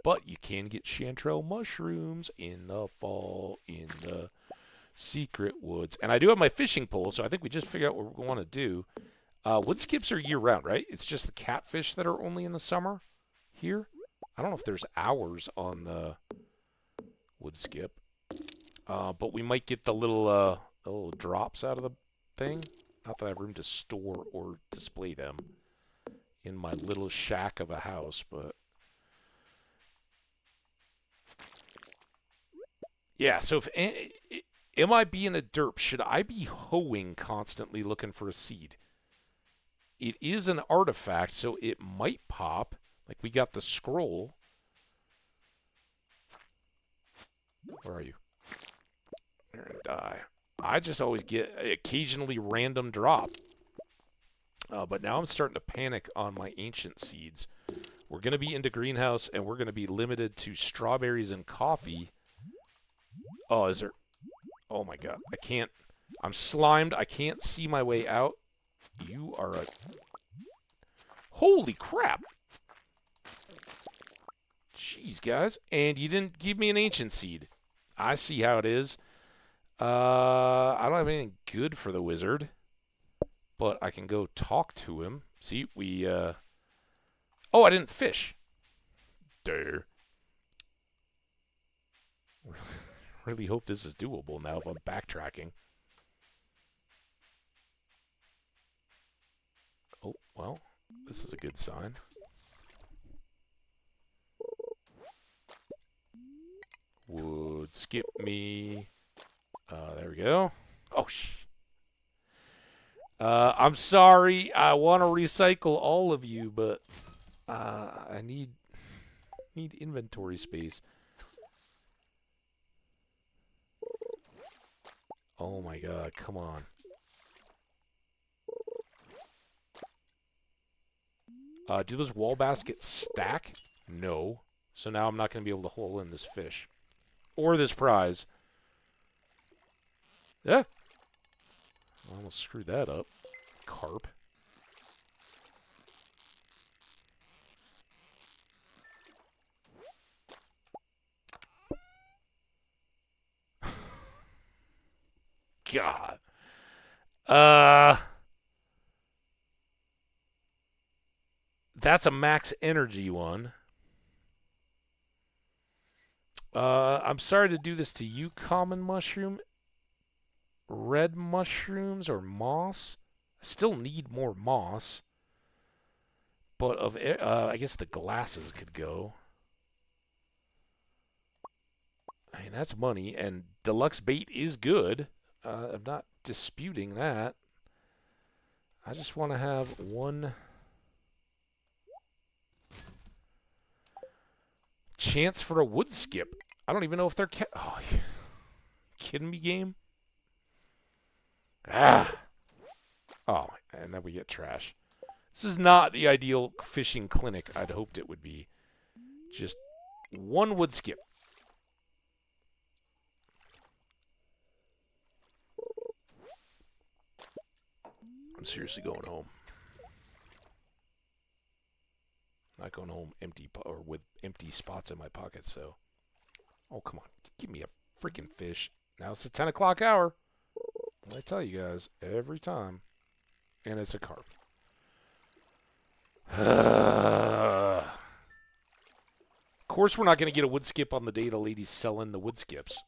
Speaker 1: But you can get chanterelle mushrooms in the fall in the secret woods. And I do have my fishing pole, so I think we just figured out what we want to do. Wood skips are year-round, right? It's just the catfish that are only in the summer here. I don't know if there's hours on the wood skip. But we might get the little drops out of the thing. Not that I have room to store or display them in my little shack of a house, but... Yeah, so am I being a derp? Should I be hoeing constantly looking for a seed? it is an artifact, so it might pop. Like, we got the scroll. Where are you? There and die. I just always get occasionally random drop. But now I'm starting to panic on my ancient seeds. We're going to be into greenhouse, and we're going to be limited to strawberries and coffee. Oh, is there... Oh, my God. I can't... I'm slimed. I can't see my way out. You are a... Holy crap! Jeez, guys. And you didn't give me an ancient seed. I see how it is. I don't have anything good for the wizard. But I can go talk to him. See, we... Oh, I didn't fish. Duh. Really hope this is doable now if I'm backtracking. Oh, well, this is a good sign. Would skip me. There we go. Oh, I'm sorry. I want to recycle all of you, but I need inventory space. Oh my God! Come on. Do those wall baskets stack? No. So now I'm not going to be able to haul in this fish. Or this prize. Yeah. I almost screwed that up. Carp. God. That's a max energy one. I'm sorry to do this to you, common mushroom. Red mushrooms or moss? I still need more moss. But I guess the glasses could go. I mean, that's money, and deluxe bait is good. I'm not disputing that. I just want to have one chance for a wood skip. I don't even know if they're... Oh, you kidding me, game? Ah! Oh, and then we get trash. This is not the ideal fishing clinic I'd hoped it would be. Just one wood skip. I'm seriously going home. Not going home empty or with empty spots in my pockets, so... Oh, come on. Give me a freaking fish. Now it's the 10 o'clock hour. I tell you guys, every time. And it's a carp. Of course we're not going to get a wood skip on the day the lady's selling the wood skips.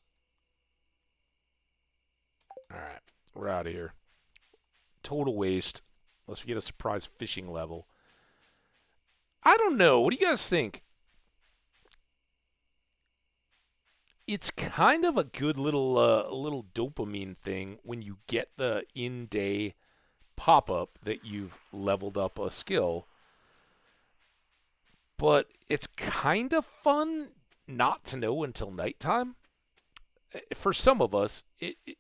Speaker 1: Alright, we're out of here. Total waste. Unless we get a surprise fishing level. I don't know. What do you guys think? It's kind of a good little dopamine thing when you get the in-day pop-up that you've leveled up a skill. But it's kind of fun not to know until nighttime. For some of us,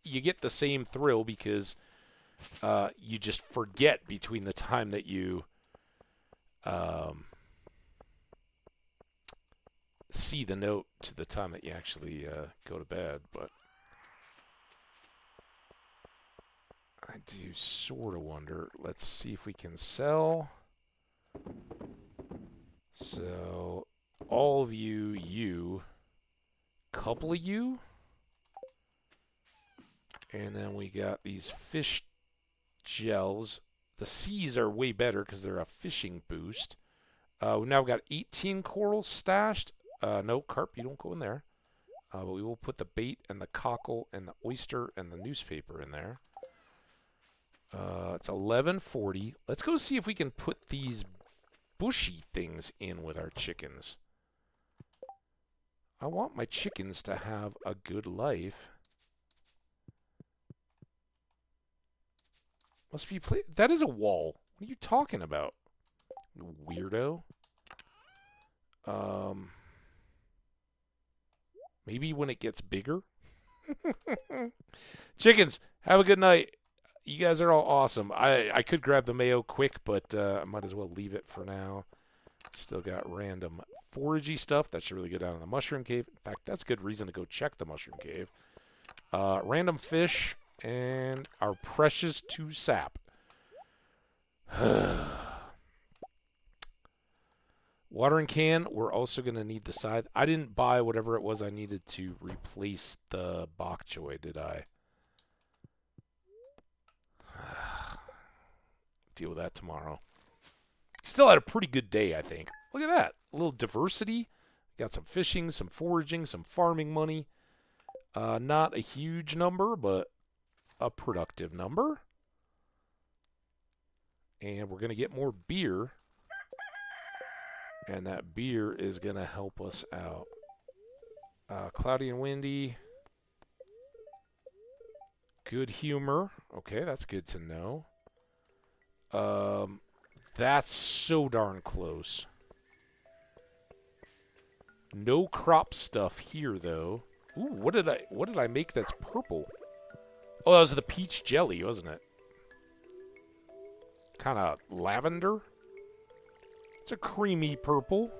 Speaker 1: you get the same thrill because you just forget between the time that you see the note to the time that you actually go to bed. But I do sort of wonder. Let's see if we can sell. So, all of you, couple of you, and then we got these fish gels. The C's are way better because they're a fishing boost. We've now got 18 corals stashed. No, carp, you don't go in there. But we will put the bait and the cockle and the oyster and the newspaper in there. It's 11:40. Let's go see if we can put these bushy things in with our chickens. I want my chickens to have a good life. Must be that is a wall. What are you talking about, you weirdo? Maybe when it gets bigger? Chickens, have a good night. You guys are all awesome. I could grab the mayo quick, but I might as well leave it for now. Still got random foragey stuff. That should really go down in the mushroom cave. In fact, that's a good reason to go check the mushroom cave. Random fish and our precious 2 sap. Watering can, we're also going to need the scythe. I didn't buy whatever it was I needed to replace the bok choy, did I? Deal with that tomorrow. Still had a pretty good day, I think. Look at that. A little diversity. Got some fishing, some foraging, some farming money. Not a huge number, but a productive number. And we're going to get more beer. And that beer is going to help us out. Cloudy and windy. Good humor. Okay, that's good to know. That's so darn close. No crop stuff here, though. Ooh, what did I make that's purple? Oh, that was the peach jelly, wasn't it? Kind of lavender. It's a creamy purple.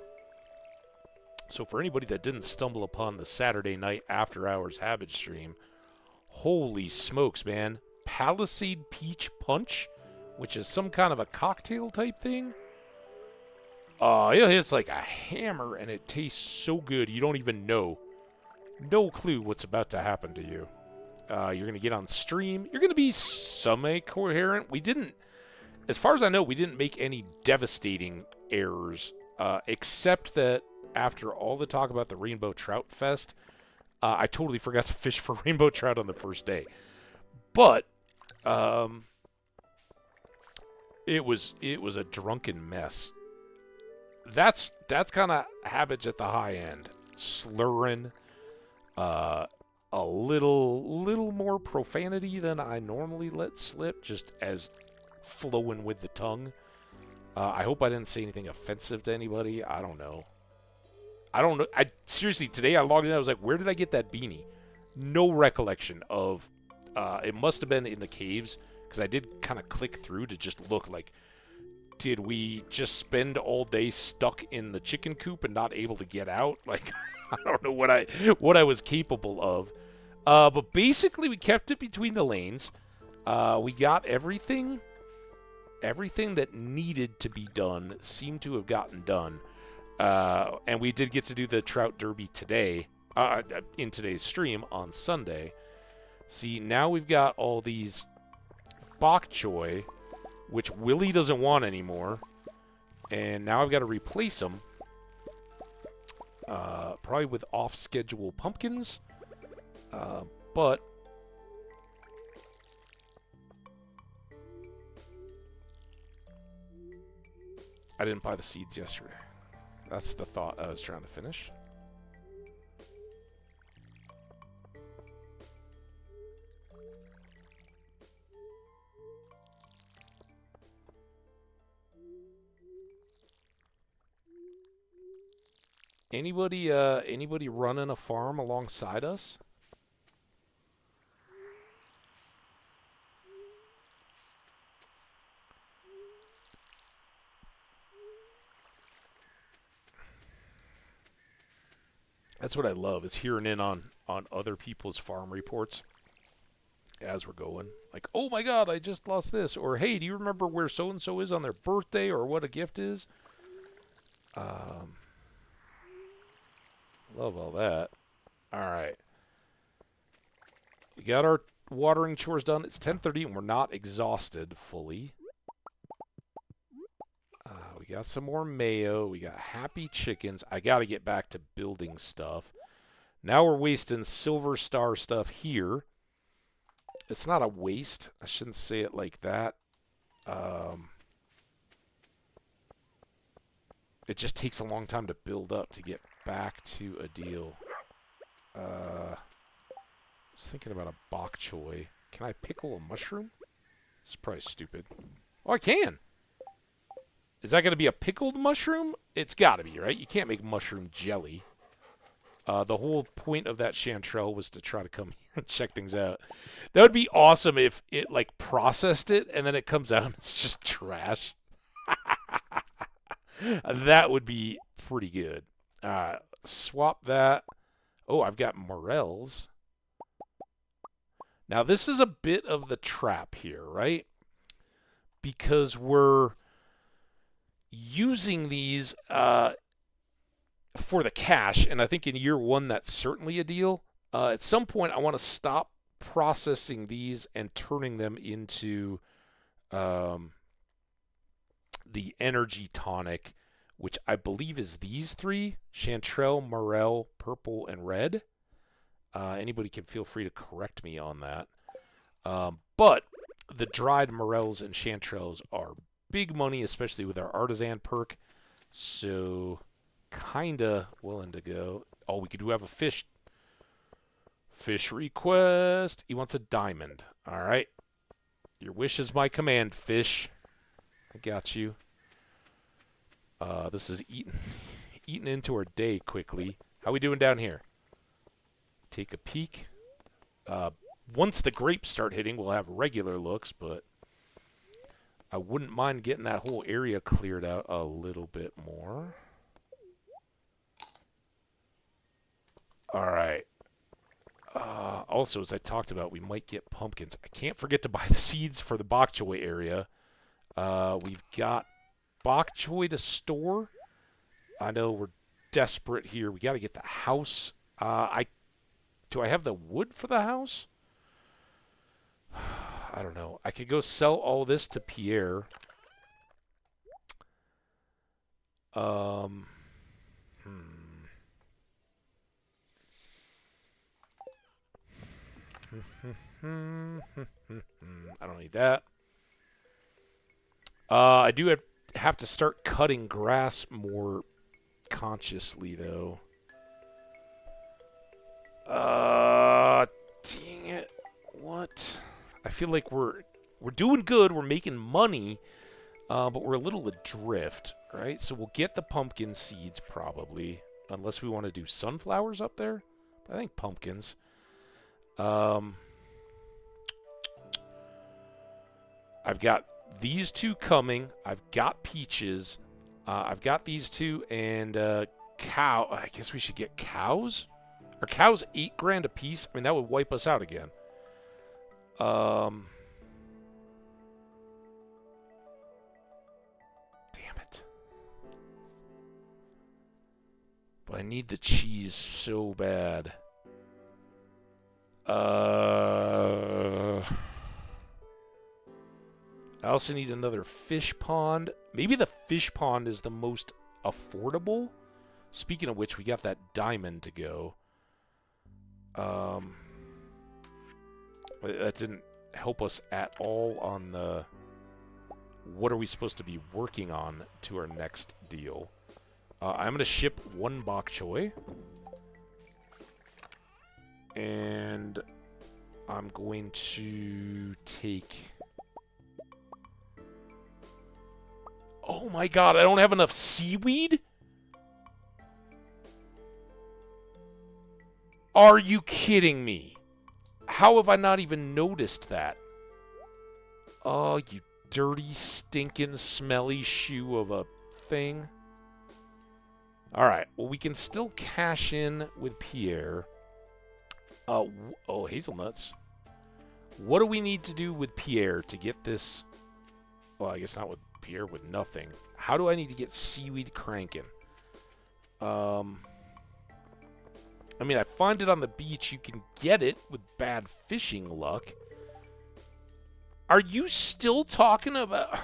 Speaker 1: So for anybody that didn't stumble upon the Saturday night after hours Hambbage stream, holy smokes, man. Palisade Peach Punch, which is some kind of a cocktail type thing. It hits like a hammer, and it tastes so good you don't even know. No clue what's about to happen to you. You're going to get on stream. You're going to be semi-coherent. We didn't, as far as I know, we didn't make any devastating errors, except that after all the talk about the Rainbow Trout Fest, I totally forgot to fish for rainbow trout on the first day. But it was a drunken mess. That's kind of Hambbage at the high end. Slurring, a little more profanity than I normally let slip, just as flowing with the tongue. I hope I didn't say anything offensive to anybody. I don't know. Seriously, today I logged in. I was like, where did I get that beanie? No recollection of. It must have been in the caves, because I did kind of click through to just look like, did we just spend all day stuck in the chicken coop and not able to get out? Like, I don't know what I was capable of. But basically, we kept it between the lanes. We got everything that needed to be done seemed to have gotten done. And we did get to do the Trout Derby today, in today's stream on Sunday. See, now we've got all these bok choy, which Willie doesn't want anymore. And now I've got to replace them. Probably with off-schedule pumpkins. But I didn't buy the seeds yesterday. That's the thought I was trying to finish. Anybody running a farm alongside us? That's what I love, is hearing in on other people's farm reports as we're going. Like, oh my god, I just lost this. Or, hey, do you remember where so-and-so is on their birthday, or what a gift is? Love all that. Alright. We got our watering chores done. It's 10:30 and we're not exhausted fully. We got some more mayo. We got happy chickens. I got to get back to building stuff. Now we're wasting silver star stuff here. It's not a waste. I shouldn't say it like that. It just takes a long time to build up to get back to a deal. I was thinking about a bok choy. Can I pickle a mushroom? It's probably stupid. Oh, I can. Is that going to be a pickled mushroom? It's got to be, right? You can't make mushroom jelly. The whole point of that chanterelle was to try to come here and check things out. That would be awesome if it, like, processed it, and then it comes out and it's just trash. That would be pretty good. Swap that. Oh, I've got morels. Now, this is a bit of the trap here, right? Because we're using these for the cash, and I think in year one that's certainly a deal. At some point, I want to stop processing these and turning them into the energy tonic, which I believe is these three: chanterelle, morel, purple, and red. Anybody can feel free to correct me on that. But the dried morels and chanterelles are big money, especially with our artisan perk. So, kinda willing to go. Oh, we do have a fish. Fish request. He wants a diamond. All right. Your wish is my command, fish. I got you. This is eating into our day quickly. How we doing down here? Take a peek. Once the grapes start hitting, we'll have regular looks, but I wouldn't mind getting that whole area cleared out a little bit more. All right. Also, as I talked about, we might get pumpkins. I can't forget to buy the seeds for the bok choy area. We've got bok choy to store. I know we're desperate here. We got to get the house. Do I have the wood for the house? I don't know. I could go sell all this to Pierre. I don't need that. I do have to start cutting grass more consciously, though. Dang it. What? I feel like we're doing good. We're making money, but we're a little adrift, right? So we'll get the pumpkin seeds probably, unless we want to do sunflowers up there. But I think pumpkins. I've got these two coming. I've got peaches. I've got these two and cow. I guess we should get cows. Are cows $8 grand a piece? I mean, that would wipe us out again. Damn it. But I need the cheese so bad. I also need another fish pond. Maybe the fish pond is the most affordable. Speaking of which, we got that diamond to go. That didn't help us at all on the what are we supposed to be working on to our next deal. I'm going to ship one bok choy. And I'm going to take... Oh my god, I don't have enough seaweed? Are you kidding me? How have I not even noticed that? Oh, you dirty, stinking, smelly shoe of a thing. Alright, well, we can still cash in with Pierre. Oh, hazelnuts. What do we need to do with Pierre to get this... Well, I guess not with Pierre, with nothing. How do I need to get seaweed cranking? I mean, I find it on the beach. You can get it with bad fishing luck. Are you still talking about...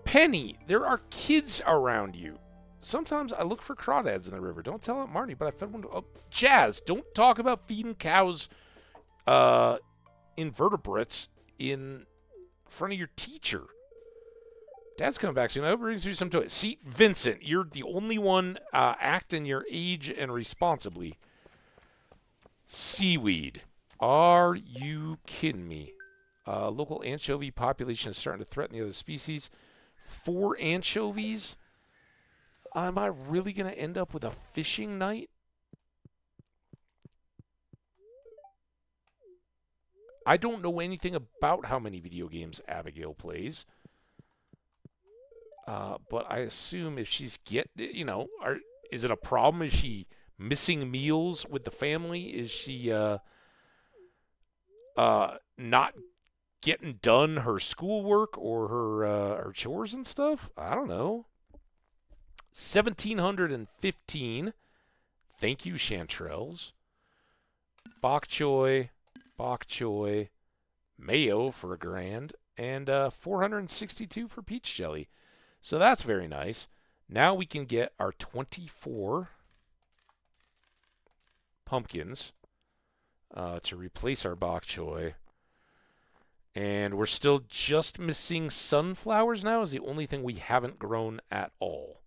Speaker 1: Penny, there are kids around you. Sometimes I look for crawdads in the river. Don't tell Aunt Marnie, but I fed one to... Oh, Jazz, don't talk about feeding cows invertebrates in front of your teacher. Dad's coming back soon. I hope we're going to do some toys. See, Vincent, you're the only one acting your age and responsibly. Seaweed. Are you kidding me? Local anchovy population is starting to threaten the other species. 4 anchovies. Am I really going to end up with a fishing night? I don't know anything about how many video games Abigail plays. But I assume if she's is it a problem? Is she missing meals with the family? Is she not getting done her schoolwork or her chores and stuff? I don't know. 1,715. Thank you, Chanterelles. Bok choy, mayo for a grand, and 462 for peach jelly. So that's very nice. Now we can get our 24 pumpkins to replace our bok choy. And we're still just missing sunflowers now is the only thing we haven't grown at all.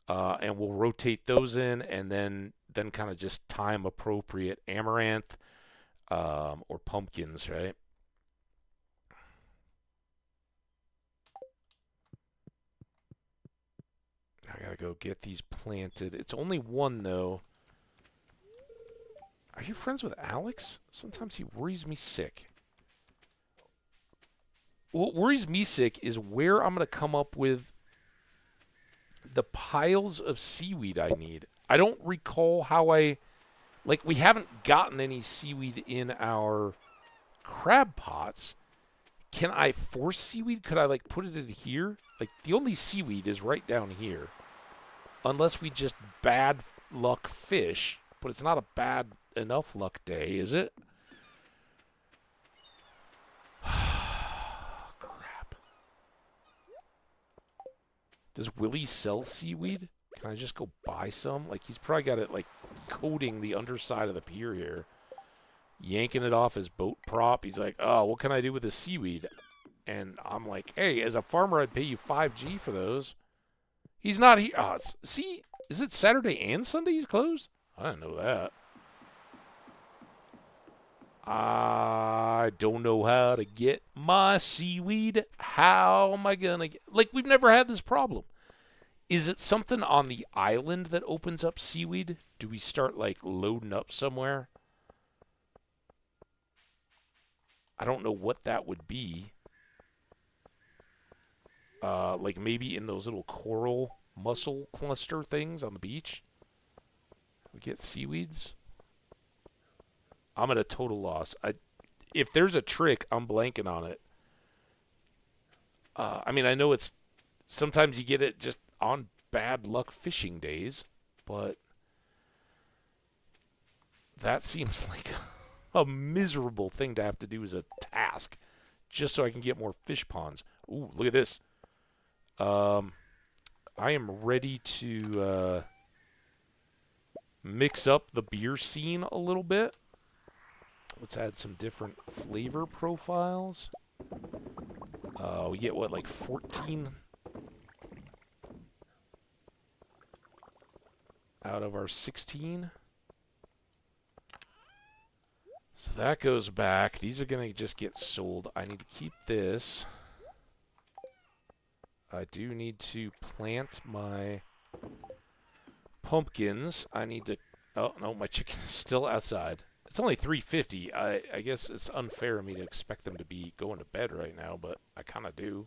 Speaker 1: And we'll rotate those in and then kind of just time appropriate amaranth or pumpkins, right? I gotta go get these planted. It's only one, though. Are you friends with Alex? Sometimes he worries me sick. What worries me sick is where I'm going to come up with the piles of seaweed I need. I don't recall how we haven't gotten any seaweed in our crab pots. Can I force seaweed? Could I, put it in here? The only seaweed is right down here. Unless we just bad luck fish. But it's not a bad enough luck day, is it? Crap. Does Willie sell seaweed? Can I just go buy some? He's probably got it, coating the underside of the pier here. Yanking it off his boat prop. He's like, oh, what can I do with this seaweed? And I'm like, hey, as a farmer, I'd pay you 5G for those. He's not here. Oh, see, is it Saturday and Sunday he's closed? I didn't know that. I don't know how to get my seaweed. How am I going to get... we've never had this problem. Is it something on the island that opens up seaweed? Do we start, loading up somewhere? I don't know what that would be. Maybe in those little coral mussel cluster things on the beach. We get seaweeds. I'm at a total loss. If there's a trick, I'm blanking on it. I know it's sometimes you get it just on bad luck fishing days, but that seems like a miserable thing to have to do as a task just so I can get more fish ponds. Ooh, look at this. I am ready to mix up the beer scene a little bit. Let's add some different flavor profiles. We get, 14 out of our 16. So that goes back. These are going to just get sold. I need to keep this. I do need to plant my pumpkins. I need to... Oh, no, my chicken is still outside. It's only 3:50. I guess it's unfair of me to expect them to be going to bed right now, but I kind of do.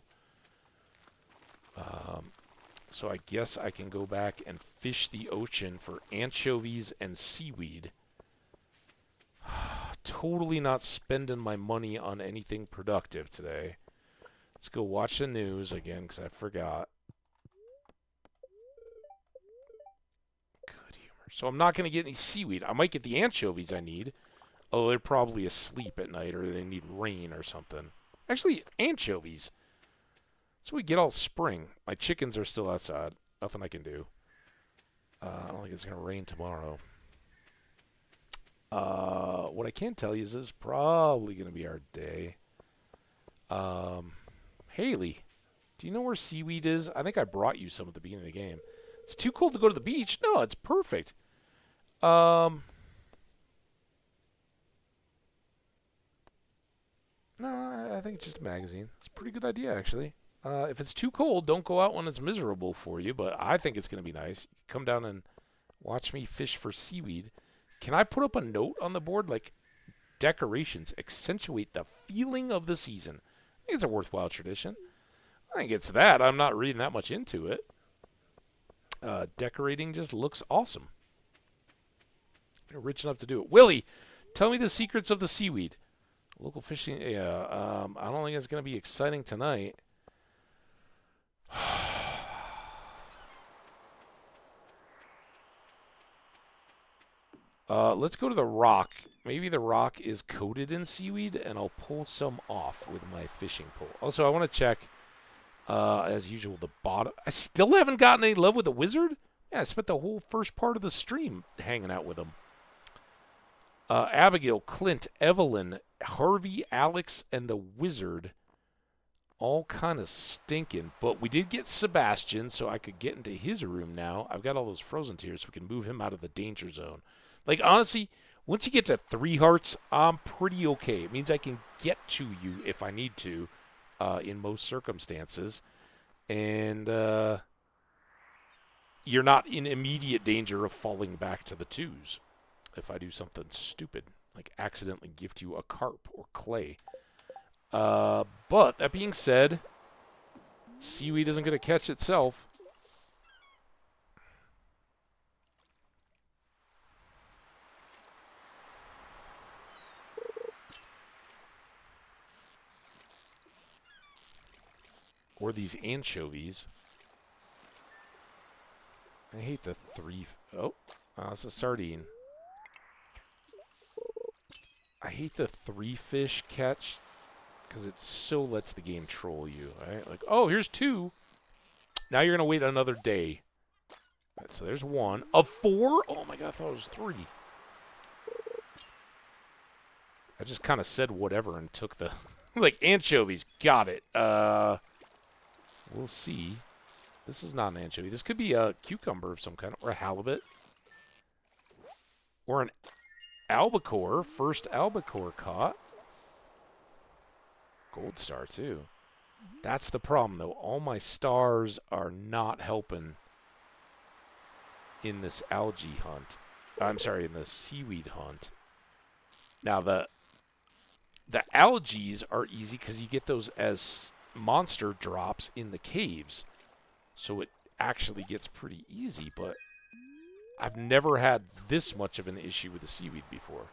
Speaker 1: So I guess I can go back and fish the ocean for anchovies and seaweed. Totally not spending my money on anything productive today. Let's go watch the news again because I forgot. Good humor. So I'm not going to get any seaweed. I might get the anchovies I need. Although they're probably asleep at night or they need rain or something. Actually, anchovies. So we get all spring. My chickens are still outside. Nothing I can do. I don't think it's going to rain tomorrow. What I can tell you is this is probably going to be our day. Haley, do you know where seaweed is? I think I brought you some at the beginning of the game. It's too cold to go to the beach. No, it's perfect. No, I think it's just a magazine. It's a pretty good idea, actually. If it's too cold, don't go out when it's miserable for you, but I think it's going to be nice. You can come down and watch me fish for seaweed. Can I put up a note on the board like decorations accentuate the feeling of the season? I think it's a worthwhile tradition. I think it's that. I'm not reading that much into it. Decorating just looks awesome. You're rich enough to do it. Willie, tell me the secrets of the seaweed. Local fishing. Yeah, I don't think it's going to be exciting tonight. Let's go to the rock. Maybe the rock is coated in seaweed, and I'll pull some off with my fishing pole. Also, I want to check, as usual, the bottom. I still haven't gotten any love with the wizard. Yeah, I spent the whole first part of the stream hanging out with him. Abigail, Clint, Evelyn, Harvey, Alex, and the wizard all kind of stinking. But we did get Sebastian, so I could get into his room now. I've got all those frozen tears, so we can move him out of the danger zone. Like, honestly, once you get to 3 hearts, I'm pretty okay. It means I can get to you if I need to in most circumstances. And you're not in immediate danger of falling back to the 2s if I do something stupid, like accidentally gift you a carp or clay. But that being said, seaweed isn't going to catch itself. Or these anchovies. I hate the 3... Oh, it's a sardine. I hate the 3-fish catch because it so lets the game troll you, right? Like, oh, here's 2. Now you're going to wait another day. Right, so there's 1. Of 4? Oh my god, I thought it was 3. I just kind of said whatever and took the... like, anchovies. Got it. We'll see. This is not an anchovy. This could be a cucumber of some kind, or a halibut. Or an albacore. First albacore caught. Gold star, too. That's the problem, though. All my stars are not helping in this algae hunt. I'm sorry, in the seaweed hunt. Now, the algaes are easy because you get those as monster drops in the caves. So it actually gets pretty easy, but I've never had this much of an issue with the seaweed before.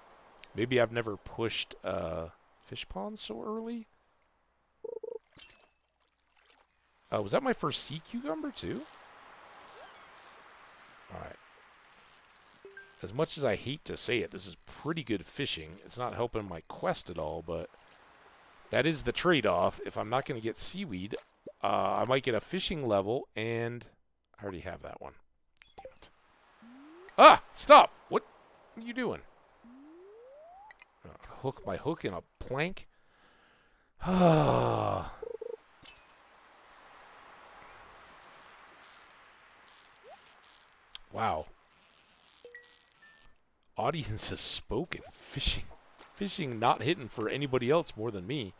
Speaker 1: Maybe I've never pushed fish ponds so early. Was that my first sea cucumber, too? Alright. As much as I hate to say it, this is pretty good fishing. It's not helping my quest at all, but that is the trade-off. If I'm not going to get seaweed, I might get a fishing level, and I already have that one. Damn it. Ah! Stop! What are you doing? Hook my hook in a plank? Ah. Wow. Audience has spoken. Fishing not hitting for anybody else more than me.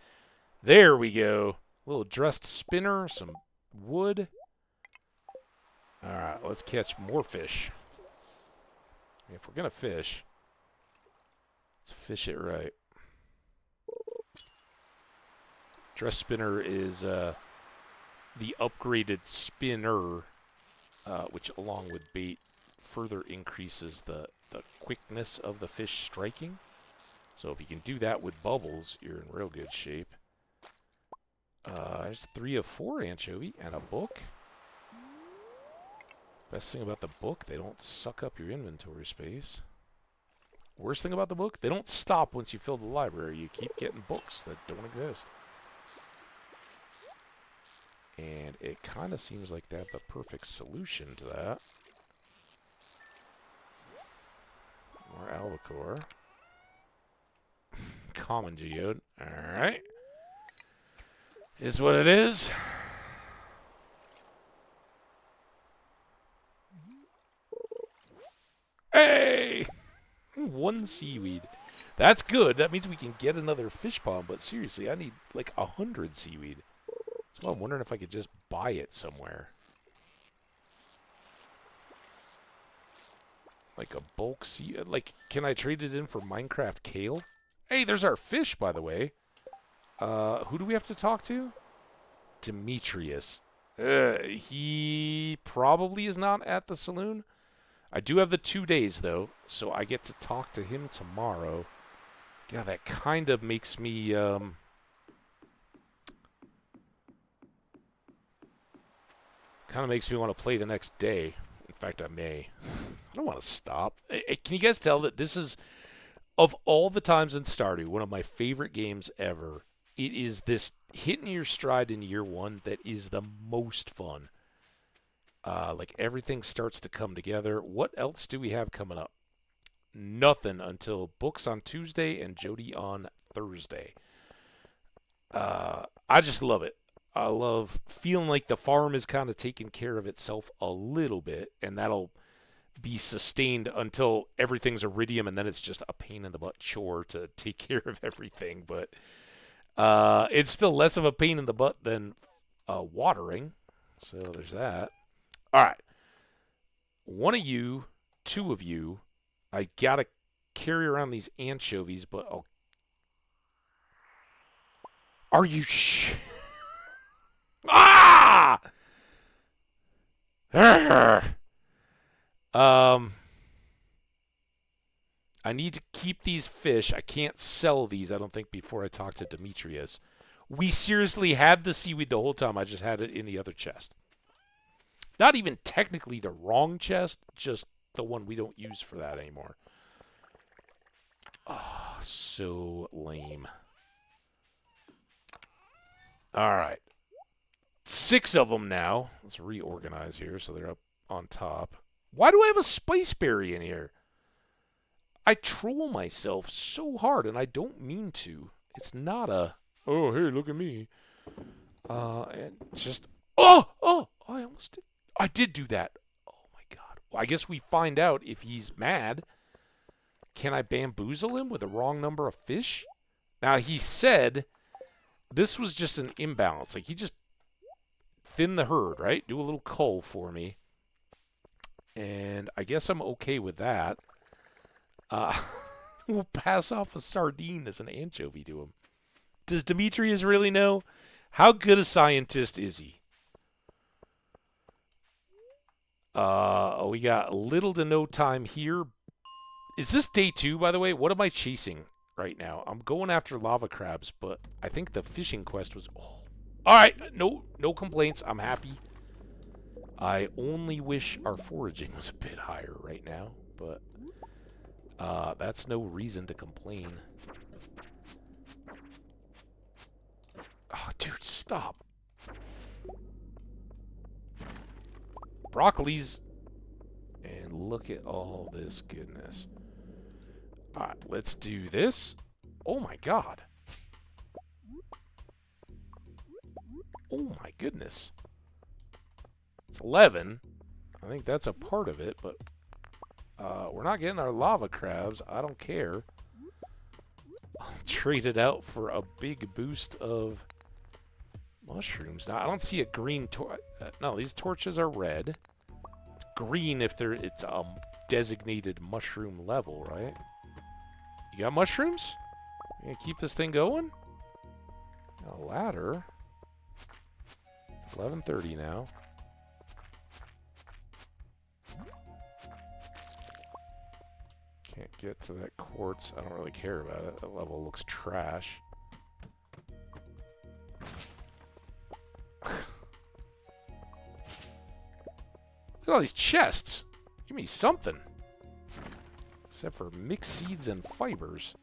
Speaker 1: There we go. A little dressed spinner, some wood. Alright, let's catch more fish. If we're going to fish, let's fish it right. Dress spinner is the upgraded spinner, which along with bait further increases the quickness of the fish striking. So if you can do that with bubbles, you're in real good shape. There's 3 of 4 anchovy and a book. Best thing about the book, they don't suck up your inventory space. Worst thing about the book, they don't stop once you fill the library. You keep getting books that don't exist. And it kind of seems like they have the perfect solution to that. More albacore. Common geode. Alright. Is what it is. Hey! 1 seaweed. That's good. That means we can get another fish pond, but seriously, I need like 100 seaweed. Let's Well, I'm wondering if I could just buy it somewhere. Like a bulk sea... Like, can I trade it in for Minecraft kale? Hey, there's our fish, by the way. Who do we have to talk to? Demetrius. He probably is not at the saloon. I do have the 2 days, though, so I get to talk to him tomorrow. Yeah, that kind of makes me, kind of makes me want to play the next day. In fact, I may. I don't want to stop. Hey, can you guys tell that this is, of all the times in Stardew, one of my favorite games ever? It is this hitting your stride in year one that is the most fun. Like, everything starts to come together. What else do we have coming up? Nothing until books on Tuesday and Jody on Thursday. I just love it. I love feeling like the farm is kind of taking care of itself a little bit, and that'll be sustained until everything's iridium, and then it's just a pain in the butt chore to take care of everything. But it's still less of a pain in the butt than watering. So there's that. All right. One of you, two of you, I gotta carry around these anchovies, but I'll... Are you Ah! I need to keep these fish. I can't sell these, I don't think, before I talk to Demetrius. We seriously had the seaweed the whole time. I just had it in the other chest. Not even technically the wrong chest, just the one we don't use for that anymore. Oh, so lame. All right. 6 of them now. Let's reorganize here so they're up on top. Why do I have a spice berry in here? I troll myself so hard, and I don't mean to. It's not a, oh, hey, look at me. And just, oh, I almost did. I did do that. Oh, my God. Well, I guess we find out if he's mad. Can I bamboozle him with the wrong number of fish? Now, he said this was just an imbalance. Like, he just thin the herd, right? Do a little cull for me. And I guess I'm okay with that. We'll pass off a sardine as an anchovy to him. Does Demetrius really know? How good a scientist is he? We got little to no time here. Is this day 2, by the way? What am I chasing right now? I'm going after lava crabs, but I think the fishing quest was... Oh. All right, no complaints. I'm happy. I only wish our foraging was a bit higher right now, but that's no reason to complain. Oh, dude, stop. Broccoli's. And look at all this goodness. All right, let's do this. Oh, my God. Oh, my goodness. It's 11. I think that's a part of it, but we're not getting our lava crabs. I don't care. I'll trade it out for a big boost of mushrooms. Now, I don't see a green torch. No, these torches are red. It's green if it's a designated mushroom level, right? You got mushrooms? You gonna keep this thing going? A ladder. It's 11:30 now. Can't get to that quartz. I don't really care about it. That level looks trash. Look at all these chests. Give me something. Except for mixed seeds and fibers.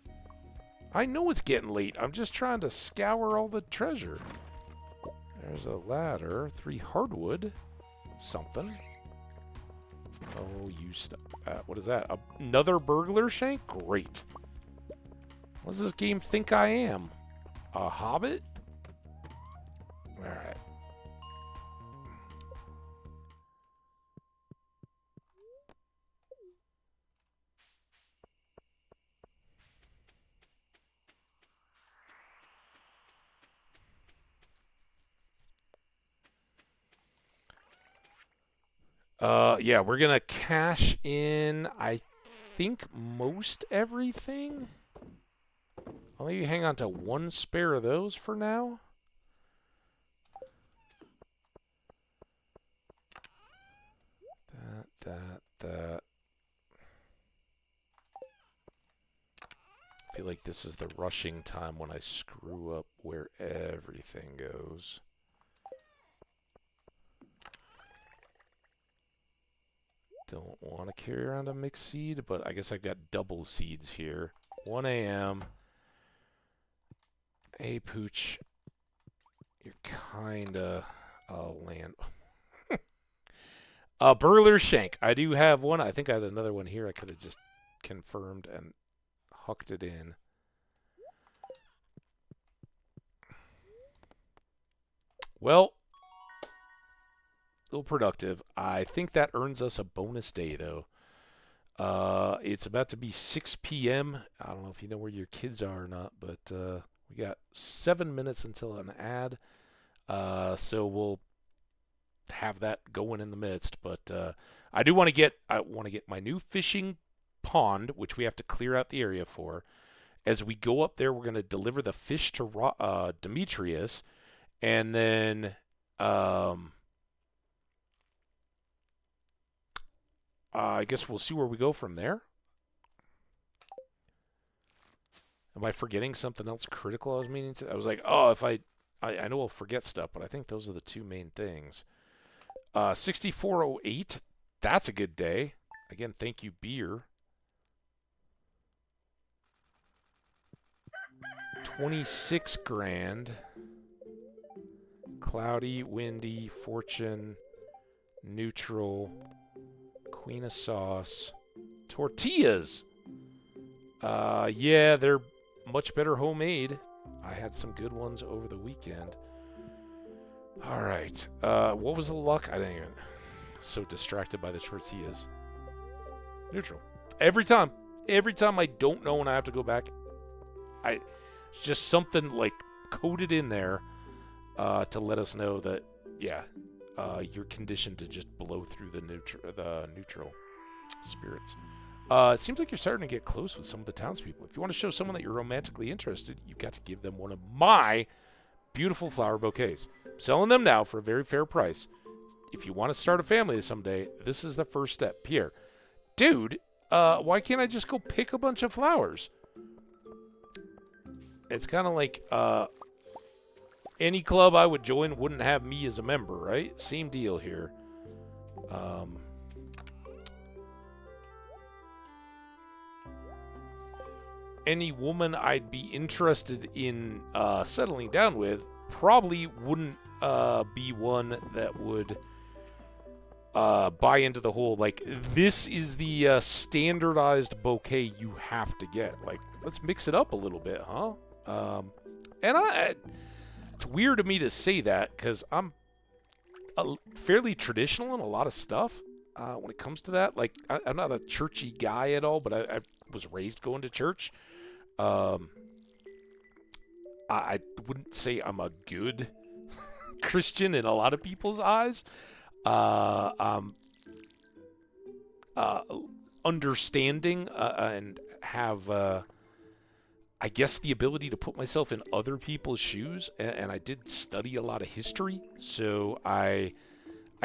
Speaker 1: I know it's getting late. I'm just trying to scour all the treasure. There's a ladder. 3 hardwood. Something. Oh, you stop. What is that? Another burglar shank? Great. What does this game think I am? A hobbit? Alright. Yeah, we're gonna cash in, I think, most everything. I'll maybe hang on to one spare of those for now. That. I feel like this is the rushing time when I screw up where everything goes. Don't want to carry around a mixed seed, but I guess I've got double seeds here. 1 a.m. Hey, Pooch. You're kinda land. Burglar Shank. I do have one. I think I had another one here. I could have just confirmed and hucked it in. Well, a little productive. I think that earns us a bonus day, though. It's about to be 6 p.m. I don't know if you know where your kids are or not, but we got 7 minutes until an ad. So we'll have that going in the midst. But I want to get my new fishing pond, which we have to clear out the area for. As we go up there, we're going to deliver the fish to Demetrius, and then I guess we'll see where we go from there. Am I forgetting something else critical I was meaning to? I was like, oh, if I know I'll forget stuff, but I think those are the two main things. 6408, that's a good day. Again, thank you, beer. 26 grand. Cloudy, windy, fortune, neutral, queen of sauce, tortillas. Yeah, they're much better homemade. I had some good ones over the weekend. All right. What was the luck? I didn't even. So distracted by the tortillas. Neutral. Every time I don't know when I have to go back, it's just something like coded in there to let us know that you're conditioned to just blow through the neutral spirits. It seems like you're starting to get close with some of the townspeople. If you want to show someone that you're romantically interested, you've got to give them one of my beautiful flower bouquets. I'm selling them now for a very fair price. If you want to start a family someday, this is the first step. Pierre, dude, why can't I just go pick a bunch of flowers? It's kind of like any club I would join wouldn't have me as a member, right? Same deal here. Any woman I'd be interested in settling down with probably wouldn't be one that would buy into the whole, like, this is the standardized bouquet you have to get. Like, let's mix it up a little bit, huh? And it's weird to me to say that because I'm fairly traditional in a lot of stuff when it comes to that. Like, I'm not a churchy guy at all, but I was raised going to church. I wouldn't say I'm a good Christian in a lot of people's eyes. Understanding and have, I guess, the ability to put myself in other people's shoes. And I did study a lot of history, so I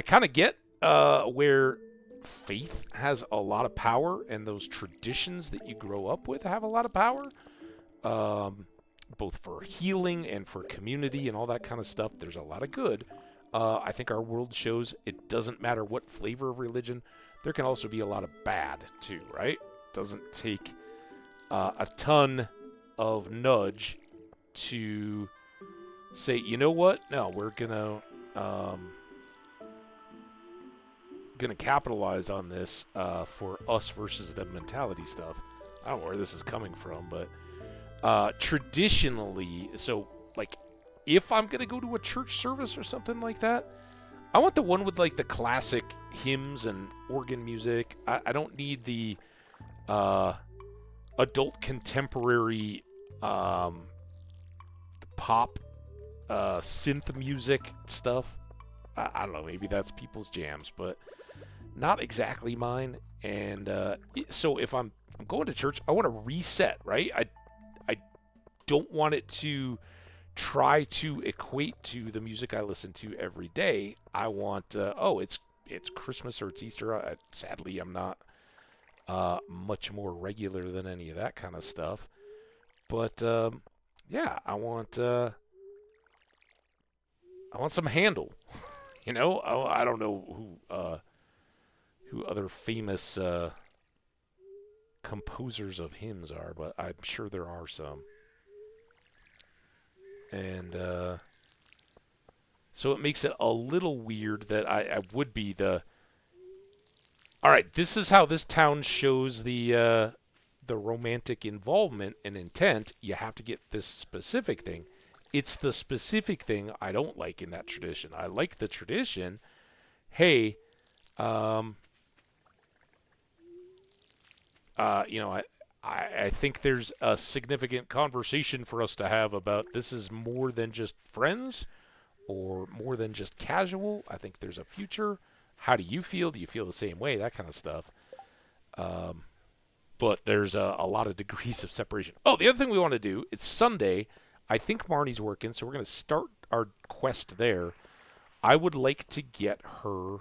Speaker 1: kind of get where faith has a lot of power, and those traditions that you grow up with have a lot of power, both for healing and for community and all that kind of stuff. There's a lot of good. I think our world shows it doesn't matter what flavor of religion, there can also be a lot of bad too, right? Doesn't take a ton of nudge to say, you know what? No, we're gonna capitalize on this for us versus them mentality stuff. I don't know where this is coming from, but traditionally, so like, if I'm gonna go to a church service or something like that, I want the one with like the classic hymns and organ music. I don't need the adult contemporary pop synth music stuff. I don't know, maybe that's people's jams, but not exactly mine. And so if I'm going to church, I want to reset, right? I don't want it to try to equate to the music I listen to every day. I want it's Christmas or it's Easter. Sadly, I'm not much more regular than any of that kind of stuff. But yeah, I want some Handel. You know, I don't know who other famous composers of hymns are, but I'm sure there are some. And so it makes it a little weird that I would be the. All right, this is how this town shows the romantic involvement and intent. You have to get this specific thing. It's the specific thing I don't like in that tradition. I like the tradition. Hey, um, you know, I think there's a significant conversation for us to have about this is more than just friends or more than just casual. I think there's a future. How do you feel? Do you feel the same way? That kind of stuff. But there's a lot of degrees of separation. Oh, the other thing we want to do, it's Sunday. I think Marnie's working, so we're going to start our quest there. I would like to get her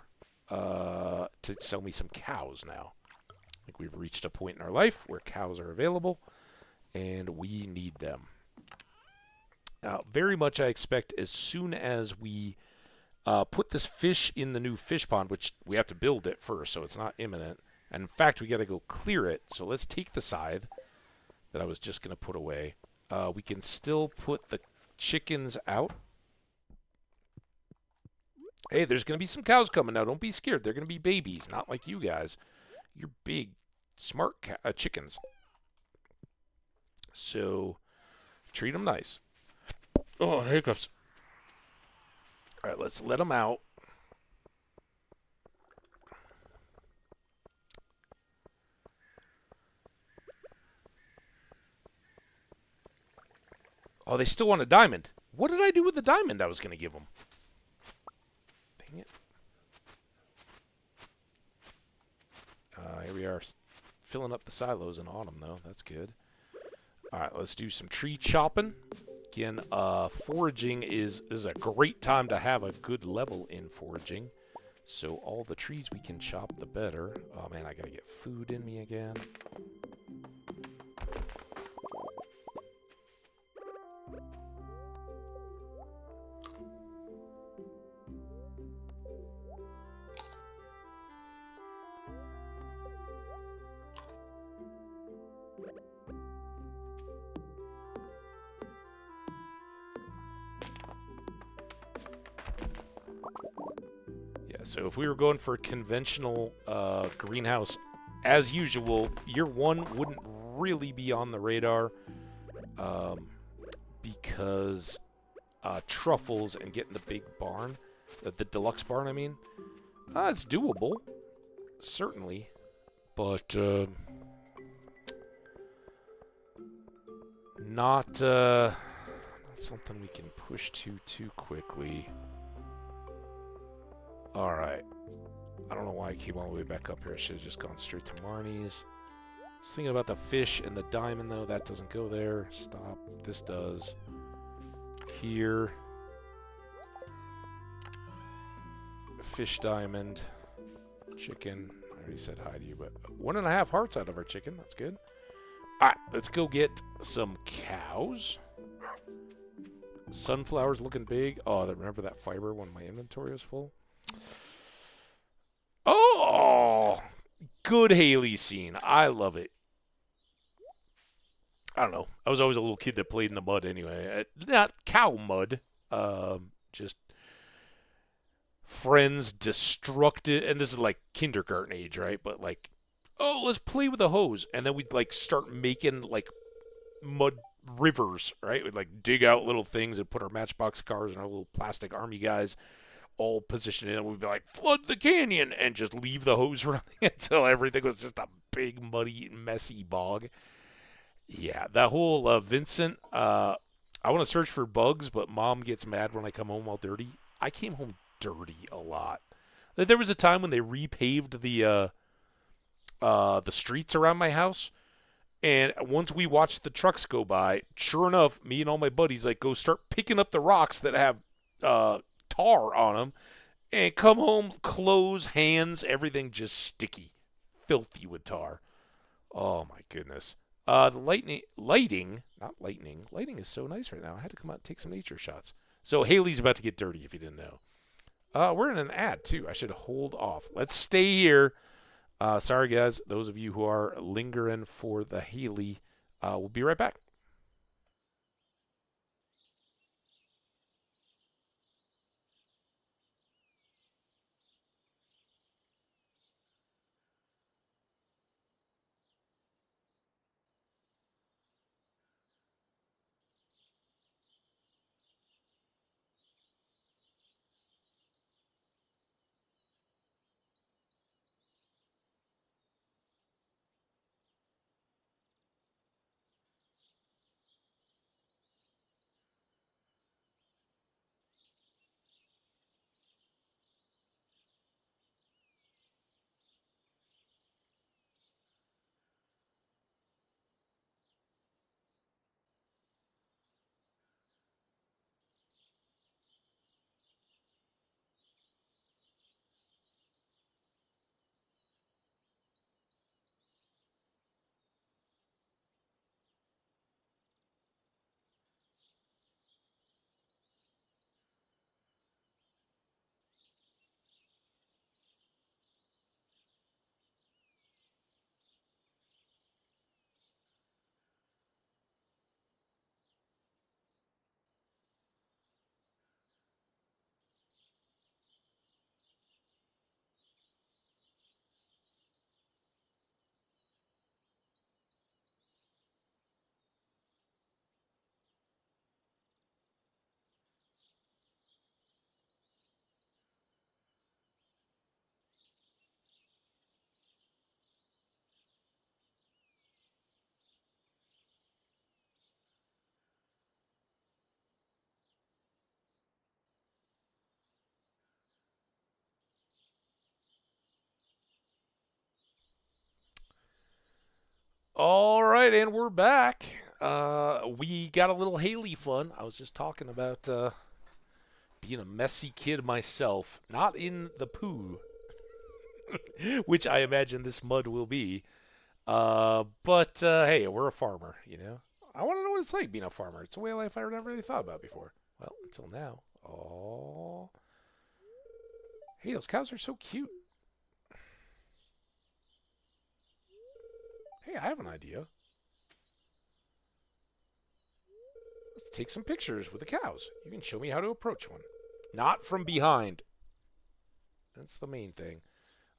Speaker 1: to sell me some cows now. I think we've reached a point in our life where cows are available, and we need them. Very much I expect as soon as we put this fish in the new fish pond, which we have to build it first, so it's not imminent. And in fact, we got to go clear it. So let's take the scythe that I was just going to put away. We can still put the chickens out. Hey, there's going to be some cows coming now. Don't be scared. They're going to be babies, not like you guys. You're big, smart chickens. So treat them nice. Oh, hiccups. All right, let's let them out. Oh, they still want a diamond. What did I do with the diamond I was going to give them? Dang it. Here we are, filling up the silos in autumn, though. That's good. All right, let's do some tree chopping. Again, foraging is a great time to have a good level in foraging. So all the trees we can chop, the better. Oh, man, I got to get food in me again. So if we were going for a conventional greenhouse, as usual, year one wouldn't really be on the radar because truffles and getting the big barn, the deluxe barn, I mean, it's doable, certainly, but not something we can push too quickly. Alright. I don't know why I came all the way back up here. I should have just gone straight to Marnie's. I was thinking about the fish and the diamond, though. That doesn't go there. Stop. This does. Here. Fish, diamond. Chicken. I already said hi to you, but 1.5 hearts out of our chicken. That's good. Alright, let's go get some cows. Sunflowers looking big. Oh, remember that fiber when my inventory was full? Oh, good Haley scene. I love it. I don't know. I was always a little kid that played in the mud anyway. Not cow mud. Just friends destructive. And this is like kindergarten age, right? But like, oh, let's play with the hose. And then we'd like start making like mud rivers, right? We'd like dig out little things and put our Matchbox cars and our little plastic army guys all positioned in, and we'd be like, flood the canyon, and just leave the hose running until everything was just a big, muddy, messy bog. Yeah, that whole Vincent, I want to search for bugs, but Mom gets mad when I come home all dirty. I came home dirty a lot. Like, there was a time when they repaved the streets around my house, and once we watched the trucks go by, sure enough, me and all my buddies like go start picking up the rocks that have tar on them, and come home, clothes, hands, everything just sticky, filthy with tar. Oh my goodness. The lighting is so nice right now. I had to come out and take some nature shots. So Haley's about to get dirty if you didn't know. We're in an ad too. I should hold off. Let's stay here. Sorry guys, those of you who are lingering for the Haley, we'll be right back. All right, and we're back. We got a little Haley fun. I was just talking about being a messy kid myself, not in the poo, which I imagine this mud will be. But hey, we're a farmer, you know. I want to know what it's like being a farmer. It's a way of life I never really thought about before. Well, until now. Oh, hey, those cows are so cute. Hey, I have an idea. Let's take some pictures with the cows. You can show me how to approach one. Not from behind. That's the main thing.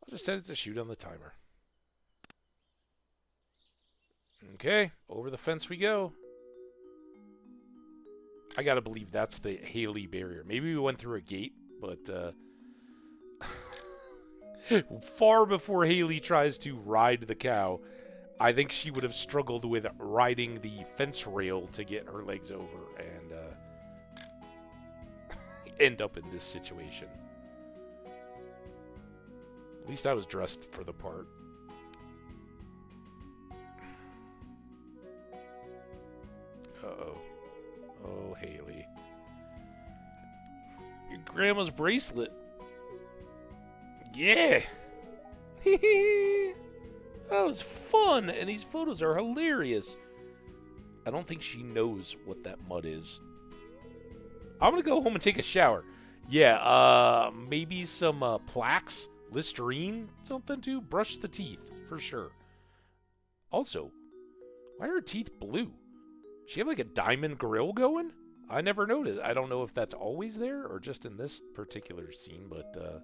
Speaker 1: I'll just set it to shoot on the timer. Okay, over the fence we go. I gotta believe that's the Haley barrier. Maybe we went through a gate, but far before Haley tries to ride the cow, I think she would have struggled with riding the fence rail to get her legs over and end up in this situation. At least I was dressed for the part. Uh-oh. Oh, Haley. Your grandma's bracelet. Yeah. That was fun, and these photos are hilarious. I don't think she knows what that mud is. I'm gonna go home and take a shower. Yeah, maybe some plaques, Listerine, something to brush the teeth, for sure. Also, why are her teeth blue? She have like a diamond grill going? I never noticed. I don't know if that's always there or just in this particular scene, but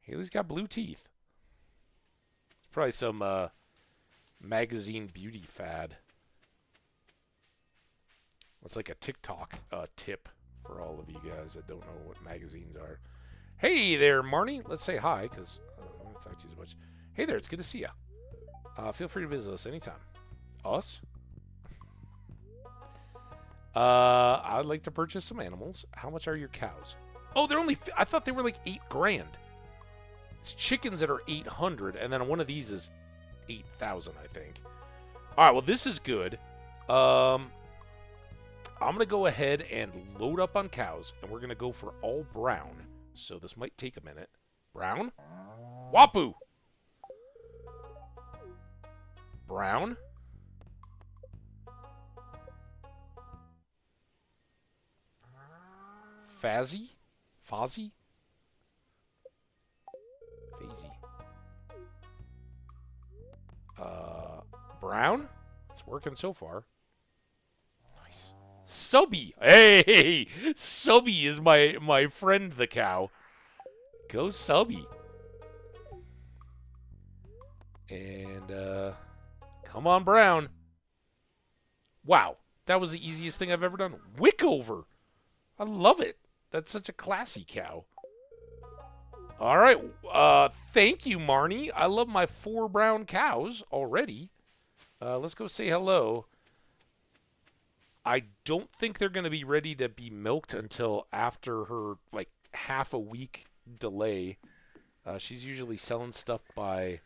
Speaker 1: Haley's got blue teeth. It's probably some magazine beauty fad. It's like a TikTok tip for all of you guys that don't know what magazines are. Hey there, Marnie. Let's say hi, because I don't want to talk to you so much. Hey there, it's good to see you. Feel free to visit us anytime. Us? I'd like to purchase some animals. How much are your cows? Oh, they're only... I thought they were like $8 grand. It's chickens that are 800, and then one of these is 8,000, I think. All right, well, this is good. I'm going to go ahead and load up on cows, and we're going to go for all brown. So this might take a minute. Brown? Wapu! Brown? Fazzy? Fozzie? Fazy. Brown? It's working so far. Nice. Subby! Hey! Subby is my friend, the cow. Go Subby. And, come on, Brown. Wow. That was the easiest thing I've ever done. Wickover! I love it. That's such a classy cow. All right. Thank you, Marnie. I love my 4 brown cows already. Let's go say hello. I don't think they're going to be ready to be milked until after her, like, half a week delay. She's usually selling stuff by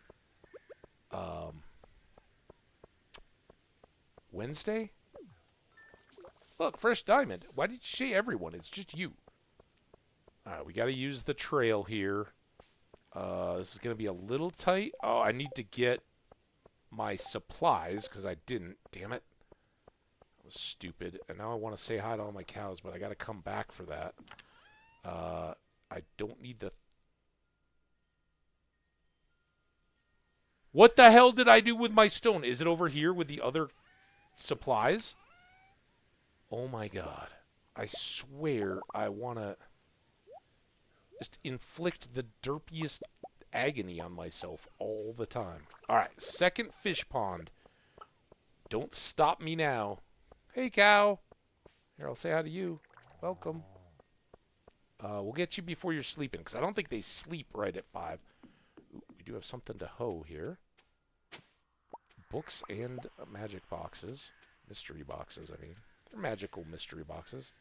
Speaker 1: Wednesday. Look, fresh diamond. Why did you say everyone? It's just you. All right, we got to use the trail here. This is going to be a little tight. Oh, I need to get my supplies because I didn't. Damn it. That was stupid. And now I want to say hi to all my cows, but I got to come back for that. I don't need the... What the hell did I do with my stone? Is it over here with the other supplies? Oh my god. I swear I want to just inflict the derpiest agony on myself all the time. Alright, second fish pond. Don't stop me now. Hey, cow. Here, I'll say hi to you. Welcome. We'll get you before you're sleeping, because I don't think they sleep right at 5. Ooh, we do have something to hoe here. Books and magic boxes. Mystery boxes, I mean. They're magical mystery boxes.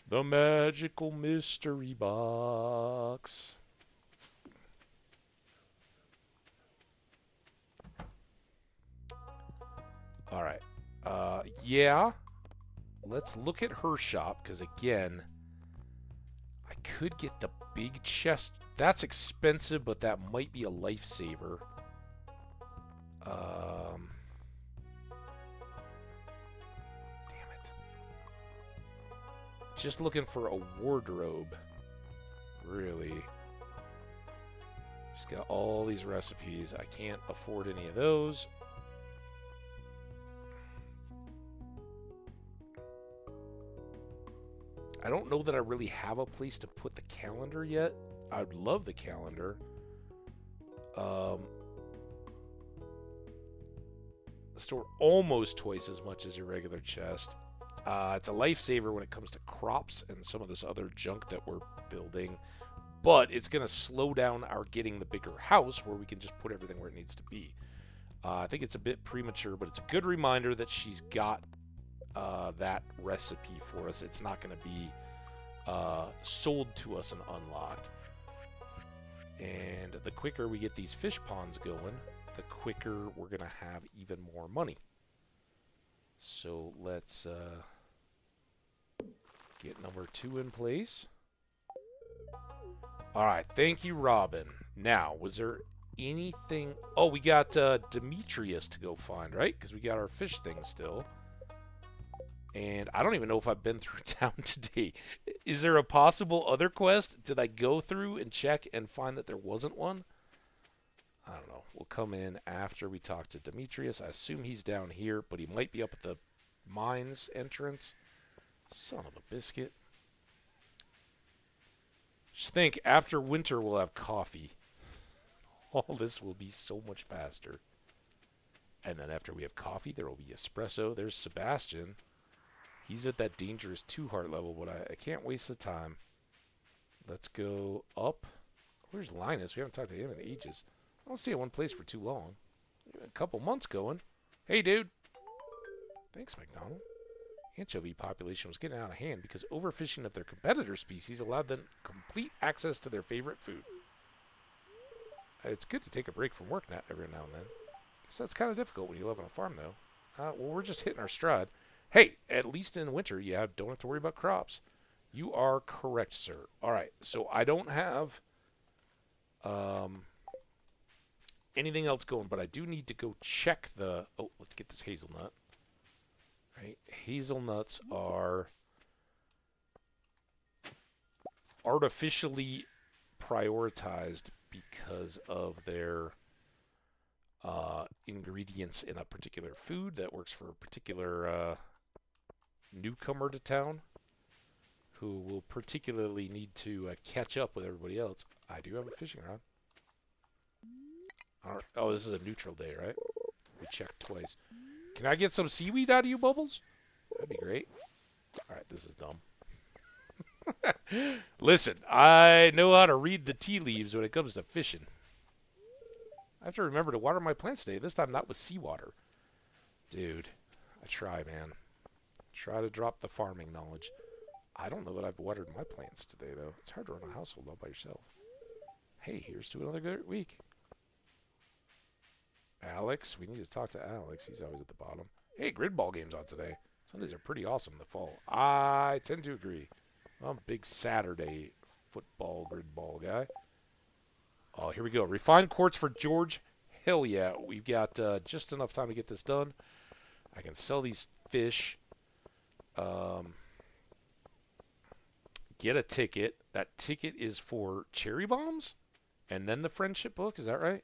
Speaker 1: The magical mystery box. Alright. Yeah. Let's look at her shop, because again, I could get the big chest. That's expensive, but that might be a lifesaver. Damn it. Just looking for a wardrobe. Really. Just got all these recipes. I can't afford any of those. I don't know that I really have a place to put the calendar yet. I'd love the calendar. Store almost twice as much as your regular chest. It's a lifesaver when it comes to crops and some of this other junk that we're building. But it's going to slow down our getting the bigger house where we can just put everything where it needs to be. I think it's a bit premature, but it's a good reminder that she's got that recipe for us. It's not going to be sold to us and unlocked. And the quicker we get these fish ponds going, the quicker we're going to have even more money. So let's get number 2 in place. Alright, thank you, Robin. Now, was there anything... Oh, we got Demetrius to go find, right? Because we got our fish thing still. And I don't even know if I've been through town today. Is there a possible other quest? Did I go through and check and find that there wasn't one? I don't know. We'll come in after we talk to Demetrius. I assume he's down here, but he might be up at the mines entrance. Son of a biscuit. Just think, after winter we'll have coffee. All this will be so much faster. And then after we have coffee, there will be espresso. There's Sebastian. He's at that dangerous 2 heart level, but I can't waste the time. Let's go up. Where's Linus? We haven't talked to him in ages. I don't stay in one place for too long. A couple months going. Hey, dude. Thanks, McDonald. Anchovy population was getting out of hand because overfishing of their competitor species allowed them complete access to their favorite food. It's good to take a break from work every now and then. Guess that's kind of difficult when you live on a farm, though. Well, we're just hitting our stride. Hey, at least in winter, you don't have to worry about crops. You are correct, sir. All right, so I don't have anything else going, but I do need to go check the... Oh, let's get this hazelnut. Right, hazelnuts are artificially prioritized because of their ingredients in a particular food that works for a particular newcomer to town who will particularly need to catch up with everybody else. I do have a fishing rod. Oh, this is a neutral day, right? We checked twice. Can I get some seaweed out of you, Bubbles? That'd be great. All right, this is dumb. Listen, I know how to read the tea leaves when it comes to fishing. I have to remember to water my plants today, this time not with seawater. Dude, I try, man. Try to drop the farming knowledge. I don't know that I've watered my plants today, though. It's hard to run a household all by yourself. Hey, here's to another good week. Alex, we need to talk to Alex. He's always at the bottom. Hey, grid ball game's on today. Sundays are pretty awesome in the fall. I tend to agree. I'm a big Saturday football grid ball guy. Oh, here we go. Refined quartz for George. Hell yeah. We've got just enough time to get this done. I can sell these fish. Get a ticket. That ticket is for cherry bombs? And then the friendship book. Is that right?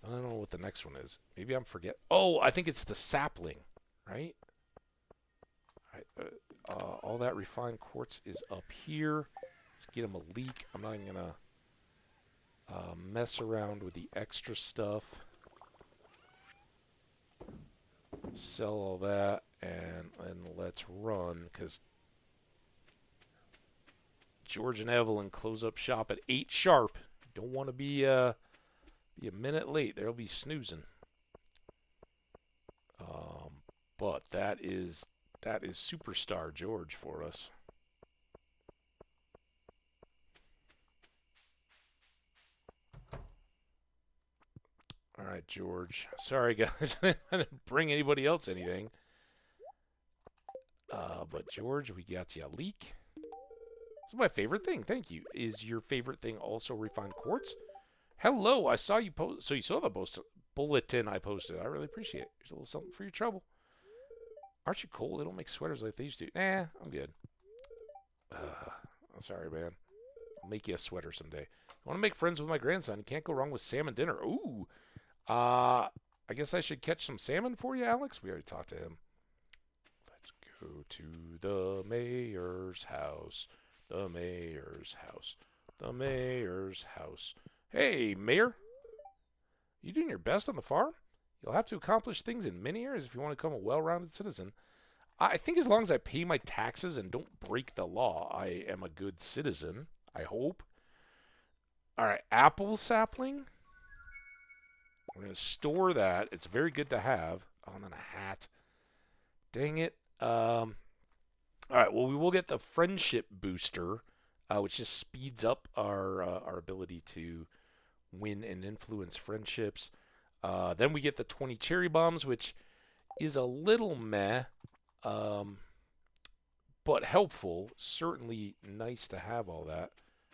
Speaker 1: I don't know what the next one is. Maybe I'm forget. Oh, I think it's the sapling, right? All right. All that refined quartz is up here. Let's get him a leak. I'm not even gonna mess around with the extra stuff. Sell all that and let's run, because George and Evelyn close up shop at 8 sharp. Don't want to be a minute late. They'll be snoozing. But that is superstar George for us. All right, George. Sorry, guys. I didn't bring anybody else anything. But George, we got you a leak. This is my favorite thing. Thank you. Is your favorite thing also refined quartz? Hello, I saw you post. So you saw the bulletin I posted. I really appreciate it. Here's a little something for your trouble. Aren't you cold? They don't make sweaters like they used to. Nah, I'm good. I'm sorry, man. I'll make you a sweater someday. I want to make friends with my grandson. You can't go wrong with salmon dinner. Ooh. I guess I should catch some salmon for you, Alex. We already talked to him. Let's go to the mayor's house. The mayor's house. The mayor's house. Hey, Mayor. You doing your best on the farm? You'll have to accomplish things in many areas if you want to become a well-rounded citizen. I think as long as I pay my taxes and don't break the law, I am a good citizen. I hope. All right, apple sapling. We're going to store that. It's very good to have. Oh, and then a hat. Dang it. All right, well, we will get the friendship booster, which just speeds up our ability to win and influence friendships. Then we get the 20 cherry bombs, which is a little meh, but helpful. Certainly nice to have all that.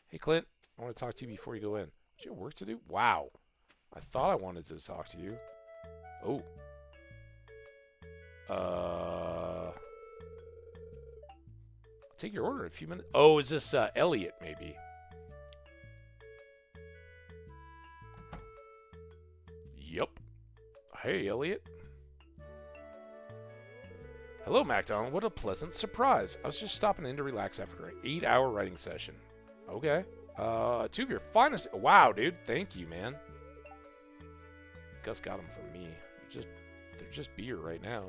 Speaker 1: Hey, Clint, I want to talk to you before you go in. Do you have work to do? Wow. I thought I wanted to talk to you. Oh. I'll take your order in a few minutes. Oh, is this Elliot, maybe? Yep. Hey, Elliot. Hello, MacDonald. What a pleasant surprise. I was just stopping in to relax after an 8-hour writing session. Okay. 2 of your finest... Wow, dude. Thank you, man. Gus got them from me. They're just beer right now.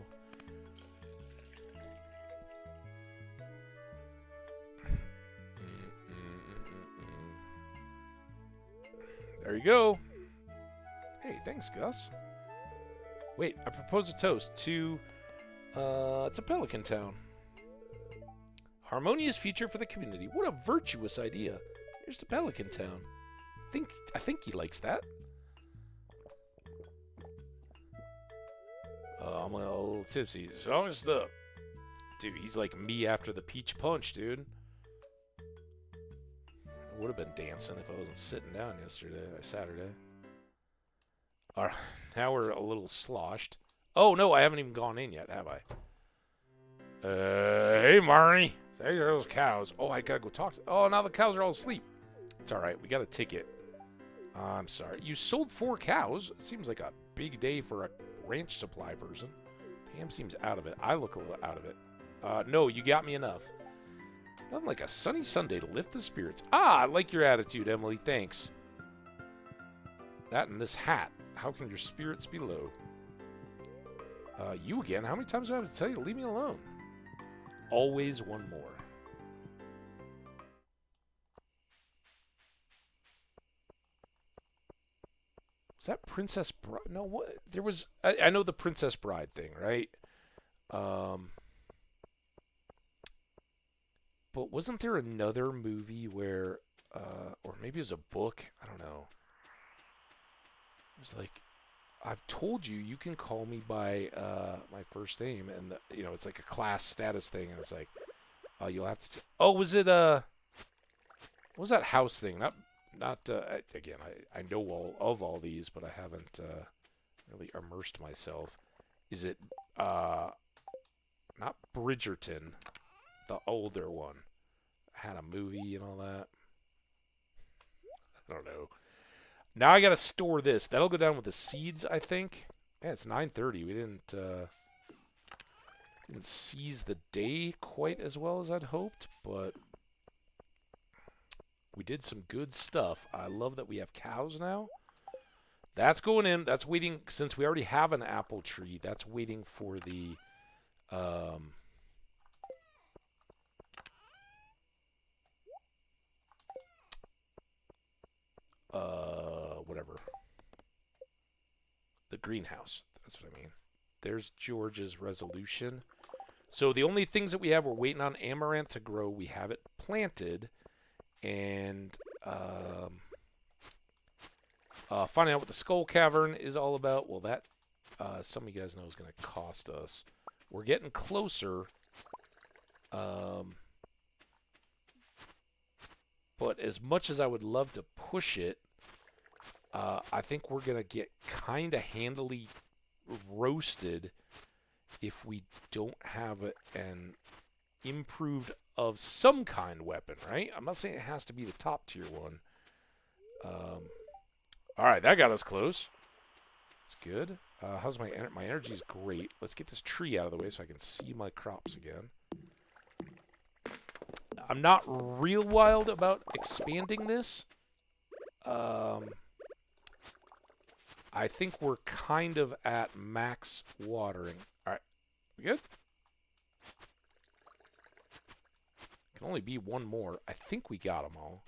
Speaker 1: There you go. Hey, thanks, Gus. Wait, I propose a toast to Pelican Town. Harmonious future for the community. What a virtuous idea. Here's to Pelican Town. think he likes that. I'm a little tipsy. Strong stuff. Dude, he's like me after the peach punch, dude. I would have been dancing if I wasn't sitting down yesterday or Saturday. Alright, now we're a little sloshed. Oh, no, I haven't even gone in yet, have I? Hey, Marnie. There are those cows. Oh, I gotta go talk to... Oh, now the cows are all asleep. It's alright, we got a ticket. I'm sorry. You sold 4 cows? It seems like a big day for a ranch supply person. Pam seems out of it. I look a little out of it. No, you got me enough. Nothing like a sunny Sunday to lift the spirits. Ah, I like your attitude, Emily. Thanks. That and this hat. How can your spirits be low? You again? How many times do I have to tell you to leave me alone? Always one more. Was that Princess Bride? No, what? There was... I know the Princess Bride thing, right? But wasn't there another movie where... or maybe it was a book? I don't know. It was like... I've told you, you can call me by my first name, and you know, it's like a class status thing, and it's like, you'll have to. Oh, was it what was that house thing? Not again. I know all these, but I haven't really immersed myself. Is it not Bridgerton, the older one? Had a movie and all that. I don't know. Now I gotta store this. That'll go down with the seeds, I think. Yeah, it's 9:30. We didn't seize the day quite as well as I'd hoped, but we did some good stuff. I love that we have cows now. That's going in. That's waiting. Since we already have an apple tree, that's waiting for the whatever. The greenhouse. That's what I mean. There's George's resolution. So the only things that we have, we're waiting on amaranth to grow. We have it planted. And finding out what the skull cavern is all about. Well, that some of you guys know is going to cost us. We're getting closer. But as much as I would love to push it, I think we're going to get kind of handily roasted if we don't have an improved of some kind weapon, right? I'm not saying it has to be the top tier one. All right, that got us close. That's good. How's my energy? My energy is great. Let's get this tree out of the way so I can see my crops again. I'm not real wild about expanding this. I think we're kind of at max watering. All right, we good? Can only be one more. I think we got them all.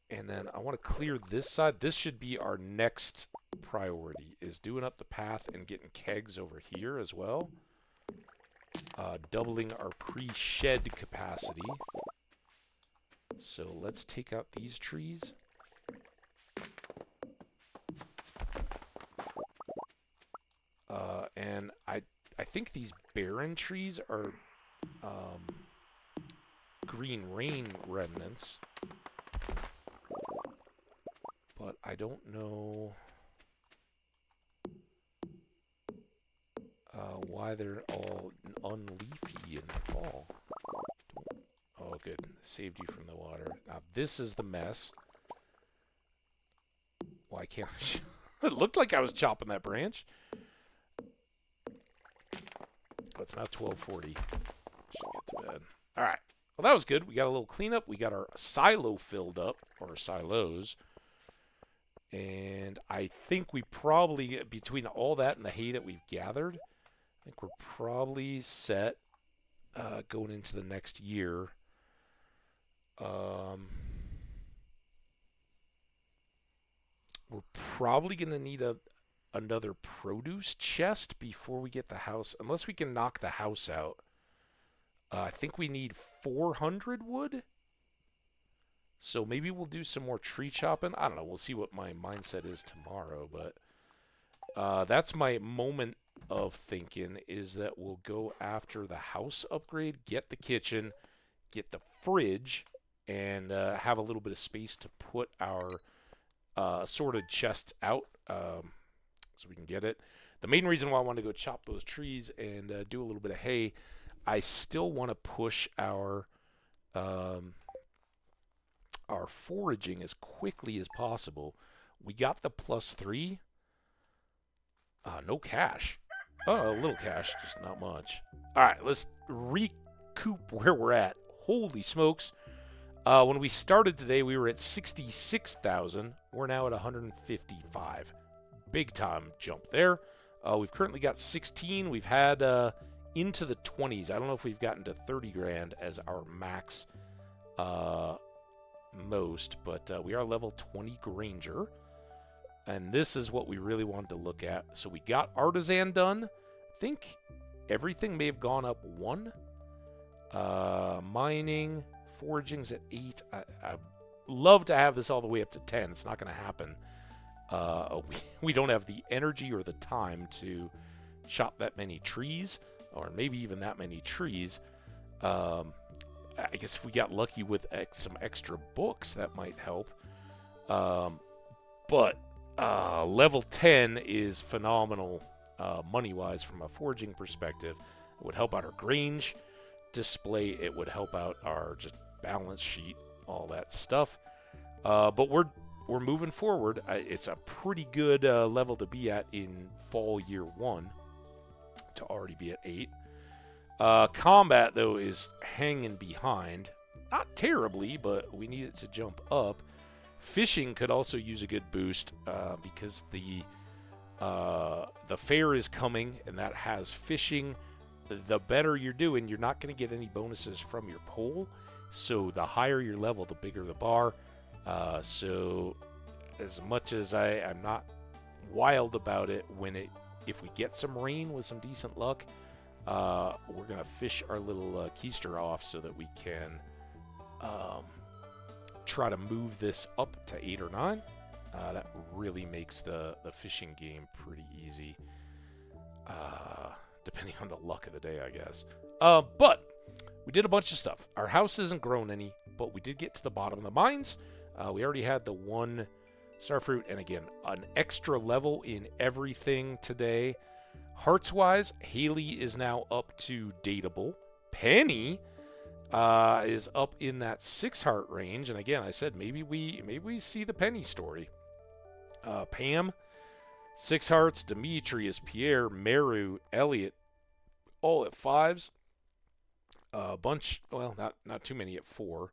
Speaker 1: And then I want to clear this side. This should be our next priority, is doing up the path and getting kegs over here as well. Doubling our pre-shed capacity. So let's take out these trees. And I think these barren trees are green rain remnants. But I don't know why they're all unleafy in the fall. Oh, good. Saved you from the water. Now, this is the mess. Why can't I... It looked like I was chopping that branch. But it's now 12:40. Should get to bed. All right. Well, that was good. We got a little cleanup. We got our silo filled up, or silos. And I think we probably, between all that and the hay that we've gathered, I think we're probably set going into the next year. We're probably going to need another produce chest before we get the house, unless we can knock the house out. I think we need 400 wood. So maybe we'll do some more tree chopping. I don't know. We'll see what my mindset is tomorrow. But that's my moment of thinking, is that we'll go after the house upgrade, get the kitchen, get the fridge, and have a little bit of space to put our assorted chests out so we can get it. The main reason why I want to go chop those trees and do a little bit of hay, I still want to push our foraging as quickly as possible. We got the +3. No cash. Oh, a little cash, just not much. All right, let's recoup where we're at. Holy smokes. When we started today, we were at 66,000. We're now at 155. Big time jump there. We've currently got 16. We've had into the 20s. I don't know if we've gotten to 30 grand as our max most, but we are level 20 Granger. And this is what we really wanted to look at. So we got Artisan done. I think everything may have gone up 1. Mining, foraging's at 8. I'd love to have this all the way up to 10. It's not going to happen. We don't have the energy or the time to chop that many trees, or maybe even that many trees. I guess if we got lucky with some extra books, that might help. But level 10 is phenomenal money-wise from a foraging perspective. It would help out our Grange display. It would help out our just balance sheet, all that stuff. But we're moving forward. It's a pretty good level to be at in fall year 1 to already be at 8. Combat, though, is hanging behind. Not terribly, but we need it to jump up. Fishing could also use a good boost because the fair is coming, and that has fishing. The better you're doing, you're not going to get any bonuses from your pole. So the higher your level, the bigger the bar. So as much as I'm not wild about it, if we get some rain with some decent luck, we're going to fish our little keister off so that we can try to move this up to 8 or 9. That really makes the fishing game pretty easy, depending on the luck of the day, I guess. But we did a bunch of stuff. Our house isn't grown any, but we did get to the bottom of the mines. We already had the 1 starfruit, and again, an extra level in everything today. Hearts-wise, Haley is now up to dateable. Penny is up in that 6 heart range, and again, I said maybe we see the Penny story. Pam, 6 hearts. Demetrius, Pierre, Meru, Elliot, all at 5s. A bunch, well, not too many at 4.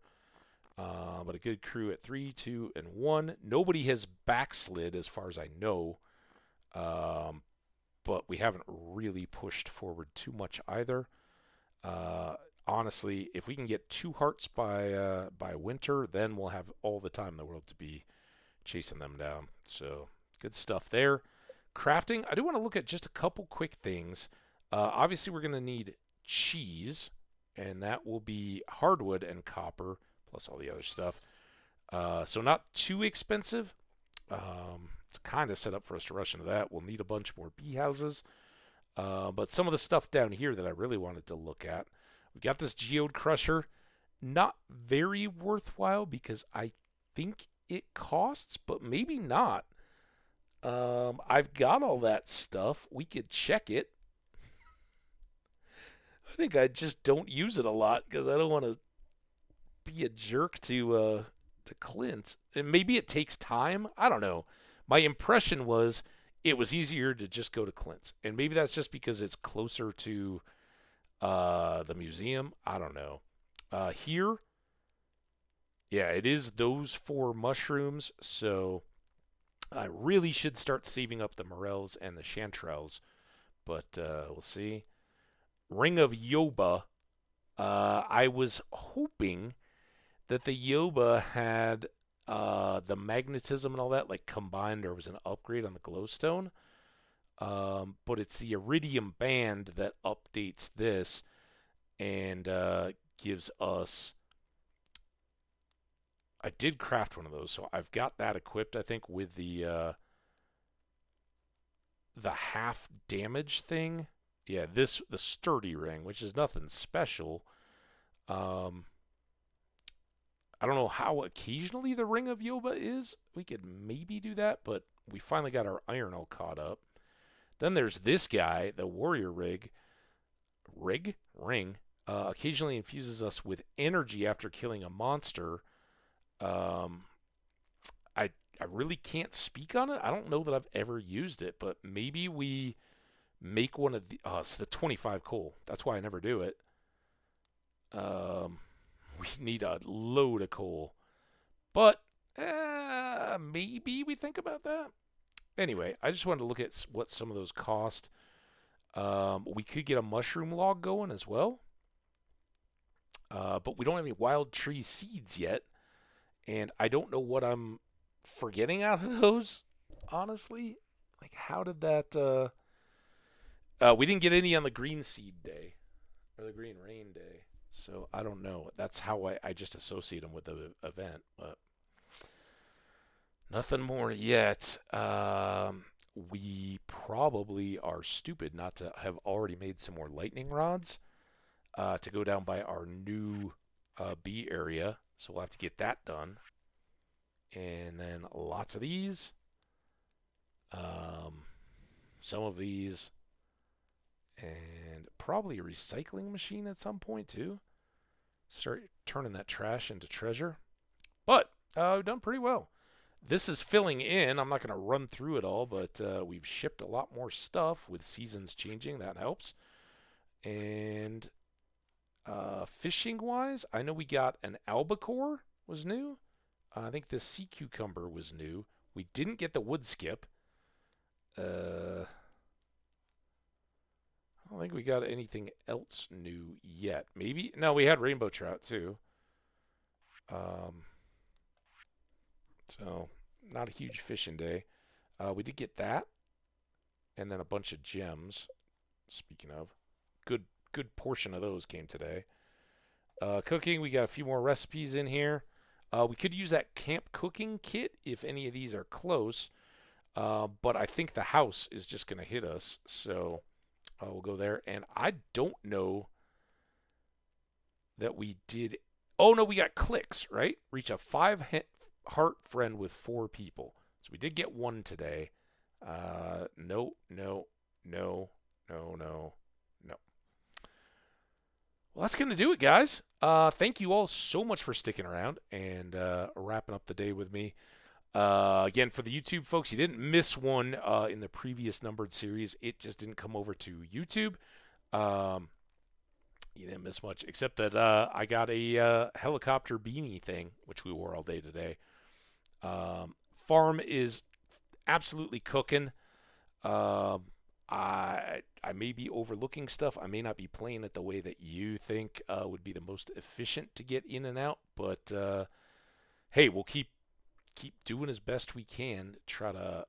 Speaker 1: But a good crew at 3, 2, and 1. Nobody has backslid as far as I know. But we haven't really pushed forward too much either. Honestly, if we can get 2 hearts by winter, then we'll have all the time in the world to be chasing them down. So good stuff there. Crafting, I do want to look at just a couple quick things. Obviously, we're going to need cheese, and that will be hardwood and copper, plus all the other stuff. So not too expensive. It's kind of set up for us to rush into that. We'll need a bunch more bee houses. But some of the stuff down here that I really wanted to look at. We got this geode crusher. Not very worthwhile because I think it costs, but maybe not. I've got all that stuff. We could check it. I think I just don't use it a lot because I don't want to be a jerk to Clint. And maybe it takes time. I don't know. My impression was it was easier to just go to Clint's. And maybe that's just because it's closer to the museum. I don't know. Here, yeah, it is those 4 mushrooms. So I really should start saving up the morels and the chanterelles. But we'll see. Ring of Yoba. I was hoping that the Yoba had the magnetism and all that like combined, or was an upgrade on the glowstone. But it's the iridium band that updates this and gives us I did craft one of those, so I've got that equipped. I think with the half damage thing. Yeah, the sturdy ring, which is nothing special. Um, I don't know how occasionally the ring of Yoba is. We could maybe do that, but we finally got our iron all caught up. Then there's this guy, the warrior ring. Occasionally infuses us with energy after killing a monster. Um, I really can't speak on it. I don't know that I've ever used it, but maybe we make one of the. Oh, it's the 25 coal. That's why I never do it. Um, we need a load of coal, but maybe we think about that. Anyway, I just wanted to look at what some of those cost. We could get a mushroom log going as well, but we don't have any wild tree seeds yet, and I don't know what I'm forgetting out of those. Honestly, like how did that? We didn't get any on the green seed day or the green rain day, so I don't know. That's how I just associate them with the event, but nothing more yet. We probably are stupid not to have already made some more lightning rods to go down by our new bee area. So we'll have to get that done. And then lots of these. Some of these. And probably a recycling machine at some point too. Start turning that trash into treasure. But we've done pretty well. This is filling in. I'm not going to run through it all, but we've shipped a lot more stuff with seasons changing. That helps. And fishing-wise, I know we got an albacore was new. I think the sea cucumber was new. We didn't get the wood skip. I don't think we got anything else new yet. Maybe. No, we had rainbow trout too. So, not a huge fishing day. We did get that, and then a bunch of gems. Speaking of, good portion of those came today. Cooking, we got a few more recipes in here. We could use that camp cooking kit if any of these are close, but I think the house is just going to hit us, so we'll go there. And I don't know that we did. Oh no, we got clicks, right? Reach a 5-heart friend with 4 people. So we did get one today. No. Well, that's going to do it, guys. Thank you all so much for sticking around and wrapping up the day with me. Again, for the YouTube folks, you didn't miss one in the previous numbered series. It just didn't come over to YouTube. You didn't miss much, except that I got a helicopter beanie thing, which we wore all day today. Farm is absolutely cooking. I may be overlooking stuff. I may not be playing it the way that you think would be the most efficient to get in and out. But hey, we'll keep doing as best we can to try to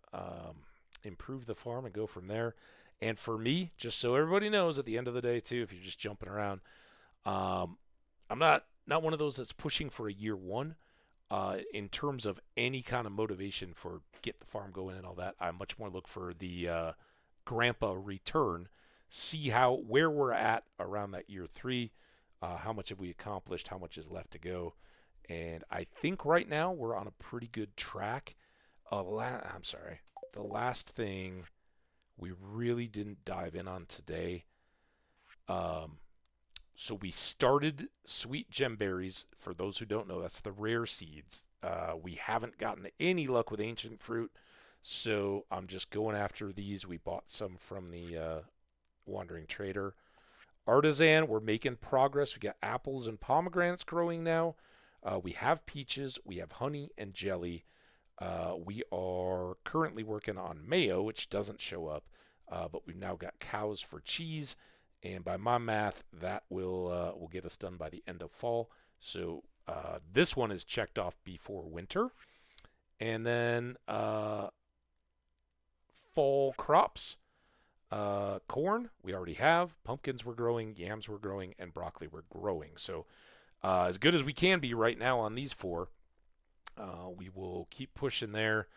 Speaker 1: improve the farm and go from there. And for me, just so everybody knows, at the end of the day too, if you're just jumping around, I'm not one of those that's pushing for a year one. In terms of any kind of motivation for get the farm going and all that, I much more look for the grandpa return, see where we're at around that year 3, how much have we accomplished, how much is left to go, and I think right now we're on a pretty good track. I'm sorry, the last thing we really didn't dive in on today. So we started sweet gemberries. For those who don't know, that's the rare seeds. We haven't gotten any luck with ancient fruit, so I'm just going after these. We bought some from the Wandering Trader. Artisan, we're making progress. We got apples and pomegranates growing now. We have peaches. We have honey and jelly. We are currently working on mayo, which doesn't show up, but we've now got cows for cheese. And by my math, that will get us done by the end of fall. So this one is checked off before winter. And then fall crops. Corn, we already have. Pumpkins we're growing. Yams we're growing. And broccoli we're growing. So as good as we can be right now on these 4. we'll keep pushing there.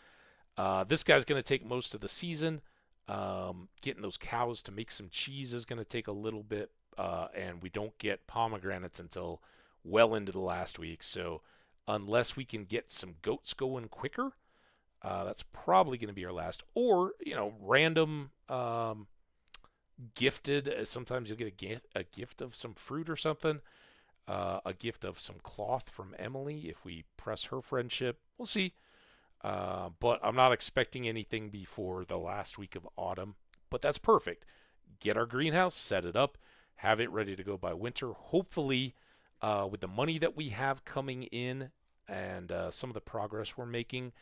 Speaker 1: This guy's going to take most of the season. Getting those cows to make some cheese is going to take a little bit, and we don't get pomegranates until well into the last week. So unless we can get some goats going quicker, that's probably going to be our last. Or, random gifted. Sometimes you'll get a gift of some fruit or something. A gift of some cloth from Emily if we press her friendship. We'll see. But I'm not expecting anything before the last week of autumn. But that's perfect. Get our greenhouse, set it up, have it ready to go by winter. Hopefully, with the money that we have coming in and some of the progress we're making,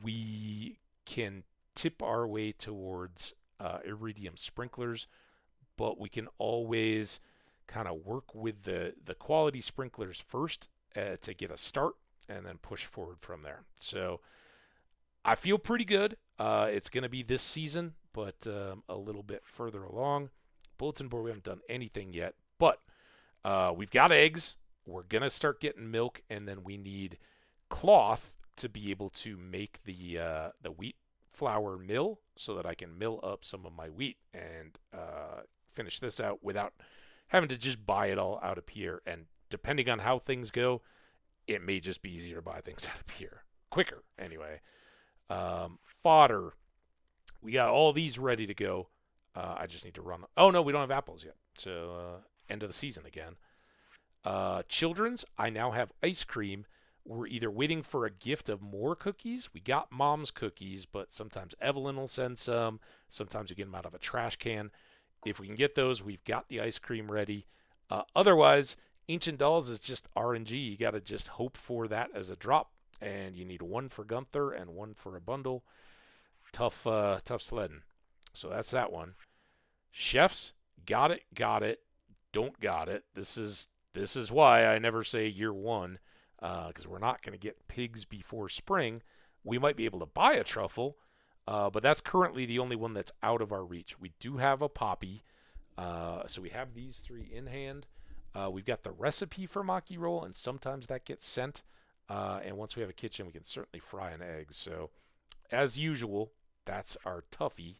Speaker 1: we can tip our way towards iridium sprinklers. But we can always kind of work with the quality sprinklers first to get a start and then push forward from there. So I feel pretty good. It's going to be this season, but a little bit further along. Bulletin board, we haven't done anything yet, but we've got eggs. We're going to start getting milk, and then we need cloth to be able to make the wheat flour mill so that I can mill up some of my wheat and finish this out without having to just buy it all out of here. And depending on how things go, it may just be easier to buy things out of here quicker anyway. Fodder, we got all these ready to go. I just need to run. Oh no, we don't have apples yet. So end of the season again. Children's, I now have ice cream. We're either waiting for a gift of more cookies. We got mom's cookies, but sometimes Evelyn will send some. Sometimes we get them out of a trash can. If we can get those, we've got the ice cream ready. Otherwise, Ancient Dolls is just RNG. You got to just hope for that as a drop. And you need one for Gunther and one for a bundle. Tough sledding. So that's that one. Chefs, got it. Don't got it. This is why I never say year one, because we're not going to get pigs before spring. We might be able to buy a truffle, but that's currently the only one that's out of our reach. We do have a poppy, so we have these three in hand. We've got the recipe for maki roll, and sometimes that gets sent. And once we have a kitchen, we can certainly fry an egg. So, as usual, that's our toughie.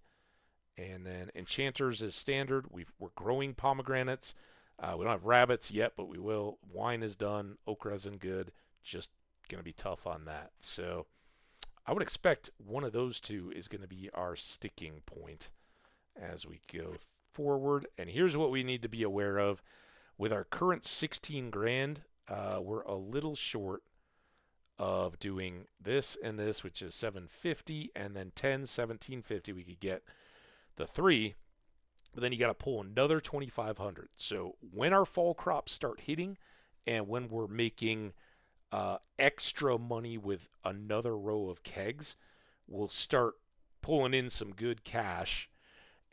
Speaker 1: And then Enchanters is standard. We're growing pomegranates. We don't have rabbits yet, but we will. Wine is done. Okra isn't good. Just going to be tough on that. So I would expect one of those two is going to be our sticking point as we go forward. And here's what we need to be aware of. With our current 16 grand, we're a little short of doing this and this, which is 750, and then 10, 1750. We could get the 3. But then you got to pull another 2,500. So when our fall crops start hitting and when we're making extra money with another row of kegs, we'll start pulling in some good cash.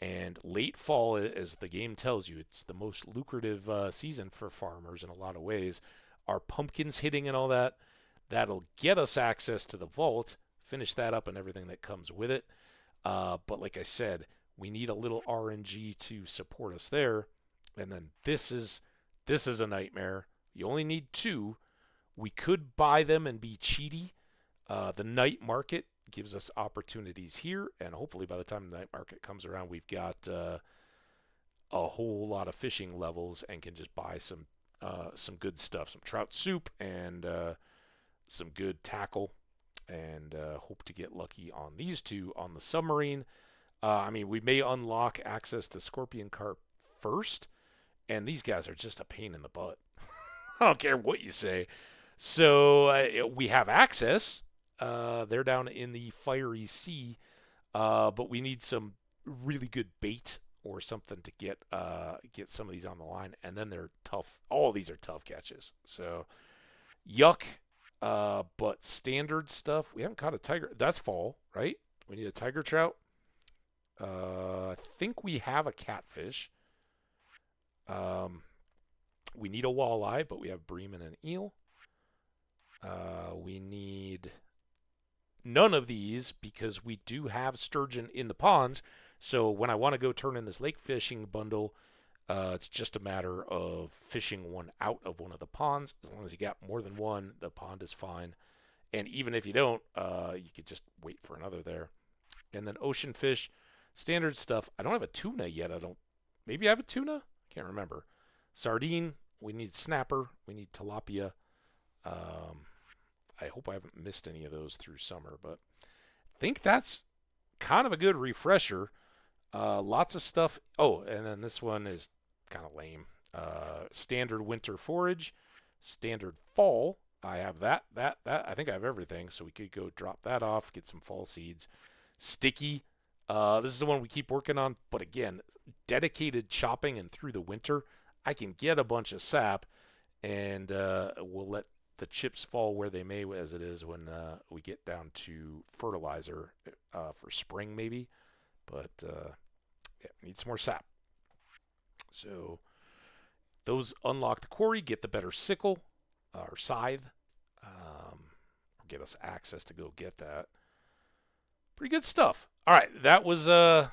Speaker 1: And late fall, as the game tells you, it's the most lucrative season for farmers in a lot of ways. Our pumpkins hitting and all that, that'll get us access to the vault, finish that up and everything that comes with it. But like I said, we need a little RNG to support us there. And then this is a nightmare. You only need 2. We could buy them and be cheaty. The night market gives us opportunities here, and hopefully by the time the night market comes around, we've got a whole lot of fishing levels and can just buy some good stuff, some trout soup and some good tackle, and hope to get lucky on these 2 on the submarine. We may unlock access to Scorpion Carp first, and these guys are just a pain in the butt. I don't care what you say. So we have access. They're down in the Fiery Sea, but we need some really good bait or something to get some of these on the line, and then they're tough. All of these are tough catches. So yuck. But standard stuff. We haven't caught a tiger. That's fall, right? We need a tiger trout. I think we have a catfish. We need a walleye, but we have bream and an eel. We need none of these because we do have sturgeon in the ponds. So when I want to go turn in this lake fishing bundle, it's just a matter of fishing one out of one of the ponds. As long as you got more than one, the pond is fine. And even if you don't, you could just wait for another there. And then ocean fish, standard stuff. I don't have a tuna yet. I don't. Maybe I have a tuna. Can't remember. Sardine. We need snapper. We need tilapia. Um, I hope I haven't missed any of those through summer, but I think that's kind of a good refresher. Lots of stuff. Oh, and then this one is kind of lame. Standard winter forage, standard fall. I have that. I think I have everything, so we could go drop that off, get some fall seeds. Sticky. This is the one we keep working on, but again, dedicated chopping and through the winter, I can get a bunch of sap, and we'll let the chips fall where they may as it is when we get down to fertilizer for spring maybe. But yeah, need some more sap. So those unlock the quarry, get the better sickle or scythe, or get us access to go get that. Pretty good stuff. All right, that was the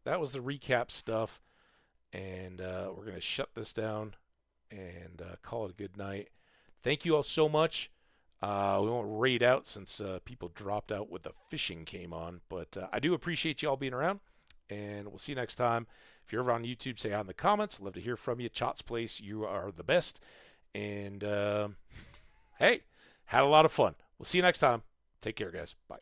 Speaker 1: recap stuff, and we're gonna shut this down and call it a good night. Thank you all so much. We won't raid out since people dropped out when the fishing came on, but I do appreciate you all being around, and we'll see you next time. If you're ever on YouTube, say hi in the comments. Love to hear from you. Chot's Place, you are the best. And hey, had a lot of fun. We'll see you next time. Take care, guys. Bye.